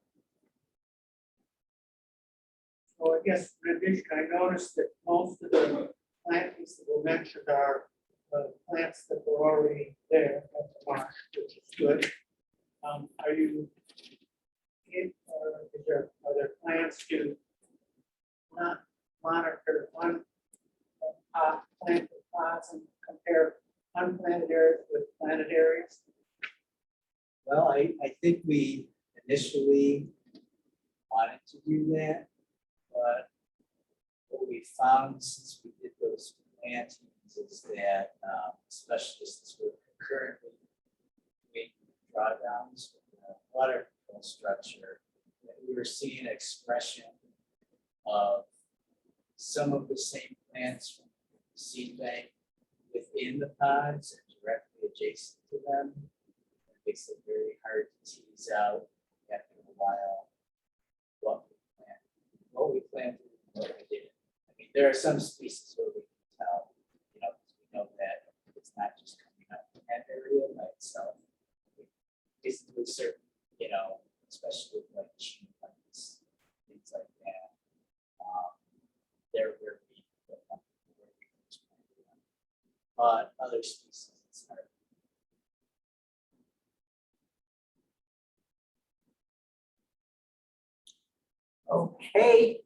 So I guess in addition, I noticed that most of the plantings that were mentioned are plants that were already there at the marsh, which is good. Are you, are there plans to not monitor one planted plots and compare unplanted areas with planted areas? Well, I think we initially wanted to do that, but what we found since we did those plantings is that, especially since we're currently doing drawdowns with the water control structure, that we were seeing expression of some of the same plants from the seed bank within the pods and directly adjacent to them. It makes it very hard to tease out after a while what we planted and what we didn't. I mean, there are some species where we can tell, you know, 'cause we know that it's not just coming up in that area by itself. Basically, certain, you know, especially with like cheap plants, things like that. They're where we but other species, it's hard. Okay.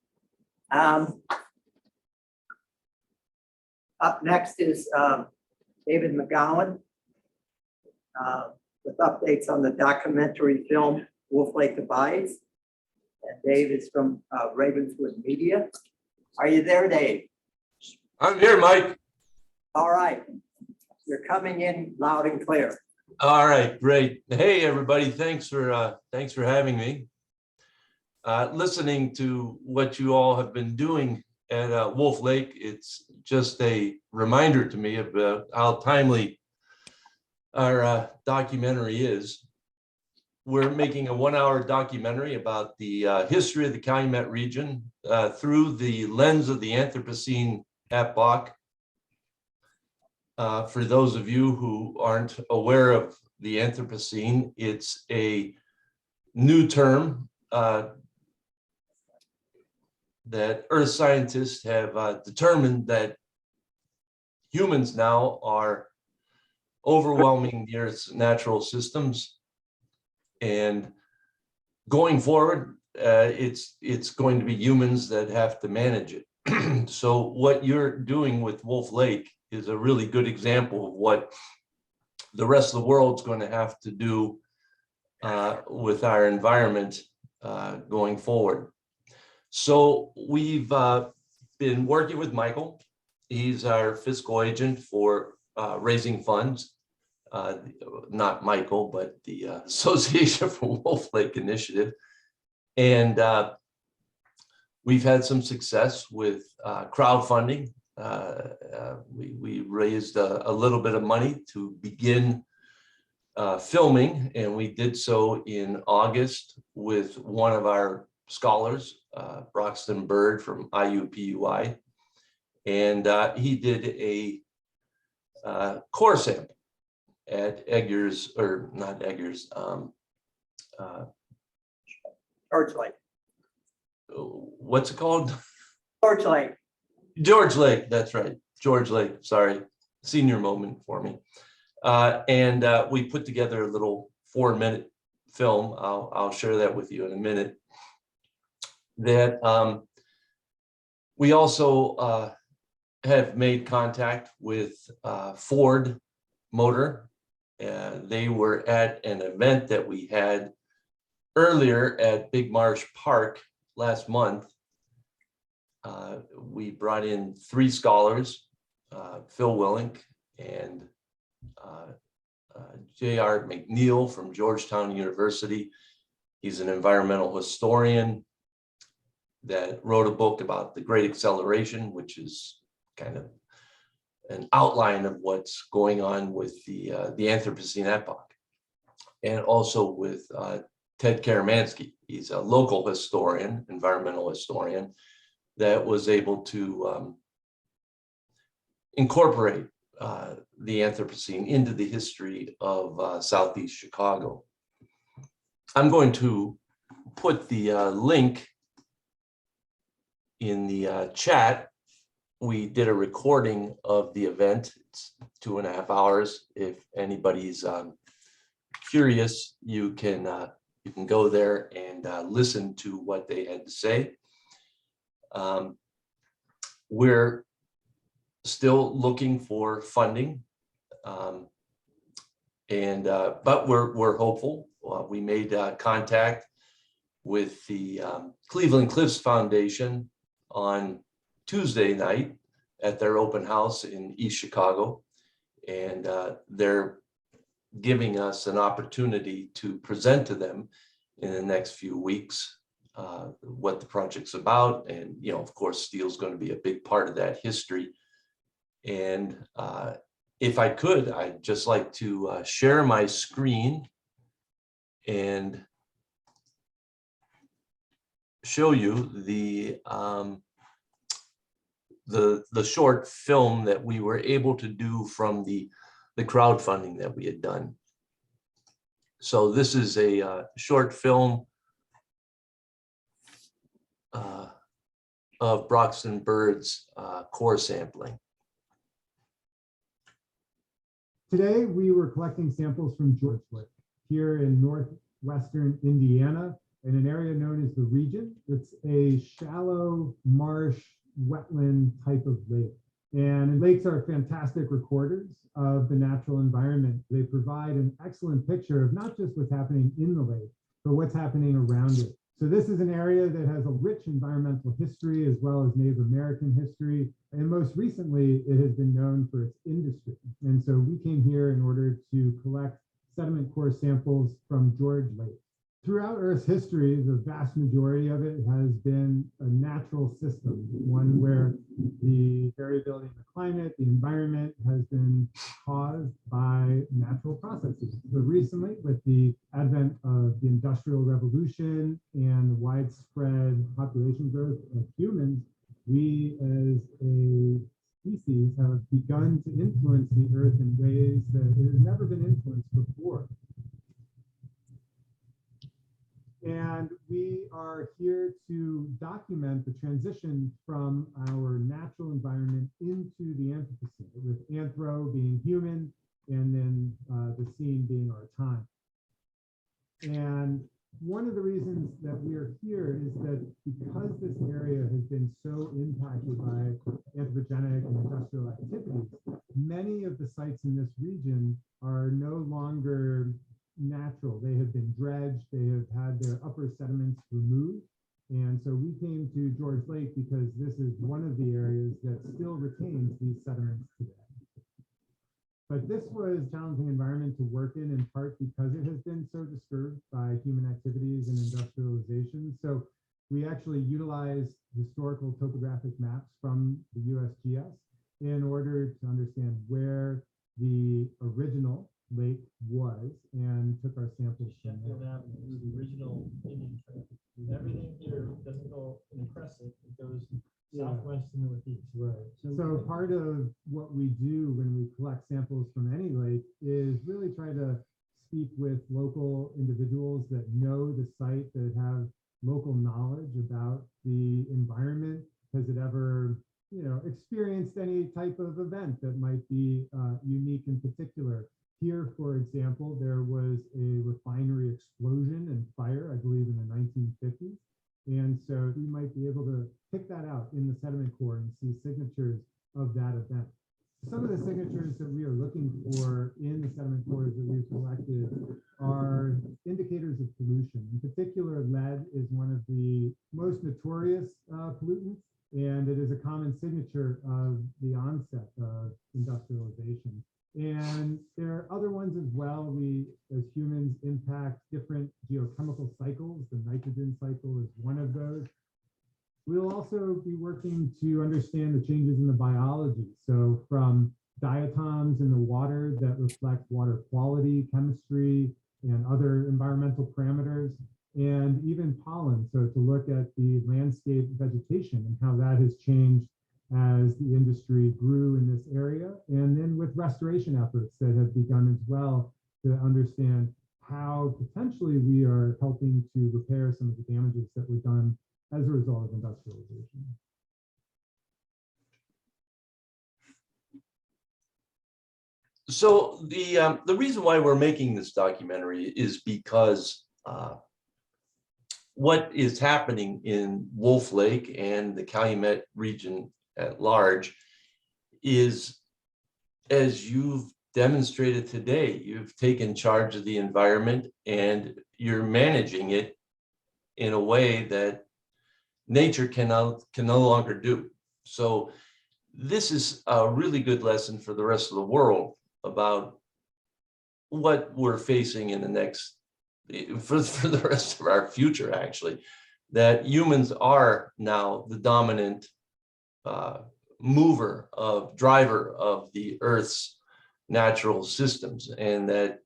Up next is David McGowan with updates on the documentary film Wolf Lake Abides. And Dave is from Ravenswood Media. Are you there, Dave? I'm here, Mike. All right. You're coming in loud and clear. All right, great. Hey, everybody. Thanks for having me. Listening to what you all have been doing at Wolf Lake, it's just a reminder to me of how timely our documentary is. We're making a 1-hour documentary about the history of the Calumet region through the lens of the Anthropocene epoch. For those of you who aren't aware of the Anthropocene, it's a new term that earth scientists have determined that humans now are overwhelming the Earth's natural systems. And going forward, it's going to be humans that have to manage it. So what you're doing with Wolf Lake is a really good example of what the rest of the world's going to have to do with our environment going forward. So we've been working with Michael. He's our fiscal agent for raising funds. Not Michael, but the Association for Wolf Lake Initiative. And we've had some success with crowdfunding. We raised a little bit of money to begin filming, and we did so in August with one of our scholars, Broxton Bird from IUPUI. And he did a core sample at Eggers, or not Eggers, George Lake. What's it called? George Lake. George Lake, that's right. George Lake, sorry. Senior moment for me. And we put together a little 4-minute film. I'll share that with you in a minute. That we also have made contact with Ford Motor. They were at an event that we had earlier at Big Marsh Park last month. We brought in 3 scholars, Phil Willink and J.R. McNeil from Georgetown University. He's an environmental historian that wrote a book about the Great Acceleration, which is kind of an outline of what's going on with the Anthropocene epoch. And also with Ted Karamansky. He's a local historian, environmental historian, that was able to incorporate the Anthropocene into the history of Southeast Chicago. I'm going to put the link in the chat. We did a recording of the event. It's 2.5 hours. If anybody's curious, you can go there and listen to what they had to say. We're still looking for funding, but we're hopeful. We made contact with the Cleveland Cliffs Foundation on Tuesday night at their open house in East Chicago, and they're giving us an opportunity to present to them in the next few weeks what the project's about. And, you know, of course, steel's going to be a big part of that history. And if I could, I'd just like to share my screen and show you the short film that we were able to do from the crowdfunding that we had done. So this is a short film of Broxton Bird's core sampling. Today, we were collecting samples from George Lake here in northwestern Indiana in an area known as the Region. It's a shallow marsh wetland type of lake. And lakes are fantastic recorders of the natural environment. They provide an excellent picture of not just what's happening in the lake, but what's happening around it. So this is an area that has a rich environmental history as well as Native American history. And most recently, it has been known for its industry. And so we came here in order to collect sediment core samples from George Lake. Throughout Earth's history, the vast majority of it has been a natural system, one where the variability in the climate, the environment has been caused by natural processes. But recently, with the advent of the Industrial Revolution and the widespread population growth of humans, we as a species have begun to influence the Earth in ways that it has never been influenced before. And we are here to document the transition from our natural environment into the Anthropocene, with anthro being human and then the scene being our time. And one of the reasons that we are here is that because this area has been so impacted by anthropogenic and industrial activities, many of the sites in this region are no longer natural. They have been dredged, they have had their upper sediments removed. And so we came to George Lake because this is one of the areas that still retains these sediments today. But this was a challenging environment to work in part because it has been so disturbed by human activities and industrialization. So we actually utilized historical topographic maps from the USGS in order to understand where the original lake was and took our samples from there. The original Indian trail. Everything here doesn't go in a crescent, it goes southwest to northeast. Right. So part of what we do when we collect samples from any lake is really try to speak with local individuals that know the site, that have local knowledge about the environment. Has it ever, experienced any type of event that might be unique in particular? Here, for example, there was a refinery explosion and fire, I believe in the 1950s. And so we might be able to pick that out in the sediment core and see signatures of that event. Some of the signatures that we are looking for in the sediment cores that we've collected are indicators of pollution. In particular, lead is one of the most notorious pollutants, and it is a common signature of the onset of industrialization. And there are other ones as well. We, as humans, impact different geochemical cycles. The nitrogen cycle is one of those. We'll also be working to understand the changes in the biology. So from diatoms in the water that reflect water quality, chemistry, and other environmental parameters, and even pollen. So to look at the landscape vegetation and how that has changed as the industry grew in this area, and then with restoration efforts that have begun as well to understand how potentially we are helping to repair some of the damages that were done as a result of industrialization. So the reason why we're making this documentary is because what is happening in Wolf Lake and the Calumet region at large is, as you've demonstrated today, you've taken charge of the environment and you're managing it in a way that nature can no longer do. So this is a really good lesson for the rest of the world about what we're facing in the next, for the rest of our future, actually, that humans are now the dominant driver of the Earth's natural systems, and that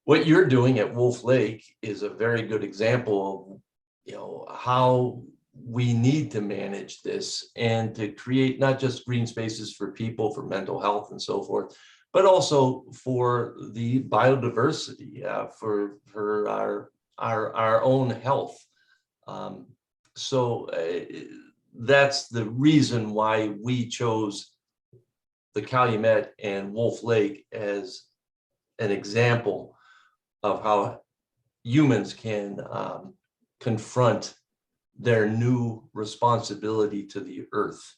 what you're doing at Wolf Lake is a very good example of, how we need to manage this and to create not just green spaces for people, for mental health and so forth, but also for the biodiversity, for our own health. So that's the reason why we chose the Calumet and Wolf Lake as an example of how humans can confront their new responsibility to the earth.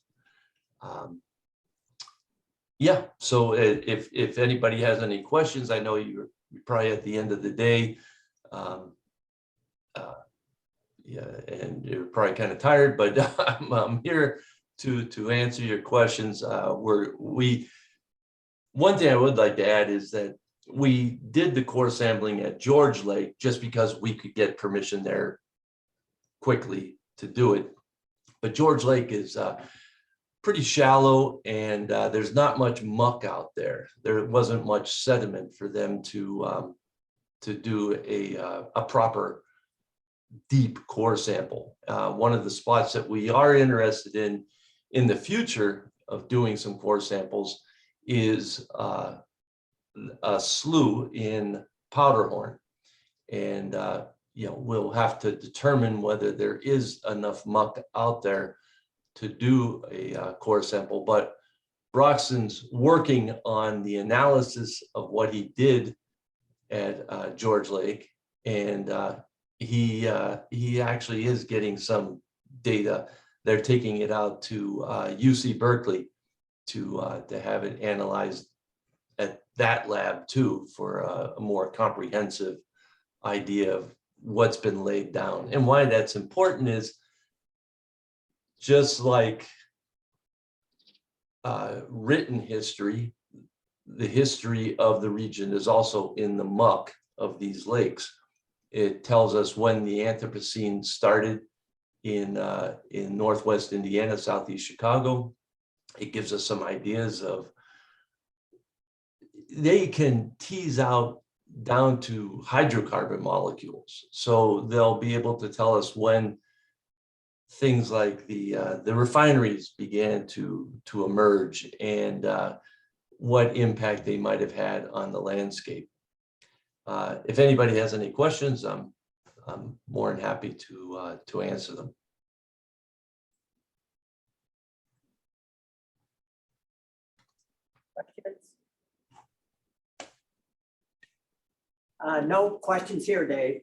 Yeah, so if anybody has any questions, I know you're probably at the end of the day, yeah, and you're probably kind of tired, but I'm here to answer your questions. One thing I would like to add is that we did the core sampling at George Lake just because we could get permission there quickly to do it. But George Lake is pretty shallow, and there's not much muck out there. There wasn't much sediment for them to do a proper deep core sample. One of the spots that we are interested in the future of doing some core samples is a slough in Powderhorn, and we'll have to determine whether there is enough muck out there to do a core sample. But Broxton's working on the analysis of what he did at George Lake, and he actually is getting some data. They're taking it out to UC Berkeley to have it analyzed at that lab too, for a more comprehensive idea of what's been laid down. And why that's important is, just like written history, the history of the region is also in the muck of these lakes. It tells us when the Anthropocene started in Northwest Indiana, Southeast Chicago. It gives us some ideas of, they can tease out down to hydrocarbon molecules. So they'll be able to tell us when things like the refineries began to emerge, and what impact they might have had on the landscape. If anybody has any questions, I'm more than happy to answer them. No questions here, Dave.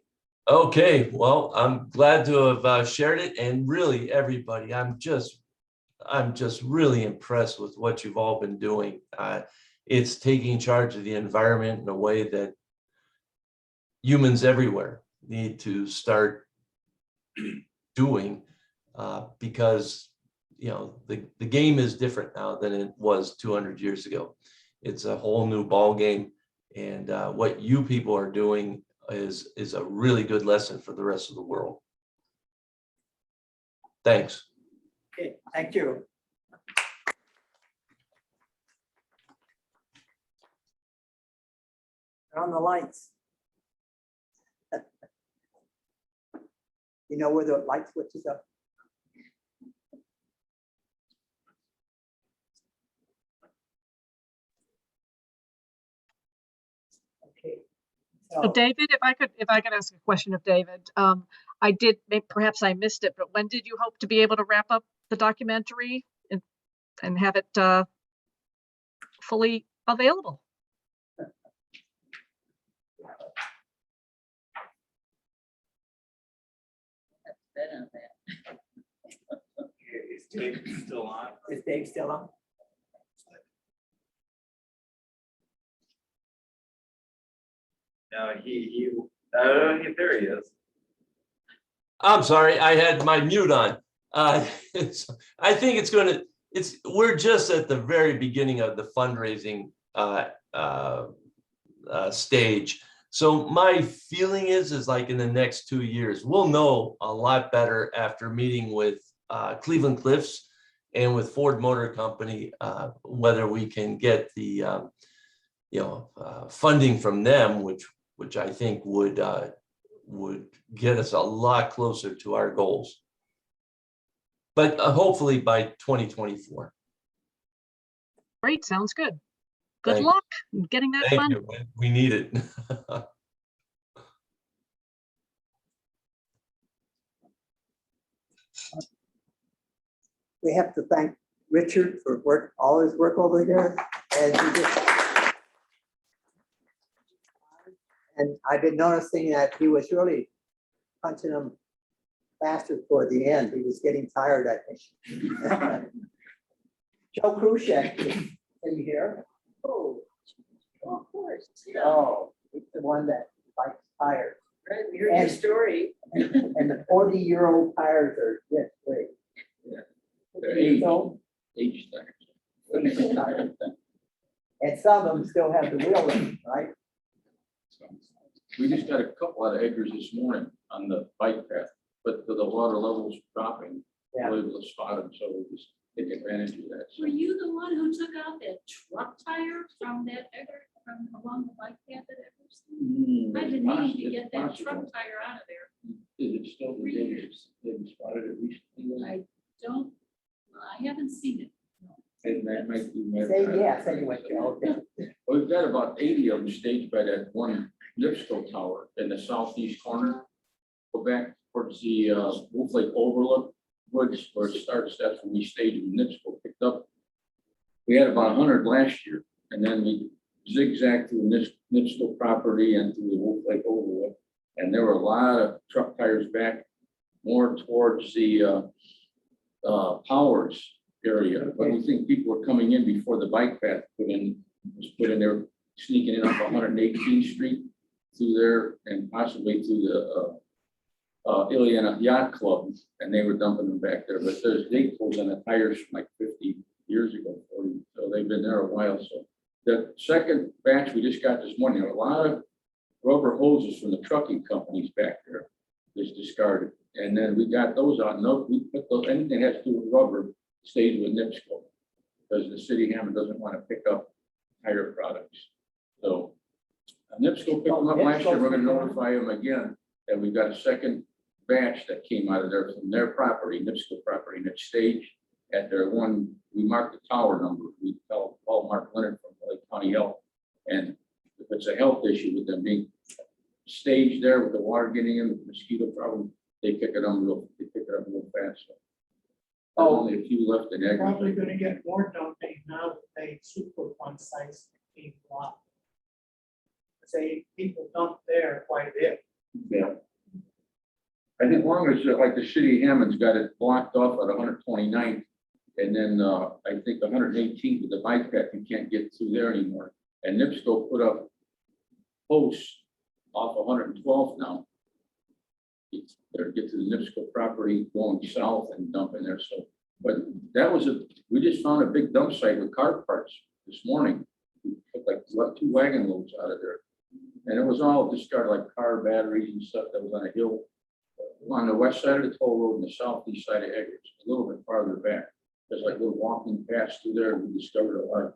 Okay, well, I'm glad to have shared it, and really everybody, I'm just really impressed with what you've all been doing. It's taking charge of the environment in a way that humans everywhere need to start doing, because the game is different now than it was 200 years ago. It's a whole new ball game, and what you people are doing is a really good lesson for the rest of the world. Thanks. Okay, thank you. Turn on the lights. You know where the light switch is up? So, David, if I could ask a question of David, perhaps I missed it, but when did you hope to be able to wrap up the documentary and have it fully available? Is Dave still on? is Dave still on? No, there he is. I'm sorry, I had my mute on. I think we're just at the very beginning of the fundraising stage. So my feeling is like in the next 2 years, we'll know a lot better after meeting with Cleveland Cliffs and with Ford Motor Company, whether we can get the funding from them, which I think would get us a lot closer to our goals. But hopefully by 2024. Great, sounds good. Good Thank luck in getting that Thank funded. you. We need it. We have to thank Richard for all his work over there. And I've been noticing that he was really punching them faster toward the end. He was getting tired, I think. Joe Kruschek is in here. Oh, of course. Oh, he's the one that likes tires. Right, we heard your story. And the 40-year-old tires are just great. They're Years old. age tires. And some of them still have the wheel in, them, right? We just got a couple out of acres this morning on the bike path, but the water levels dropping, Yeah. we're able to spot them, so we just take advantage of that. Were you the one who took out that truck tire from that from along the bike path at Everson? I've been needing to get that truck tire out of there. Is it still the 3 day years. they've spotted it recently? I don't, I haven't seen it. And that might be. Say yes, anyway, Joe. Well, we've got about 80 of them staged by that one NIPSCO tower in the southeast corner. Go back towards the Wolf Lake Overlook Woods where it starts. That's when we staged and NIPSCO picked up. We had about 100 last year, and then we zigzagged through NIPSCO property and through the Wolf Lake Overlook. And there were a lot of truck tires back more towards the Powers area, but we think people are coming in before the bike path was put in there, sneaking in off 118th Street through there and possibly through the Ileana Yacht Club, and they were dumping them back there. But there's date pulls on the tires from like 50 years ago, 40, so they've been there a while. So the second batch we just got this morning, a lot of rubber hoses from the trucking companies back there is discarded. And then we got those out. No, we put those, anything that has to do with rubber stays with NIPSCO because the city of Hammond doesn't want to pick up tire products. So NIPSCO picked them up last year. We're going to notify them again that we've got a second batch that came out of there from their property, NIPSCO property, and it's staged at their one. We marked the tower number. We called Mark Leonard from Lake County Health, and if it's a health issue with them being staged there with the water getting in, with the mosquito problem, they pick it up real fast. So only a few left in Probably aggregate. gonna get more dumping now that they Superfund sites being blocked. Say people dump there quite a bit. Yeah. I think long as like the city of Hammond's got it blocked off at 129th, and then I think 118th with the bike path, you can't get through there anymore. And NIPSCO put up posts off 112th now. They're get to the NIPSCO property going south and dump in there. So, but that was we just found a big dump site with car parts this morning. We took like 2 wagon loads out of there. And it was all discarded like car batteries and stuff that was on a hill on the west side of the toll road and the southeast side of Eggers, a little bit farther back. There's like little walking paths through there. And we discovered a lot of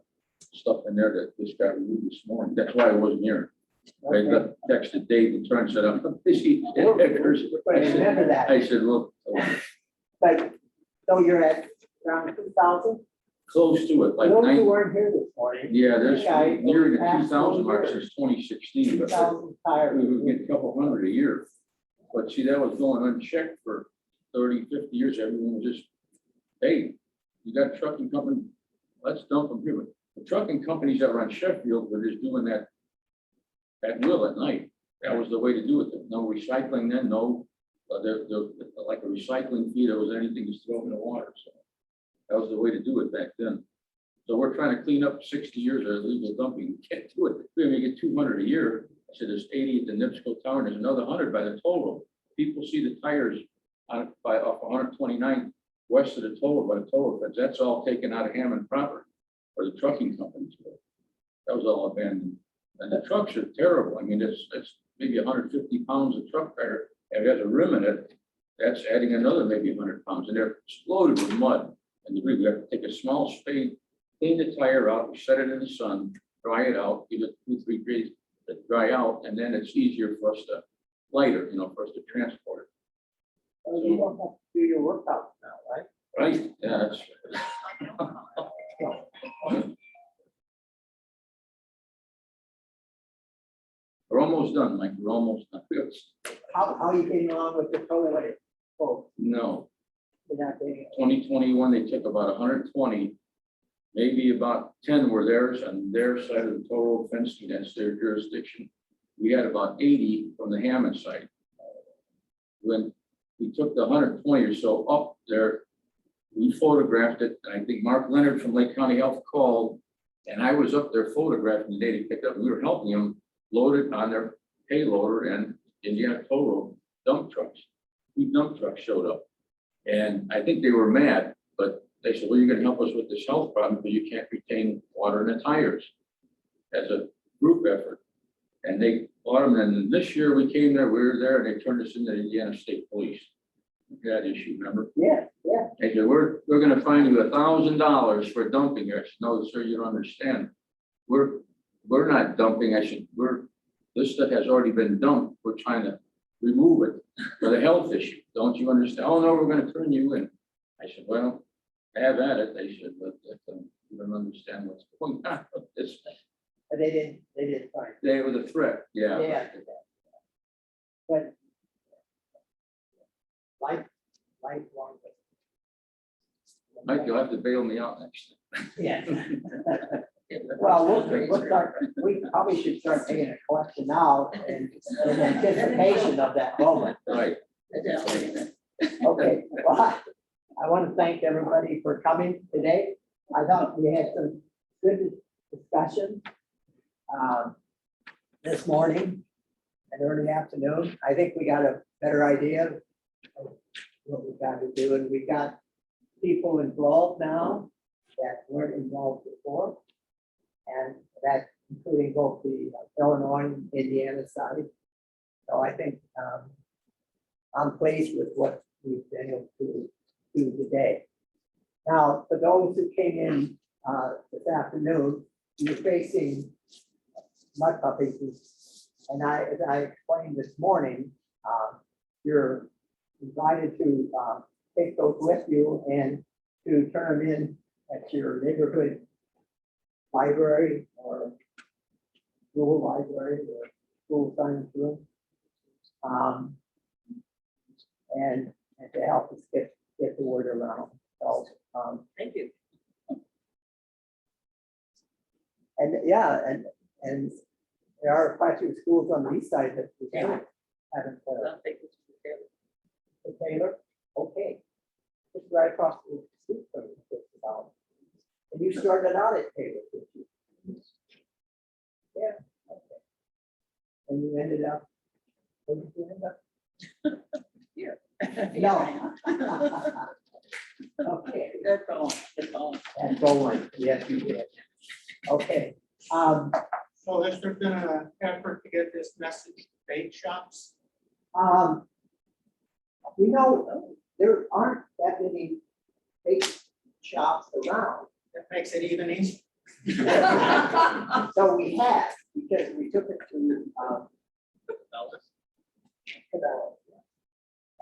stuff in there that just got removed this morning. That's why I wasn't here. I texted Dave and Trent said, I'm busy. Remember that. I said, look. But so you're at around 2,000? close to it, like Those who 90. weren't here this morning. Yeah, there's Yeah, nearing the past 2,000 mark 20 since 2016, but 2,000 tires. we would get a couple hundred a year. But see, that was going unchecked for 30, 50 years. Everyone was just, hey, you got a trucking company, let's dump them here. The trucking companies that run Sheffield were just doing that at will at night. That was the way to do it. No recycling then, no, like a recycling fee, there was anything just throw in the water. So that was the way to do it back then. So we're trying to clean up 60 years of illegal dumping. We can't do it. We only get 200 a year. I said there's 80 at the Nipsco Tower, and there's another 100 by the toll road. People see the tires on off 129 west of the toll road by the toll road. That's all taken out of Hammond property or the trucking companies. That was all abandoned. And the trucks are terrible. I mean, it's maybe 150 pounds of truck tire. And it has a rim in it. That's adding another maybe 100 pounds. And they're exploded with mud. And debris. We have to take a small spade, clean the tire out, we set it in the sun, dry it out, give it 2-3 days to dry out, and then it's easier for us to lighter, for us to transport it. So you don't have to do your workouts now, right? Right, yeah, that's. We're almost done, Mike, we're almost done. How are you getting along with the tollway? Oh, No, you're not getting. 2021, they took about 120, maybe about 10 were theirs on their side of the toll road fencing, that's their jurisdiction. We had about 80 from the Hammond side. When we took the 120 or so up there, we photographed it, and I think Mark Leonard from Lake County Health called, and I was up there photographing the day they picked up. We were helping them load it on their payloader, and Indiana Toll Road dump trucks. 2 dump trucks showed up, and I think they were mad, but they said, well, you're gonna help us with this health problem because you can't retain water in the tires as a group effort. And they bought them, and this year we came there, we were there, and they turned us into the Indiana State Police. That issue, remember? Yeah, yeah. They said, we're gonna fine you $1,000 for dumping here. I said, no, sir, you don't understand. We're not dumping. I said, this stuff has already been dumped. We're trying to remove it for the health issue. Don't you understand? Oh, no, we're gonna turn you in. I said, well, have at it. They said, but you don't understand what's going on with this. But they didn't find. They were the threat, yeah. Yeah. But lifelong. Mike, you'll have to bail me out next time. Yeah. Well, we'll start, we probably should start taking a collection now in anticipation of that moment. Right. Okay, well, I want to thank everybody for coming today. I thought we had some good discussion this morning and early afternoon. I think we got a better idea of what we got to do, and we got people involved now that weren't involved before, and that including both the Illinois and Indiana side. So I think I'm pleased with what we've been able to do today. Now, for those who came in this afternoon, you're facing mud puppies, and as I explained this morning, you're invited to take those with you and to turn them in at your neighborhood library or school library or school science room. And to help us get the word around. So thank you. And yeah, and there are quite a few schools on the east side that we haven't. The Taylor, okay. Just right across the street from you, just about. And you started out at Taylor, did you? Yeah, okay. And you ended up, where did you end up? Here. No. Okay. They're going. And going, yes, you did. Okay. So has there been an effort to get this message to bait shops? You know, there aren't that many big shops around. That makes it even easier. So we have, because we took it to Cabela's.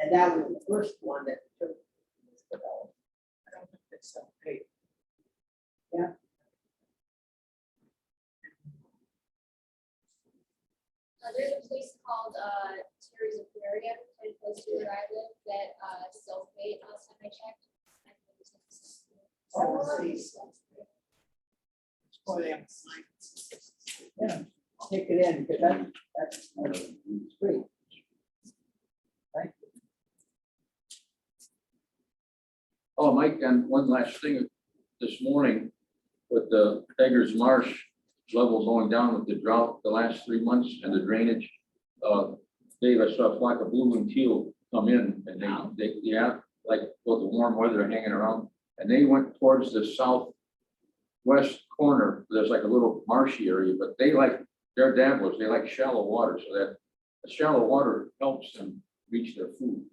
And that was the first one that we took. I don't think they sell paper. Yeah. There's a place called Terry's Aquarium, kind of close to where I live, that self-made last time I checked. Yeah, take it in, because that's great. Thank you. Oh, Mike, and one last thing, this morning with the Eggers Marsh level going down with the drought the last 3 months and the drainage. Dave, I saw a flock of blue and teal come in and they yeah, like with the warm weather hanging around, and they went towards the southwest corner. There's like a little marshy area, but they like, their dabblers, they like shallow water, so that the shallow water helps them reach their food.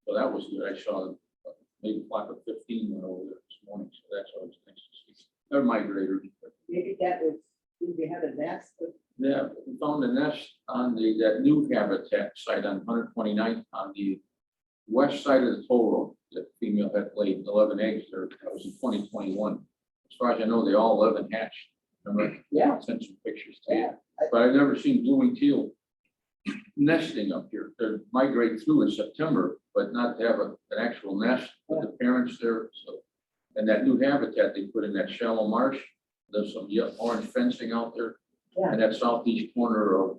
So that was good. I saw maybe a flock of 15 went over there this morning, so that's always nice to see. They're migrators. Maybe that was, did we have a nest? Yeah, we found a nest on that new habitat site on 129th on the west side of the toll road. The female had laid 11 eggs there. That was in 2021. As far as I know, they all 11 hatched. Remember? Yeah. I sent some pictures to you. But I've never seen blue and teal nesting up here. They migrate through in September, but not to have an actual nest with the parents there. So, and that new habitat they put in that shallow marsh, there's some orange fencing out there. Yeah. And that southeast corner of,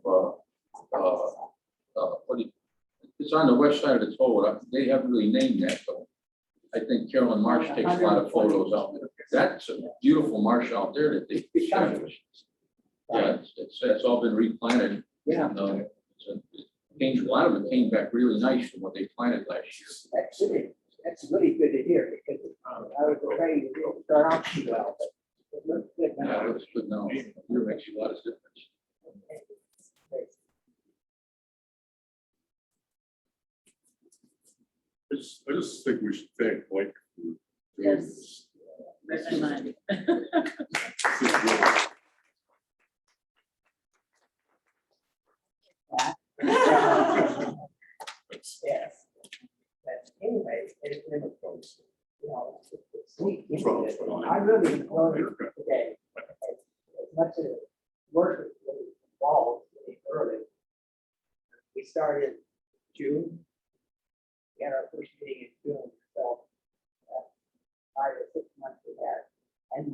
it's on the west side of the toll road. They haven't really named that, though. I think Carolyn Marsh takes a lot of photos out there. That's a beautiful marsh out there that they established. Yeah, it's all been replanted. Yeah. And, a lot of it came back really nice from what they planted last year. That's really good to hear, because I was afraid it didn't start out too well, but it looks good now. Yeah, it looks good now. It makes a lot of difference. I just think we should thank Mike for doing Yes. this. Recommend. Yes. But anyway, it was close. You know, it's neat. I really enjoyed it today. As much as work was really involved really early. We started June. We had our first meeting in June, so 5 or 6 months we had. And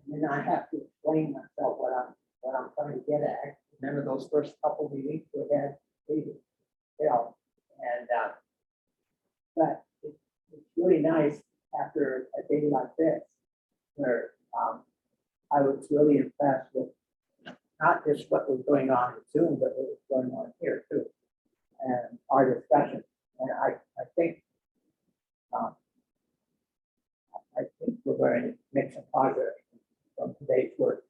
then I have to explain myself what I'm trying to get at. Remember those first couple meetings we had, you know, and but it's really nice after a day like this, where I was really impressed with not just what was going on in Zoom, but what was going on here too, and our discussion. And I think we're going to make some progress from today's work.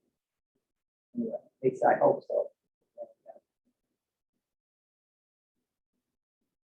Anyway, at least I hope so.